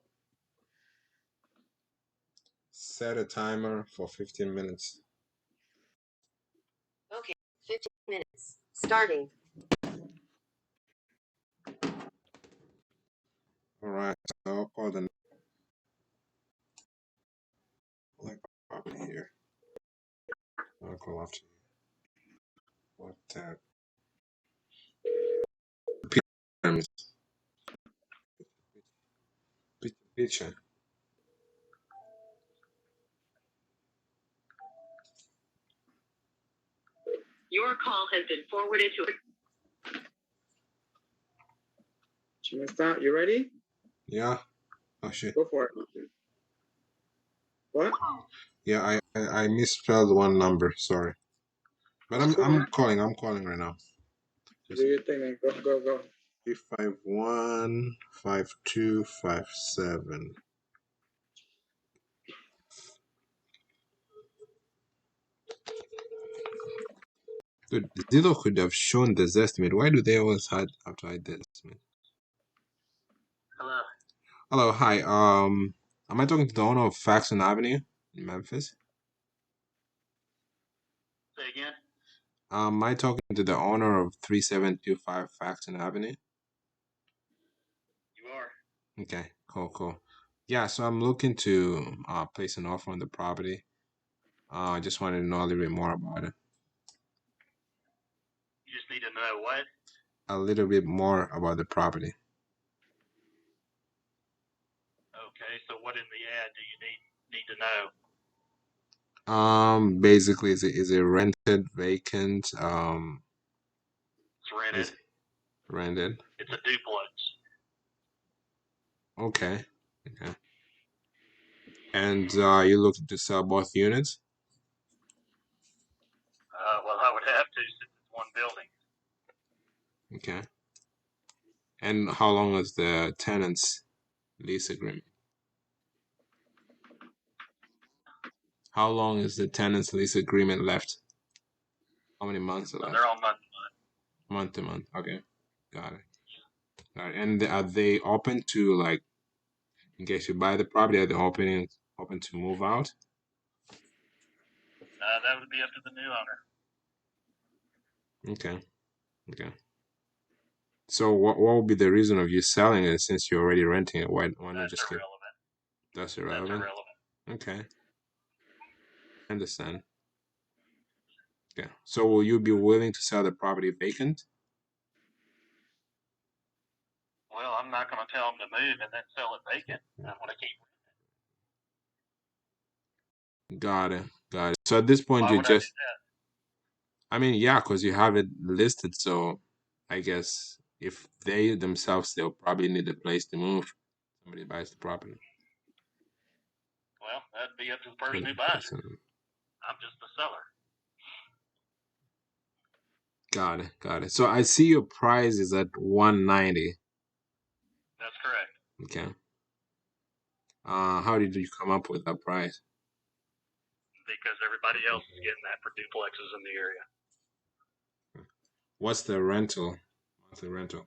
Set a timer for 15 minutes. Okay, 15 minutes. Starting. All right. So I'll call the property here. I'll call after you. What tab? Picture. Your call has been forwarded to. She missed out. You ready? Yeah. Oh shit. Go for it. What? Yeah, I misspelled one number. Sorry. But I'm calling right now. Do your thing, man. Go. 351-5257. Zillow could have shown this estimate. Why do they always have to hide the estimate? Hello. Hello, hi. Am I talking to the owner of Faxon Avenue in Memphis? Say again. Am I talking to the owner of 3725 Faxon Avenue? You are. Okay, cool. Yeah, so I'm looking to place an offer on the property. I just wanted to know a little bit more about it. You just need to know what? A little bit more about the property. Okay, so what in the ad do you need to know? Basically, is it rented, vacant? It's rented. Rented. It's a duplex. Okay. And you're looking to sell both units? Well, I would have to since it's one building. Okay. And how long is the tenant's lease agreement? How long is the tenant's lease agreement left? How many months are left? They're all month to month. Month to month. Okay. Got it. And are they open to, like, in case you buy the property, are they open to move out? That would be up to the new owner. Okay. So what would be the reason of you selling it since you're already renting it? Why not just keep? That's irrelevant. Okay. Understand. Okay. So will you be willing to sell the property vacant? Well, I'm not going to tell them to move and then sell it vacant. I want to keep. Got it. So at this point, you just, I mean, yeah, because you have it listed. So I guess if they themselves, they'll probably need a place to move. Somebody buys the property. Well, that'd be up to the person who buys it. I'm just the seller. Got it. So I see your price is at 190. That's correct. Okay. How did you come up with that price? Because everybody else is getting that for duplexes in the area. What's the rental? Monthly rental?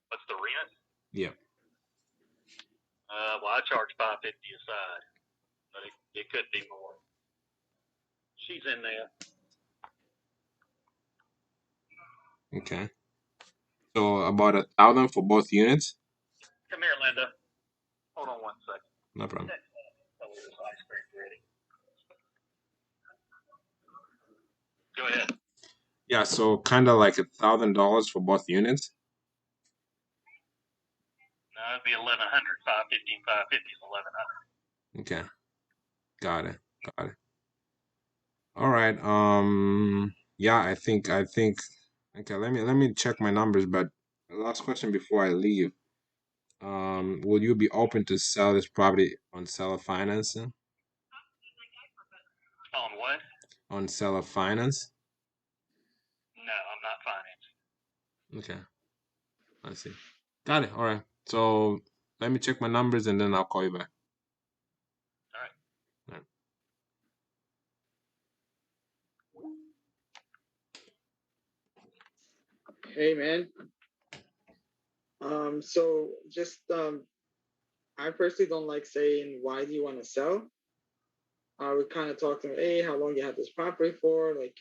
What's the rent? Yeah. Well, I charge $550 a side, but it could be more. She's in there. Okay. So about 1,000 for both units? Come here, Linda. Hold on one second. No problem. Go ahead. Yeah, so kind of like $1,000 for both units? No, it'd be 1,100. 550 and 550 is 1,100. Okay. Got it. All right. Yeah, I think okay, let me check my numbers, but last question before I leave. Will you be open to sell this property on seller financing? On what? On seller finance? No, I'm not financing. Okay. I see. Got it. All right. So let me check my numbers and then I'll call you back. All right. Hey man. So just I personally don't like saying why do you want to sell. I would kind of talk to them, hey, how long you have this property for? Like,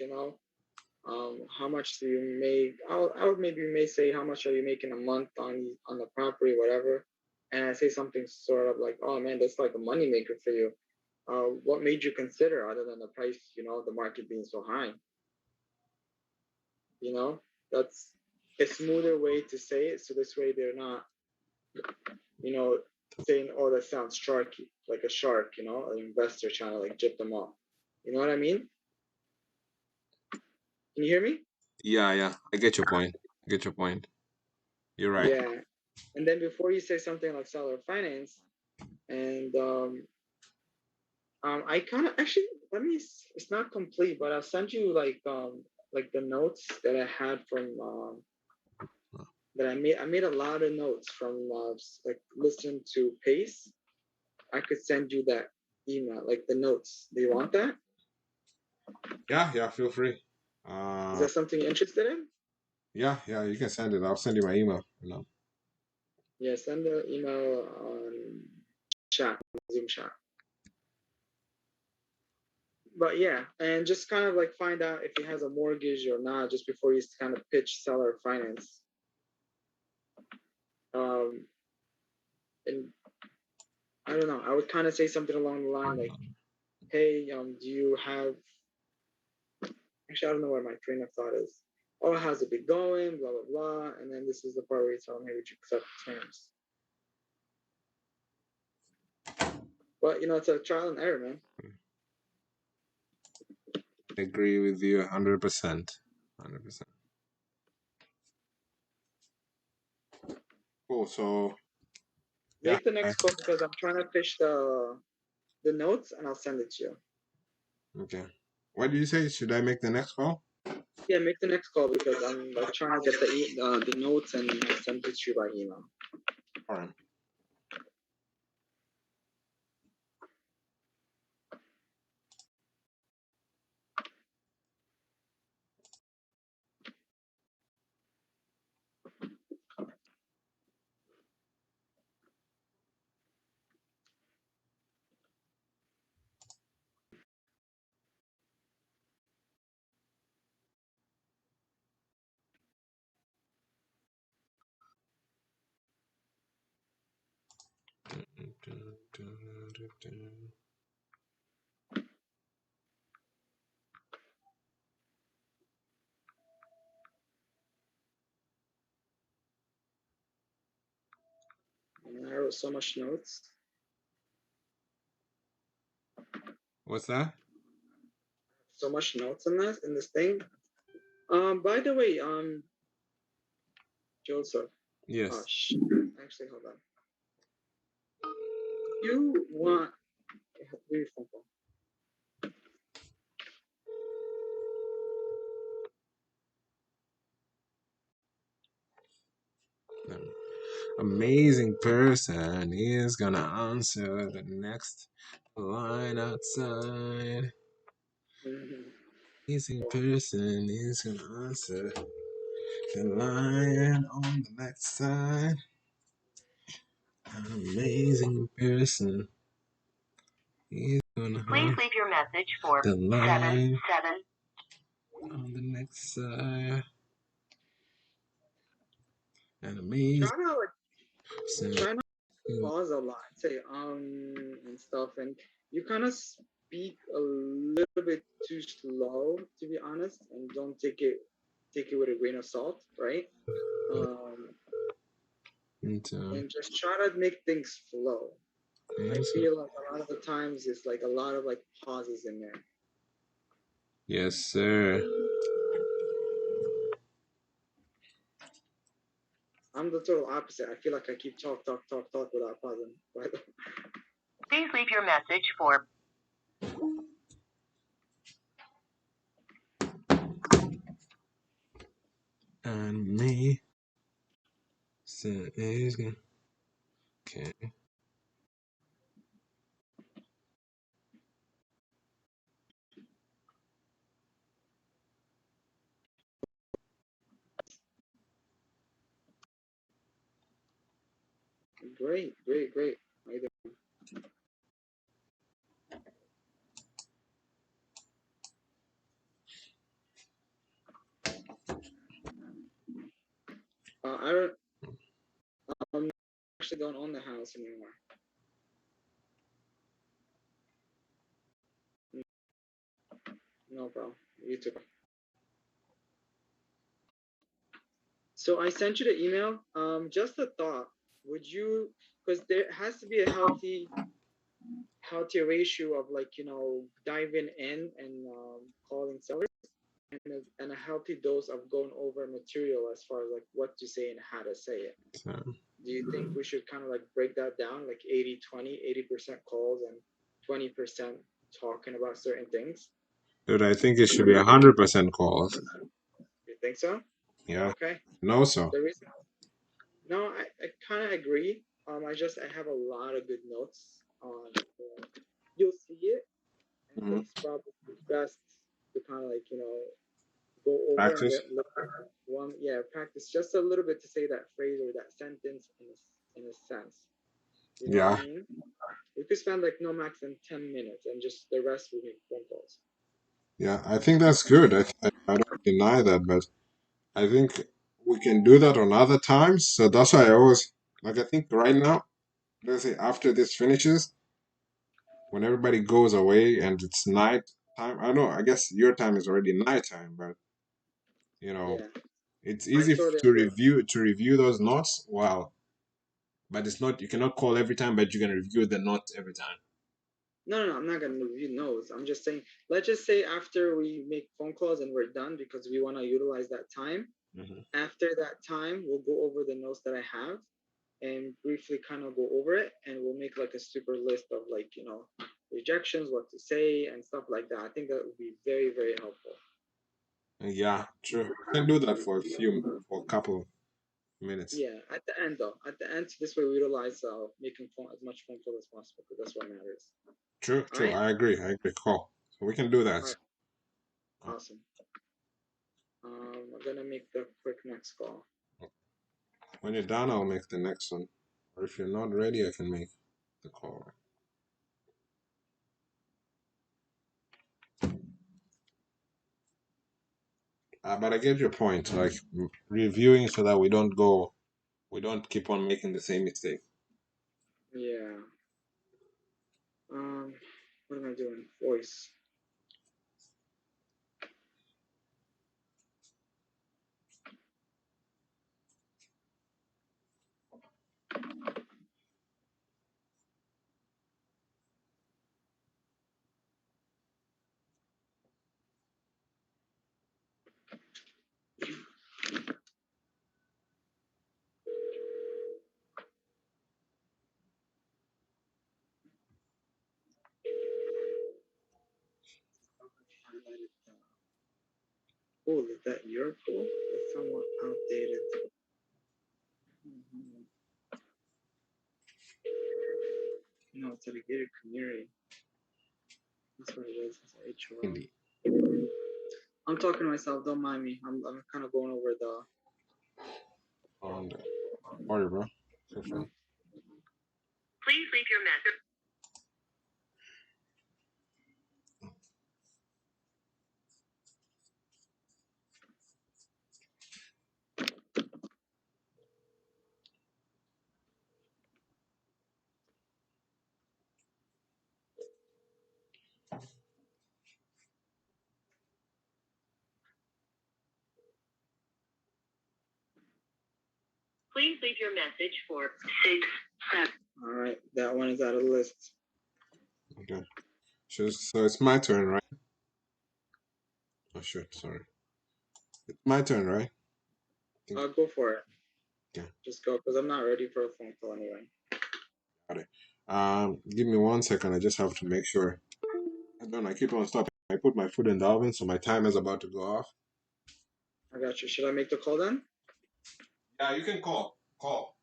how much do you make? I would may say how much are you making a month on the property, whatever. And I say something sort of like, oh man, that's like a moneymaker for you. What made you consider other than the price, the market being so high? That's a smoother way to say it. So this way they're not, saying, oh, that sounds sharky, like a shark, an investor trying to like jip them off. You know what I mean? Can you hear me? Yeah. I get your point. You're right. Yeah. And then before you say something like seller finance, and I kind of actually it's not complete, but I'll send you like the notes that I had from that I made a lot of notes from like listening to Pace. I could send you that email, like the notes. Do you want that? Yeah, feel free. Is that something you're interested in? Yeah, you can send it. I'll send you my email. Yeah, send the email on chat, Zoom chat. But yeah, and just kind of like find out if he has a mortgage or not just before you kind of pitch seller finance. And I don't know, I would kind of say something along the line like, hey, do you have, actually, I don't know where my train of thought is. Oh, how's it been going? Blah, blah, blah. And then this is the part where you tell them, hey, would you accept terms? But, it's a trial and error, man. I agree with you 100%. 100%. Cool. So Make the next call because I'm trying to fish the notes and I'll send it to you. Okay. What did you say? Should I make the next call? Yeah, make the next call because I'm like trying to get the notes and I'll send it to you by email. All right. I wrote so much notes. What's that? So much notes in this thing. By the way, Joseph. Yes. Oh, actually, hold on. You want your phone call. Amazing person is gonna answer the next line outside. Amazing person is gonna answer the line on the next side. Amazing person is gonna Please leave your message for the line 77 on the next side. And amazing. Try not to pause a lot, say and stuff, and you kind of speak a little bit too slow, to be honest, and don't take it with a grain of salt, right? And just try to make things flow. I feel like a lot of the times it's like a lot of like pauses in there. Yes, sir. I'm the total opposite. I feel like I keep talk without pausing. Please leave your message for And me. So is good. Okay. Great. I actually don't own the house anymore. No problem. You too. So I sent you the email. Just a thought. Would you? Because there has to be a healthy ratio of like diving in and calling sellers, and a healthy dose of going over material as far as like what to say and how to say it. Do you think we should kind of like break that down, like 80-20, 80% calls and 20% talking about certain things? Dude, I think it should be 100% calls. You think so? Yeah. Okay. No, so. No, I kind of agree. I have a lot of good notes on. You'll see it, and it's probably best to kind of like, go over and Practice. practice just a little bit to say that phrase or that sentence in a sense. You know Yeah. what I mean? We could spend like no max than 10 minutes and just the rest we make phone calls. Yeah, I think that's good. I don't deny that, but I think we can do that on other times. So that's why I always like. I think right now, let's say after this finishes, when everybody goes away and it's night time. I know. I guess your time is already night time, but Yeah. it's I easy totally to agree. review those notes. Wow, but it's not. You cannot call every time, but you can review the notes every time. No, I'm not gonna review notes. I'm just saying, let's just say after we make phone calls and we're done because we want to utilize that time. After that time, we'll go over the notes that I have and briefly kind of go over it, and we'll make like a super list of like, rejections, what to say, and stuff like that. I think that would be very, very helpful. Yeah, true. We can do that for a couple of minutes. Yeah, at the end though. At the end, this way we utilize making as much phone calls as possible because that's what matters. True. Right? I agree. Cool. So we can do that. Right. Awesome. I'm gonna make the quick next call. When you're done, I'll make the next one. Or if you're not ready, I can make the call. But I get your point. Like reviewing so that we don't keep on making the same mistake. Yeah. What am I doing? Voice. Oh, is that your pool? It's somewhat outdated. No, it's a gated community. That's what it is. It's HOA. I'm talking to myself. Don't mind me. I'm kind of going over the. Sorry, bro. Please leave your message. Please leave your message for 6-7. All right, that one is out of the list. Okay. So it's my turn, right? Oh shit, sorry. It's my turn, right? I'll go for it. Okay. Just go, because I'm not ready for a phone call anyway. Got it. Give me 1 second. I just have to make sure. I keep on stopping. I put my foot in the oven, so my timer is about to go off. I got you. Should I make the call then? Yeah, you can call. Call.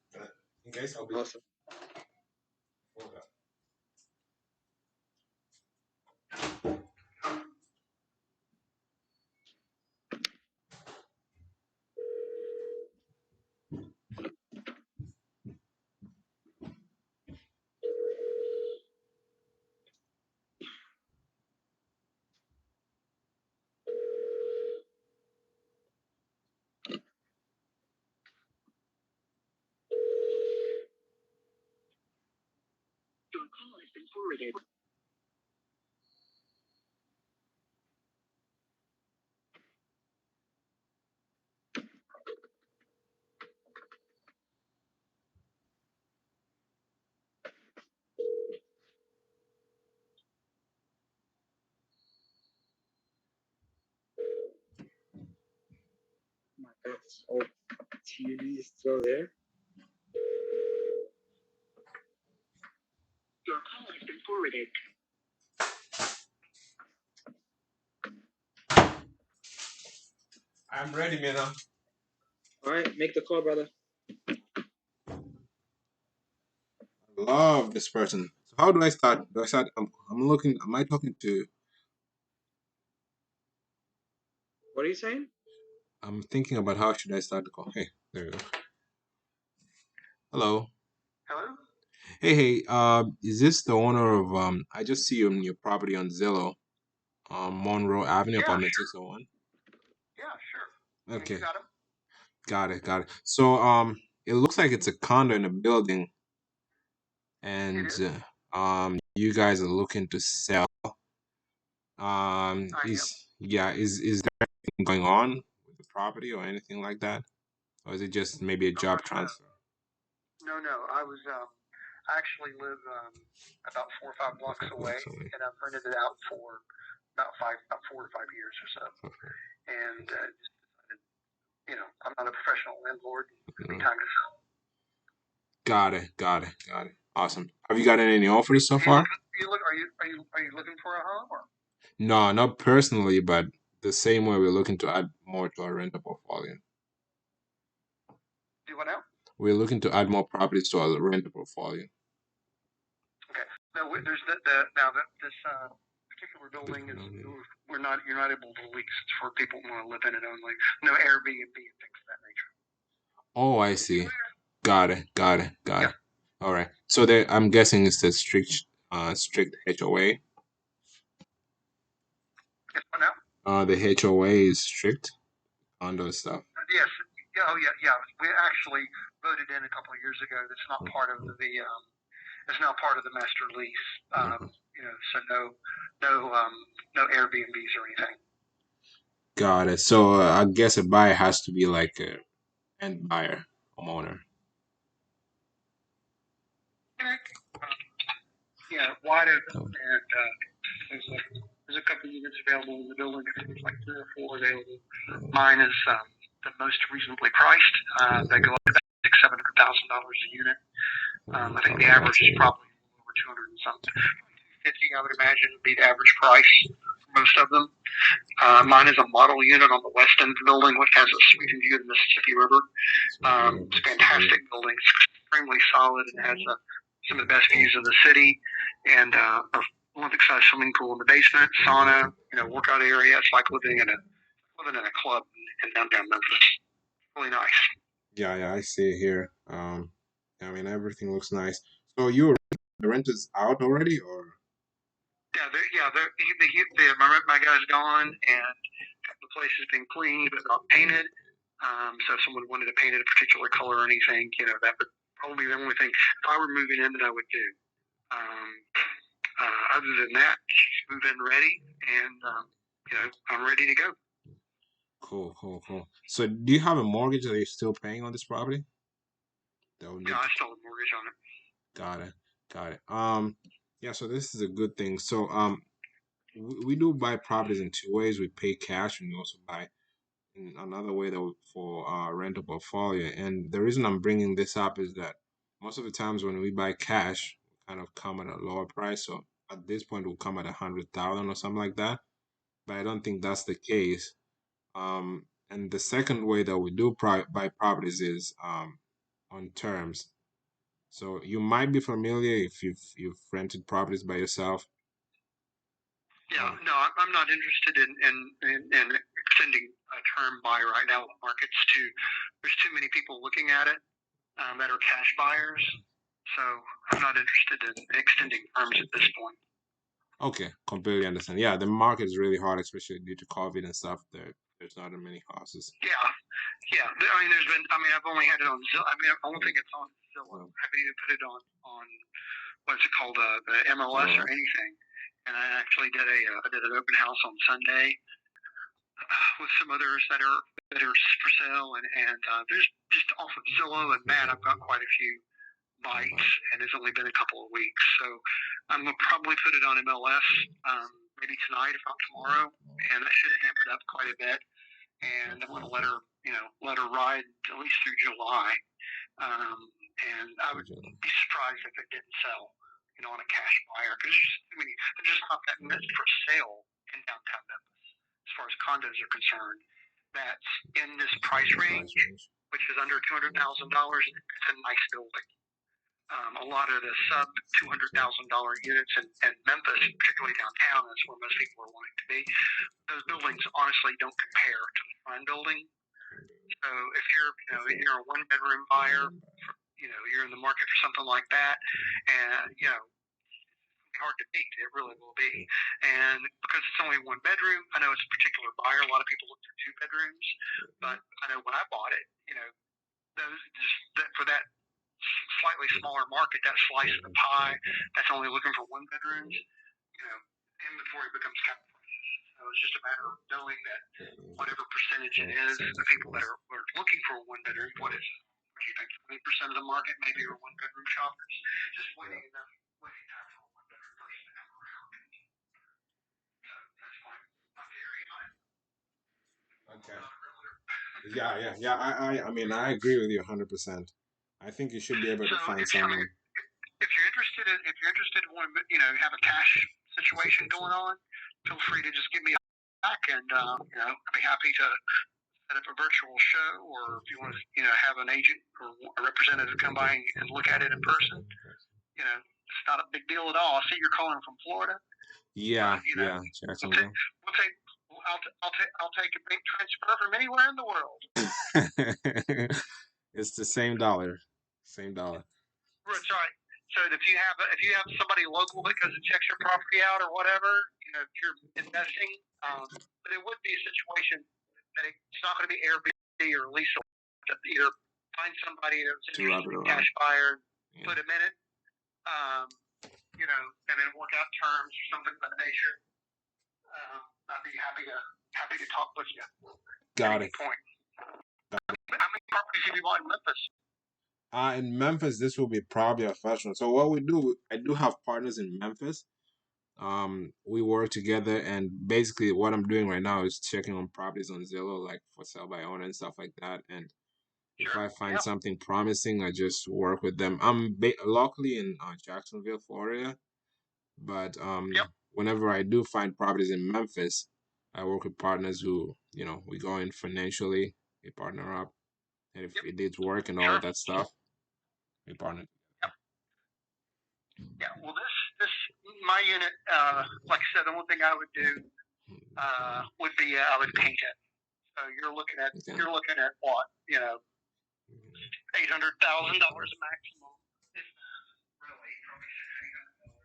In case I'll be awesome. Your call has been forwarded. Oh my God, this old TV is still there. Your call has been forwarded. I'm ready, Mina. All right, make the call, brother. Love this person. So how do I start? I'm looking. Am I talking to? What are you saying? I'm thinking about how should I start the call. Hey, there you go. Hello. Hello? Hey. Is this the owner of I just see your property on Zillow, Monroe Avenue, Yeah, apartment sure. 601. Yeah, sure. And Okay, you got him? got it. So it looks like it's a condo in a building, It and is. you guys are looking to sell. I am. Is there anything going on with the property or anything like that, or is it just maybe a job transfer? No. I was I actually live about 4 or 5 blocks away, and I've rented it out for about 4 to 5 years or so. Okay. And I'm not a professional landlord. It'd be time to sell. Got it. Awesome. Have you gotten any offers so far? Are you looking for a home or? No, not personally, but the same way we're looking to add more to our rental portfolio. Do what now? We're looking to add more properties to our rental portfolio. Okay. No, there's this particular building is you're not able to lease. It's for people who want to live in it only. No Airbnb and things of that nature. Oh, I see. Got it. All right. So I'm guessing it's a strict HOA. Yes, what now? The HOA is strict on those stuff. Yes. Yeah. Oh, yeah. We actually voted in a couple of years ago. That's not part of the. It's not part of the master lease. So no Airbnbs or anything. Got it. So I guess a buyer has to be like a rent buyer, homeowner. Yeah, wide open, and there's a couple units available in the building. There's like 3 or 4 available. Mine is the most reasonably priced. They go up to $600,000-$700,000 a unit. I think the average is probably over 200 and something. 50, I would imagine, would be the average price for most of them. Mine is a model unit on the west end of the building, which has a sweeping view of the Mississippi River. It's a fantastic building. It's extremely solid and has some of the best views of the city, and a Olympic-sized swimming pool in the basement, sauna, workout area. It's like living in a club in downtown Memphis. Really nice. Yeah, I see it here. I mean, everything looks nice. So the rent is out already, or? My guy's gone, and the place has been cleaned but not painted. So if someone wanted to paint it a particular color or anything, that would probably be the only thing if I were moving in that I would do. Other than that, she's move-in ready, and I'm ready to go. Cool. So do you have a mortgage that you're still paying on this property? Yeah, I still have a mortgage on it. Got it. Yeah, so this is a good thing. So we do buy properties in 2 ways. We pay cash, and we also buy in another way for our rental portfolio. And the reason I'm bringing this up is that most of the times when we buy cash, we kind of come at a lower price. So at this point, we'll come at 100,000 or something like that. But I don't think that's the case. And the second way that we do buy properties is on terms. So you might be familiar if you've rented properties by yourself. Yeah, no, I'm not interested in extending a term buy right now. The market's there's too many people looking at it that are cash buyers. So I'm not interested in extending terms at this point. Okay, completely understand. Yeah, the market is really hard, especially due to COVID and stuff. There's not that many houses. Yeah. I've only had it on Zillow. I don't think it's on Zillow. I haven't even put it on what's it called, the MLS or anything. And I actually did an open house on Sunday with some others that are for sale, and there's just off of Zillow and Matt, I've got quite a few bites, and it's only been a couple of weeks, so I'm gonna probably put it on MLS maybe tonight, if not tomorrow, and I should amp it up quite a bit, and I'm gonna let her ride at least through July, and I would be surprised if it didn't sell. On a cash buyer, because there's just not that much for sale in downtown Memphis as far as condos are concerned. That's in this price range, which is under $200,000. It's a nice building. a lot of the sub $200,000 units in Memphis, particularly downtown, that's where most people are wanting to be. Those buildings honestly don't compare to the Prime building. So if you're a one-bedroom buyer, you're in the market for something like that, and it'll be hard to beat. It really will be. And because it's only one bedroom, I know it's a particular buyer. A lot of people look for two bedrooms, but I know when I bought it, for that slightly smaller market, that slice of the pie that's only looking for one bedrooms, inventory becomes kind of precious. So it's just a matter of knowing that whatever percentage it is, the people that are looking for a one bedroom, what do you think, 20% of the market maybe are one bedroom shoppers? Just waiting enough waiting time for a one bedroom person to come around. So that's my theory on it. Okay. Yeah. I mean, I agree with you 100%. I think you should be able to find someone. If you're interested in one, have a cash situation going on, feel free to just give me a back, and I'd be happy to set up a virtual show, or if you want to, have an agent or a representative come by and look at it in person. It's not a big deal at all. I see you're calling from Florida. Yeah, Jacksonville. I'll take a bank transfer from anywhere in the world. It's the same dollar. That's right. So if you have somebody local that goes and checks your property out or whatever, if you're investing, but it would be a situation that it's not going to be Airbnb or lease. Either find somebody that's a cash buyer, put them in it, and then work out terms or something of that nature. I'd be happy to talk with you. Got it. Point. How many properties have you bought in Memphis? In Memphis, this will be probably a first one. So what we do, I do have partners in Memphis. We work together, and basically what I'm doing right now is checking on properties on Zillow, like for sale by owner and stuff like that. And if I find something promising, I just work with them. I'm locally in Jacksonville, Florida, but whenever I do find properties in Memphis, I work with partners who, we go in financially, we partner up, and if it needs work and all of that stuff, we partner. Yeah, well, this my unit, like I said, the one thing I would do would be I would paint it. So you're looking at what, $800,000 maximum. Really, probably $600,000.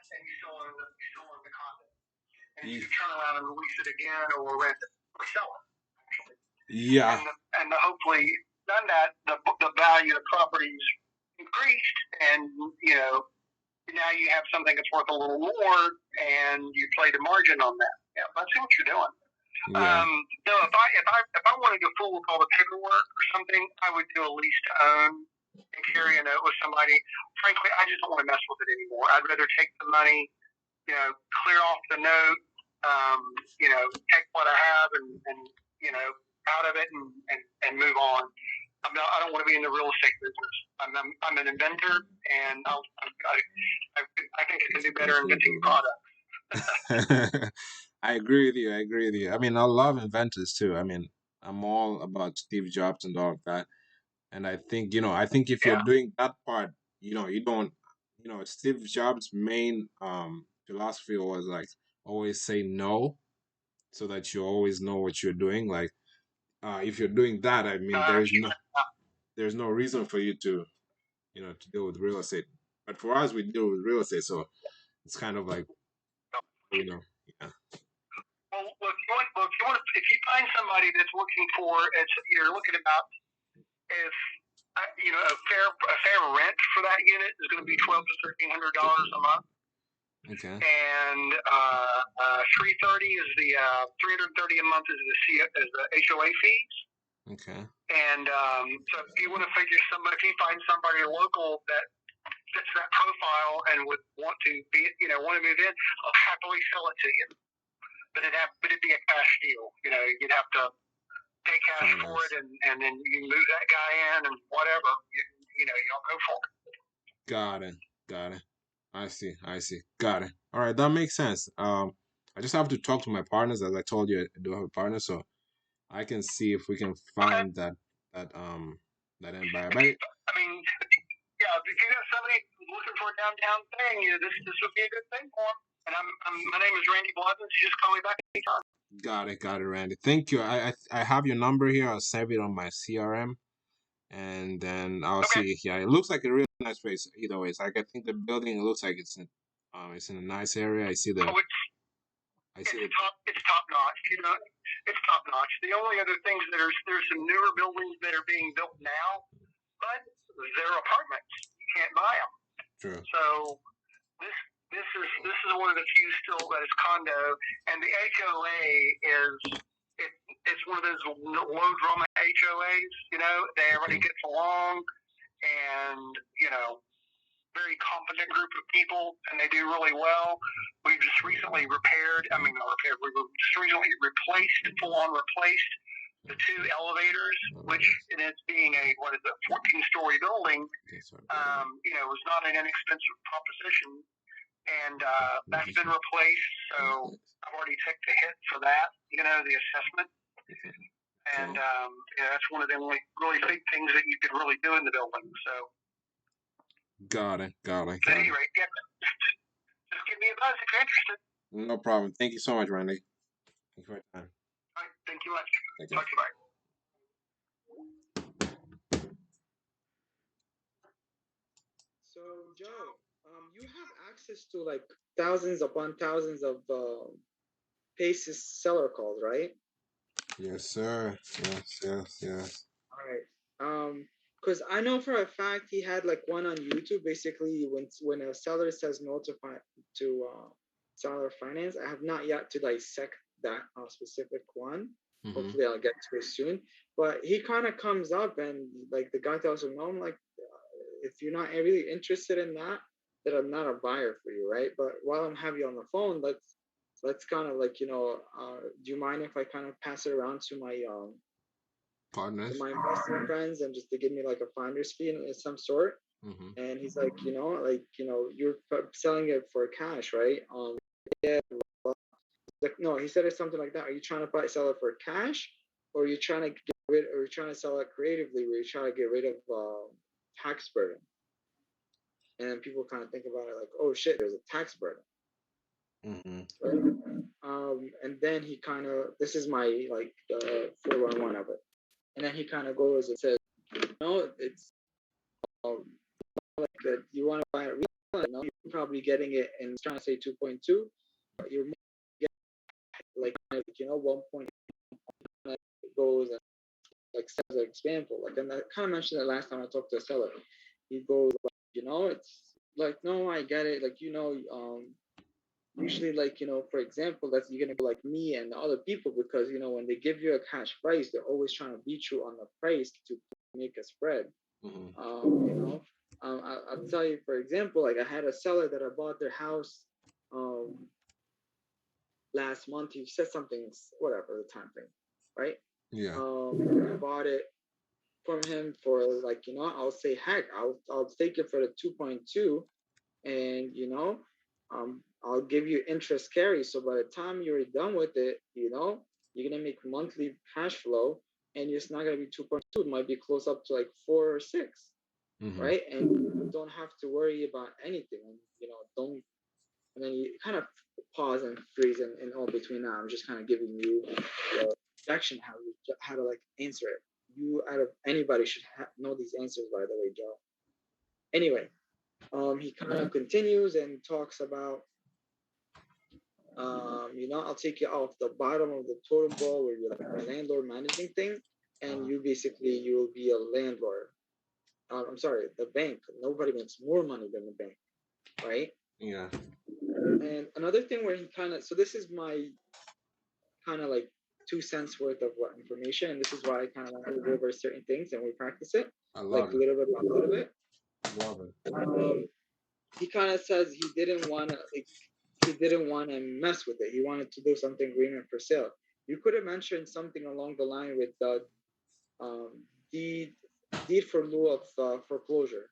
And you still own the condo. And you can turn around and release it again, or rent it, or sell it. Actually. Yeah. And hopefully done that, the value of the property's increased, and now you have something that's worth a little more, and you play the margin on that. Yeah, that's what you're doing. Yeah. If I wanted to fool with all the paperwork or something, I would do a lease to own and carry a note with somebody. Frankly, I just don't want to mess with it anymore. I'd rather take the money, clear off the note, take what I have and out of it and move on. I don't want to be in the real estate business. I'm an inventor, and I think I can do better inventing products. I agree with you. I mean, I love inventors too. I mean, I'm all about Steve Jobs and all of that. And I think if you're doing that part, you don't, Steve Jobs' main philosophy was like always say no, so that you always know what you're doing. Like, if you're doing that, I mean, there's no reason for you to to deal with real estate. But for us, we deal with real estate, so it's kind of like, yeah. Well, if you find somebody that's looking for, you're looking about, if a fair rent for that unit is going to be $1,200 to $1,300 a month. Okay. And 330 is the 330 a month is the HOA fees. Okay. And so if you want to if you find somebody local that fits that profile and would want to move in, I'll happily sell it to you. But it'd be a cash deal. You'd have to pay cash for it, and then you can move that guy in and whatever. Y'all go for it. Got it. I see. Got it. All right, that makes sense. I just have to talk to my partners. As I told you, I do have a partner, so I can see if we can find that end buyer. I mean, yeah, if you got somebody looking for a downtown thing, this would be a good thing for them. And my name is Randy Blevins. You just call me back anytime. Got it, Randy. Thank you. I have your number here. I'll save it on my CRM, and then I'll see. Yeah, it looks like a really nice place. Either way, I think the building looks like it's in a nice area. I see the. It's top notch. It's top notch. The only other things there's some newer buildings that are being built now, but they're apartments. You can't buy them. True. So this is one of the few still that is condo, and the HOA it's one of those low drama HOAs. Everybody gets along, and very competent group of people, and they do really well. We just recently we just recently replaced the two elevators, which in its being a 14-story building, was not an inexpensive proposition, and that's been replaced. So I've already took the hit for that, the assessment. And that's one of the only really big things that you could really do in the building. So. Got it. At any rate, just give me a buzz if you're interested. No problem. Thank you so much, Randy. Thank you for your time. All right, thank you much. Thank you. Talk to you, bye. So, Joe, you have access to like thousands upon thousands of Pace's seller calls, right? Yes, sir. Yes. All right. Because I know for a fact he had like one on YouTube. Basically, when a seller says no to seller finance, I have not yet to dissect that specific one. Mm-hmm. Hopefully, I'll get to it soon. But he kind of comes up and like the guy tells him, "No, I'm like, if you're not really interested in that, then I'm not a buyer for you, right?" But while I'm having you on the phone, let's kind of like do you mind if I kind of pass it around to my partners, to my investing friends, and just to give me like a finder's fee of some sort? Mm-hmm. And he's like, you're selling it for cash, right? Yeah. Like, no, he said it's something like that. Are you trying to sell it for cash, or are you trying to or are you trying to sell it creatively, where you're trying to get rid of tax burden? And then people kind of think about it like, oh shit, there's a tax burden. Mm-hmm. Right? And then he kind of, this is my 411 of it. And then he kind of goes and says, it's like that you want to buy it retail, you're probably getting it and trying to say 2.2, but you're getting 1.2 goes and sells an example. And I kind of mentioned it last time I talked to a seller. He goes it's like, no, I get it. Usually for example, that's you're gonna go like me and the other people, because when they give you a cash price, they're always trying to beat you on the price to make a spread. Mm-hmm. I'll tell you, for example, like I had a seller that I bought their house last month. He said something, whatever the time frame, right? Yeah. I bought it from him for I'll say, heck, I'll take it for the 2.2, and I'll give you interest carry. So by the time you're done with it, you're gonna make monthly cash flow, and it's not gonna be 2.2. It might be close up to like 4 or 6, right? And you don't have to worry about anything. And, you know, don't. And then you kind of pause and freeze in all between. Now I'm just kind of giving you the projection how to like answer it. You out of anybody should know these answers, by the way, Joe. Anyway, he kind of continues and talks about, you know, I'll take you off the bottom of the totem pole where you're like a landlord managing thing, and you will be a landlord. I'm sorry, the bank. Nobody makes more money than the bank, right? Yeah. And another thing where he kind of, so this is my kind of like 2 cents worth of what information, and this is why I kind of want to go over certain things and we practice it, like a little bit by a little bit. Love it. He kind of says he didn't want to mess with it. He wanted to do something green and for sale. You could have mentioned something along the line with the deed for lieu of foreclosure,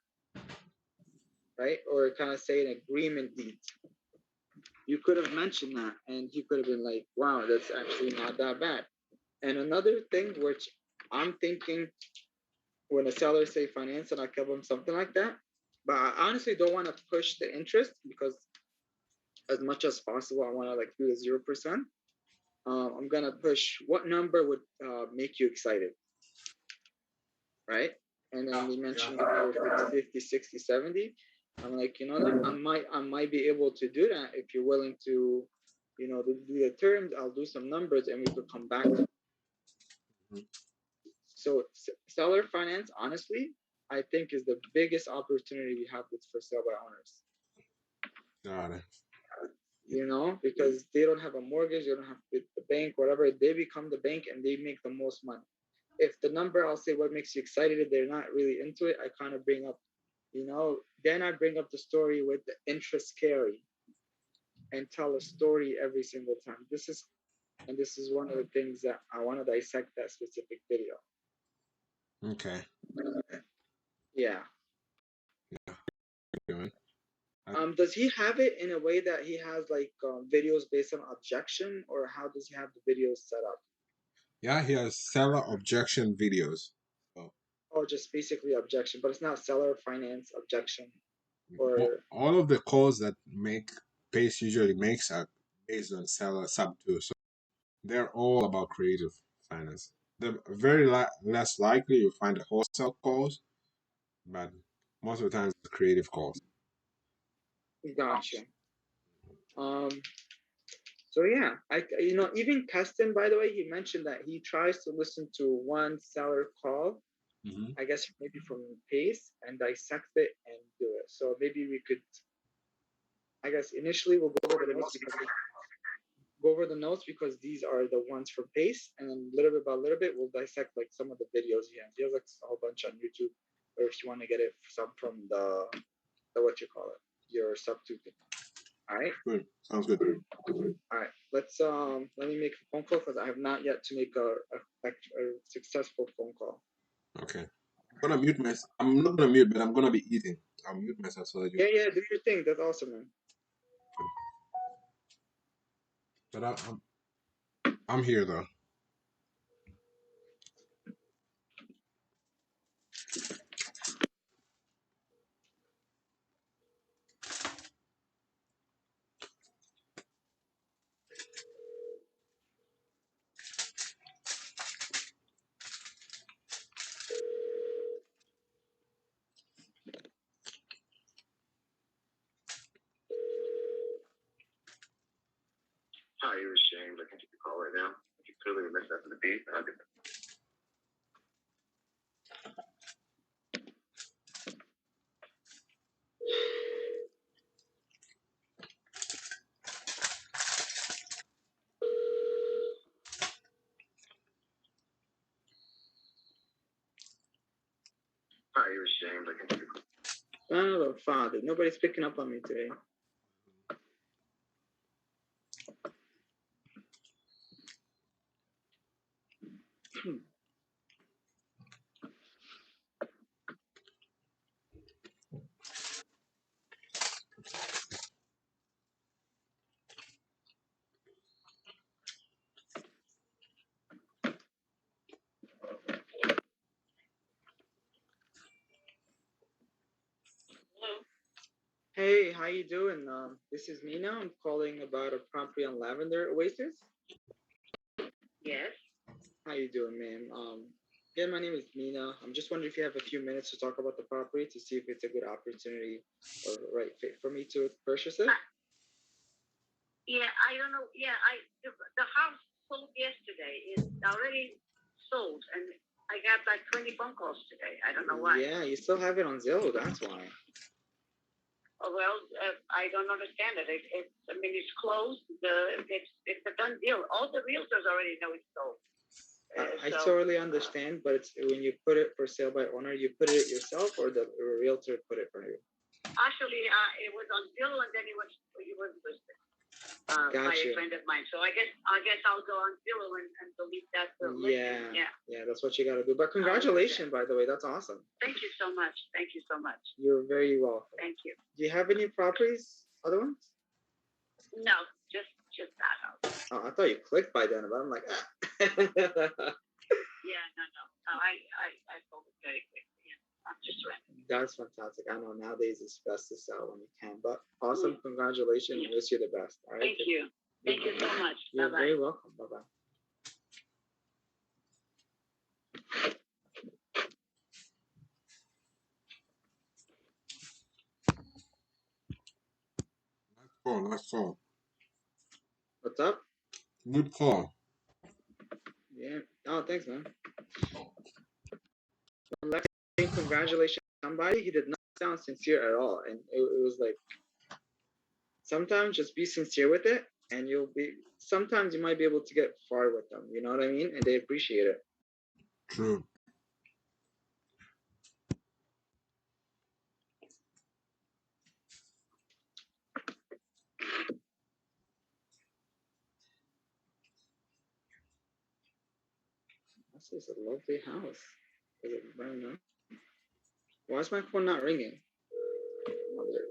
right? Or kind of say an agreement deed. You could have mentioned that, and he could have been like, wow, that's actually not that bad. And another thing, which I'm thinking when a seller say finance and I give them something like that, but I honestly don't want to push the interest because as much as possible, I want to like do the 0%. I'm going to push what number would make you excited, right? And then we mentioned 50, 60, 70. I'm like, you know, I might be able to do that if you're willing to, you know, do the terms. I'll do some numbers and we could come back. So seller finance, honestly, I think is the biggest opportunity we have with for sale by owners. Got it. You know, because they don't have a mortgage, they don't have the bank, whatever. They become the bank and they make the most money. If the number, I'll say what makes you excited, if they're not really into it, I kind of bring up, you know, then I bring up the story with the interest carry and tell a story every single time. This is one of the things that I want to dissect that specific video. Okay. Yeah. Yeah. Does he have it in a way that he has like videos based on objection, or how does he have the videos set up? Yeah, he has seller objection videos. Oh, just basically objection, but it's not seller finance objection. Or all of the calls that Pace usually makes are based on seller sub 2, so they're all about creative finance. The very less likely you find the wholesale calls, but most of the time it's creative calls. Gotcha. So yeah, you know, even Keston, by the way, he mentioned that he tries to listen to one seller call, I guess maybe from Pace, and dissect it and do it. So maybe we could, I guess initially we'll go over the notes because these are the ones from Pace, and then little bit by little bit we'll dissect like some of the videos he has. He has like a whole bunch on YouTube, or if you want to get it from the what you call it, your sub 2 thing. All right. Good. Sounds good. All right. Let me make a phone call because I have not yet to make a successful phone call. Okay. I'm gonna mute myself. I'm not gonna mute, but I'm gonna be eating. I'll mute myself so that you. Yeah, do your thing. That's awesome, man. But I'm here though. Hi, you're Shane. I can take the call right now. If you clearly missed after the beep, I'll get Hi, you're Shane. I can take the call. Oh, Father, nobody's picking up on me today. how you doing? This is Mina. I'm calling about a property on Lavender Oasis. Yes. How you doing, ma'am? Again, my name is Mina. I'm just wondering if you have a few minutes to talk about the property to see if it's a good opportunity or the right fit for me to purchase it. Yeah, I don't know. Yeah, the house sold yesterday. It's already sold, and I got like 20 phone calls today. I don't know why. Yeah, you still have it on Zillow. That's why. Oh, well, I don't understand it. I mean, it's closed. It's a done deal. All the realtors already know it's sold. I totally understand, but it's when you put it for sale by owner, you put it yourself or the realtor put it for you? Actually, it was on Zillow, and then it was listed by a friend of mine. So I guess I'll go on Zillow and delete that listing. Yeah, that's what you got to do. But congratulations, by the way, that's awesome. Thank you so much. Thank you so much. You're very welcome. Thank you. Do you have any properties? Other ones? No, just that house. Oh, I thought you clicked by then, but I'm like, ah. Yeah, no. I sold it very quickly. Yeah. I'm just renting. That's fantastic. I know nowadays it's best to sell when you can, but awesome. Congratulations. I wish you the best. All right. Thank you. Thank you so much. You're Bye-bye. very welcome. Bye-bye. Nice call. What's up? Good call. Yeah. Oh, thanks, man. Let's say congratulations to somebody. He did not sound sincere at all. And it was like, sometimes just be sincere with it and sometimes you might be able to get far with them. You know what I mean? And they appreciate it. True. This is a lovely house. Is it burning up? Why is my phone not ringing? Oh, there it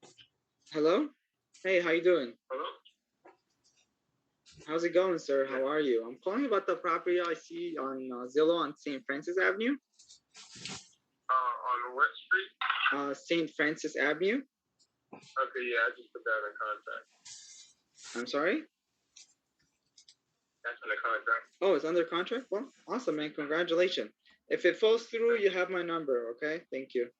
is. Hello? Hey, how you doing? Hello? How's it going, sir? How are you? I'm calling about the property I see on Zillow on St. Francis Avenue. On what street? St. Francis Avenue. Okay, yeah, I just put that in contract. I'm sorry? That's in the contract. Oh, it's under contract? Well, awesome, man. Congratulations. If it falls through, you have my number, okay? Thank you.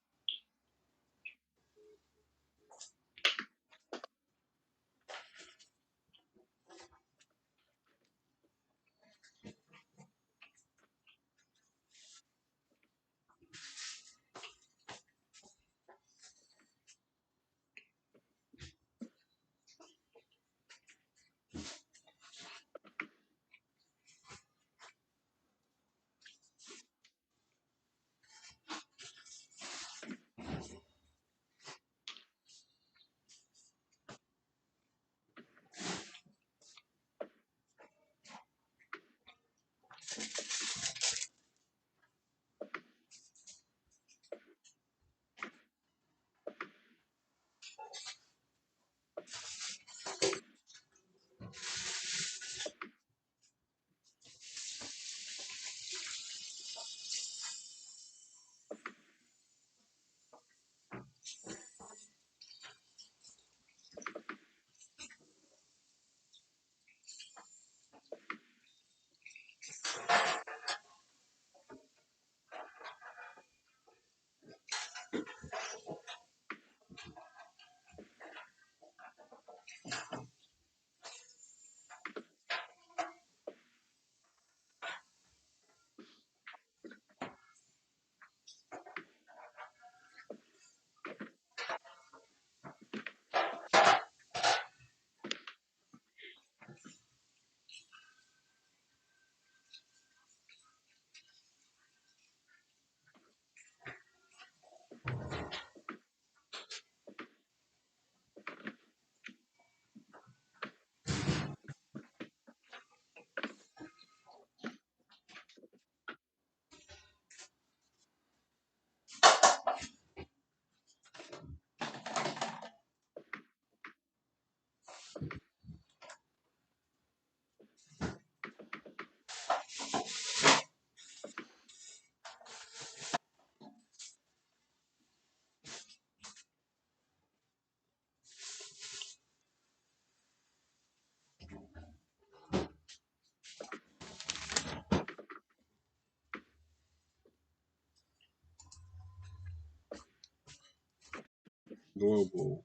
Global.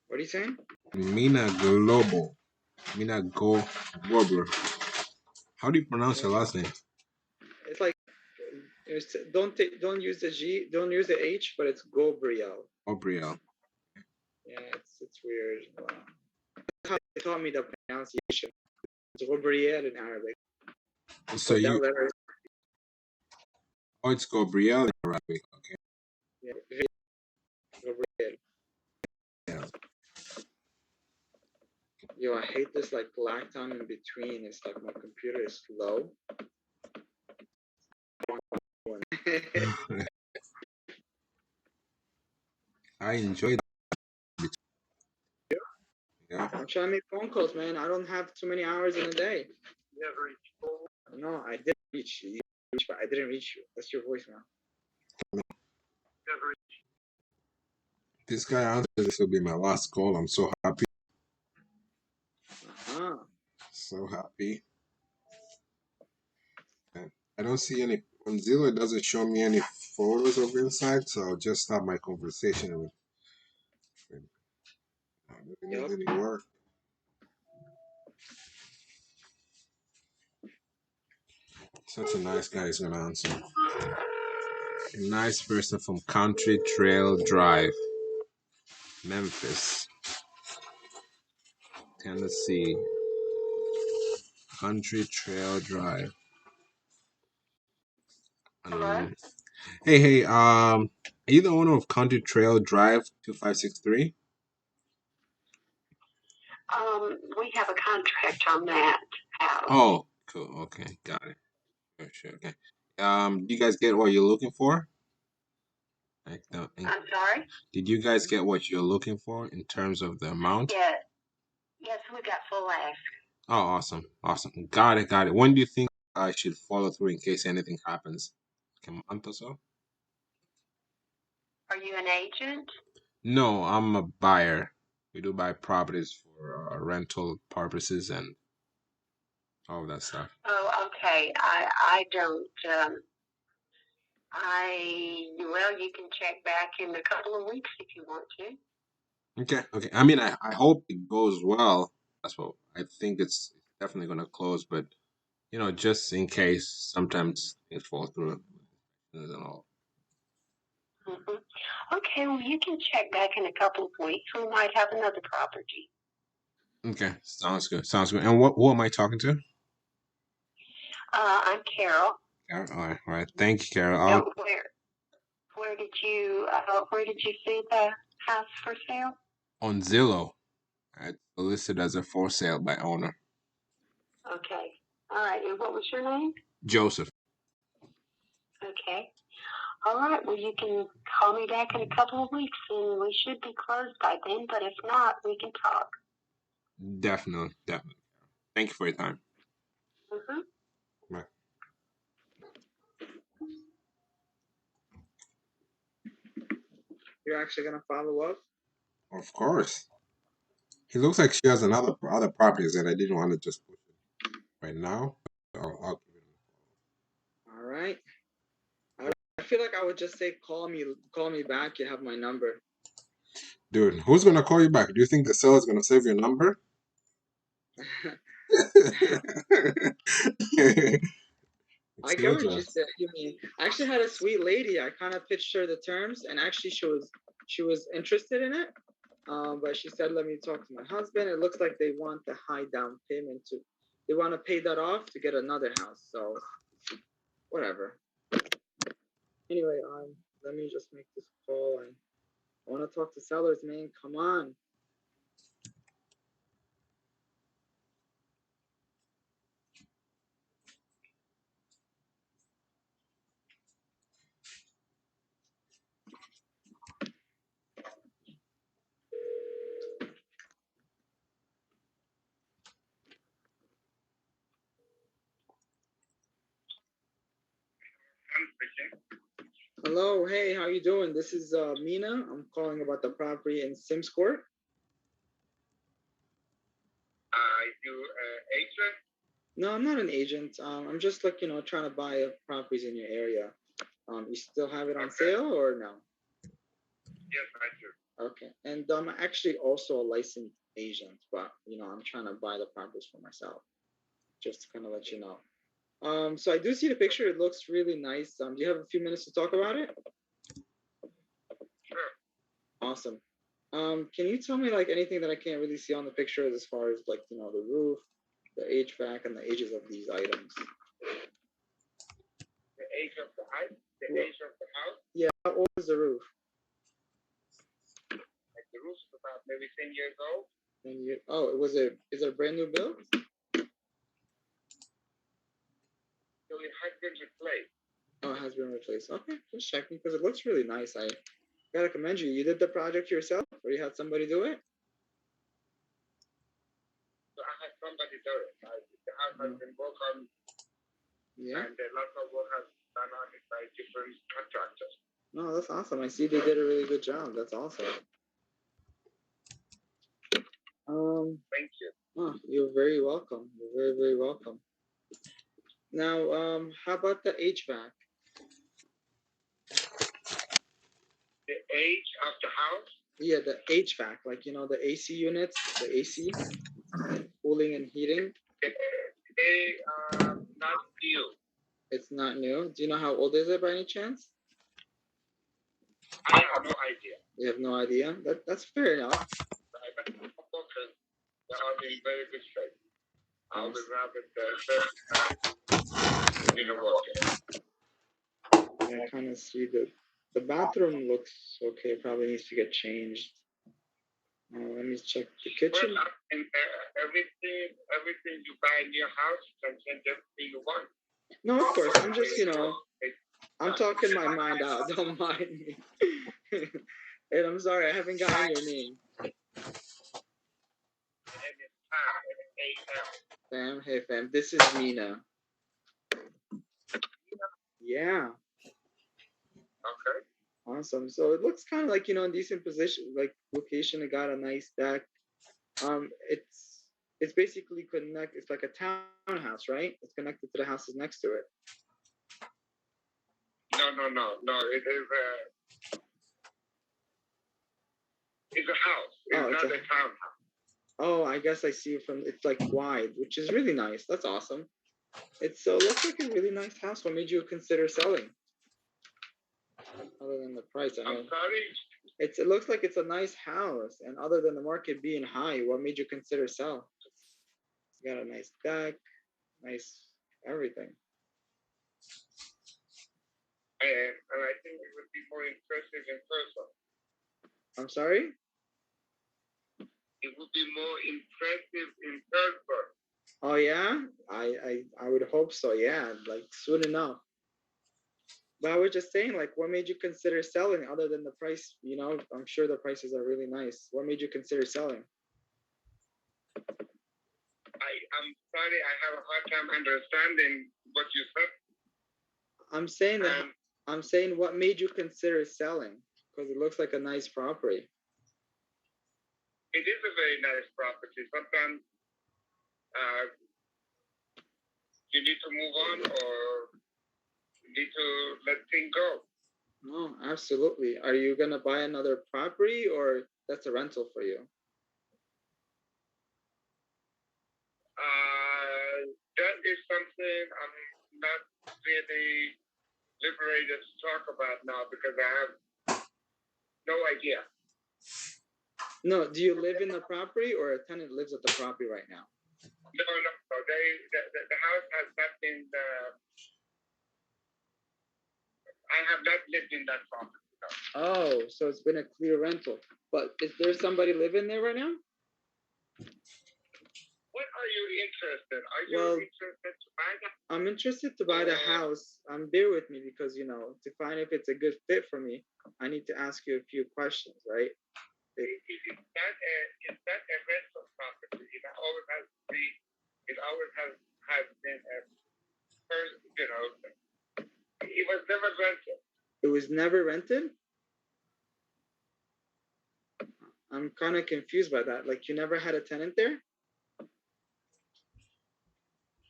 What are you saying? Mina Global. Mina Global. How do you pronounce your last name? It's like don't use the G, don't use the H, but it's Gobriel. Gabriel. Yeah, it's weird. How they taught me the pronunciation. It's Gobriel in Arabic. So you. Letter, Oh, it's Gabriel in Arabic. Okay. yeah, Gobriel. Yeah. Yo, I hate this like black time in between. It's like my computer is slow. I enjoy that. Yeah. I'm trying to make phone calls, man. I don't have too many hours in a day. Never reach full. No, I didn't reach you. But I didn't reach you. That's your voicemail. Never reach. This guy answered. This will be my last call. I'm so happy. So happy. And I don't see any on Zillow. It doesn't show me any photos of inside, so I'll just start my conversation with. Yep. Anymore. Such a nice guy is gonna answer. A nice person from Country Trail Drive, Memphis, Tennessee. Country Trail Drive. Hello? Hey, are you the owner of Country Trail Drive 2563? We have a contract on that house. Oh, cool. Okay, got it. Sure, okay. Do you guys get what you're looking for? Like I'm sorry? did you guys get what you're looking for in terms of the amount? Yeah. Yes, we got full ask. Oh, awesome. Got it. When do you think I should follow through in case anything happens? Like a month or so? Are you an agent? No, I'm a buyer. We do buy properties for rental purposes and all of that stuff. Oh, okay. I don't, well, you can check back in a couple of weeks if you want to. Okay. I mean, I hope it goes well. That's what I think. It's definitely going to close, but just in case, sometimes things fall through and all. Mm-hmm. Okay, well, you can check back in a couple of weeks. We might have another property. Okay, sounds good. And who am I talking to? I'm Carol. Carol, all right. Thank you, Carol. Where did you see the house for sale? On Zillow. It's listed as a for sale by owner. Okay. All right. And what was your name? Joseph. Okay. All right. Well, you can call me back in a couple of weeks, and we should be closed by then. But if not, we can talk. Definitely. Thank you for your time. Mm-hmm. Bye. You're actually gonna follow up? Of course. He looks like she has other properties that I didn't want to just push it right now. I'll give it. All right. I feel like I would just say call me back. You have my number. Dude, who's gonna call you back? Do you think the seller's gonna save your number? I get what you mean. I actually had a sweet lady. I kind of pitched her the terms, and actually she was interested in it. But she said, "Let me talk to my husband." It looks like they want the high down payment they want to pay that off to get another house. So, whatever. Anyway, let me just make this call, and I want to talk to sellers, man. Come on. Hello, hey, how you doing? This is Mina. I'm calling about the property in Sims Court. You agent? No, I'm not an agent. I'm just like trying to buy properties in your area. You still have it on sale or no? Yes, I do. Okay. And I'm actually also a licensed agent, but I'm trying to buy the properties for myself. Just to kind of let you know. So I do see the picture. It looks really nice. Do you have a few minutes to talk about it? Sure. Awesome. Can you tell me like anything that I can't really see on the picture as far as like the roof, the HVAC, and the ages of these items? The age of the house? The age of the house? Yeah. How old is the roof? Like the roof's about maybe 10 years old. 10 years. Oh, is it a brand new build? So it has been replaced. Oh, it has been replaced. Okay, just checking because it looks really nice. I gotta commend you. You did the project yourself, or you had somebody do it? So I had somebody do it. The house has been worked on, Yeah. and a lot of work has done on it by different contractors. No, that's awesome. I see they did a really good job. That's awesome. Thank you. Oh, you're very welcome. You're very, very welcome. Now, how about the HVAC? The age of the house? Yeah, the HVAC, like the AC units, the AC, cooling and heating. They are not new. It's not new. Do you know how old is it by any chance? I have no idea. You have no idea? That's fair enough. They are in very good shape. I'll be I kind of see the bathroom looks okay. Probably needs to get changed. Let me check the kitchen. Well, everything you buy in your house, you can change everything you want. No, of course. I'm just, I'm talking my mind out. Don't mind me. And I'm sorry, I haven't gotten your name. Fam, hey fam, this is Mina. Yeah. Okay. Awesome. So it looks kind of like in decent position, like location. It got a nice deck. It's basically connected. It's like a townhouse, right? It's connected to the houses next to it. No. It is it's a house. It's not a townhouse. Oh, I guess I see it from. It's like wide, which is really nice. That's awesome. It looks like a really nice house. What made you consider selling? Other than the price, I know. I'm sorry. It looks like it's a nice house, and other than the market being high, what made you consider sell? It's got a nice deck, nice everything. And I think it would be more impressive in person. I'm sorry? It would be more impressive in person. Oh yeah? I would hope so, yeah. Like soon enough. But I was just saying, like, what made you consider selling other than the price? I'm sure the prices are really nice. What made you consider selling? I'm sorry, I have a hard time understanding what you said. I'm saying what made you consider selling? Because it looks like a nice property. It is a very nice property. Sometimes you need to move on, or you need to let things go. No, absolutely. Are you gonna buy another property, or that's a rental for you? That is something I'm not really liberated to talk about now because I have no idea. No, do you live in the property, or a tenant lives at the property right now? No. The house has not been. I have not lived in that property. No. Oh, so it's been a clear rental. But is there somebody living there right now? What are you interested? Are you interested to buy that? I'm interested to buy the house. Bear with me because to find if it's a good fit for me, I need to ask you a few questions, right? It's not a rental property. It always has to be. It always has been a first. It was never rented. It was never rented? I'm kind of confused by that. Like you never had a tenant there?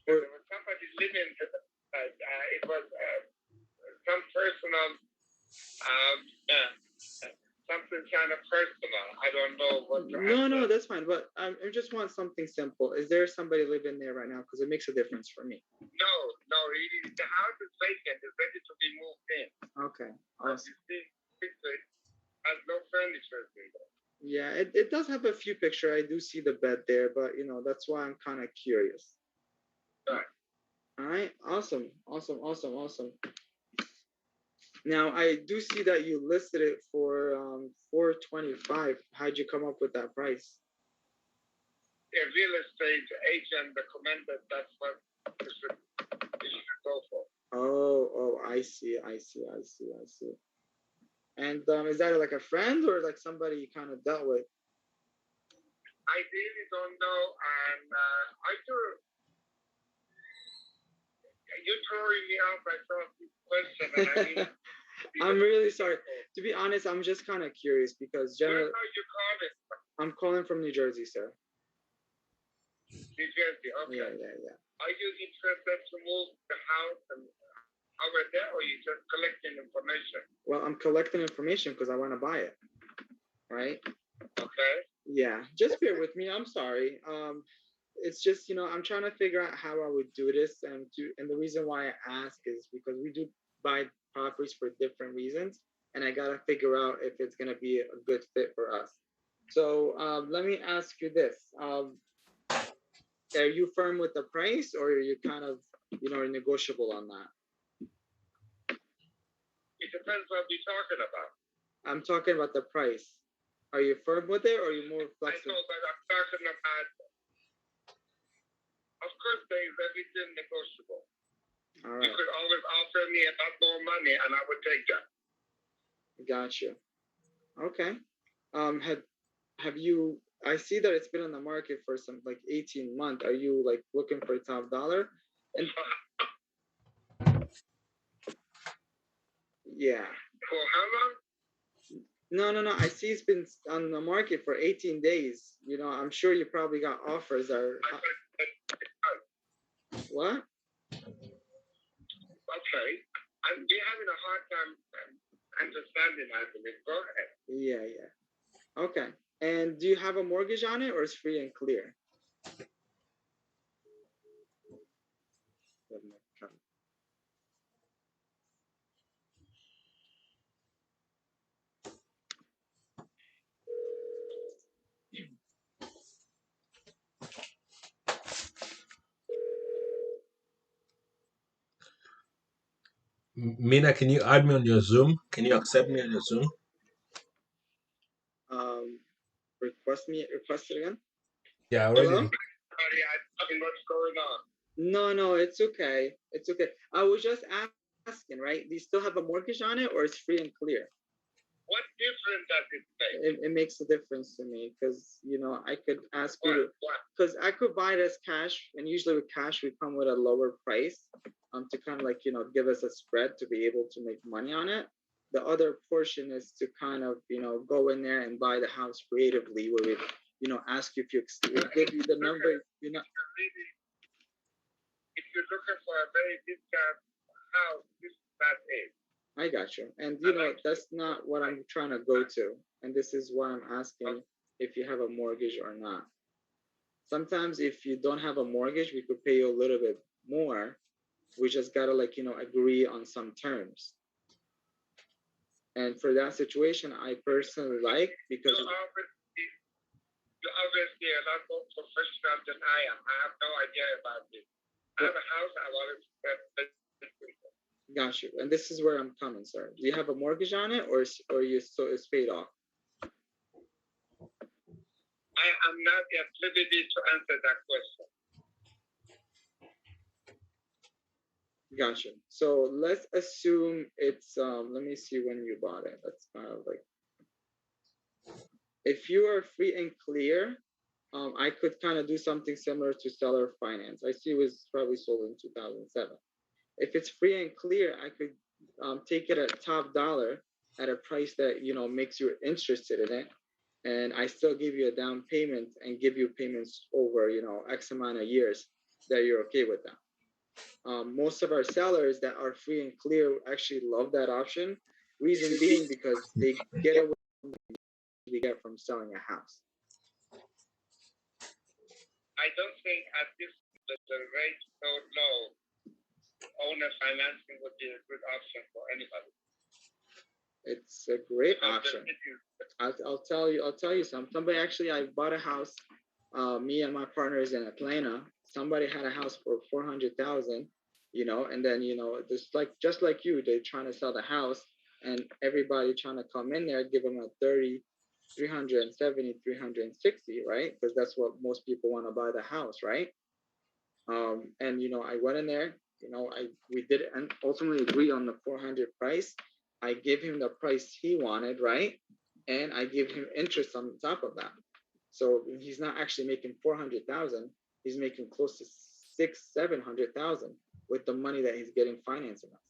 There was somebody living. It was some personal, something kind of personal. I don't know what. No, that's fine. But I just want something simple. Is there somebody living there right now? Because it makes a difference for me. No. The house is vacant. It's ready to be moved in. Okay. Awesome. You see, it has no furniture in there. Yeah, it does have a few pictures. I do see the bed there, but that's why I'm kind of curious. Right. All right. Awesome. Now I do see that you listed it for $425. How'd you come up with that price? A real estate agent recommended that's what you should go for. Oh, I see. And is that like a friend or like somebody you kind of dealt with? I really don't know, and I do. You're throwing me off by some question, and I mean. I'm really sorry. To be honest, I'm just kind of curious because generally. Where are you calling from? I'm calling from New Jersey, sir. New Jersey, okay. Yeah. Are you interested to move the house and over there, or you just collecting information? Well, I'm collecting information because I want to buy it. Right? Okay. Yeah, just bear with me. I'm sorry. It's just I'm trying to figure out how I would do this, and the reason why I ask is because we do buy properties for different reasons, and I gotta figure out if it's gonna be a good fit for us. So let me ask you this: are you firm with the price, or are you kind of negotiable on that? It depends what we're talking about. I'm talking about the price. Are you firm with it, or are you more flexible? I know, but I'm talking about. Of course, there is everything negotiable. All right. You could always offer me a lot more money, and I would take that. Gotcha. Okay. Have you? I see that it's been on the market for some 18 months. Are you looking for top dollar? And yeah. For how long? No. I see it's been on the market for 18 days. I'm sure you probably got offers. What? Okay. We're having a hard time understanding that. Go ahead. Yeah. Okay. And do you have a mortgage on it, or is free and clear? Mina, can you add me on your Zoom? Can you accept me on your Zoom? Request it again? Yeah, already. Sorry, I don't know what's going on. No, it's okay. I was just asking, right? Do you still have a mortgage on it, or it's free and clear? What difference does it make? It makes a difference to me because I could ask you because I could buy it as cash, and usually with cash we come with a lower price to kind of give us a spread to be able to make money on it. The other portion is to kind of go in there and buy the house creatively, where we ask you if you give you the number. If you're looking for a very discount house, this is not it. I got you. And that's not what I'm trying to go to. And this is why I'm asking if you have a mortgage or not. Sometimes if you don't have a mortgage, we could pay you a little bit more. We just gotta agree on some terms. And for that situation, I personally because you're obviously a lot more professional than I am. I have no idea about this. I have a house. I want to. Got you. And this is where I'm coming, sir. Do you have a mortgage on it, or it's paid off? I am not at liberty to answer that question. Gotcha. So let's assume it's let me see when you bought it. That's kind of if you are free and clear, I could kind of do something similar to seller finance. I see it was probably sold in 2007. If it's free and clear, I could take it at top dollar at a price that makes you interested in it, and I still give you a down payment and give you payments over X amount of years that you're okay with that. Most of our sellers that are free and clear actually love that option. Reason being because they get away from what we get from selling a house. I don't think at this the rate so low, owner financing would be a good option for anybody. It's a great option. I'll tell you something. Somebody actually, I bought a house. Me and my partners in Atlanta. Somebody had a house for $400,000, and then just like you, they're trying to sell the house, and everybody trying to come in there, give them a 30, 370, 360, right? Because that's what most people want to buy the house, right? And I went in there. We did and ultimately agree on the 400 price. I gave him the price he wanted, right? And I give him interest on top of that. So he's not actually making 400,000. He's making close to 600,000-700,000 with the money that he's getting financing us.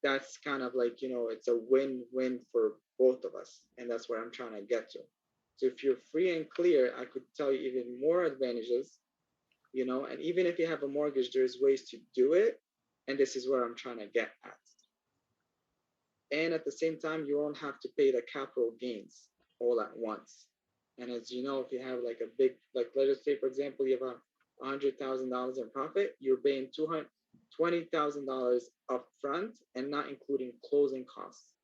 That's kind of like, it's a win-win for both of us. And that's where I'm trying to get to. So if you're free and clear, I could tell you even more advantages, and even if you have a mortgage, there's ways to do it. And this is where I'm trying to get at. And at the same time, you won't have to pay the capital gains all at once. And as you know, if you have like a big, let's just say, for example, you have $100,000 in profit, you're paying $20,000 up front and not including closing costs.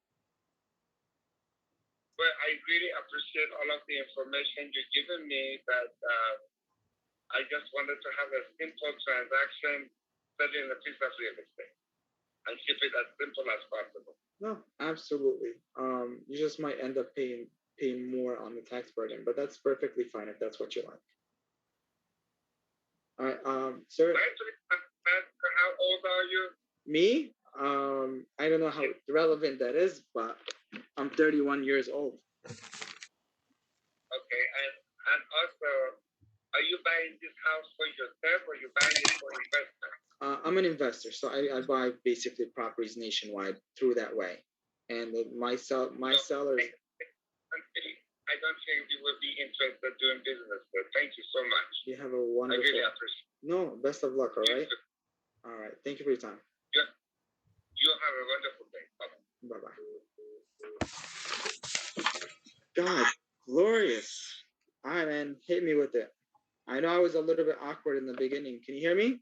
Well, I really appreciate all of the information you've given me, but I just wanted to have a simple transaction, selling a piece of real estate, and keep it as simple as possible. No, absolutely. You just might end up paying more on the tax burden, but that's perfectly fine if that's what you like. All right, sir. How old are you? Me? I don't know how relevant that is, but I'm 31 years old. Okay, and also, are you buying this house for yourself or you buying it for investment? I'm an investor, so I buy basically properties nationwide through that way. And my sellers. I don't think you would be interested doing business, but thank you so much. You have a wonderful. I really appreciate it. No, best of luck, all right? All right, thank you for your time. Yeah. You have a wonderful day. Bye-bye. God, glorious. All right, man, hit me with it. I know I was a little bit awkward in the beginning. Can you hear me?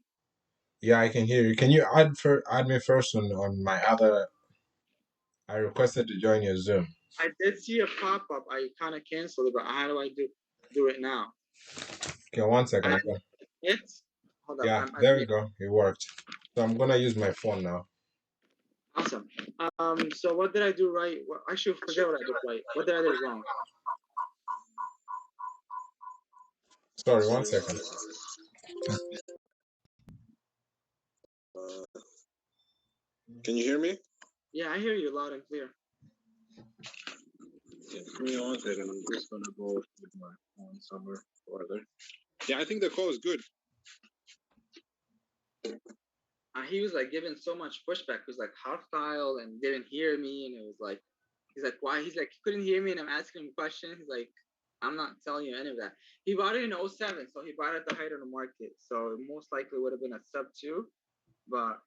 Yeah, I can hear you. Can you add me first on my other? I requested to join your Zoom. I did see a pop-up. I kind of canceled it, but how do I do it now? Okay, 1 second. Hold on. Yeah, there we go. It worked. So I'm gonna use my phone now. Awesome. So what did I do right? I should forget what I did right. What did I do wrong? Sorry, 1 second. Can you hear me? Yeah, I hear you loud and clear. Yeah, give me 1 second. I'm just gonna go with my phone somewhere or other. Yeah, I think the call is good. He was like giving so much pushback. He was like hostile and didn't hear me, and it was like, he's like, why? He's like, he couldn't hear me, and I'm asking him questions. He's like, I'm not telling you any of that. He bought it in 2007, so he bought it at the height of the market. So it most likely would have been a sub 2, but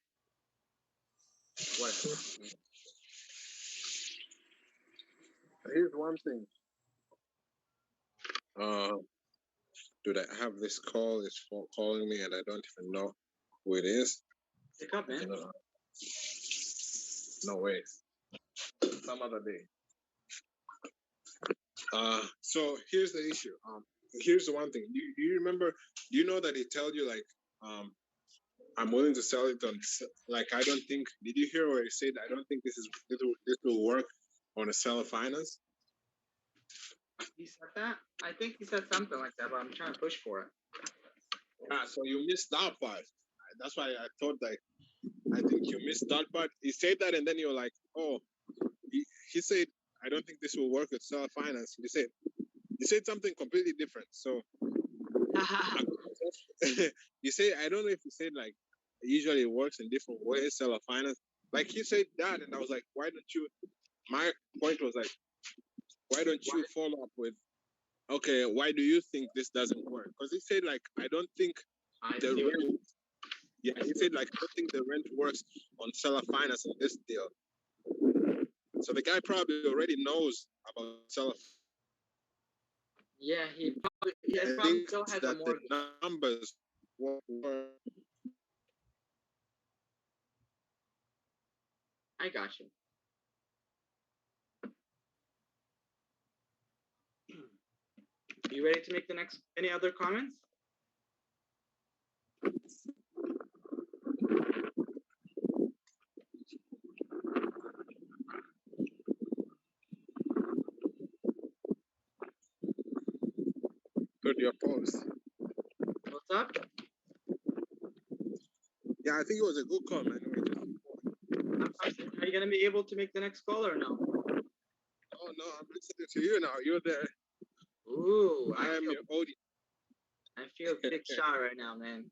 whatever. Here's one thing. Dude, I have this call. It's calling me, and I don't even know who it is. Pick up, man. No way. Some other day. So here's the issue. Here's the one thing. You remember? You know that he told you like, I'm willing to sell it on. Like, I don't think. Did you hear where he said? I don't think this will work on a seller finance. He said that? I think he said something like that, but I'm trying to push for it. So you missed that part. That's why I thought like, I think you missed that part. He said that, and then you're like, oh, he said, I don't think this will work with seller finance. He said something completely different. So you say, I don't know if he said like, usually it works in different ways, seller finance. Like he said that, and I was like, why don't you? My point was like, why don't you follow up with, okay, why do you think this doesn't work? Because he said like, I don't think the rent. Yeah, he said like I don't think the rent works on seller finance in this deal. So the guy probably already knows about seller. Yeah, he probably still has a mortgage. The numbers were. I got you. You ready to make the next? Any other comments? Good, your post. What's up? Yeah, I think it was a good call, man. Are you gonna be able to make the next call or no? Oh no, I'm listening to you now. You're there. Ooh, I am your audience. I feel big shot right now, man.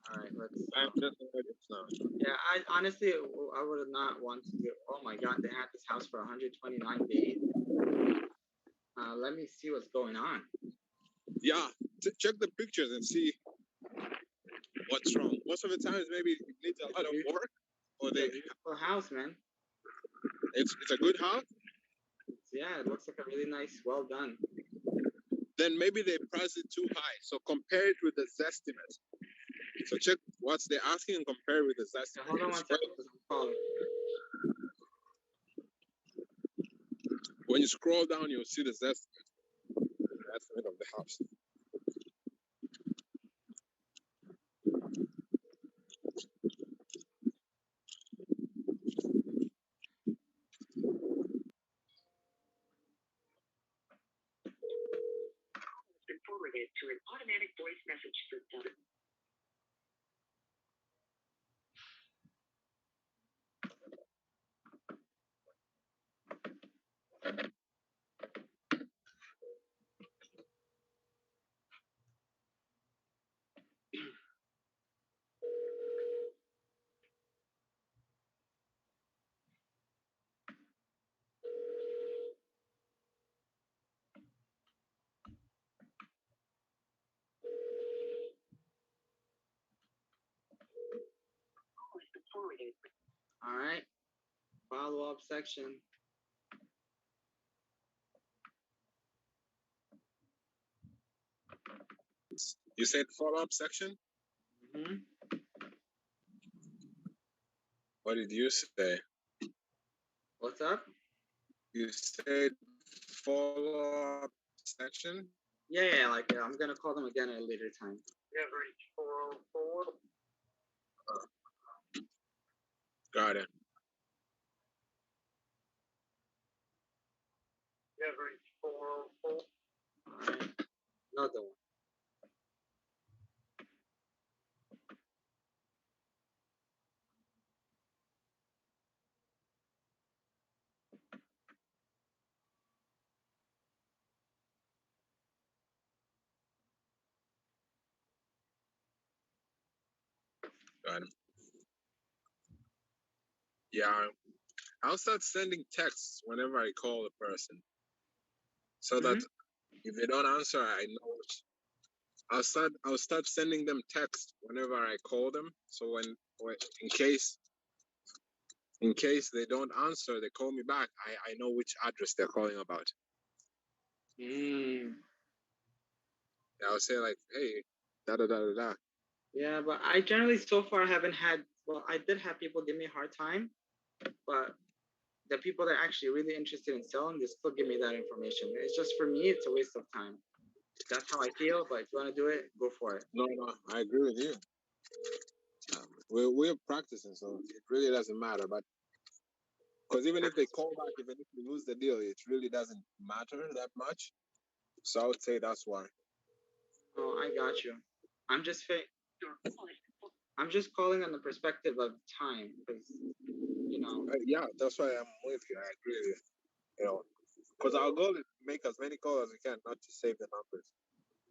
All right, let's. I'm just an audience now. Yeah, I honestly, I would have not wanted to do. Oh my God, they had this house for 129 days. Let me see what's going on. Yeah, check the pictures and see what's wrong. Most of the times, maybe it needs a lot of work, or It's a beautiful house, man. It's a good house. Yeah, it looks like a really nice, well done. Then maybe they price it too high. So compare it with the Zestimate. So check what they're asking and compare it with the Zestimate. Hold on one second, because I'm calling. When you scroll down, you'll see the Zestimate. Estimate of the house. Been forwarded to an automatic voice message system. Forwarded. All right. Follow-up section. You said follow-up section? Mm-hmm. What did you say? What's up? You said follow-up section? Yeah, like I'm gonna call them again at a later time. Average 404. Got it. Average 404. All right. Another one. Got it. Yeah, I'll start sending texts whenever I call a person, so that if they don't answer, I know. I'll start sending them text whenever I call them. So when in case they don't answer, they call me back. I know which address they're calling about. Mm. Yeah, I'll say like, hey, da da da da da. Yeah, but I generally so far haven't had. Well, I did have people give me a hard time, but the people that are actually really interested in selling, they still give me that information. It's just for me, it's a waste of time. That's how I feel. But if you want to do it, go for it. No, I agree with you. We're practicing, so it really doesn't matter. But because even if they call back, even if we lose the deal, it really doesn't matter that much. So I would say that's why. Oh, I got you. I'm just calling on the perspective of time, because yeah, that's why I'm with you. I agree with you. You know, because our goal is to make as many calls as we can, not to save the numbers.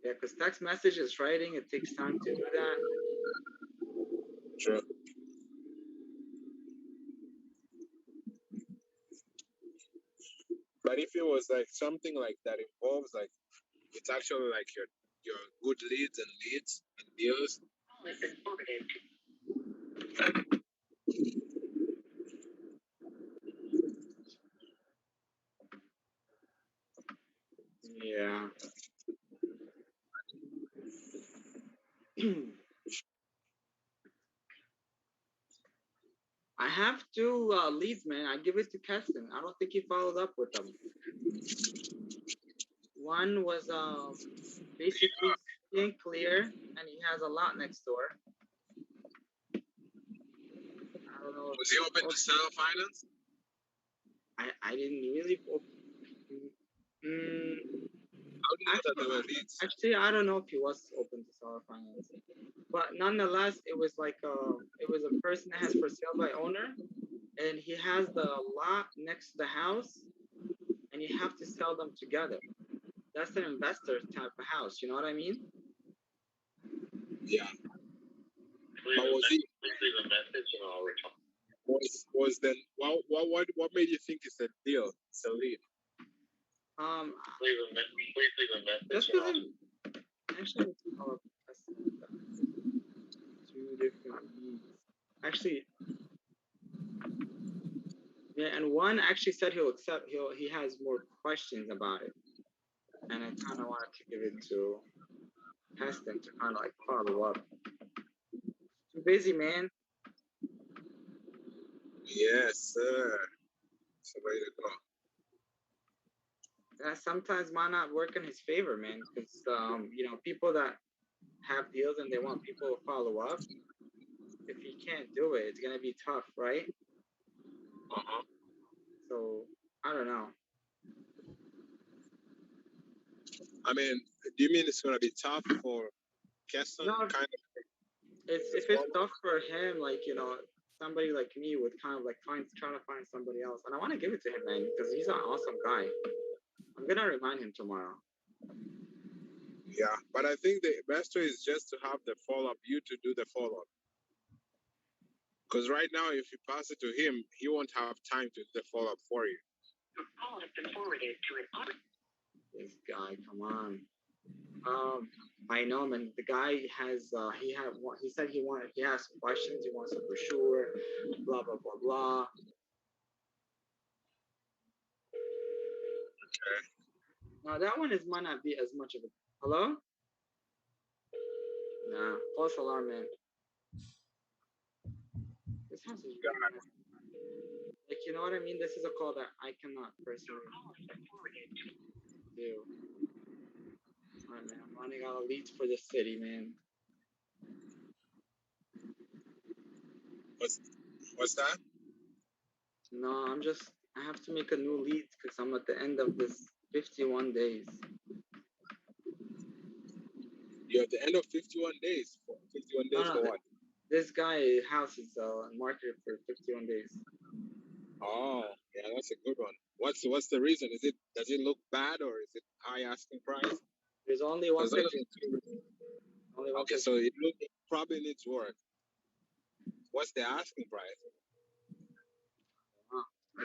Yeah, because text messages, writing, it takes time to do that. True. But if it was like something like that involves like, it's actually like your good leads and deals. Yeah. I have two leads, man. I give it to Keston. I don't think he followed up with them. One was basically being clear, and he has a lot next door. I don't know. Was he open to seller finance? I didn't really. Actually, I don't know if he was open to seller finance, but nonetheless, it was like it was a person that has for sale by owner, and he has the lot next to the house, and you have to sell them together. That's an investor type of house. You know what I mean? Yeah. But was he? Was then what made you think it's a deal? It's a lead. Just because actually, two different leads. Actually, yeah, and one actually said he'll accept. He has more questions about it, and I kind of wanted to give it to Heston to kind of like follow up. Too busy, man. Yes, sir. It's the way to go. Yeah, sometimes might not work in his favor, man, because you know, people that have deals and they want people to follow up. If he can't do it, it's gonna be tough, right? So I don't know. I mean, do you mean it's gonna be tough for Keston? No, if it's tough for him, like, you know, somebody like me would kind of like trying to find somebody else, and I want to give it to him, man, because he's an awesome guy. I'm gonna remind him tomorrow. Yeah, but I think the best way is just to have the follow-up, you to do the follow-up. Because right now, if you pass it to him, he won't have time to do the follow-up for you. Your call has been forwarded to an This guy, come on. I know, man. The guy has he said he has questions, he wants a brochure, blah blah blah blah. Okay. Now that one might not be as much of a hello? Nah, false alarm, man. This house is really nice. Like, you know what I mean? This is a call that I cannot personally do. Alright, man. I'm running out of leads for the city, man. What's that? No, I have to make a new lead because I'm at the end of this 51 days. You're at the end of 51 days. 51 days for what? This guy house is marketed for 51 days. Oh, yeah, that's a good one. What's the reason? Does it look bad or is it high asking price? There's only one picture. Okay, so it probably needs work. What's the asking price?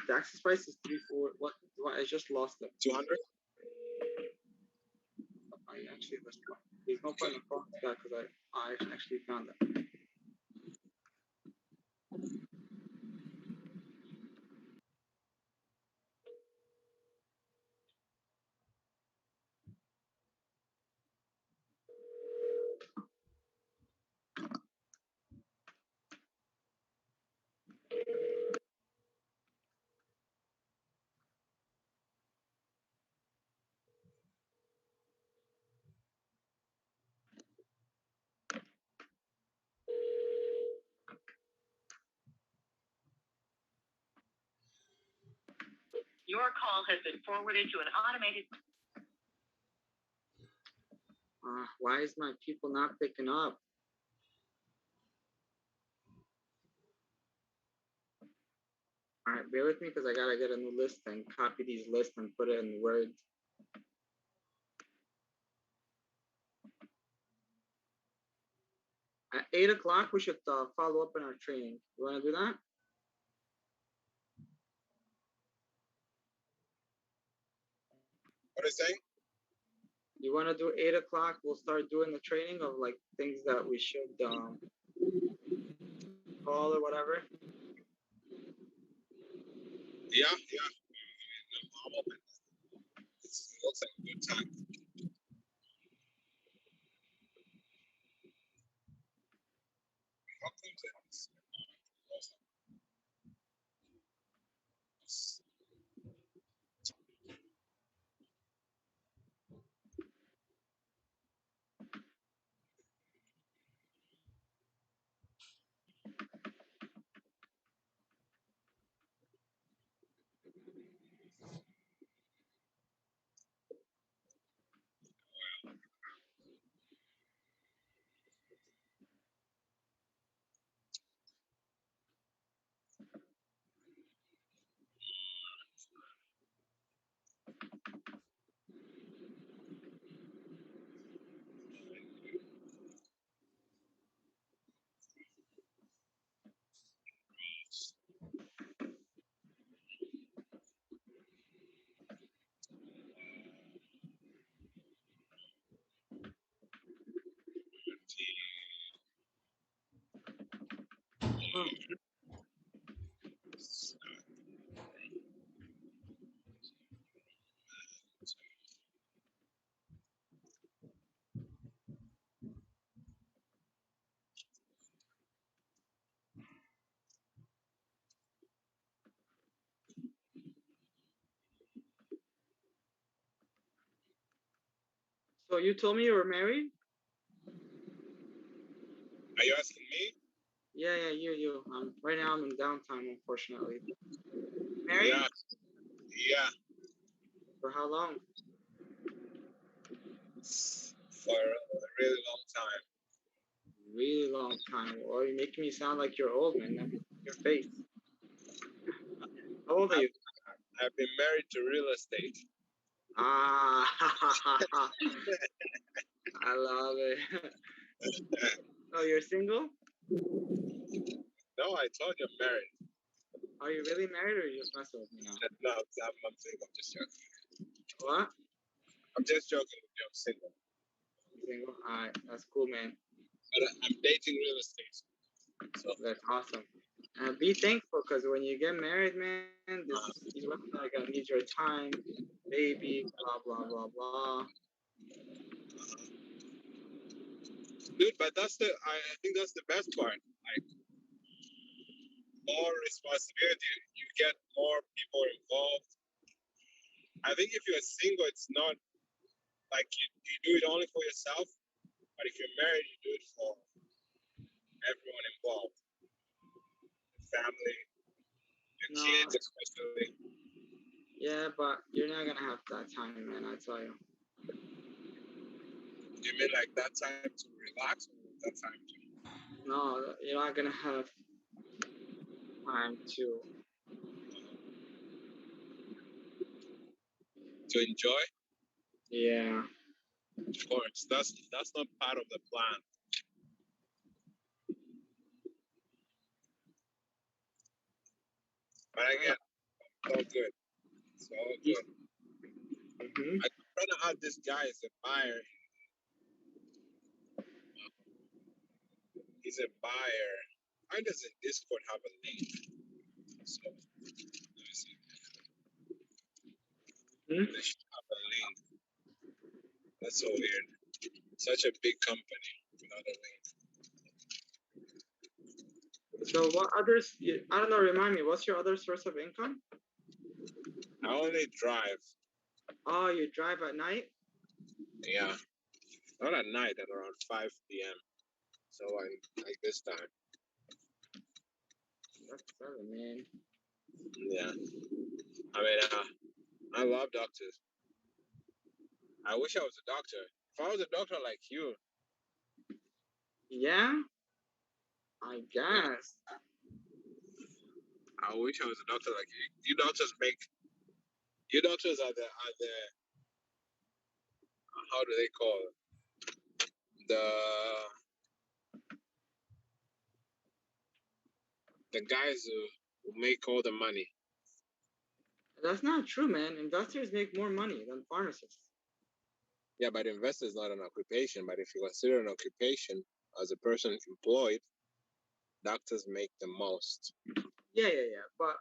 The access price is 3-4. What? I just lost it. 200. I actually lost it. There's no point in calling that because I actually found it. Your call has been forwarded to an automated. Why is my people not picking up? All right, bear with me because I gotta get a new list and copy these lists and put it in Word. At 8 o'clock, we should follow up in our training. You wanna do that? What are you saying? You want to do 8 o'clock? We'll start doing the training of like things that we should call or whatever. Yeah. I'm open. It looks like a good time. So you told me you were married? Are you asking me? Yeah, you. Right now I'm in downtime, unfortunately. Married? Yeah. For how long? For a really long time. Really long time. Well, you're making me sound like you're old, man. Your face. How old are you? I've been married to real estate. Ah, I love it. Oh, you're single? No, I told you I'm married. Are you really married, or are you just messing with me now? No, I'm single. I'm just joking. What? I'm just joking with you. I'm single. Single? Alright, that's cool, man. But I'm dating real estate. So that's awesome. And be thankful, because when you get married, man, these women are gonna need your time, baby, blah blah blah blah. Dude, but I think that's the best part. Like, more responsibility, you get more people involved. I think if you're single, it's not like you do it only for yourself, but if you're married, you do it for everyone involved. Family, your kids especially. Yeah, but you're not gonna have that time, man, I tell you. You mean like that time to relax, or that time to? No, you're not gonna have time to enjoy. Yeah. Of course, that's not part of the plan. But again, it's all good. It's all good. Mm-hmm. I'm trying to add this guy as a buyer. He's a buyer. Why doesn't Discord have a link? So let me see. They should have a link. That's so weird. Such a big company without a link. So what others? I don't know. Remind me. What's your other source of income? I only drive. Oh, you drive at night? Yeah, not at night. At around 5 p.m. So like this time. That's 7, man. Yeah. I mean, I love doctors. I wish I was a doctor. If I was a doctor like you. Yeah. I guess. I wish I was a doctor like you. You doctors are the how do they call it? The guys who make all the money. That's not true, man. Investors make more money than pharmacists. Yeah, but investor is not an occupation. But if you consider an occupation as a person employed, doctors make the most. Yeah. But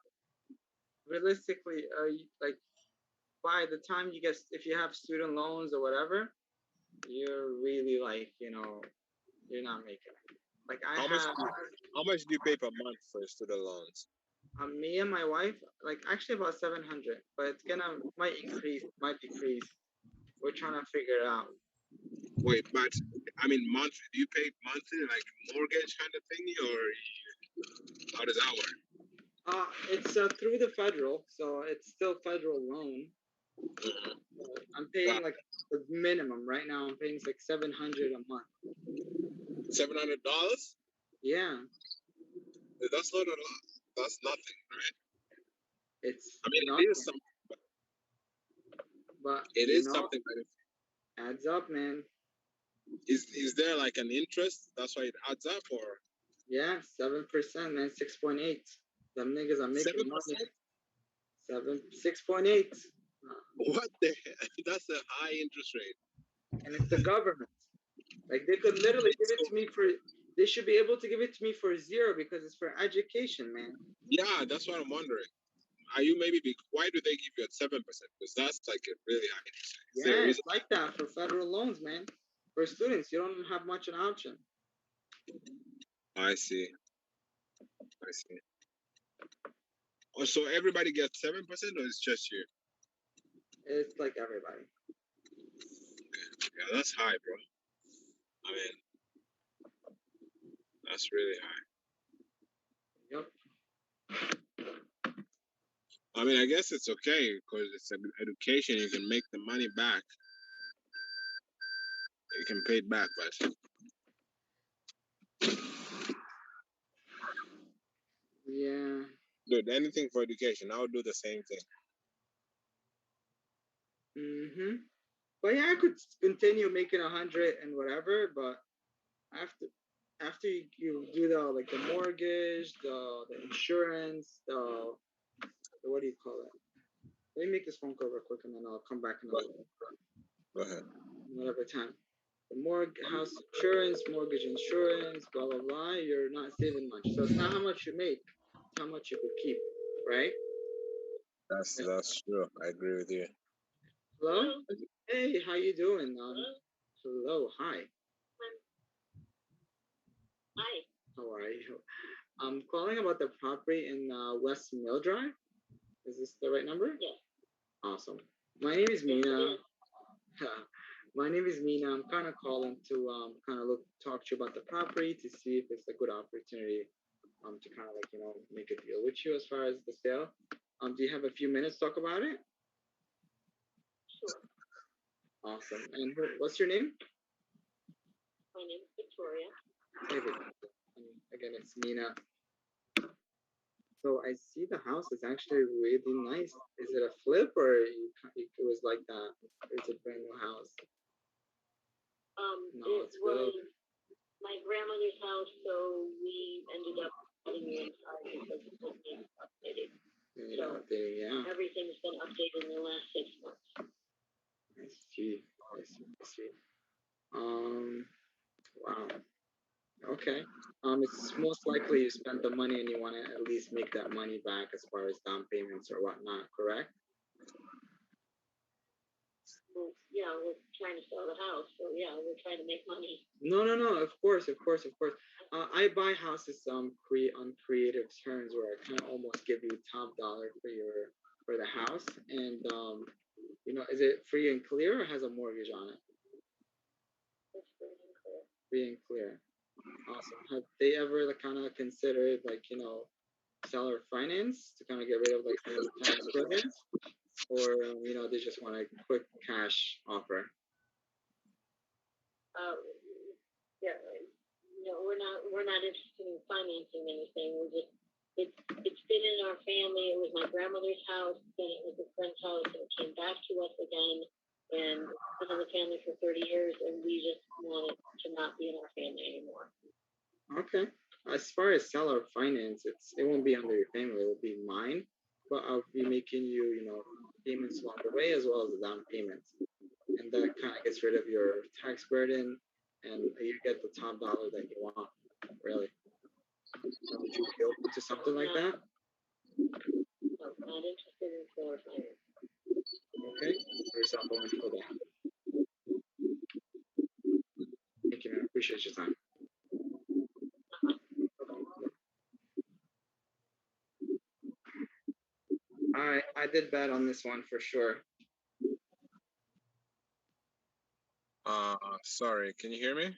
realistically, like by the time you get, if you have student loans or whatever, you're really like, you're not making it. Like How much do you pay per month for student loans? Me and my wife, like actually about 700, but it's might increase, might decrease. We're trying to figure it out. Wait, but I mean monthly. Do you pay monthly like mortgage kind of thingy, or how does that work? It's through the federal, so it's still federal loan. I'm paying like the minimum right now. I'm paying like $700 a month. $700? Yeah. That's not a lot. That's nothing, right? It's. I mean, it is something. But it is something. But it adds up, man. Is there like an interest? That's why it adds up, or? Yeah, 7%, man. 6.8. Them niggas are making 7%? 6.8. What the hell? That's a high interest rate. And it's the government. Like they could literally give it to me for. They should be able to give it to me for 0 because it's for education, man. Yeah, that's what I'm wondering. Are you why do they give you at 7%? Because that's like a really high interest rate. Yeah, it's like that for federal loans, man. For students, you don't have much an option. I see. Oh, so everybody gets 7%, or it's just you? It's like everybody. Okay. Yeah, that's high, bro. I mean, that's really high. Yep. I mean, I guess it's okay because it's education. You can make the money back. You can pay it back, but yeah. Dude, anything for education. I would do the same thing. But yeah, I could continue making 100 and whatever, but after you do the mortgage, the insurance, the what do you call it? Let me make this phone call real quick and then I'll come back another Go ahead. Another time. The house mortgage insurance, blah blah blah. You're not saving much, so it's not how much you make, it's how much you could keep, right? That's true. I agree with you. Hello? Hey, how you doing? Hello, hi. Hi. How are you? I'm calling about the property in West Mill Drive. Is this the right number? Yes. Awesome. My name is Mina. My name is Mina. I'm kind of calling to talk to you about the property to see if it's a good opportunity to kind of make a deal with you as far as the sale. Do you have a few minutes to talk about it? Sure. Awesome. And what's your name? My name is Victoria. Hey, again, it's Mina. So I see the house is actually really nice. Is it a flip or it was like that? It's a brand new house. No, it was my grandmother's house, so we ended up putting it inside because it was being updated. Yeah. Everything's been updated in the last 6 months. I see. Wow. Okay. It's most likely you spent the money and you want to at least make that money back as far as down payments or whatnot, correct? Well, yeah, we're trying to sell the house, so yeah, we're trying to make money. No. Of course. I buy houses on creative terms where I kind of almost give you top dollar for the house, and is it free and clear or has a mortgage on it? It's free and clear. Free and clear. Awesome. Have they ever kind of considered seller finance to kind of get rid of some of the tax credits, or they just want a quick cash offer? Yeah, we're not interested in financing anything. It's been in our family. It was my grandmother's house, then it was a friend's house, and it came back to us again. And it's been in the family for 30 years, and we just want it to not be in our family anymore. Okay. As far as seller finance, it won't be under your family. It will be mine, but I'll be making you, payments along the way as well as the down payments. and that kind of gets rid of your tax burden, and you get the top dollar that you want. Really. So would you be open to something like that? Not interested in solar finance. Okay. Yourself open for that. Thank you, man. Appreciate your time. I did bad on this one for sure. Sorry, can you hear me?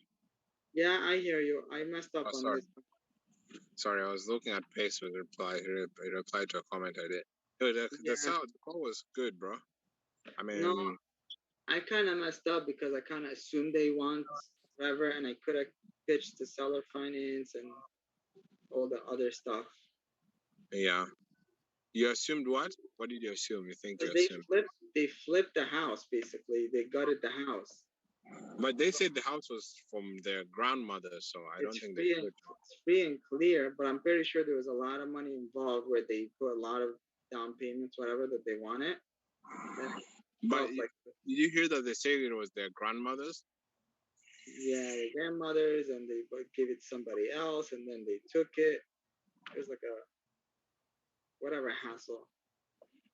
Yeah, I hear you. I messed up on sorry. this one. Sorry, I was looking at Pace with reply. He replied to a comment I did. The call was good, bro. I mean, no, I kind of messed up because I kind of assumed they want whatever, and I could have pitched the seller finance and all the other stuff. Yeah. You assumed what? What did you assume? You think you They assumed? flipped the house, basically. They gutted the house. But they said the house was from their grandmother, so I don't think they could. It's free and clear, but I'm pretty sure there was a lot of money involved where they put a lot of down payments, whatever that they wanted. But did you hear that they said it was their grandmother's? Yeah, their grandmothers, and they gave it to somebody else, and then they took it. It was like a whatever hassle.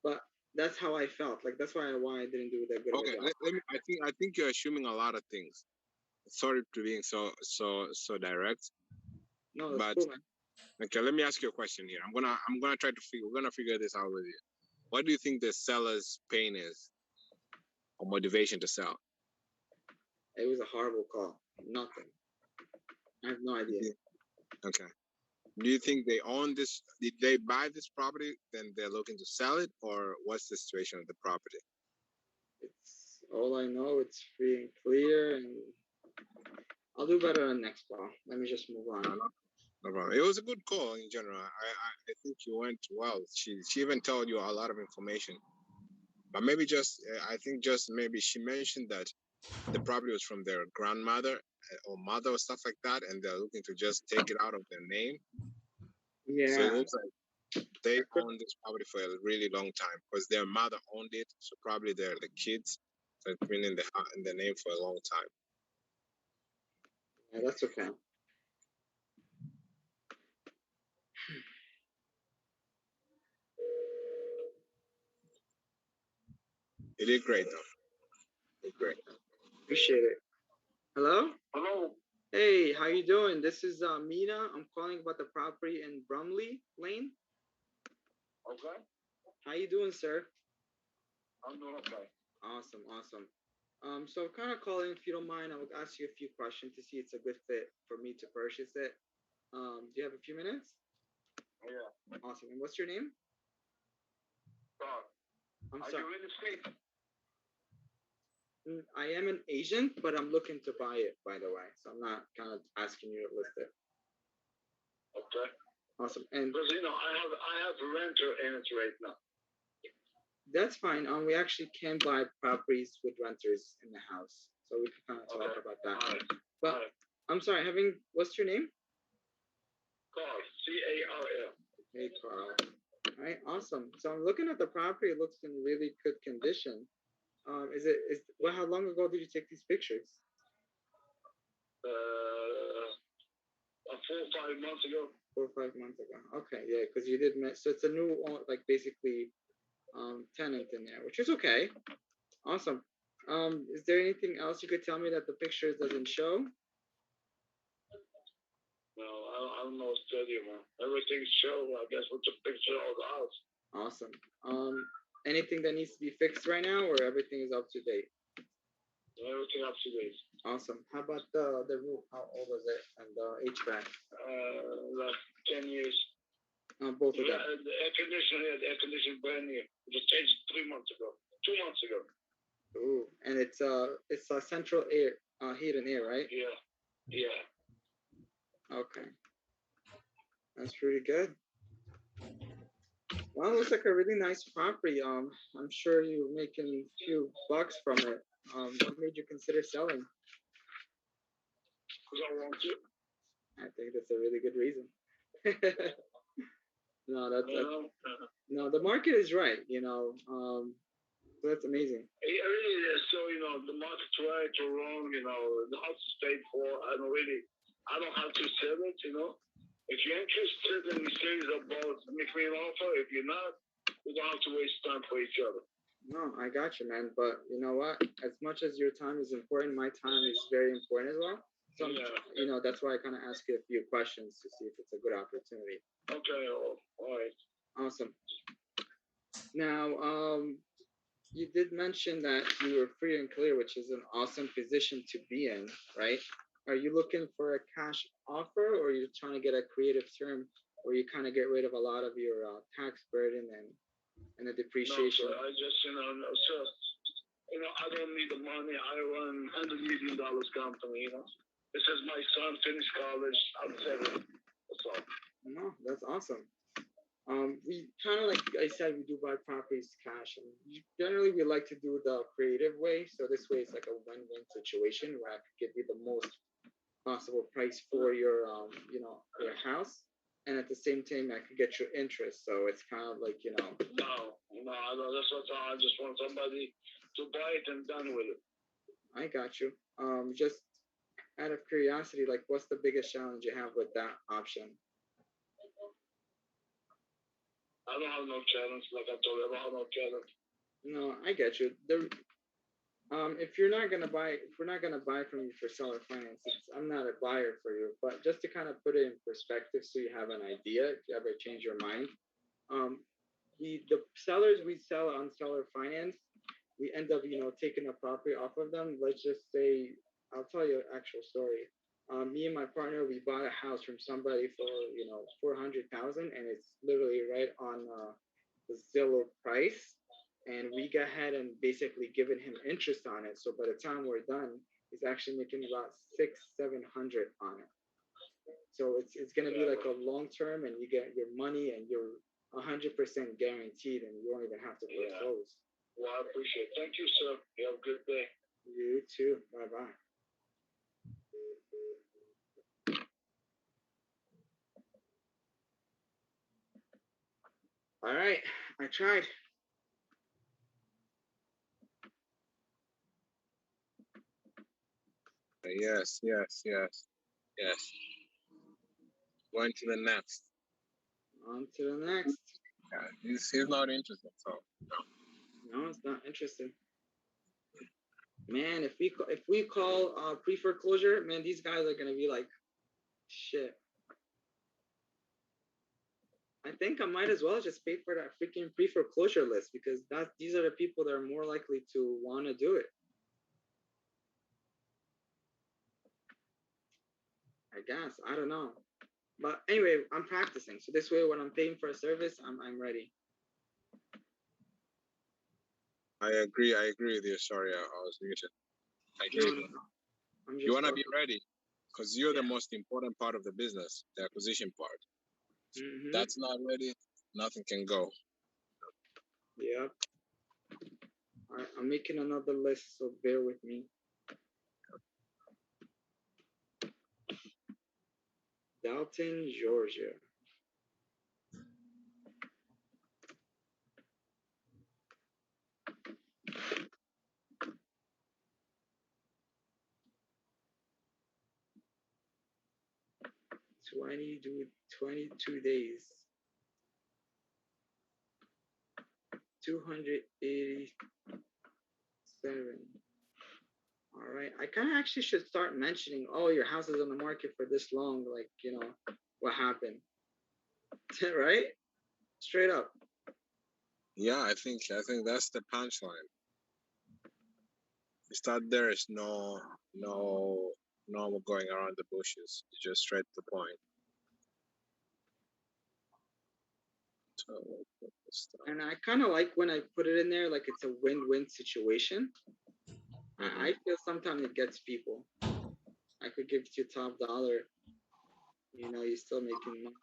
But that's how I felt. Like that's why I didn't do that good. Okay, I think you're assuming a lot of things. Sorry for being so direct. No, that's cool, man. Okay, let me ask you a question here. We're gonna figure this out with you. What do you think the seller's pain is, or motivation to sell? It was a horrible call. Nothing. I have no idea. Okay. Do you think they own this? Did they buy this property? Then they're looking to sell it, or what's the situation of the property? It's all I know. It's free and clear, and I'll do better on next call. Let me just move on. No problem. It was a good call in general. I think you went well. She even told you a lot of information, but maybe maybe she mentioned that the property was from their grandmother or mother or stuff like that, and they're looking to just take it out of their name. Yeah. So it looks like they owned this property for a really long time because their mother owned it. So probably they're the kids that have been in the name for a long time. Yeah, that's okay. You did great, though. You did great. Appreciate it. Hello? Hello. Hey, how you doing? This is Mina. I'm calling about the property in Brumley Lane. Okay. How you doing, sir? I'm doing okay. Awesome. So kind of calling, if you don't mind, I would ask you a few questions to see if it's a good fit for me to purchase it. Do you have a few minutes? Yeah. Awesome. And what's your name? I'm sorry. Are you real estate? I am an agent, but I'm looking to buy it, by the way. So I'm not kind of asking you to list it. Okay. Awesome. And because I have a renter in it right now. That's fine. We actually can buy properties with renters in the house, so we can kind of talk about that. Right. But I'm sorry. What's your name? Carl. C-A-R-L. Hey, Carl. All right. Awesome. So I'm looking at the property. It looks in really good condition. How long ago did you take these pictures? 4 or 5 months ago. 4 or 5 months ago. Okay, yeah, because you did so it's a new, like basically, tenant in there, which is okay. Awesome. Is there anything else you could tell me that the pictures doesn't show? No, I don't know what to tell you, man. Everything's show, I guess, with the picture of the house. Awesome. Anything that needs to be fixed right now, or everything is up to date? Everything up to date. Awesome. How about the roof? How old is it? And the HVAC? Like 10 years. Both of them. The air conditioner brand new. It was changed 2 months ago. Ooh, and it's a central air, heat and air, right? Yeah. Okay. That's pretty good. Well, it looks like a really nice property. I'm sure you're making a few bucks from it. What made you consider selling? Because I want to. I think that's a really good reason. No, the market is right. So that's amazing. It really is. So, the market's right or wrong, the house is paid for. I don't have to sell it, If you're interested and you're serious about making me an offer, if you're not, we don't have to waste time for each other. No, I got you, man. But you know what? As much as your time is important, my time is very important as well. So, that's why I kind of ask you a few questions to see if it's a good opportunity. Okay, all right. Awesome. Now, you did mention that you were free and clear, which is an awesome position to be in, right? Are you looking for a cash offer, or are you trying to get a creative term where you kind of get rid of a lot of your tax burden and the depreciation? No, sir, I just, I don't need the money. I run $100 million company, This is my son finished college. I'm 70. That's all. No, that's awesome. We kind of, like I said, we do buy properties cash, and generally we like to do the creative way. So this way, it's like a win-win situation where I could give you the most possible price for your, your house, and at the same time, I could get your interest. So it's kind of like, No, that's what I just want somebody to buy it and done with it. I got you. Just out of curiosity, like, what's the biggest challenge you have with that option? I don't have no challenge, like I told you, I don't have no challenge. No, I get you. If we're not gonna buy from you for seller finance, I'm not a buyer for you. But just to kind of put it in perspective, so you have an idea, if you ever change your mind, the sellers we sell on seller finance, we end up, taking a property off of them. Let's just say, I'll tell you an actual story. Me and my partner, we bought a house from somebody for, $400,000, and it's literally right on the Zillow price. And we go ahead and basically given him interest on it. So by the time we're done, he's actually making about $600-700 on it. So it's gonna be like a long term, and you get your money, and you're 100% guaranteed, and you don't even have to foreclose. Well, I appreciate it. Thank you, sir. You have a good day. You too. Bye bye. All right, I tried. Yes. Going to the next. On to the next. Yeah, he's not interested, so no, it's not interesting. Man, if we call pre-foreclosure, man, these guys are gonna be like, shit. I think I might as well just pay for that freaking pre-foreclosure list, because these are the people that are more likely to want to do it. I guess, I don't know, but anyway, I'm practicing. So this way, when I'm paying for a service, I'm ready. I agree with you. Sorry, I was muted. I agree. No. You want to be ready, because you're the most important part of the business, the acquisition part. Mm-hmm. That's not ready, nothing can go. Yeah. All right, I'm making another list, so bear with me. Dalton, Georgia. Do 22 days. 287. All right. I kind of actually should start mentioning, oh, your house is on the market for this long. Like, what happened? Right? Straight up. Yeah, I think that's the punchline. You start there is no going around the bushes. It's just straight to the point. And I kind of like when I put it in there, like it's a win-win situation. Mm-hmm. I feel sometimes it gets people. I could give you top dollar. You're still making money.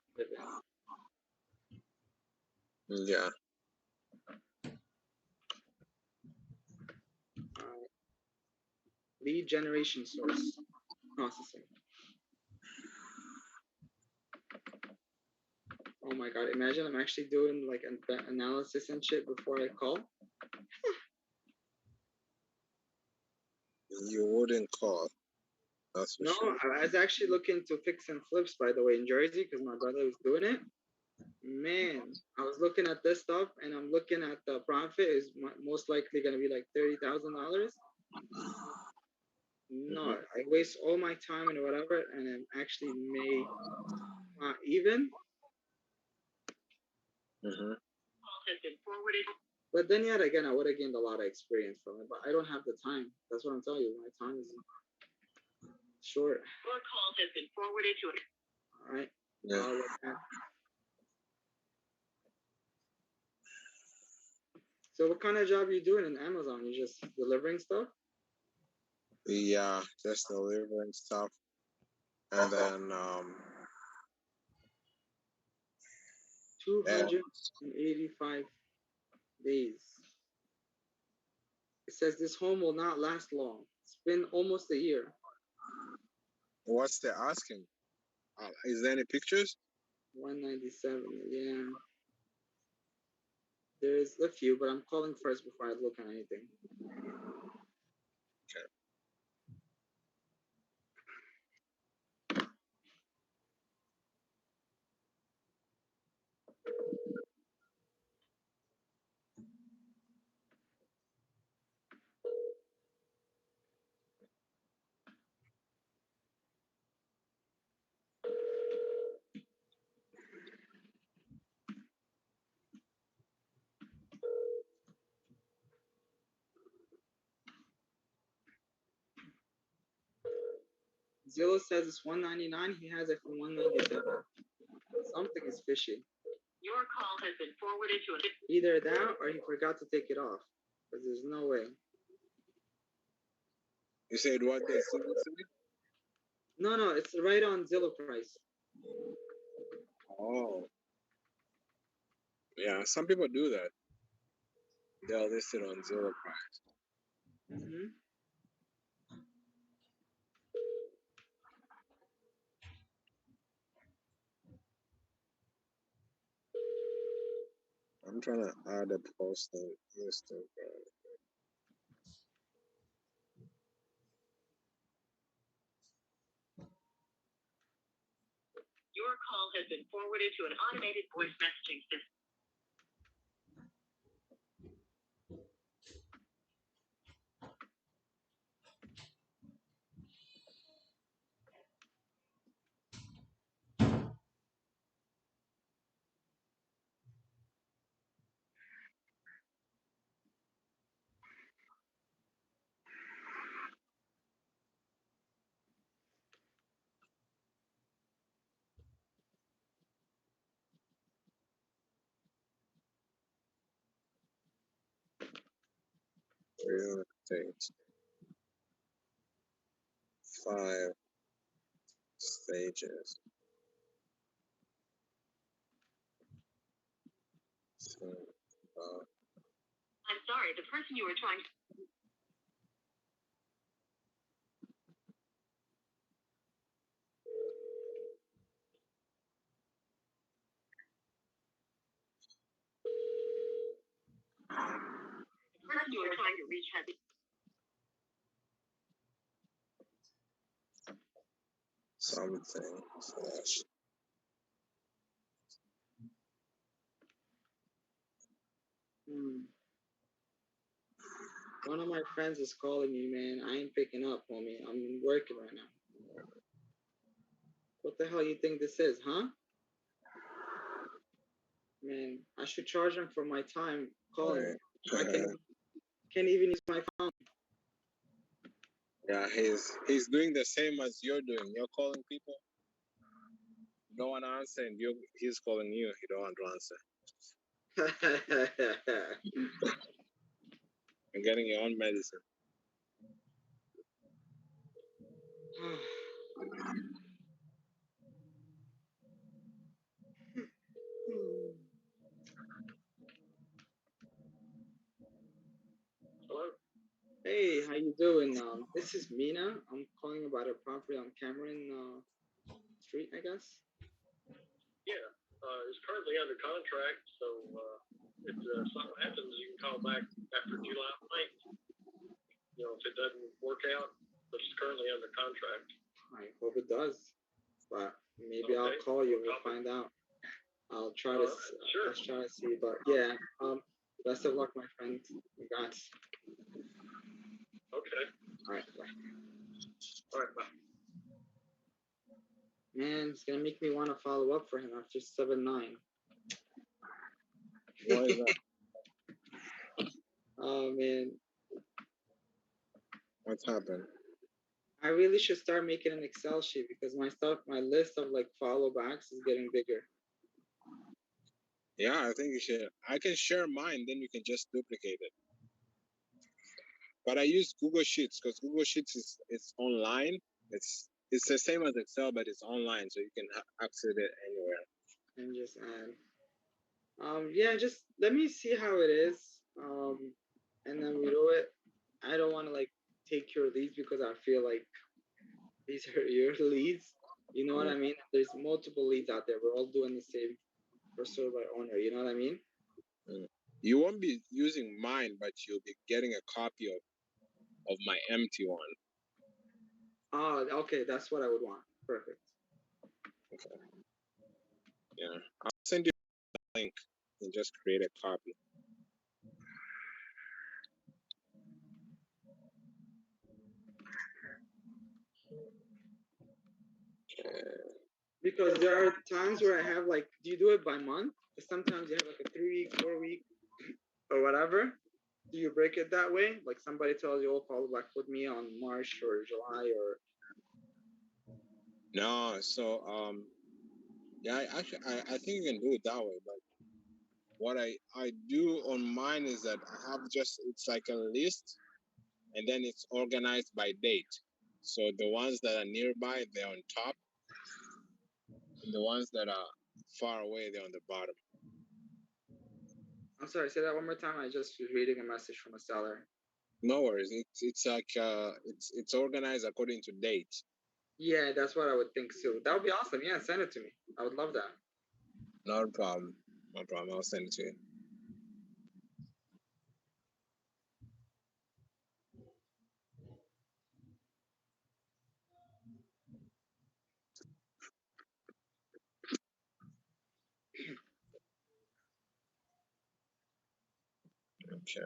Yeah. Lead generation source processing. Oh my God, imagine I'm actually doing like an analysis and shit before I call. wouldn't call. That's for No, sure. I was actually looking to fix and flips, by the way, in Jersey, because my brother was doing it. Man, I was looking at this stuff, and I'm looking at the profit is most likely going to be like $30,000. No, I waste all my time and whatever, and I'm actually made even. But then yet again, I would have gained a lot of experience from it, but I don't have the time. That's what I'm telling you. My time is short. Your call has been forwarded to an. All right. Yeah. So what kind of job are you doing in Amazon? You just delivering stuff? Yeah, just delivering stuff. And then 285 days. It says this home will not last long. It's been almost a year. What's they asking? Is there any pictures? 197, yeah. There's a few, but I'm calling first before I look at anything. Okay. Zillow says it's 199. He has it for 197. Something is fishy. Your call has been forwarded to an. Either that or he forgot to take it off. Because there's no way. You said what they said? No, it's right on Zillow price. Oh. Yeah, some people do that. They'll list it on Zillow price. Mm-hmm. I'm trying to add a post on Instagram. Your call has been forwarded to an automated voice messaging system. Real estate. 5 stages. So, I'm sorry, the person you were trying to. The person you were trying to reach has. something slash. One of my friends is calling me, man. I ain't picking up, homie. I'm working right now. What the hell you think this is, huh? Man, I should charge him for my time calling. I can't even use my phone. Yeah, he's doing the same as you're doing. You're calling people, no one answer, and he's calling you. He don't want to answer. You're getting your own medicine. Hello. Hey, how you doing? This is Mina. I'm calling about a property on Cameron Street, I guess. Yeah, it's currently under contract, so if something happens, you can call back after July 9th. You know, if it doesn't work out, but it's currently under contract. I hope it does, but maybe I'll call you. We'll find out. I'll try to. Sure. I'll try to see, but yeah. Best of luck, my friend. Congrats. Okay. All right. Bye. All right. Bye. Man, it's gonna make me want to follow up for him after 7-9. Why is that? Oh man, What's happened? I really should start making an Excel sheet because my list of like follow backs is getting bigger. Yeah, I think you should. I can share mine, then you can just duplicate it. But I use Google Sheets because Google Sheets is online. It's the same as Excel, but it's online, so you can access it anywhere. And just add. Yeah, just let me see how it is. And then we do it. I don't want to like take your leads because I feel like these are your leads. You know what I mean? There's multiple leads out there. We're all doing the same for serve by owner. You know what I mean? You won't be using mine, but you'll be getting a copy of my empty one. Oh, okay. That's what I would want. Perfect. Okay. Yeah. I'll send you a link and just create a copy. Because there are times where I have like, do you do it by month? Because sometimes you have like a 3-week, 4-week, or whatever. Do you break it that way? Like somebody tells you, "Oh, follow back with me on March or July," or No, so yeah, I think you can do it that way. But what I do on mine is that I have it's like a list, and then it's organized by date. So the ones that are nearby, they're on top. And the ones that are far away, they're on the bottom. I'm sorry, say that one more time. I just was reading a message from a seller. No worries. It's like it's organized according to date. Yeah, that's what I would think too. That would be awesome. Yeah, send it to me. I would love that. No problem. No problem. I'll send it to you. Okay.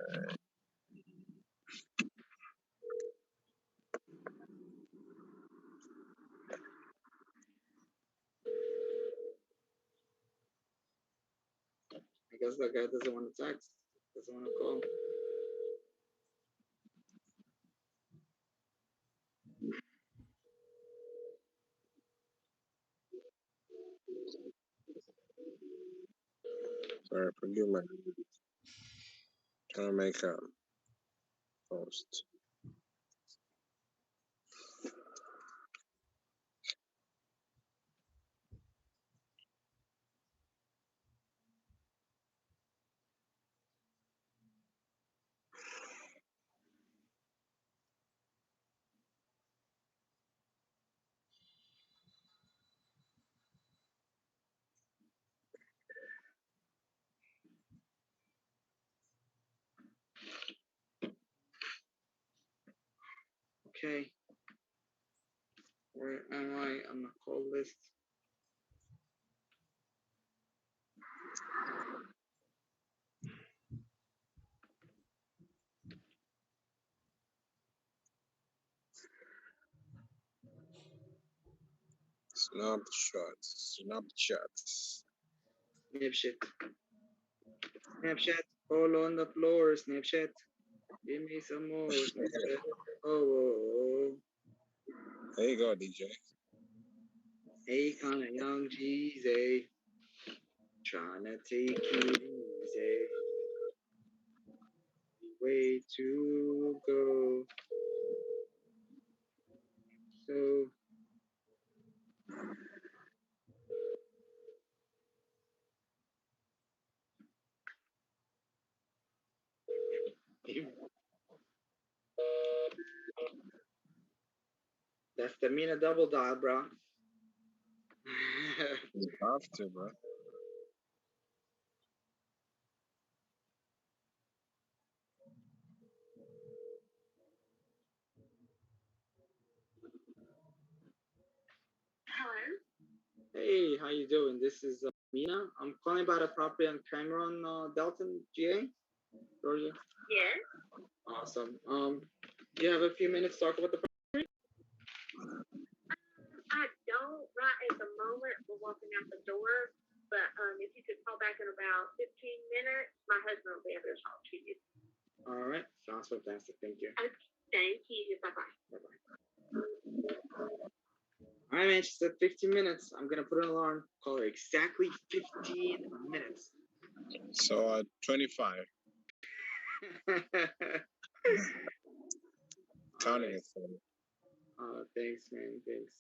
I guess that guy doesn't want to text. Doesn't want to call. Sorry, forgive me. Trying to make a post. Okay. Where am I on the call list? Snapchat. Snapchat, all on the floor. Snapchat, give me some more. Snapchat. Oh. There you go, DJ. Hey, kind of young Jeezy, trying to take it easy. Way to go. So. That's the Mina double dog, bro. You have to, bro. Hey, how you doing? This is Mina. I'm calling about a property on Cameron, Delton, GA, Georgia. Yes. Awesome. Do you have a few minutes to talk about the property? I don't right at the moment. We're walking out the door. But if you could call back in about 15 minutes, my husband will be able to talk to you. All right. Sounds fantastic. Thank you. Thank you. Bye-bye. Bye-bye. All right, man. She said 15 minutes. I'm going to put an alarm. Call her exactly 15 minutes. So 25. Counting it for me. Thanks, man. Thanks.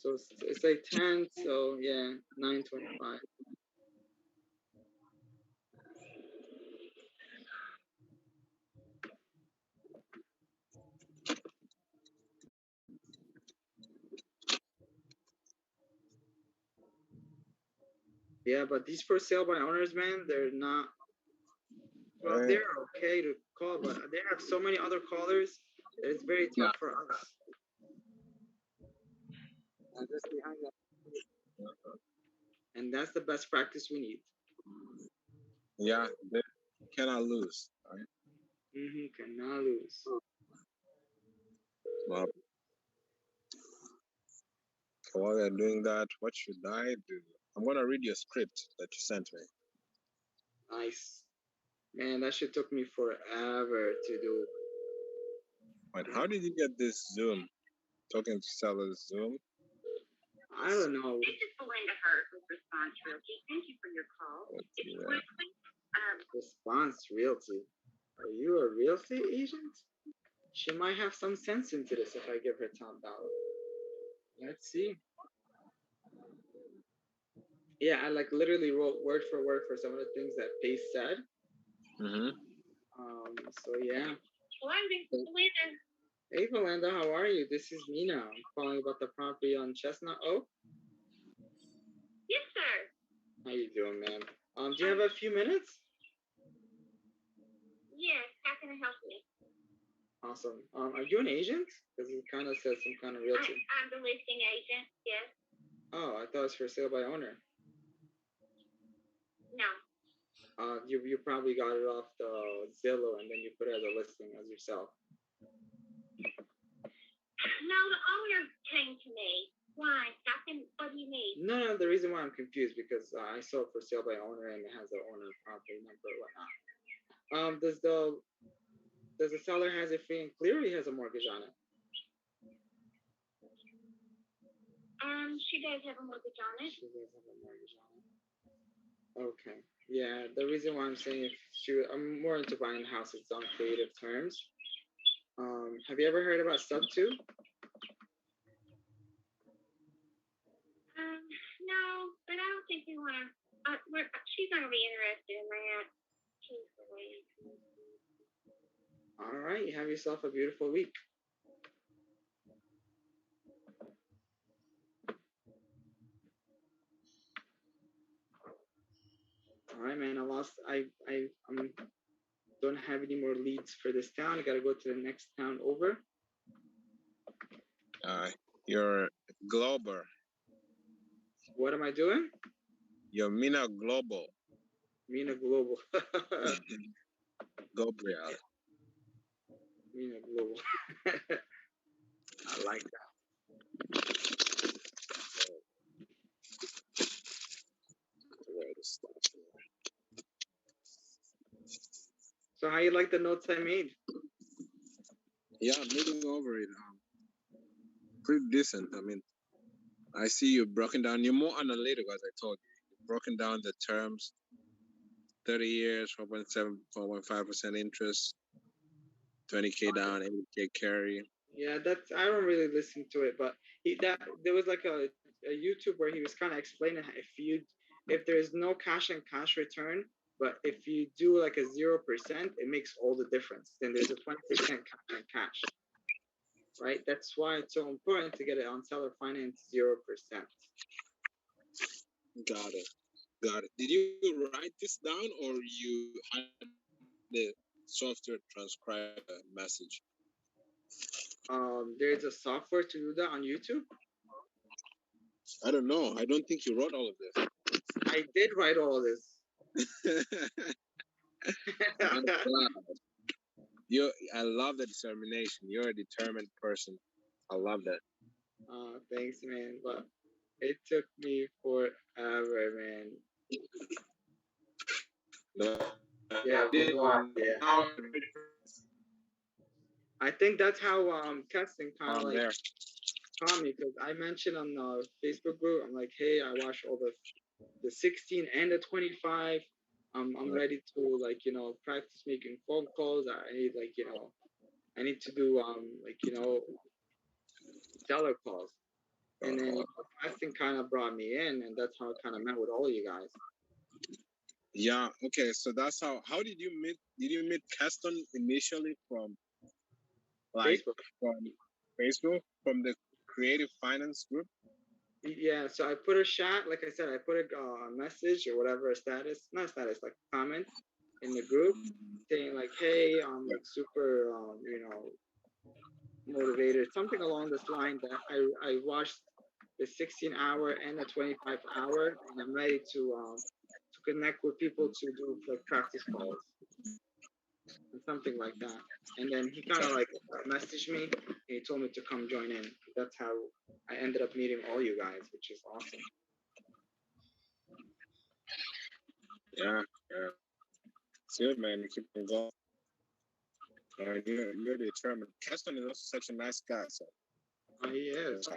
So it's like 10. So yeah, 9:25. Yeah, but these for sale by owners, man, they're not. Well, they're okay to call, but they have so many other callers that it's very tough for us. And just behind that. And that's the best practice we need. Yeah, they cannot lose. Right? Cannot lose. Well, while they're doing that, what should I do? I'm gonna read your script that you sent me. Nice. Man, that shit took me forever to do. But how did you get this Zoom? Talking to sellers Zoom? I don't know. This is Belinda Hurt with Response Realty. Thank you for your call. If you would please, Response Realty. Are you a real estate agent? She might have some sense into this if I give her $10. Let's see. Yeah, I like literally wrote word for word for some of the things that Pace said. So yeah. Belinda. Hey Belinda, how are you? This is Mina. I'm calling about the property on Chestnut Oak. Yes, sir. How you doing, man? Do you have a few minutes? Yes. How can I help you? Awesome. Are you an agent? Because it kind of says some kind of realty. I'm the listing agent. Yes. Oh, I thought it was for sale by owner. No. You probably got it off the Zillow and then you put it as a listing as yourself. No, the owner came to me. Why? What do you need? No, the reason why I'm confused because I saw it for sale by owner and it has the owner property number and whatnot. Does the seller has it free and clear or he has a mortgage on it? She does have a mortgage on it. She does have a mortgage on it. Okay. Yeah, the reason why I'm saying I'm more into buying houses on creative terms. Have you ever heard about Sub 2? No, but I don't think we want to. She's not gonna be interested in that. All right, you have yourself a beautiful week. All right, man. I don't have any more leads for this town. I gotta go to the next town over. You're Global. What am I doing? You're Mina Global. Mina Global. Gabriel. Mina Global. I like that. So how you like the notes I made? Yeah, I'm looking over it. Pretty decent. I mean, I see you've broken down. You're more analytical, as I told you. You've broken down the terms. 30 years, 4.7, 4.5% interest, 20K down, 80K carry. Yeah, I don't really listen to it, but there was like a YouTube where he was kind of explaining if there is no cash and cash return, but if you do like a 0%, it makes all the difference. Then there's a 20% cash and cash, right? That's why it's so important to get it on seller finance 0%. Got it. Did you write this down or you had the software transcribe a message? There's a software to do that on YouTube. I don't know. I don't think you wrote all of this. I did write all of this. I love the determination. You're a determined person. I love that. Oh, thanks, man. But it took me forever, man. Yeah, I think that's how Keston kind of like taught me, because I mentioned on the Facebook group, I'm like, hey, I watched all the 16 and the 25. I'm ready to, like, you know, practice making phone calls. I need, like, you know, I need to do like, you know, seller calls. And then Keston kind of brought me in, and that's how I kind of met with all of you guys. Yeah. Okay. So that's how did you meet? Did you meet Keston initially from Facebook? From the Creative Finance group? Yeah. So I put a shot, like I said, I put a message or whatever, a status, not status, like comment in the group saying like, hey, I'm like super, you know, motivated, something along this line, that I watched the 16-hour and the 25-hour, and I'm ready to connect with people to do like practice calls and something like that. And then he kind of like messaged me and he told me to come join in. That's how I ended up meeting all you guys, which is awesome. Yeah. It's good, man. You keep it going. You're determined. Keston is also such a nice guy. So. Oh, he is.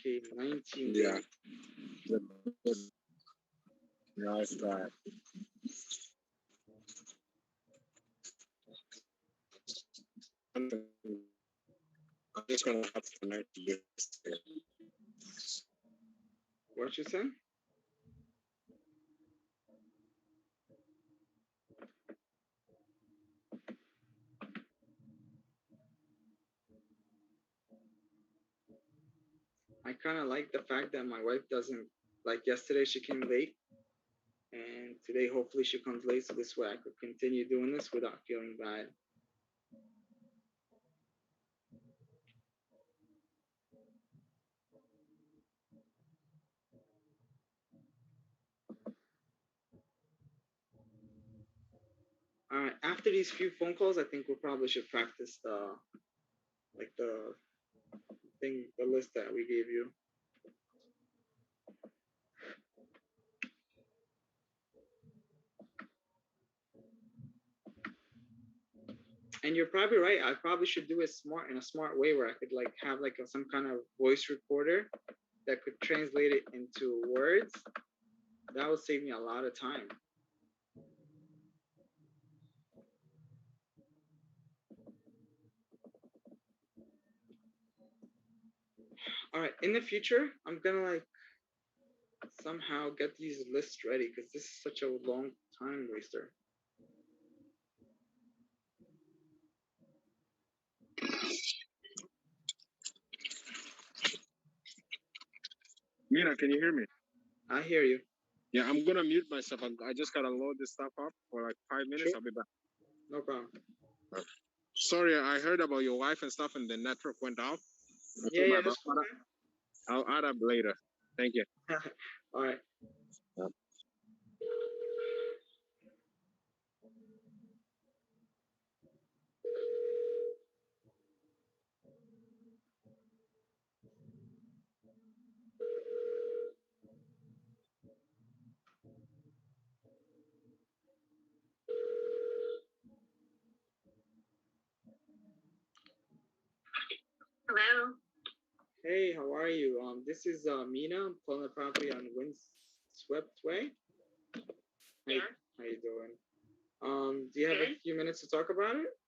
Okay, 19. Yeah. Nice guy. I'm just gonna have to connect to this. What you saying? I kind of like the fact that my wife doesn't, like yesterday she came late, and today hopefully she comes late, so this way I could continue doing this without feeling bad. All right, after these few phone calls, I think we probably should practice the list that we gave you. And you're probably right. I probably should do it in a smart way where I could like have like some kind of voice recorder that could translate it into words. That would save me a lot of time. All right, in the future, I'm gonna like somehow get these lists ready, because this is such a long time waster. Mina, can you hear me? I hear you. Yeah, I'm gonna mute myself. I just gotta load this stuff up for like 5 minutes. Sure. I'll be back. No problem. Sorry, I heard about your wife and stuff, and the network went off. Yeah, that's fine. I'll add up later. Thank you. All right. Yeah. Hello. Hey, how are you? This is Mina. I'm calling the property on Windswept Way. Yeah. How you doing? Do you have a few minutes to talk about it?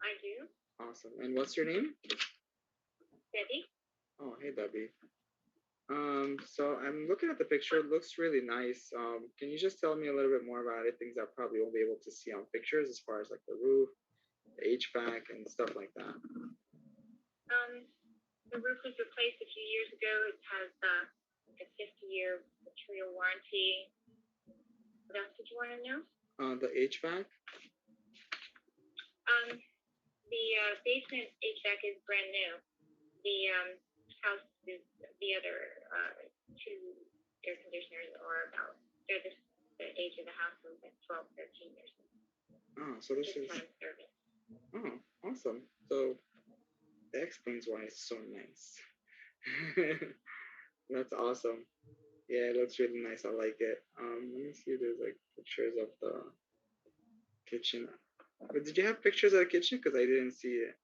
I do. Awesome. And what's your name? Debbie. Oh, hey, Debbie. So I'm looking at the picture. It looks really nice. Can you just tell me a little bit more about it? Things I probably won't be able to see on pictures, as far as like the roof, the HVAC, and stuff like that. The roof was replaced a few years ago. It has a 50-year material warranty. else did you want to know? The HVAC. The basement HVAC is brand new. The house is the other two air conditioners are about they're the age of the house was like 12, 13 years old. Oh, so this is awesome. So that explains why it's so nice. That's awesome. Yeah, it looks really nice. I like it. Let me see if there's like pictures of the kitchen. But did you have pictures of the kitchen? Because I didn't see it.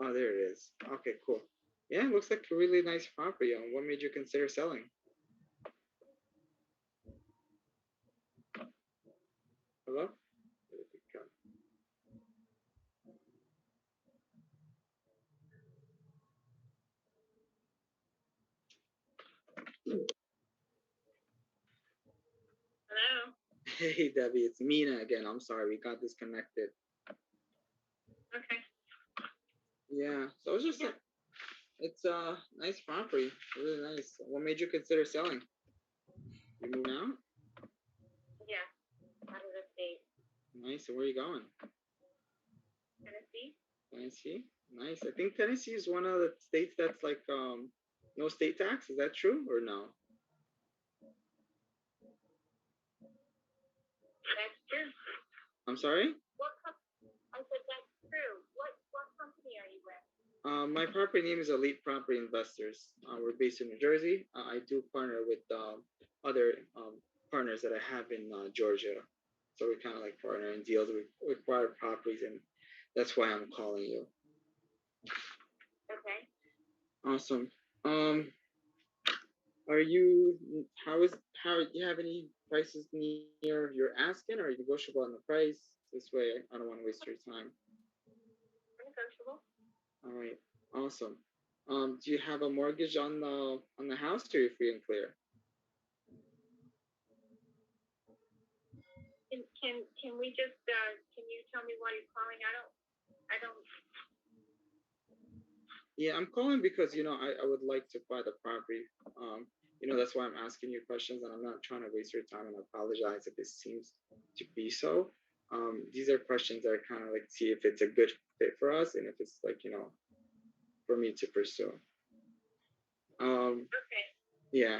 Oh, there it is. Okay, cool. Yeah, it looks like a really nice property. What made you consider selling? Hello? Hello? Hey, Debbie, it's Mina again. I'm sorry, we got disconnected. Okay. Yeah, so it's just it's a nice property, really nice. What made you consider selling? You moving out? Yeah, out of the state. Nice. And where are you going? Tennessee. Tennessee. Nice. I think Tennessee is one of the states that's like no state tax. Is that true or no? That's true. I'm sorry? I said that's true. What company are you with? My property name is Elite Property Investors. We're based in New Jersey. I do partner with other partners that I have in Georgia. So we kind of like partner in deals with acquired properties, and that's why I'm calling you. Okay. Awesome. Are you? How do you have any prices near your asking, or are you negotiable on the price? This way, I don't want to waste your time. Negotiable. All right. Awesome. Do you have a mortgage on the house, or are you free and clear? Can we just can you tell me why you're calling? I don't. Yeah, I'm calling because I would like to buy the property. That's why I'm asking you questions, and I'm not trying to waste your time. And I apologize if it seems to be so. These are questions that are kind of like see if it's a good fit for us, and if it's like for me to pursue. Okay. Yeah.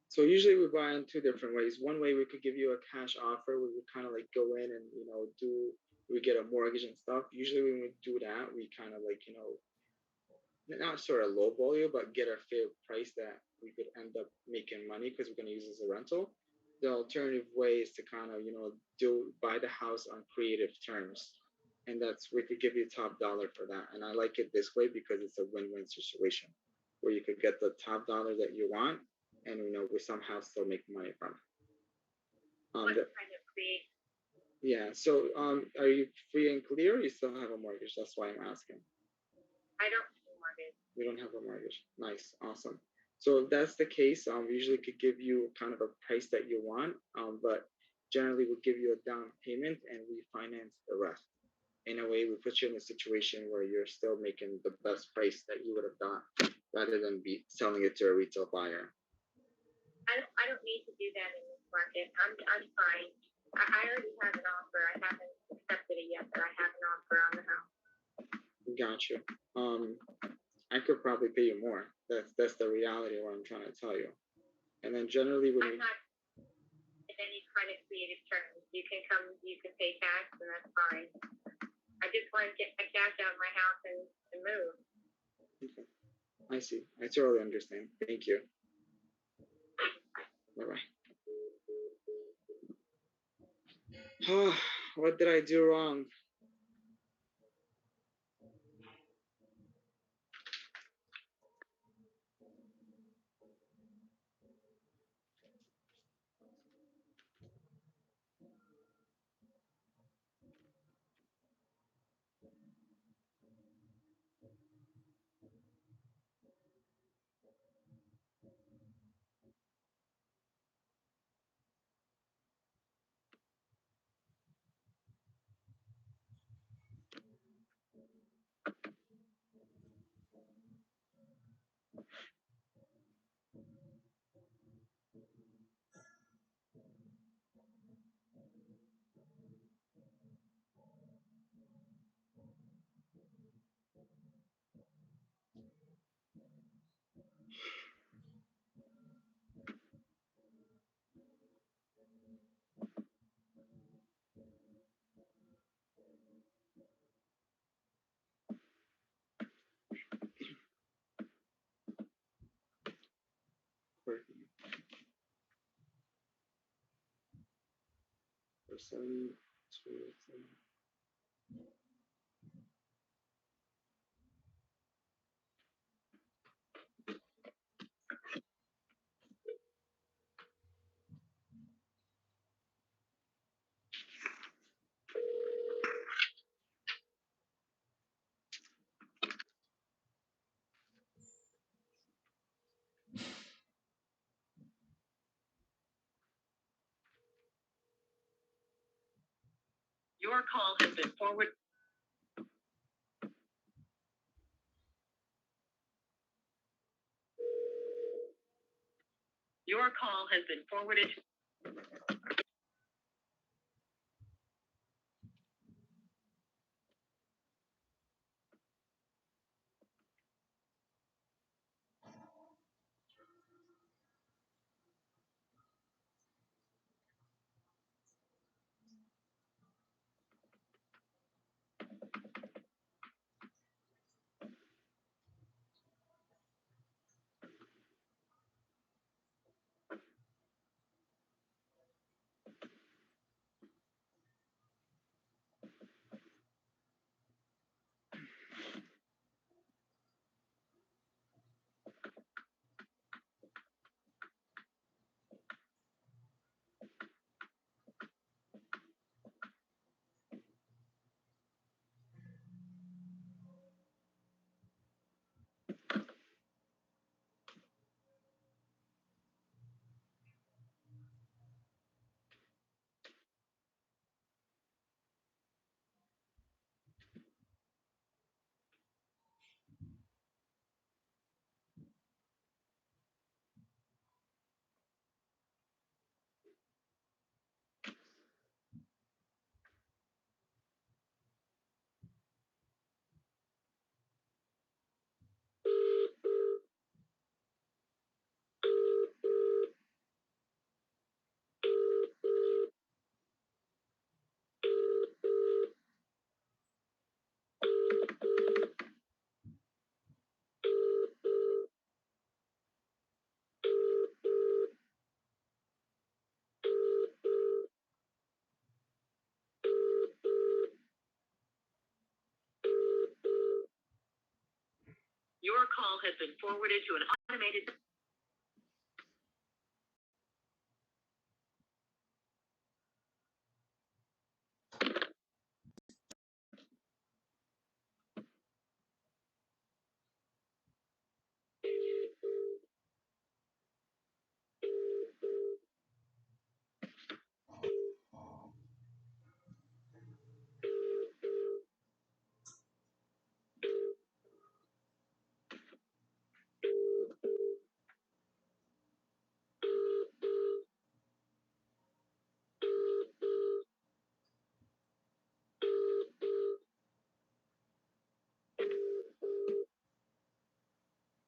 So usually we buy in two different ways. One way we could give you a cash offer. We would kind of like go in and we get a mortgage and stuff. Usually when we do that, we kind of like not sort of lowball you, but get a fair price that we could end up making money because we're going to use it as a rental. The alternative way is to kind of buy the house on creative terms, and we could give you top dollar for that. And I like it this way because it's a win-win situation where you could get the top dollar that you want, and we somehow still make money from it. What kind of create? Yeah. So are you free and clear, or you still have a mortgage? That's why I'm asking. I don't have a mortgage. You don't have a mortgage. Nice. Awesome. So if that's the case, we usually could give you kind of a price that you want, but generally we'll give you a down payment and we finance the rest. In a way, we put you in a situation where you're still making the best price that you would have got rather than be selling it to a retail buyer. I don't need to do that in this market. I'm fine. I already have an offer. I haven't accepted it yet, but I have an offer on the house. Gotcha. I could probably pay you more. That's the reality of what I'm trying to tell you. And then generally when I'm not in any kind of creative terms. You can pay cash and that's fine. I just want to get my cash out of my house and move. Okay. I see. I totally understand. Thank you. Bye-bye. What did I do wrong? 7, 2, 7. Your call has been forwarded. Your call has been forwarded. Your call has been forwarded to an automated.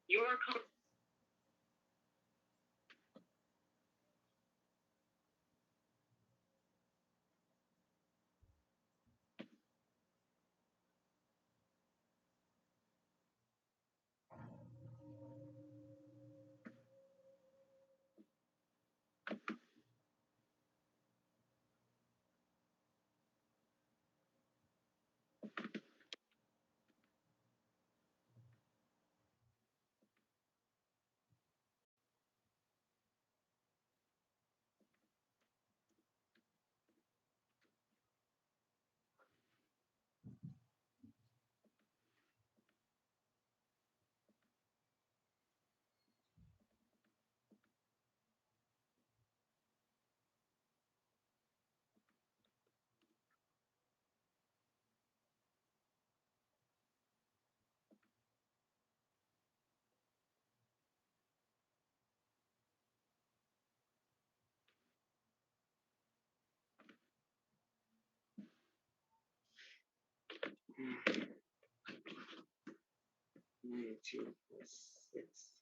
Your call. Two, 6.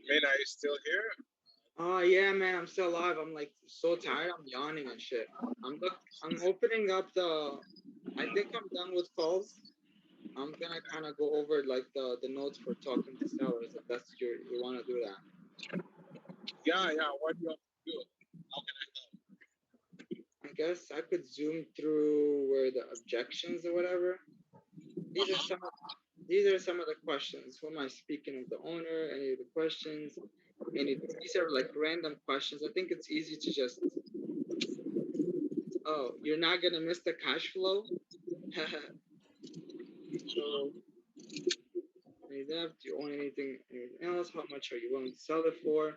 Man, are you still here? Oh yeah, man, I'm still alive. I'm like so tired. I'm yawning and shit. I'm opening up the. I think I'm done with calls. I'm gonna kind of go over like the notes for talking to sellers. If that's you want to do that. Yeah. What do you want to do? I guess I could zoom through where the objections or whatever. These are some of the questions. Who am I speaking of? The owner? Any of the questions? These are like random questions. I think it's easy to just. Oh, you're not gonna miss the cash flow. So, do you own anything else? How much are you willing to sell it for?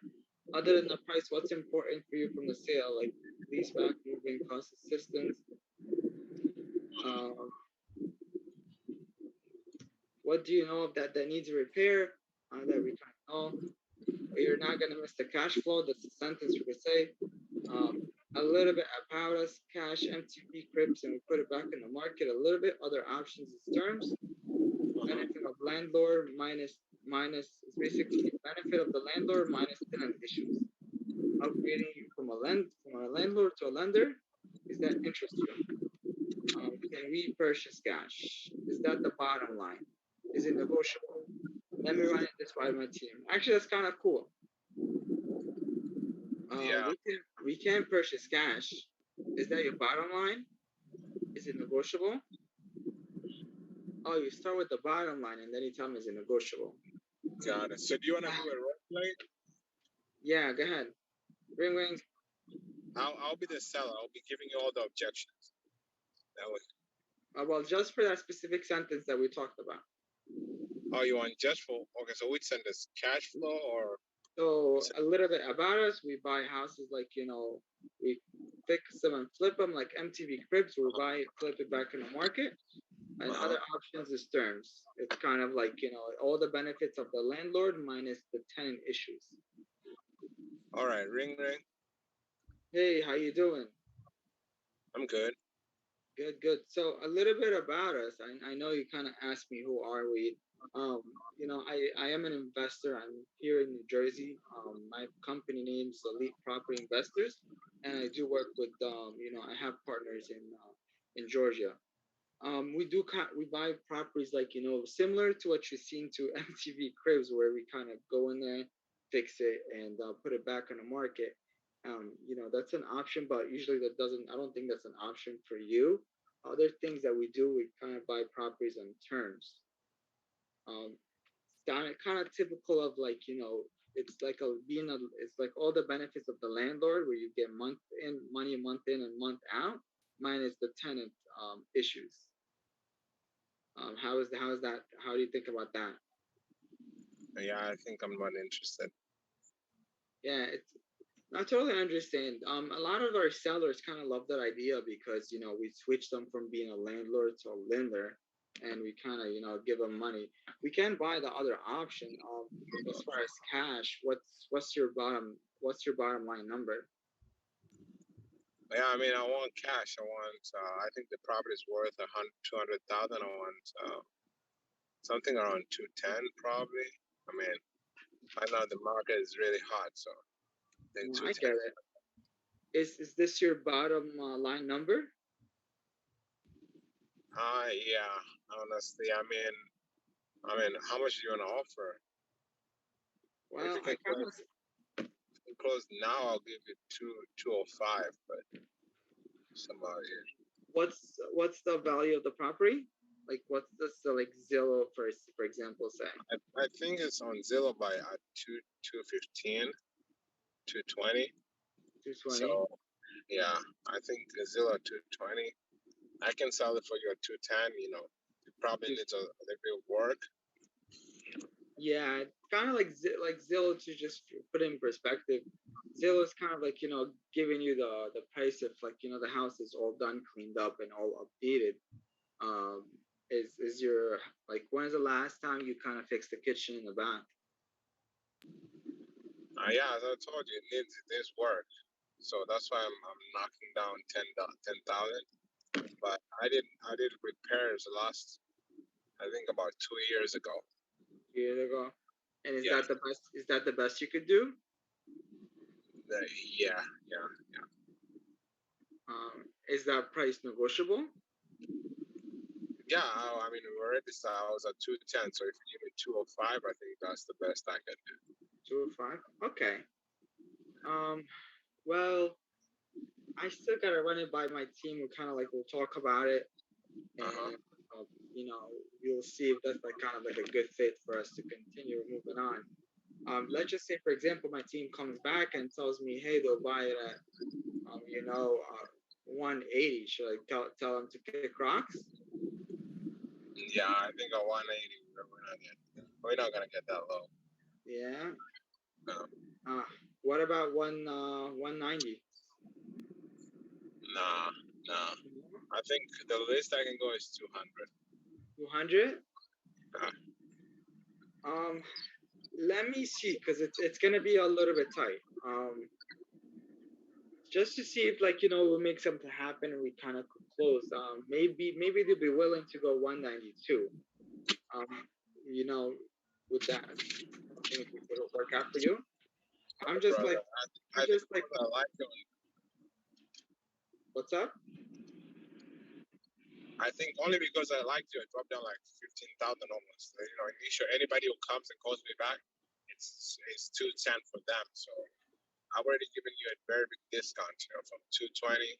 Other than the price, what's important for you from the sale, like lease back, moving cost assistance? What do you know of that needs repair? That we kind of know. You're not gonna miss the cash flow. That's the sentence we could say. A little bit about us, cash, MTB, Crips, and we put it back in the market a little bit. Other options is terms. Benefit of landlord minus is basically benefit of the landlord minus tenant issues. Upgrading you from a landlord to a lender, is that interest you? Can we purchase cash? Is that the bottom line? Is it negotiable? Let me run it this by my team. Actually, that's kind of cool. We can purchase cash. Is that your bottom line? Is it negotiable? Oh, you start with the bottom line and then you tell me is it negotiable. Got it. So do you want to do a role play? Yeah, go ahead. Ring. I'll be the seller. I'll be giving you all the objections. That way. Well, just for that specific sentence that we talked about. Oh, you want just for? Okay, so we'd send this cash flow or? So a little bit about us. We buy houses like, we fix them and flip them like MTV Cribs. We buy it, flip it back in the market. And other options is terms. It's kind of like, all the benefits of the landlord minus the tenant issues. All right, ring. Hey, how you doing? I'm good. Good. So a little bit about us. I know you kind of asked me who are we. I am an investor. I'm here in New Jersey. My company name is Elite Property Investors, and I do work with I have partners in Georgia. We buy properties like similar to what you've seen to MTV Cribs, where we kind of go in there fix it and put it back on the market. You know, that's an option, but usually that doesn't. I don't think that's an option for you. Other things that we do, we kind of buy properties on terms. Kind of typical of like, you know, it's like it's like all the benefits of the landlord where you get month in money, month in and month out, minus the tenant issues. How is that? How do you think about that? Yeah, I think I'm not interested. Yeah, I totally understand. A lot of our sellers kind of love that idea because, you know, we switch them from being a landlord to a lender, and we kind of, you know, give them money. We can buy the other option. As far as cash, what's your bottom line number? Yeah, I mean, I want cash. I want. I think the property is worth 200,000. I want something around 210, probably. I mean, I know the market is really hot, so I think I get it. Is this your bottom line number? Yeah. Honestly, I mean, how much do you want to offer? Well, if you close now, I'll give you 205, but somehow, yeah. What's the value of the property? Like, what's the like Zillow for example say? I think it's on Zillow by 215, 220. 220. So yeah, I think Zillow 220. I can sell it for you at 210. You know, it probably needs a little bit of work. Yeah, kind of like Zillow, to just put it in perspective. Zillow is kind of like, you know, giving you the price if like, you know, the house is all done, cleaned up, and all updated. Is your like, when is the last time you kind of fixed the kitchen and the bath? Yeah, as I told you, it needs work. So that's why I'm knocking down 10,000. But I did repairs last, I think about 2 years ago. 2 years ago. And is that the best? Is that the best you could do? Yeah. Is that price negotiable? Yeah, I mean, we already saw I was at 210, so if you give me 205, I think that's the best I can do. 205? Okay. Well, I still gotta run it by my team. We kind of like, we'll talk about it, and you know, we'll see if that's like kind of like a good fit for us to continue moving on. Let's just say, for example, my team comes back and tells me, hey, they'll buy it at, 180. Should I tell them to kick rocks? Yeah, I think at 180, we're not gonna get that low. Yeah. No. What about 190? Nah. I think the least I can go is 200. 200? Let me see, because it's gonna be a little bit tight. Just to see if, like, you know, we'll make something happen and we kind of could close. Maybe they'll be willing to go 192. You know, with that, I think it'll work out for you. I'm just like, I like it. What's up? I think only because I liked you, I dropped down like 15,000 almost. You know, anybody who comes and calls me back, it's 210 for them. So I've already given you a very big discount, you know, from 220.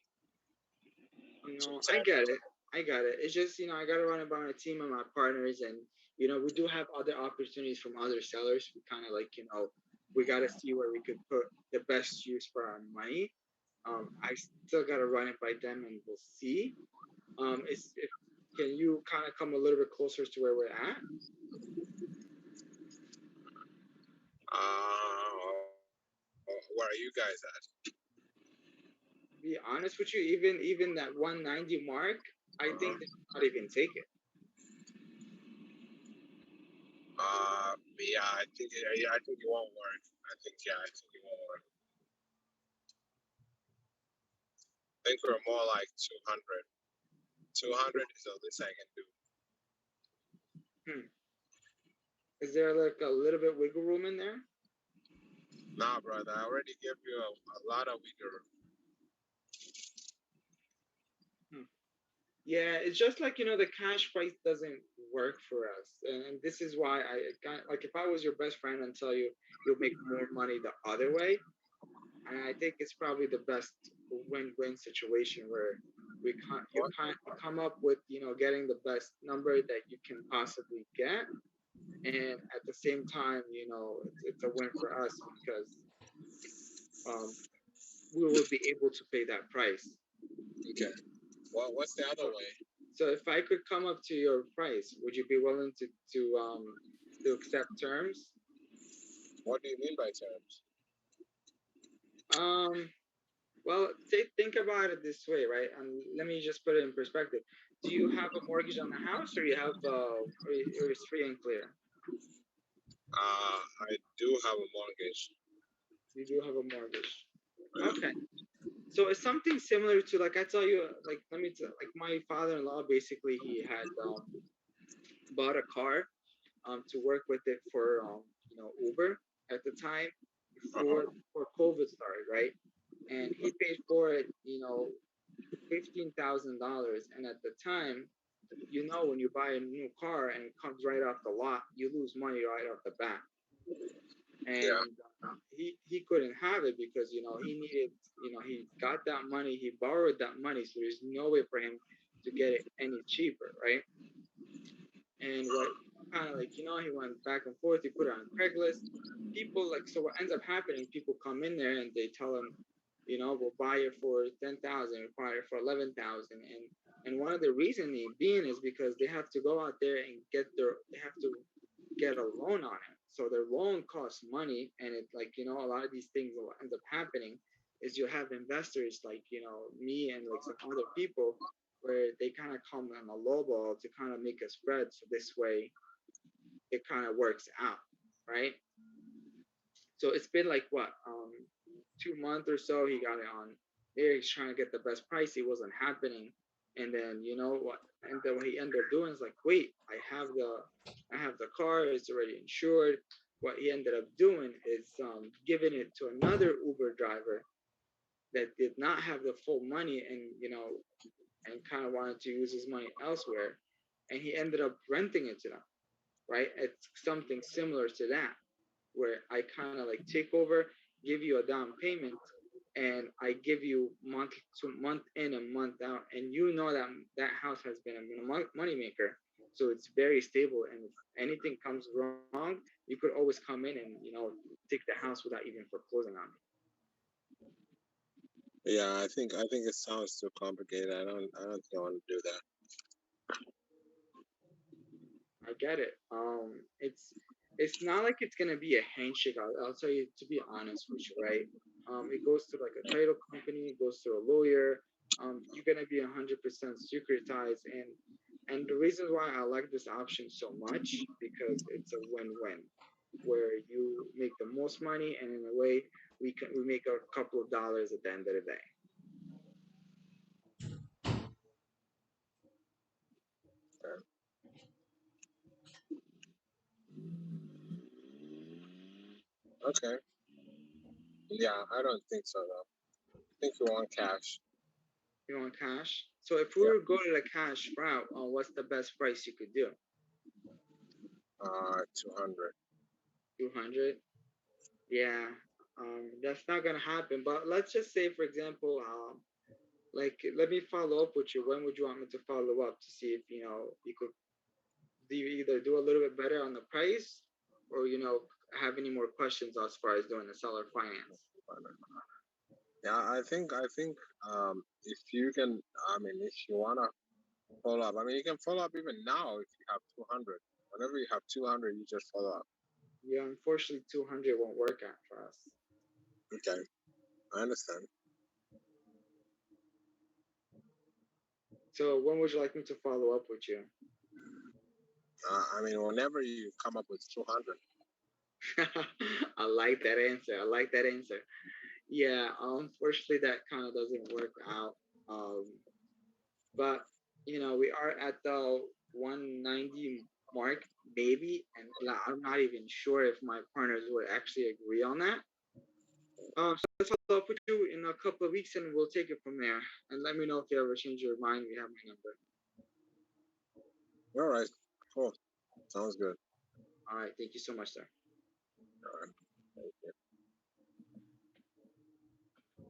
No, I get it. It's just, you know, I gotta run it by my team and my partners, and you know, we do have other opportunities from other sellers. We kind of like, you know, we gotta see where we could put the best use for our money. I still gotta run it by them, and we'll see. Can you kind of come a little bit closer to where we're at? Where are you guys at? Be honest with you, even that 190 mark, I think they should not even take it. Yeah, I think it won't work. I think it won't work. I think we're more like 200. 200 is the least I can do. Is there like a little bit wiggle room in there? Nah, brother. I already gave you a lot of wiggle room. Yeah, it's just like, the cash price doesn't work for us. And this is why like, if I was your best friend and tell you you'll make more money the other way, and I think it's probably the best win-win situation where you come up with, getting the best number that you can possibly get. And at the same time, it's a win for us because we will be able to pay that price. Okay. Well, what's the other way? So if I could come up to your price, would you be willing to accept terms? What do you mean by terms? Well, think about it this way, right? And let me just put it in perspective. Do you have a mortgage on the house, or you have or it's free and clear? I do have a mortgage. You do have a mortgage. Okay. So it's something similar to, like, I tell you, like, like my father-in-law, basically, he had bought a car to work with it for Uber at the time before COVID started, right? And he paid for it, $15,000. And at the time, when you buy a new car and it comes right off the lot, you lose money right off the bat. And he couldn't have it because, he needed, he got that money, he borrowed that money, so there's no way for him to get it any cheaper, right? And what kind of like, he went back and forth, he put it on Craigslist. People, like, so what ends up happening, people come in there and they tell him, we'll buy it for $10,000, we'll buy it for $11,000. And one of the reasoning being is because they have to go out there and they have to get a loan on it. So their loan costs money, and it, like, a lot of these things, what ends up happening is you have investors like, me and like some other people where they kind of come on a low ball to kind of make a spread. So this way it kind of works out, right? So it's been like 2 months or so, he got it on there. He's trying to get the best price. It wasn't happening. And then, what he ended up doing is like, wait, I have the car, it's already insured. What he ended up doing is giving it to another Uber driver that did not have the full money and, and kind of wanted to use his money elsewhere. And he ended up renting it to them, right? It's something similar to that, where I kind of like take over, give you a down payment, and I give you month in and month out, and that house has been a money maker, so it's very stable. And if anything comes wrong, you could always come in and take the house without even foreclosing on me. Yeah, I think it sounds too complicated. I don't think I want to do that. I get it. It's not like it's gonna be a handshake. I'll tell you, to be honest with you, right? It goes to like a title company, it goes to a lawyer. You're gonna be 100% securitized, and the reason why I like this option so much, because it's a win-win, where you make the most money, and in a way we make a couple of dollars at the end of the day. Okay. Yeah, I don't think so though. I think you want cash. You want cash? So if we were going the cash route, what's the best price you could do? 200. 200? Yeah. That's not gonna happen. But let's just say, for example, like, let me follow up with you. When would you want me to follow up to see if you could either do a little bit better on the price, or have any more questions as far as doing the seller finance? Yeah, I think if you can, if you wanna follow up, you can follow up even now if you have 200. Whenever you have 200, you just follow up. Yeah, unfortunately, 200 won't work out for us. Okay, I understand. So when would you like me to follow up with you? Whenever you come up with 200. I like that answer. Yeah, unfortunately, that kind of doesn't work out. But we are at the 190 mark, maybe, and I'm not even sure if my partners would actually agree on that. So let's follow up with you in a couple of weeks, and we'll take it from there. And let me know if you ever change your mind. You have my number. All right. Cool. Sounds good. All right. Thank you so much, sir. All right. Thank you.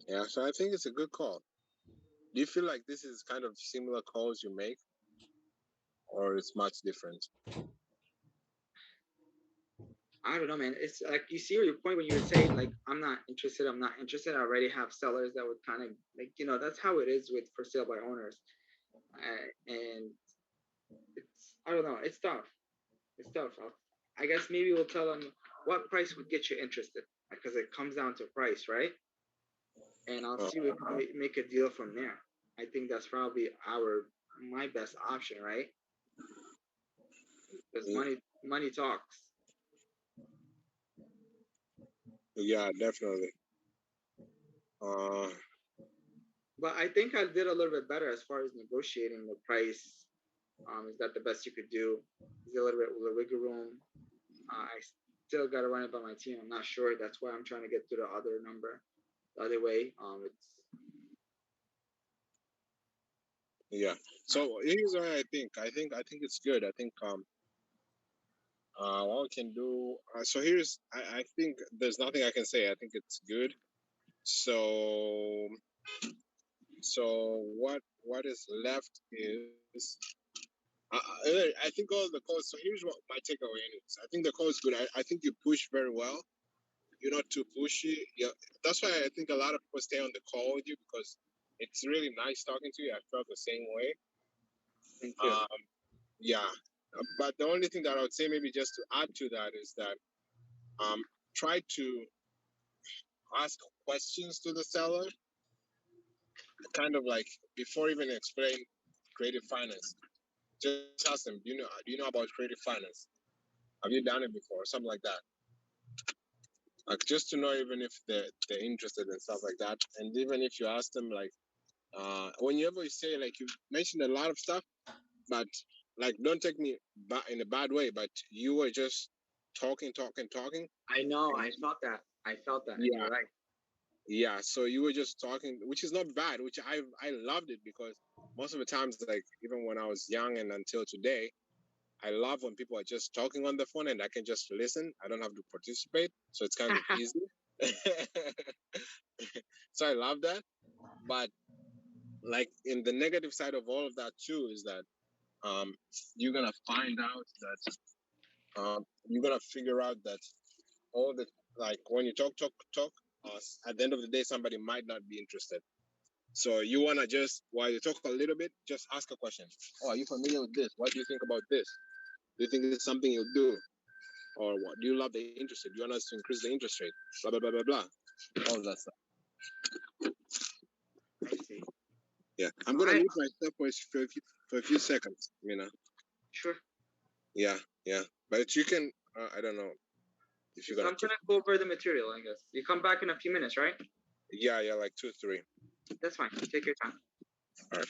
Yeah, so I think it's a good call. Do you feel like this is kind of similar calls you make, or it's much different? I don't know, man. It's like you see your point when you were saying like I'm not interested. I already have sellers that would kind of like that's how it is with for sale by owners, and it's I don't know. It's tough. It's tough. I guess maybe we'll tell them what price would get you interested because it comes down to price, right? And I'll see if we can make a deal from there. I think that's probably my best option, right? Because money talks. Yeah, definitely. But I think I did a little bit better as far as negotiating the price. Is that the best you could do? Is there a little bit of wiggle room? I still got to run it by my team. I'm not sure. That's why I'm trying to get to the other number, the other way. Yeah. So here's what I think. I think it's good. I think what we can do. So I think there's nothing I can say. I think it's good. So what is left is I think all the calls. So here's what my takeaway is. I think the call is good. I think you push very well. You're not too pushy. Yeah, that's why I think a lot of people stay on the call with you because it's really nice talking to you. I felt the same way. Thank you. Yeah, but the only thing that I would say maybe just to add to that is that try to ask questions to the seller, kind of like before even explain creative finance. Just ask them, do you know about creative finance? Have you done it before? Something like that. Like just to know even if they're interested and stuff like that. And even if you ask them like whenever you say like you mentioned a lot of stuff, but like don't take me in a bad way, but you were just talking. I know. I felt that. Yeah. You're right. Yeah. So you were just talking, which is not bad, which I loved it because most of the times, like even when I was young and until today, I love when people are just talking on the phone and I can just listen. I don't have to participate. So it's kind of easy. So I love that. But like in the negative side of all of that too is that you're gonna find out that you're gonna figure out that all the like when you talk at the end of the day somebody might not be interested. So you wanna just while you talk a little bit, just ask a question. Oh, are you familiar with this? What do you think about this? Do you think it's something you'll do? Or what do you love the interest rate? Do you want us to increase the interest rate? Blah blah blah blah blah. All that stuff. I see. Yeah, I'm gonna mute myself for a few seconds. Sure. Yeah, but you can. I don't know if you're gonna. I'm gonna go over the material. I guess you come back in a few minutes, right? Yeah, like 2, 3. That's fine. Take your time. All right.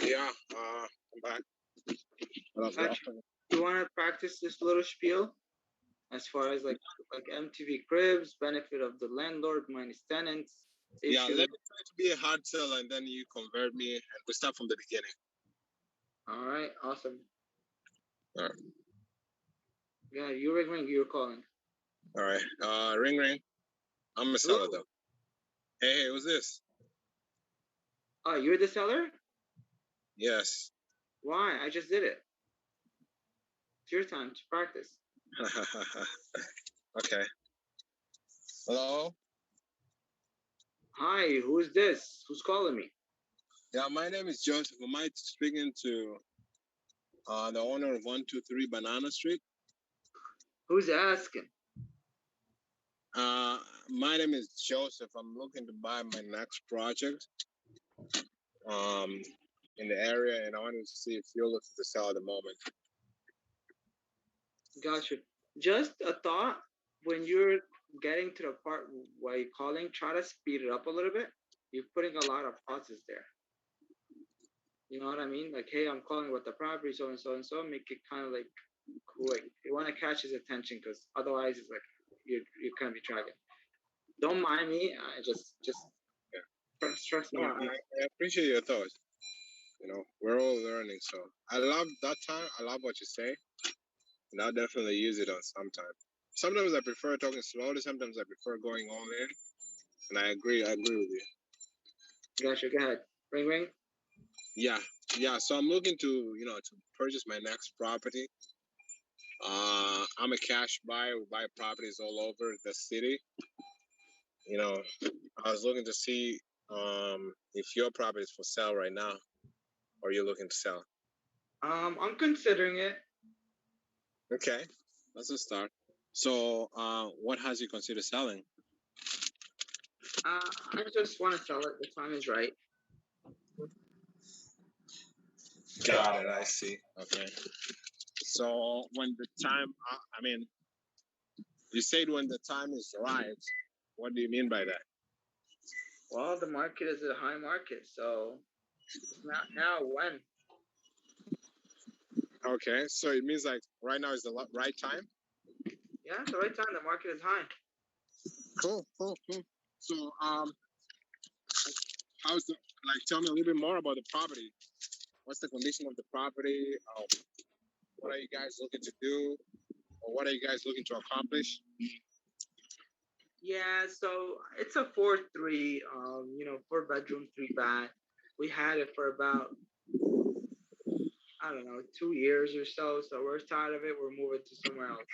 Yeah, I'm back. You want to practice this little spiel as far as like MTV Cribs, benefit of the landlord minus tenants. Yeah, let me try to be a hard seller, and then you convert me, and we start from the beginning. All right, awesome. All right. Yeah, you ring, you're calling. All right. Ring. I'm a seller though. Hey, who's this? Oh, you're the seller? Yes. Why? I just did it. It's your time to practice. Okay. Hello? Hi, who's this? Who's calling me? Yeah, my name is Joseph. Am I speaking to the owner of 123 Banana Street? Who's asking? My name is Joseph. I'm looking to buy my next project in the area, and I wanted to see if you're looking to sell at the moment. Gotcha. Just a thought, when you're getting to the part where you're calling, try to speed it up a little bit. You're putting a lot of pauses there. You know what I mean? Like, hey, I'm calling with the property, so and so and so. Make it kind of like quick. You want to catch his attention, because otherwise it's like you can't be tracking. Don't mind me. I just stress me out. I appreciate your thoughts. You know, we're all learning, so I love that time. I love what you say, and I'll definitely use it on sometimes. Sometimes I prefer talking slowly. Sometimes I prefer going all in, and I agree with you. Gotcha. Go ahead. Ring. Yeah. So I'm looking to purchase my next property. I'm a cash buyer. We buy properties all over the city. You know, I was looking to see if your property is for sale right now, or you're looking to sell. I'm considering it. Okay, that's a start. So, what has you consider selling? I just want to sell it. The time is right. Got it. I see. Okay. So when the time, you said when the time is right. What do you mean by that? Well, the market is a high market, so it's not now. When? Okay, so it means like right now is the right time? Yeah, it's the right time. The market is high. Cool. So, tell me a little bit more about the property. What's the condition of the property? What are you guys looking to do? Or what are you guys looking to accomplish? Yeah, so it's a 4-3, 4-bedroom, 3-bath. We had it for about, 2 years or so. So we're tired of it. We're moving to somewhere else.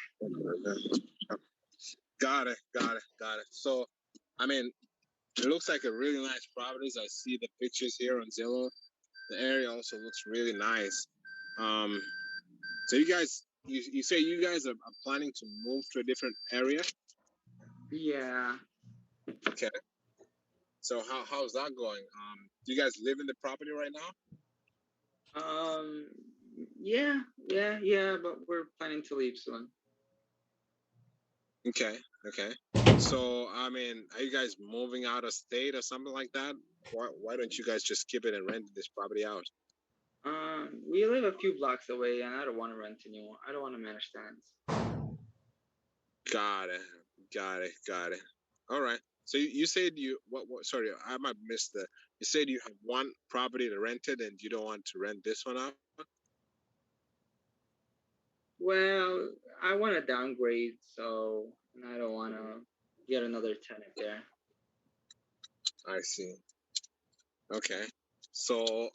Got it. So, it looks like a really nice property. I see the pictures here on Zillow. The area also looks really nice. So you guys, you say you guys are planning to move to a different area? Yeah. Okay. So how's that going? Do you guys live in the property right now? Yeah, but we're planning to leave soon. Okay. So, are you guys moving out of state or something like that? Why don't you guys just keep it and rent this property out? We live a few blocks away, and I don't want to rent anymore. I don't want to manage tenants. Got it. All right. So you said what? Sorry, I might have missed that. You said you have one property to rent it, and you don't want to rent this one out? Well, I want to downgrade, and I don't want to get another tenant there. I see. Okay. So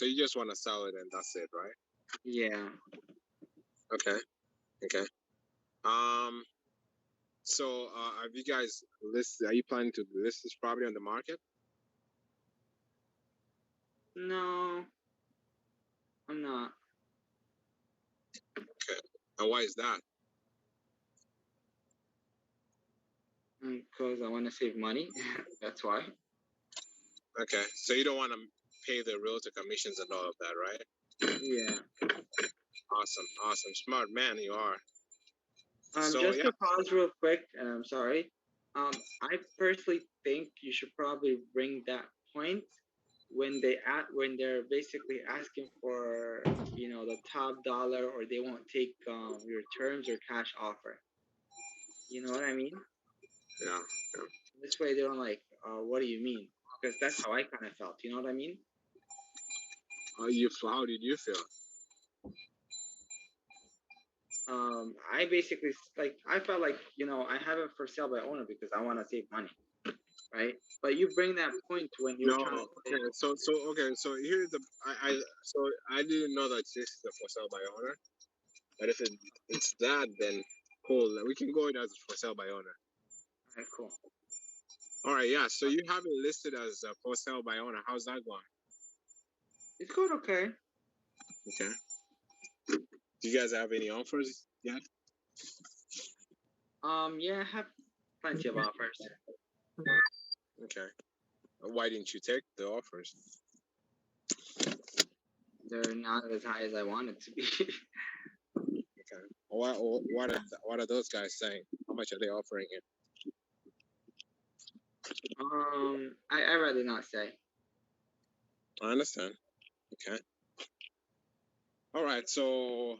you just want to sell it and that's it, right? Yeah. Okay. So have you guys listed? Are you planning to list this property on the market? No, I'm not. Okay. And why is that? Because I want to save money. That's why. Okay, so you don't want to pay the realtor commissions and all of that, right? Yeah. Awesome, smart man you are. Just to pause real quick, and I'm sorry. I personally think you should probably bring that point when they're basically asking for the top dollar, or they won't take your terms or cash offer. You know what I mean? Yeah. This way they don't like, what do you mean? Because that's how I kind of felt. You know what I mean? How did you feel? I basically I felt like I have it for sale by owner because I want to save money, right? But you bring that point when you're trying to okay. So here's the I didn't know that this is a for sale by owner, but if it's that, then cool. We can go it as for sale by owner. Okay, cool. All right, yeah. So you have it listed as a for sale by owner. How's that going? It's going okay. Okay. Do you guys have any offers yet? Yeah, I have plenty of offers. Okay. Why didn't you take the offers? They're not as high as I want it to be. Okay. What are those guys saying? How much are they offering you? I rather not say. I understand. Okay. All right. So,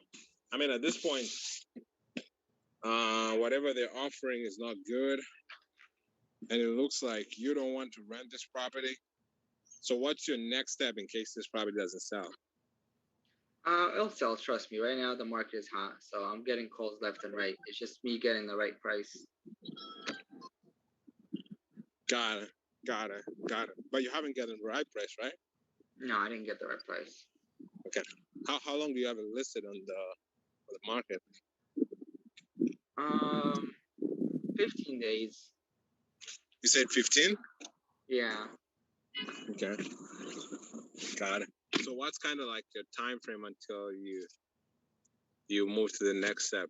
I mean, at this point, whatever they're offering is not good, and it looks like you don't want to rent this property. So, what's your next step in case this property doesn't sell? It'll sell. Trust me. Right now, the market is hot, so I'm getting calls left and right. It's just me getting the right price. Got it. But you haven't gotten the right price, right? No, I didn't get the right price. Okay. How long do you have it listed on the market? 15 days. You said 15? Yeah. Okay. Got it. So what's kind of like your time frame until you move to the next step?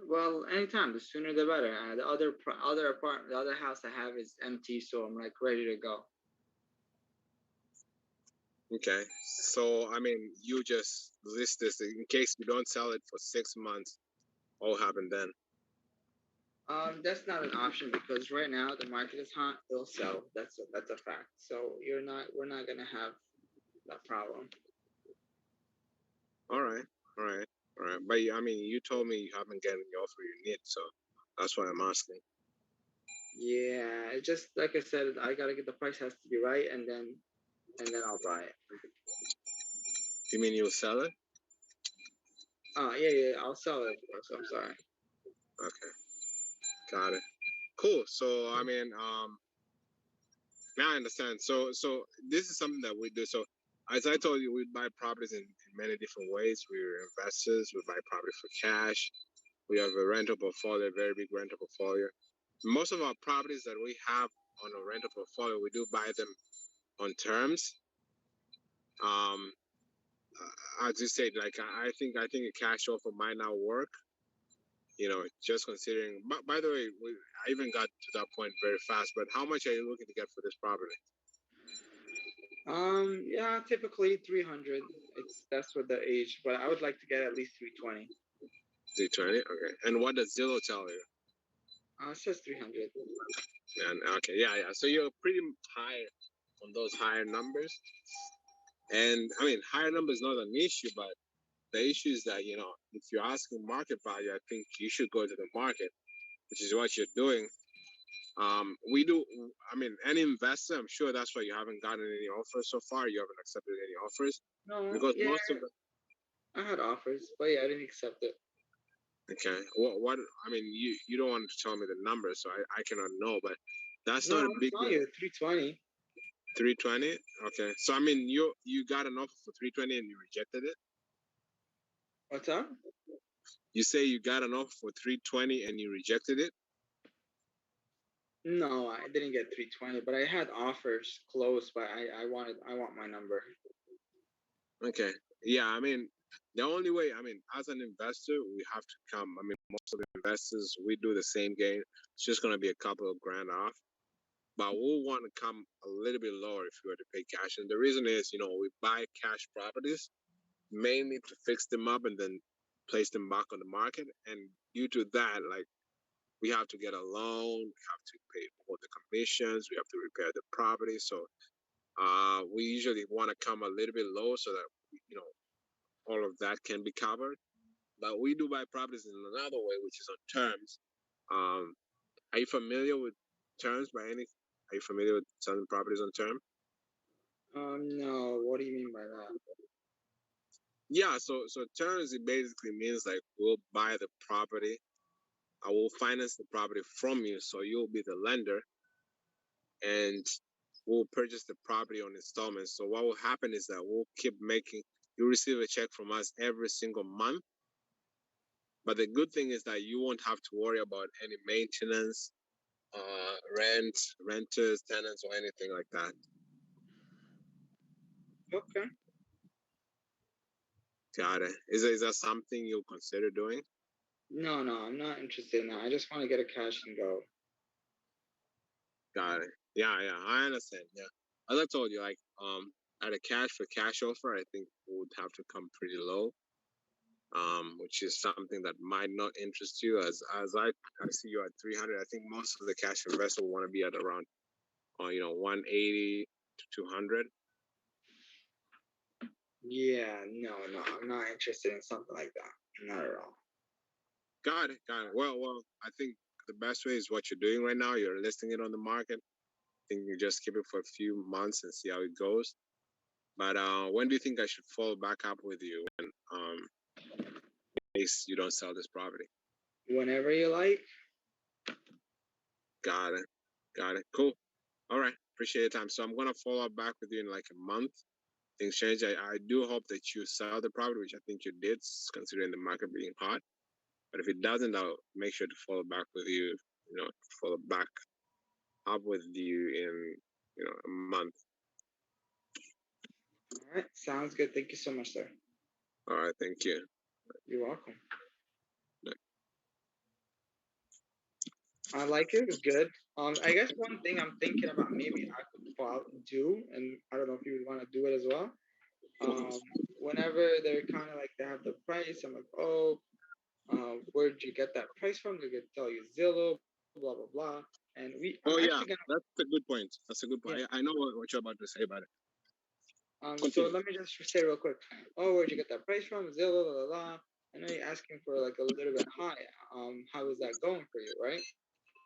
Well, anytime. The sooner the better. The other house I have is empty, so I'm like ready to go. Okay. So I mean, you just list this in case you don't sell it for 6 months. What will happen then? That's not an option because right now the market is hot. It'll sell. That's a fact. So we're not gonna have that problem. All right. But I mean, you told me you haven't gotten the offer you need, so that's why I'm asking. Yeah, it's just like I said, I gotta get the price has to be right, and then I'll buy it. You mean you'll sell it? Yeah, I'll sell it. Of course. I'm sorry. Okay, got it. Cool. So I mean, now I understand. So this is something that we do. So as I told you, we buy properties in many different ways. We're investors. We buy property for cash. We have a rental portfolio, a very big rental portfolio. Most of our properties that we have on a rental portfolio, we do buy them on terms. As you said, like I think a cash offer might not work. Just considering. But by the way, I even got to that point very fast. But how much are you looking to get for this property? Yeah, typically 300. That's with the age, but I would like to get at least 320. 320, okay. And what does Zillow tell you? It says 300. And okay, yeah. So you're pretty high on those higher numbers. And I mean, higher numbers is not an issue, but the issue is that if you're asking market value, I think you should go to the market, which is what you're doing. We do. I mean, any investor, I'm sure that's why you haven't gotten any offers so far. You haven't accepted any offers. No, because yeah, most of them. I had offers, but yeah, I didn't accept it. Okay. What? I mean, you don't want to tell me the numbers, so I cannot know. But that's not a big deal. 320. 320. Okay. So I mean, you got an offer for 320 and you rejected it. What's up? You say you got an offer for 320 and you rejected it? No, I didn't get 320, but I had offers close, but I want my number. Okay. Yeah, I mean, the only way, I mean, as an investor, we have to come. I mean, most of the investors, we do the same game. It's just gonna be a couple of grand off. But we'll want to come a little bit lower if we were to pay cash. And the reason is, we buy cash properties mainly to fix them up and then place them back on the market. And due to that, like, we have to get a loan, we have to pay all the commissions, we have to repair the property. So we usually want to come a little bit low so that, all of that can be covered. But we do buy properties in another way, which is on terms. Are you familiar with terms by any? Are you familiar with selling properties on term? No. What do you mean by that? Yeah, so terms, it basically means like we'll buy the property, I will finance the property from you, so you'll be the lender, and we'll purchase the property on installments. So what will happen is that we'll keep making. You receive a check from us every single month. But the good thing is that you won't have to worry about any maintenance, renters, tenants, or anything like that. Okay. Got it. Is that something you'll consider doing? No, I'm not interested in that. I just want to get a cash and go. Got it. Yeah, I understand. Yeah, as I told you, like, at a cash offer, I think would have to come pretty low, which is something that might not interest you. As I see you at 300, I think most of the cash investor will want to be at around, 180 to 200. Yeah, no, I'm not interested in something like that. Not at all. Got it. Well, I think the best way is what you're doing right now. You're listing it on the market. I think you just keep it for a few months and see how it goes. But when do you think I should follow back up with you when, in case you don't sell this property? Whenever you like. Got it. Cool. All right. Appreciate your time. So I'm gonna follow up back with you in like a month. Things change. I do hope that you sell the property, which I think you did, considering the market being hot. But if it doesn't, I'll make sure to follow back with you. Follow back up with you in a month. All right, sounds good. Thank you so much, sir. All right, thank you. You're welcome. I like it. It's good. I guess one thing I'm thinking about maybe I could go out and do, and I don't know if you would want to do it as well. Whenever they're kind of like they have the price, I'm like, where'd you get that price from? They could tell you Zillow, blah blah blah. And that's a good point. Yeah. I know what you're about to say about it. So let me just say real quick. Where'd you get that price from? Zillow, blah blah blah. I know you're asking for like a little bit high. How is that going for you, right?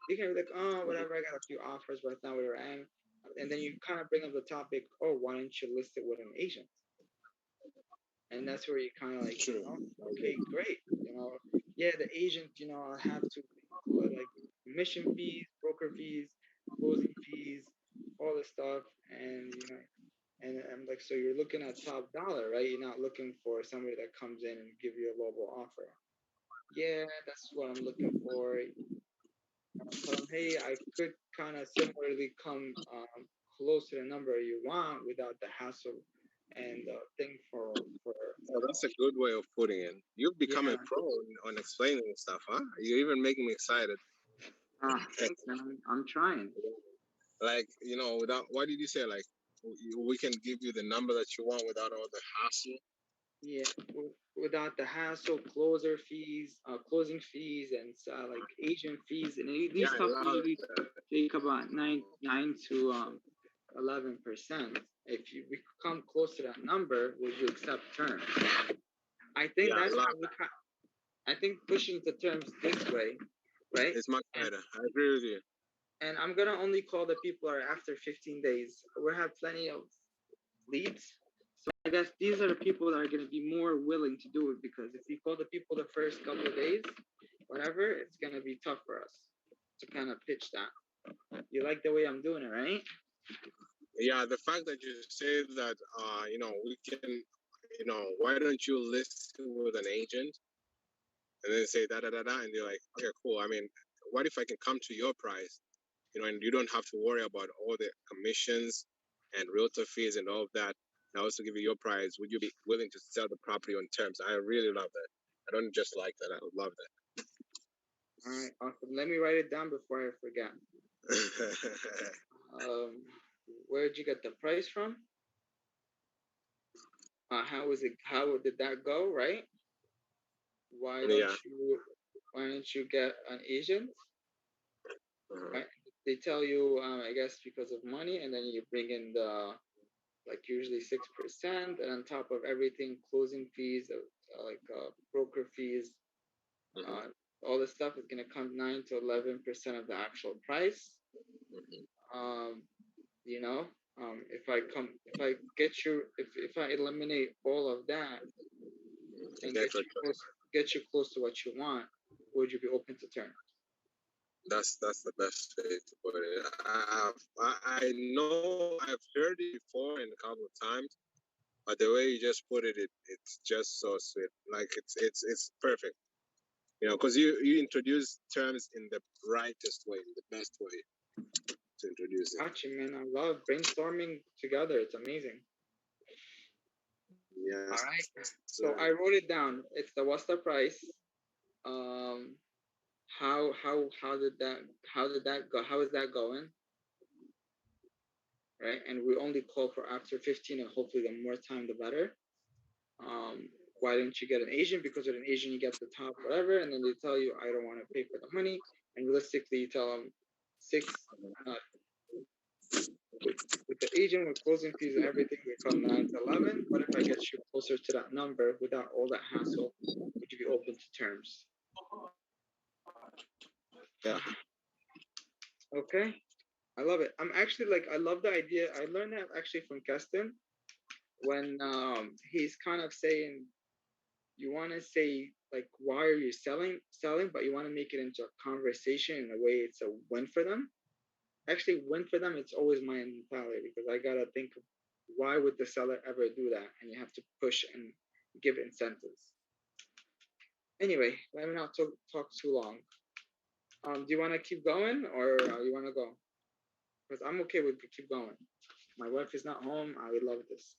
You can be like, whatever, I got a few offers right now where I am. And then you kind of bring up the topic, why don't you list it with an agent? And that's where you kind of like, okay, great. Yeah, the agent, I'll have to include like commission fees, broker fees, closing fees, all this stuff. And, and I'm like, so you're looking at top dollar, right? You're not looking for somebody that comes in and give you a lowball offer. Yeah, that's what I'm looking for. Hey, I could kind of similarly come close to the number you want without the hassle and thing for. That's a good way of putting it. You've become a pro on explaining stuff, huh? You're even making me excited. Thanks, man. I'm trying. Like, without, what did you say? Like, we can give you the number that you want without all the hassle. Yeah, without the hassle, closing fees, and like agent fees, and these stuff usually take about 9 to 11%. If you come close to that number, would you accept terms? I think that's how I think pushing the terms this way, right? It's much better. I agree with you. And I'm gonna only call the people that are after 15 days. We have plenty of leads. So I guess these are the people that are going to be more willing to do it, because if you call the people the first couple of days, whatever, it's going to be tough for us to kind of pitch that. You like the way I'm doing it, right? Yeah, the fact that you say that, we can, why don't you list with an agent, and then say da-da-da-da, and you're like, okay, cool. I mean, what if I can come to your price, and you don't have to worry about all the commissions and realtor fees and all of that. I also give you your price. Would you be willing to sell the property on terms? I really love that. I don't just like that. I love that. All right, awesome. Let me write it down before I forget. Where did you get the price from? How was it? How did that go? Right? Why don't you get an agent? Right? They tell you, I guess, because of money, and then you bring in the like usually 6%, and on top of everything, closing fees, broker fees, all this stuff is gonna come 9 to 11% of the actual price. You know, if I eliminate all of that and get you close to what you want, would you be open to terms? That's the best way to put it. I know I've heard it before in a couple of times, but the way you just put it, it's just so sweet. Like it's perfect. You know, because you introduce terms in the brightest way, in the best way to introduce it. Gotcha, man. I love brainstorming together. It's amazing. Yeah. All right. So I wrote it down. It's what's the price? How did that go? How is that going? Right, and we only call for after 15, and hopefully the more time the better. Why don't you get an agent? Because with an agent you get the top whatever, and then they tell you I don't want to pay for the money, and realistically you tell them 6. With the agent, with closing fees and everything, we come 9 to 11. What if I get you closer to that number without all that hassle? Would you be open to terms? Yeah. Okay. I love it. I'm actually I love the idea. I learned that actually from Keston when he's kind of saying you want to say like, why are you selling, but you want to make it into a conversation in a way it's a win for them. Actually, win for them, it's always my mentality because I got to think of why would the seller ever do that? And you have to push and give incentives. Anyway, let me not talk too long. Do you want to keep going or you want to go? Because I'm okay with keep going. My wife is not home. I would love this.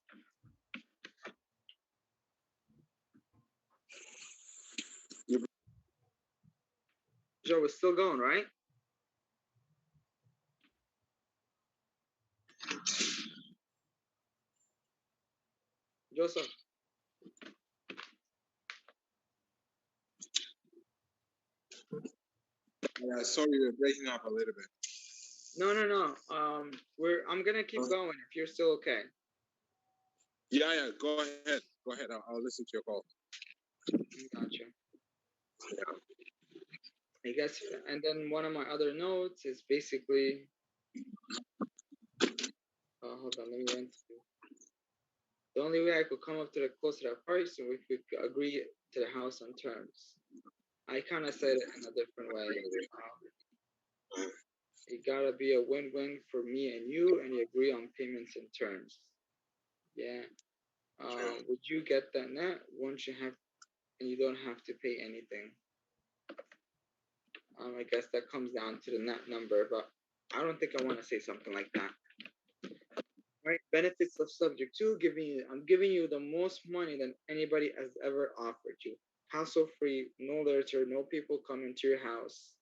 Joe, we're still going, right? Joseph. Yeah, sorry, you're breaking up a little bit. No. I'm gonna keep going if you're still okay. Yeah. Go ahead. I'll listen to your call. Gotcha. I guess, and then one of my other notes is basically. Hold on, let me run through. The only way I could come up to the close to that price is if we could agree to the house on terms. I kind of said it in a different way. It gotta be a win-win for me and you, and you agree on payments and terms. Yeah. Would you get that net once you have, and you don't have to pay anything? I guess that comes down to the net number, but I don't think I want to say something like that. Right? Benefits of subject to I'm giving you the most money than anybody has ever offered you. Hassle free, no litter, no people coming to your house.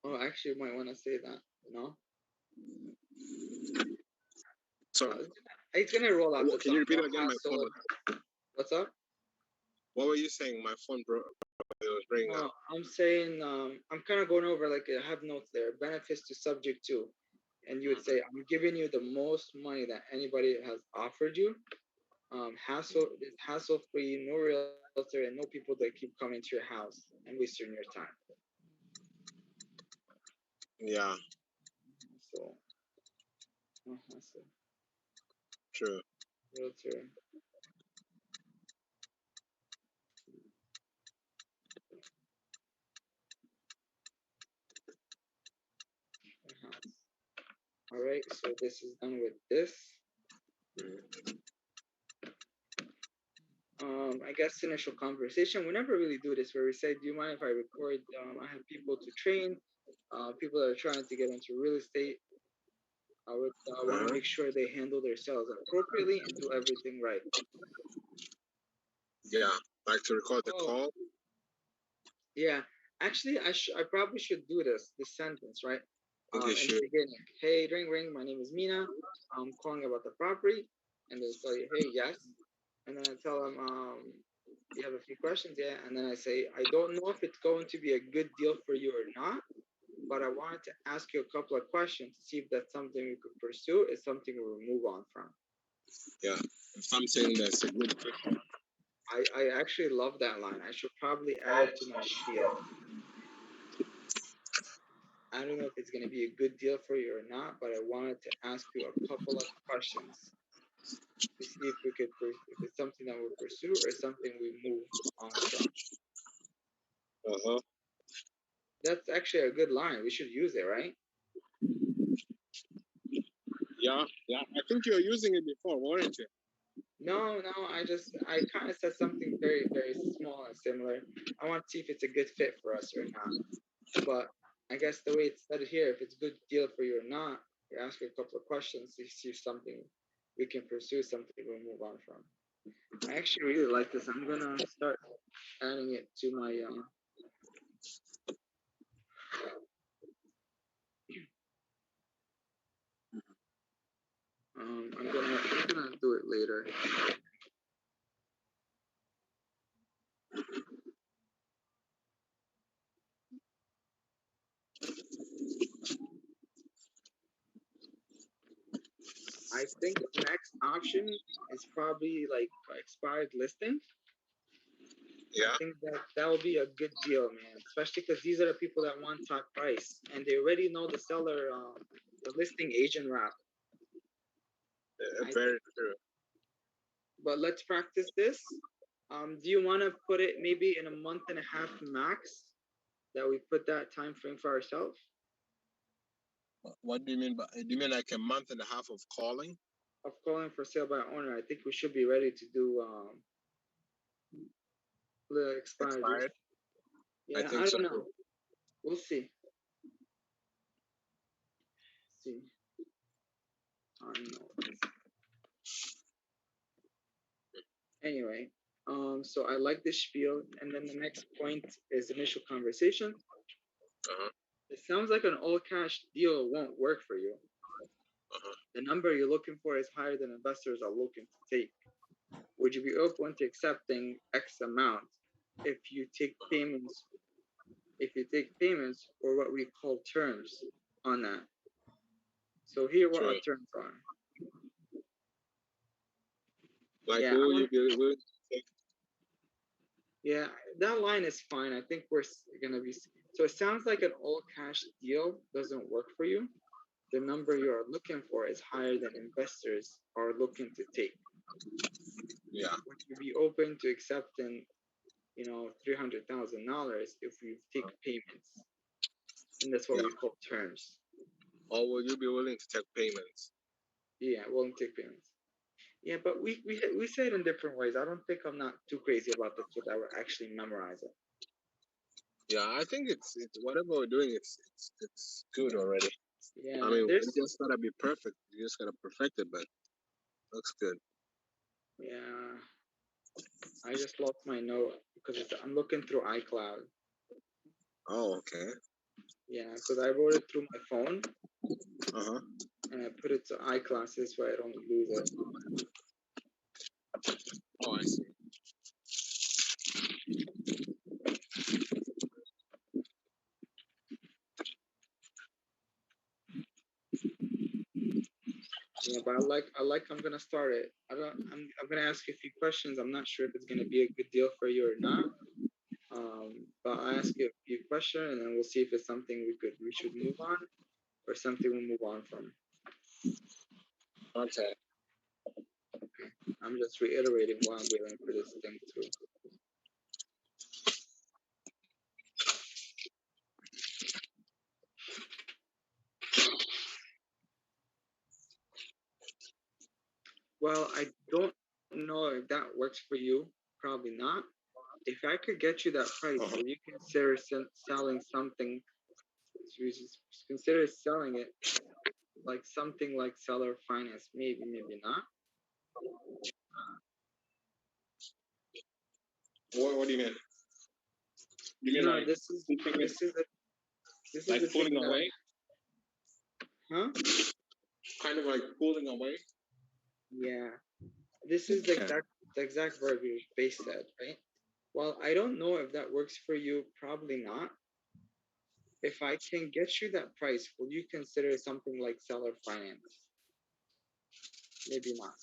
Oh, actually, you might want to say that, no? So it's gonna roll out. Can you repeat it again? My phone. What's up? What were you saying? My phone broke. It was ringing up. I'm saying I'm kind of going over I have notes there. Benefits to subject to, and you would say I'm giving you the most money that anybody has offered you. Hassle free, no realtor, and no people that keep coming to your house and wasting your time. Yeah. So, no hassle. True. Realtor. All right, so this is done with this. I guess initial conversation. We never really do this where we say, do you mind if I record? I have people to train, people that are trying to get into real estate. I want to make sure they handle their sales appropriately and do everything right. Yeah, like to record the call. Yeah, actually, I probably should do this sentence, right? Okay, In sure. the beginning, hey, ring, ring, my name is Mina. I'm calling about the property, and they'll tell you, hey, yes, and then I tell them, you have a few questions, yeah, and then I say, I don't know if it's going to be a good deal for you or not, but I wanted to ask you a couple of questions to see if that's something we could pursue, is something we'll move on from. Yeah, something that's a good question. I actually love that line. I should probably add it to my spiel. I don't know if it's going to be a good deal for you or not, but I wanted to ask you a couple of questions to see if we could, if it's something that we'll pursue or something we move on from. That's actually a good line. We should use it, right? Yeah. I think you're using it before, weren't you? No, I kind of said something very, very small and similar. I want to see if it's a good fit for us or not. But I guess the way it's said here, if it's a good deal for you or not, we ask you a couple of questions to see if something we can pursue, something we'll move on from. I actually really like this. I'm gonna start adding it to my I'm gonna do it later. I think the next option is probably like expired listing. Yeah. I think that will be a good deal, man. Especially because these are the people that want top price, and they already know the seller, the listing agent rap. Very true. But let's practice this. Do you want to put it maybe in a month and a half max? That we put that time frame for ourselves? What do you mean by? Do you mean like a month and a half of calling? Of calling for sale by owner. I think we should be ready to do the expired. Yeah, I don't know. We'll see. See. I don't know. Anyway, so I like this spiel, and then the next point is initial conversation. It sounds like an all cash deal won't work for you. The number you're looking for is higher than investors are looking to take. Would you be open to accepting X amount if you take payments? If you take payments or what we call terms on that. So here what our terms are. Like yeah, will you be willing to take? Yeah, that line is fine. I think we're gonna be. So it sounds like an all cash deal doesn't work for you. The number you are looking for is higher than investors are looking to take. Yeah. Would you be open to accepting, $300,000 if we take payments? And that's what we call terms. Or will you be willing to take payments? Yeah, willing to take payments. Yeah, but we say it in different ways. I don't think I'm not too crazy about this, but I will actually memorize it. Yeah, I think it's whatever we're doing, it's good already. Yeah, I mean, it just gotta be perfect. You just gotta perfect it, but looks good. Yeah, I just lost my note because I'm looking through iCloud. Oh, okay. Yeah, because I wrote it through my phone. And I put it to iCloud this way I don't lose it. Oh, I see. Yeah, but I like I'm gonna start it. I'm gonna ask you a few questions. I'm not sure if it's gonna be a good deal for you or not. But I'll ask you a few questions and then we'll see if it's something we should move on or something we'll move on from. Okay. I'm just reiterating why I'm waiting for this thing to. Well, I don't know if that works for you. Probably not. If I could get you that price, would you consider selling something? Consider selling it like something like seller finance. Maybe not. What do you mean? You mean No, like this is like the pulling thing that, away? huh? Kind of like pulling away? Yeah, this is the exact verbiage base said, right? Well, I don't know if that works for you. Probably not. If I can get you that price, will you consider something like seller finance? Maybe not.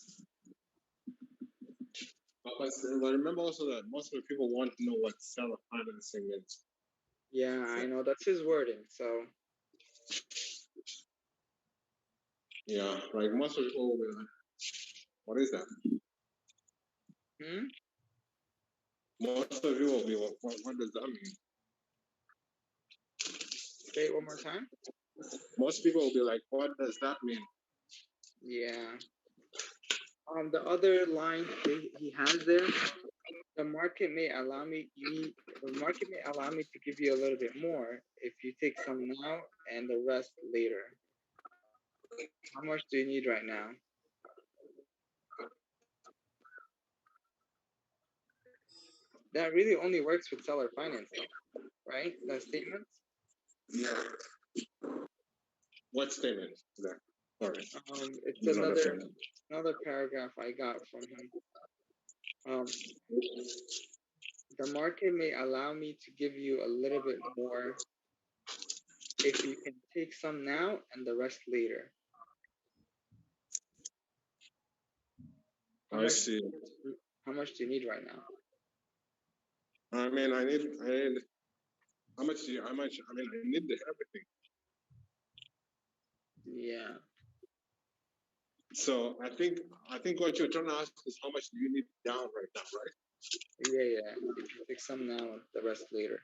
But I remember also that most of the people want to know what seller financing is. Yeah, I know that's his wording. So Yeah, like most of the people will be like, what is that? Most of the people will be, what does that mean? Say it one more time. Most people will be like, what does that mean? Yeah. The other line he has there, the market may allow me to give you a little bit more if you take some now and the rest later. How much do you need right now? That really only works with seller finance, though, right? That statement? Yeah. What statement is that? Sorry. It's another paragraph I got from him. The market may allow me to give you a little bit more if you can take some now and the rest later. I see. How much do you need right now? I mean, I need, how much do you, I need everything. Yeah. So I think what you're trying to ask is how much do you need down right now, right? Yeah. If you take some now and the rest later.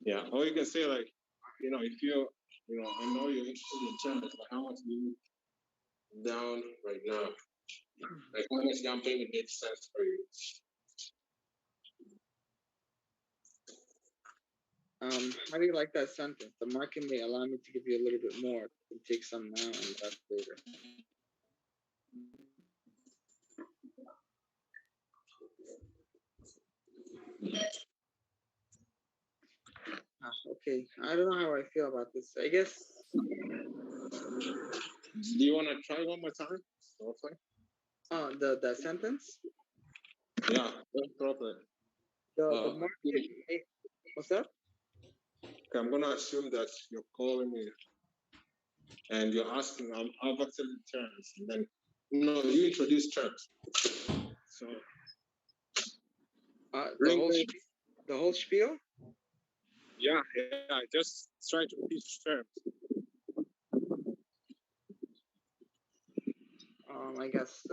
Yeah. Or you can say like, if you, I know you're interested in terms, but how much do you need down right now? Like how much down payment makes sense for you? How do you like that sentence? The market may allow me to give you a little bit more and take some now and the rest later. Okay, I don't know how I feel about this. I guess. Do you want to try one more time? Okay. The sentence. Yeah, that's proper. The market. What's up? Okay, I'm gonna assume that you're calling me and you're asking I've accepted terms, and then you introduce terms. So the whole spiel? Yeah, just try to repeat terms. I guess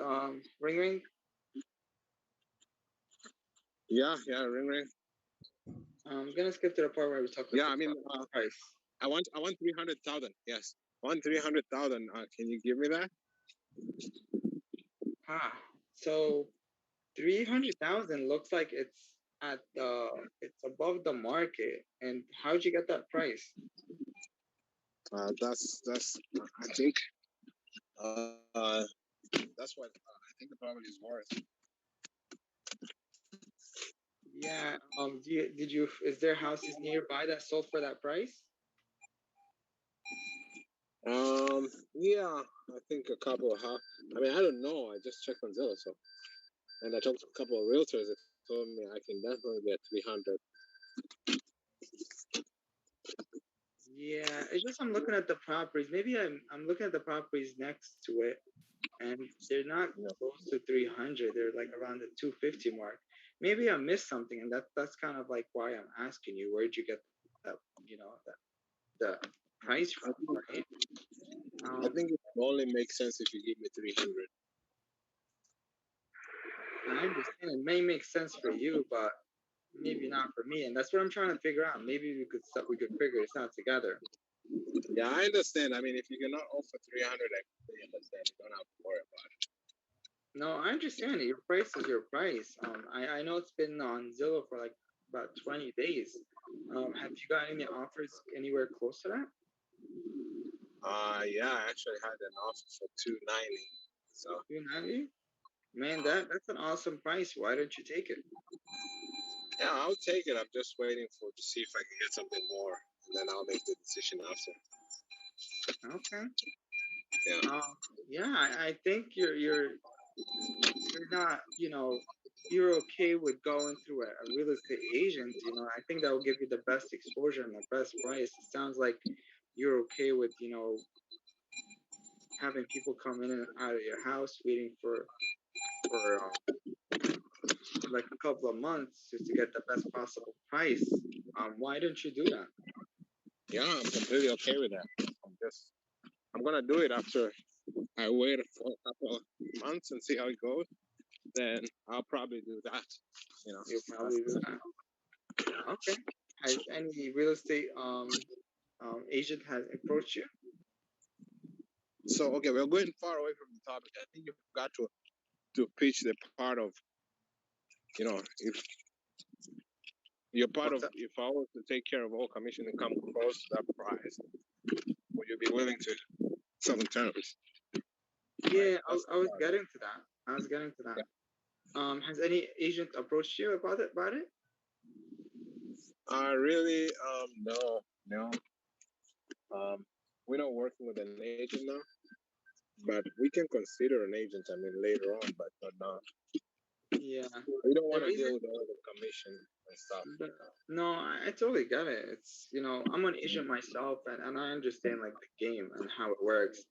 ring. Yeah, ring. I'm gonna skip to the part where we talk about price. I want 300,000. Yes, I want 300,000. Can you give me that? So 300,000 looks like it's above the market. And how'd you get that price? That's I think that's what I think the property is worth. Yeah. Is there houses nearby that sold for that price? Yeah, I think a couple of I don't know. I just checked on Zillow, and I talked to a couple of realtors that told me I can definitely get 300. Yeah, it's just I'm looking at the properties. Maybe I'm looking at the properties next to it, and they're not close to 300. They're like around the 250 mark. Maybe I missed something, and that's kind of like why I'm asking you. Where'd you get that? The price from? Right? I think it only makes sense if you give me 300. I understand it may make sense for you, but maybe not for me, and that's what I'm trying to figure out. Maybe we could figure this out together. Yeah, I understand. If you cannot offer 300, I completely understand. You don't have to worry about it. No, I understand it. Your price is your price. I know it's been on Zillow for like about 20 days. Have you got any offers anywhere close to that? Yeah, I actually had an offer for 290. So 290? Man, that's an awesome price. Why don't you take it? Yeah, I'll take it. I'm just waiting to see if I can get something more, and then I'll make the decision after. Okay. Yeah. Yeah, I think you're not, you're okay with going through a real estate agent. I think that will give you the best exposure and the best price. It sounds like you're okay with, having people come in and out of your house waiting for like a couple of months just to get the best possible price. Why don't you do that? Yeah, I'm completely okay with that. I'm gonna do it after I wait for a couple of months and see how it goes. Then I'll probably do that. You'll probably do that. Okay. Has any real estate agent has approached you? So okay, we're going far away from the topic. I think you've got to pitch the part of, if you're part of, if I was to take care of all commission and come close to that price, would you be willing to sell in terms? Yeah, I was getting to that. Yeah. Has any agent approached you about it? Really, no. We're not working with an agent now, but we can consider an agent. I mean, later on, but not now. Yeah. We don't want to deal with all the commission and stuff. No, I totally get it. It's, I'm an agent myself, and I understand like the game and how it works.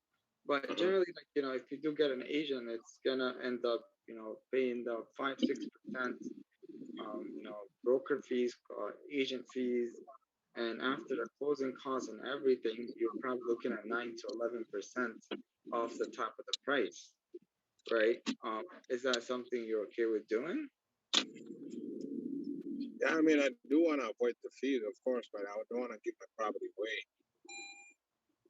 But generally, like, if you do get an agent, it's gonna end up, paying the 5-6%, broker fees, agent fees, and after the closing costs and everything, you're probably looking at 9 to 11% off the top of the price, right? Is that something you're okay with doing? Yeah, I mean, I do want to avoid the fees, of course, but I don't want to give my property away.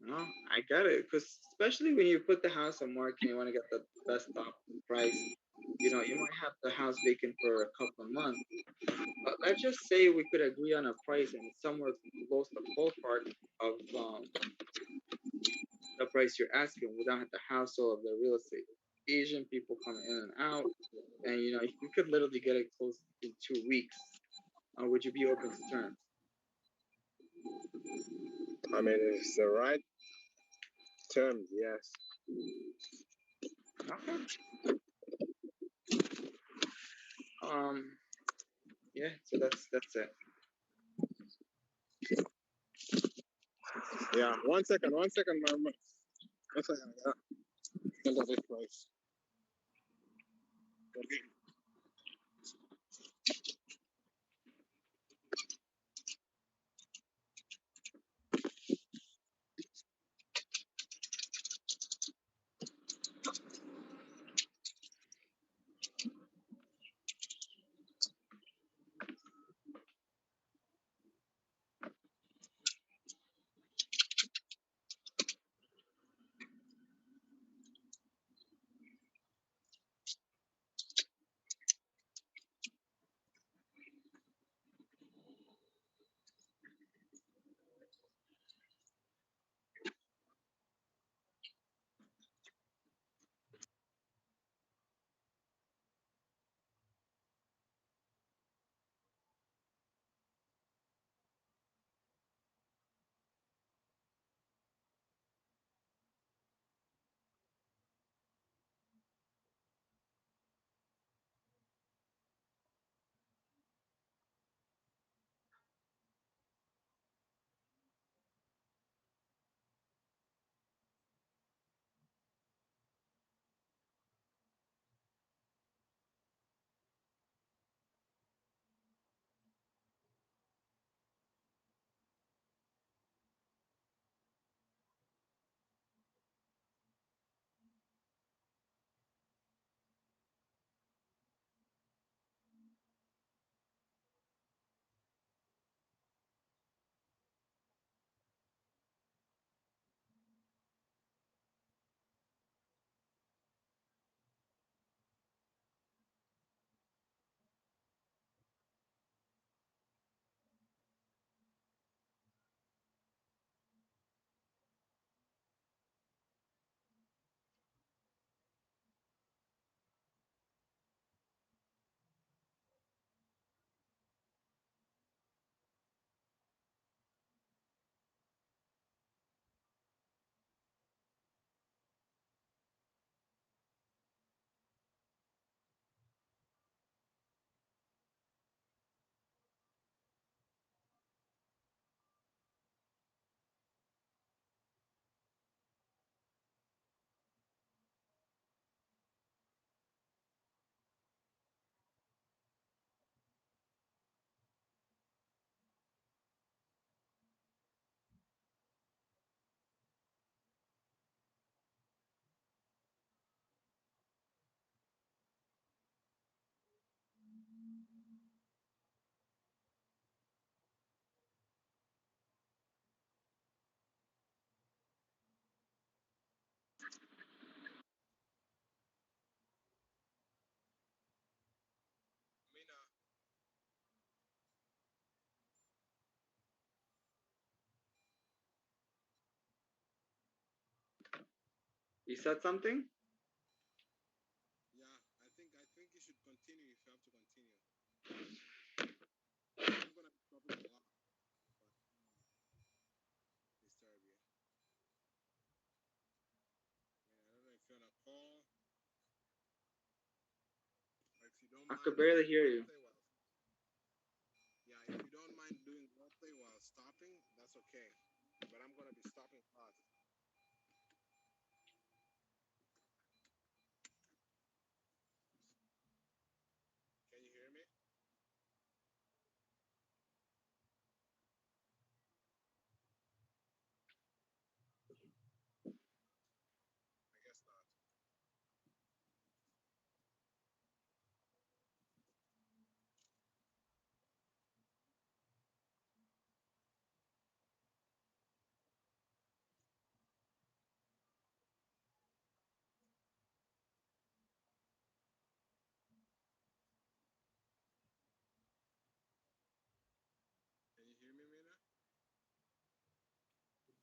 No, I get it, because especially when you put the house on market, you want to get the best top price. You might have the house vacant for a couple of months, but let's just say we could agree on a price and it's somewhere close to the ballpark of the price you're asking without the hassle of the real estate agent, people coming in and out, and you could literally get it closed in 2 weeks. Would you be open to terms? I mean, it's the right terms, yes. Okay. Yeah, so that's it. Yeah, one second, my 1 second. Yeah. This place. Okay. You said something? Yeah, I think you should continue if you have to continue. I'm gonna be stopping a lot, but disturb you. I don't know if you're on a call. Or if you don't I mind could barely doing hear you. yeah, if you don't mind doing roleplay while stopping, that's okay. But I'm gonna be stopping a lot. Can you hear me? I guess not. Can you hear me, Mina? No?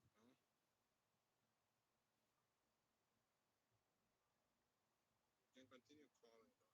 You can continue calling though.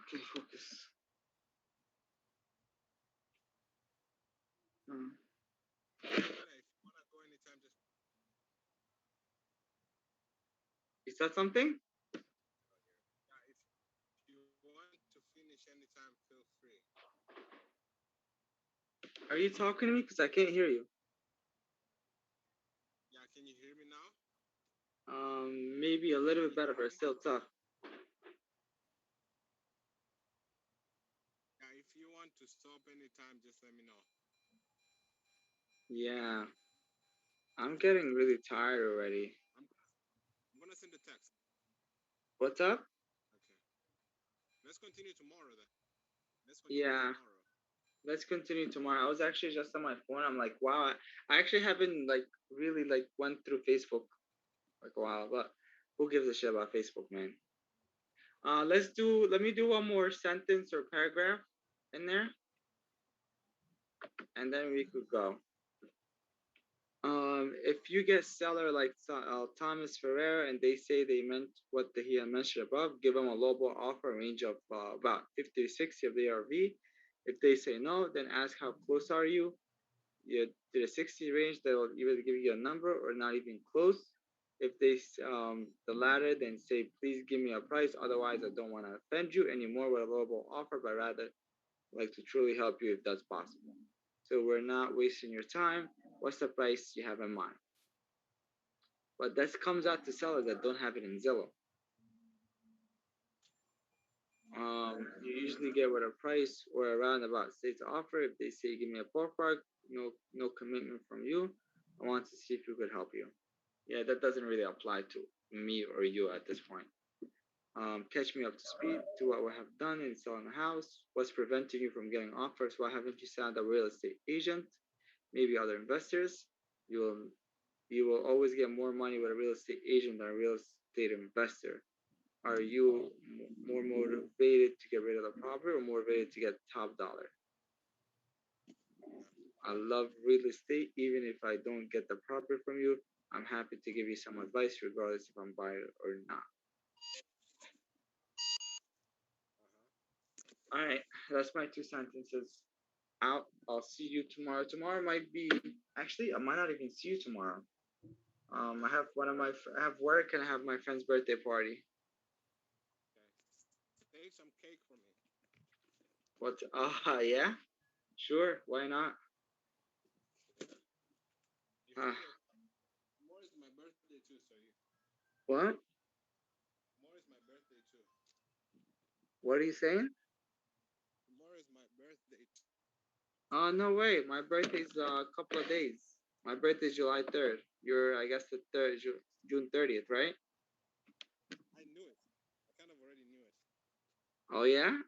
Okay, focus. Mina, if you wanna go anytime. said something? If you want to finish anytime, feel free. Are you talking to me? Because I can't hear you. Yeah, can you hear me now? Maybe a little bit better, but it's still tough. Yeah, if you want to stop anytime, just let me know. Yeah. I'm getting really tired already. I'm gonna send a text. What's up? Okay. Let's continue tomorrow then. Yeah. Let's continue tomorrow. I was actually just on my phone. I'm like, wow, I actually haven't like really like went through Facebook like a while, but who gives a shit about Facebook, man? Let me do one more sentence or paragraph in there, and then we could go. If you get seller like Thomas Ferrer and they say they meant what he had mentioned above, give them a lowball offer range of about 50 to 60 of the ARV. If they say no, then ask how close are you. You to the 60 range, they'll either give you a number or not even close. If they the latter, then say please give me a price. Otherwise, I don't want to offend you anymore with a lowball offer, but rather like to truly help you if that's possible. So we're not wasting your time. What's the price you have in mind? But that comes out to sellers that don't have it in Zillow. You usually get what a price or around about state's offer. If they say give me a ballpark, no commitment from you. I want to see if we could help you. Yeah, that doesn't really apply to me or you at this point. Catch me up to speed to what we have done in selling a house. What's preventing you from getting offers? Why haven't you signed a real estate agent? Maybe other investors. You will always get more money with a real estate agent than a real estate investor. Are you more motivated to get rid of the property or more motivated to get top dollar? I love real estate. Even if I don't get the property from you, I'm happy to give you some advice regardless if I'm buying it or not. All right, that's my 2 sentences out. I'll see you tomorrow. Tomorrow might be actually I might not even see you tomorrow. I have I have work and I have my friend's birthday party. Okay. Save some cake for me. What? Yeah, sure. Why not? Tomorrow is my birthday too, so you. What? Tomorrow is my birthday too. What are you saying? Tomorrow is my birthday. Oh, no way. My birthday's a couple of days. My birthday's July 3rd. You're, I guess, the June 30th, right? I knew it. I kind of already knew it. Oh, yeah?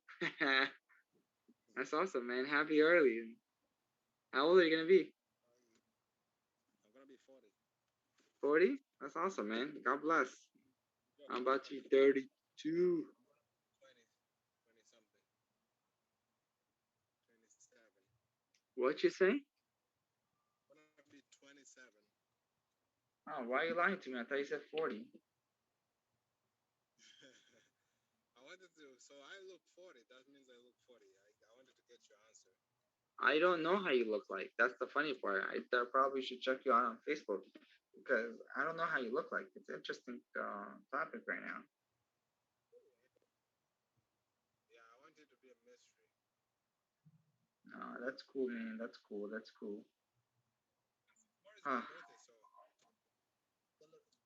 That's awesome, man. Happy early. How old are you going to be? I'm going to be 40. 40? That's awesome, man. God bless. I'm about to be 32. 20 something. 27. What you say? I'm going to be 27. Oh, why are you lying to me? I thought you said 40. I wanted to, so I look 40. That means I look 40. I wanted to get your answer. I don't know how you look like. That's the funny part. I probably should check you out on Facebook because I don't know how you look like. It's an interesting topic right now. Yeah, I want it to be a mystery. That's cool, man. That's cool. That's cool. Birthday, so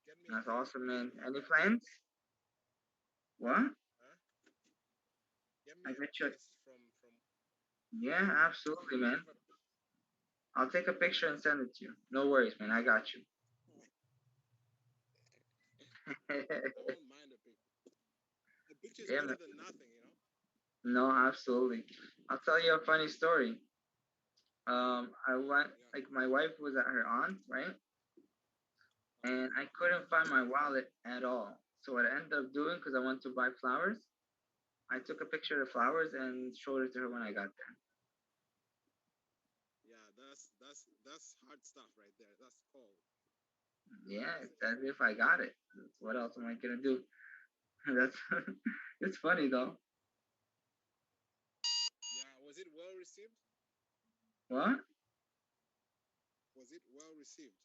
get me that's awesome, man. Any plans? What? Huh? Get me I a bet you. from. Yeah, absolutely, man. I'll take a picture and send it to you. No worries, man. I got you. I won't mind a picture. The picture's yeah, better man. than nothing, you know? No, absolutely. I'll tell you a funny story. I went, like, my wife was at her aunt's, right? And I couldn't find my wallet at all. So what I ended up doing, because I went to buy flowers, I took a picture of the flowers and showed it to her when I got there. Yeah, that's hard stuff right there. That's cold. Yeah, that's if I got it. What else am I gonna do? That's it's funny though. Yeah, was it well received? What? Was it well received?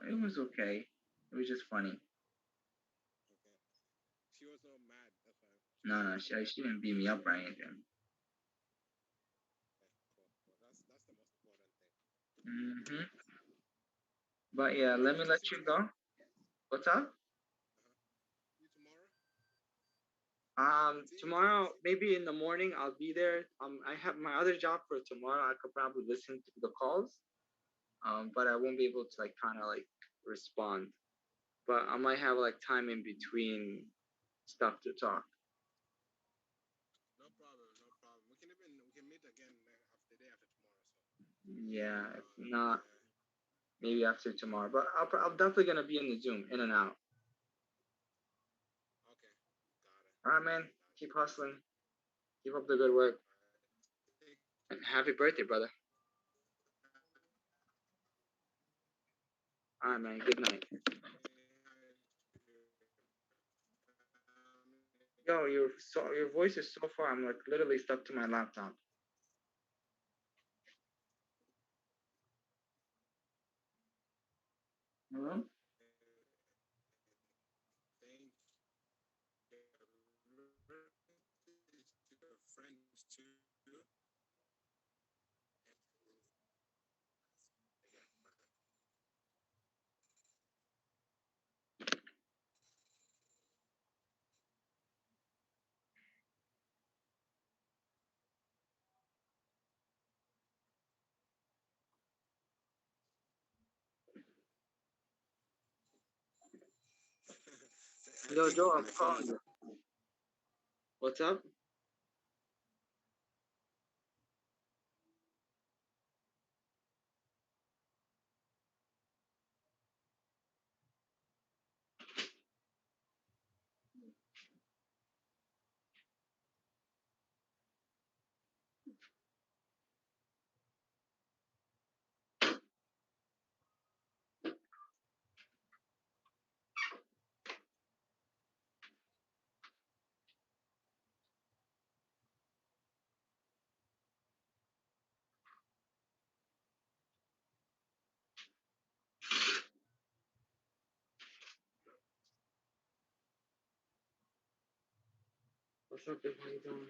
It was okay. It was just funny. No, she didn't beat me up or anything. Mm-hmm. But yeah, let me let you go. What's up? Tomorrow, maybe in the morning, I'll be there. I have my other job for tomorrow. I could probably listen to the calls. But I won't be able to like kind of like respond. But I might have like time in between stuff to talk. No problem. We can meet again after the day after tomorrow. So. Yeah, if not, maybe after tomorrow. But I'm definitely gonna be in the Zoom, in and out. Okay, got it. All right, man. Keep hustling. Keep up the good work. And happy birthday, brother. All right, man. Good night. Yo, your voice is so far. I'm like literally stuck to my laptop. Hello? Friends too. Yo, Joe, I'm calling you. What's up? What's up, big? How you doing?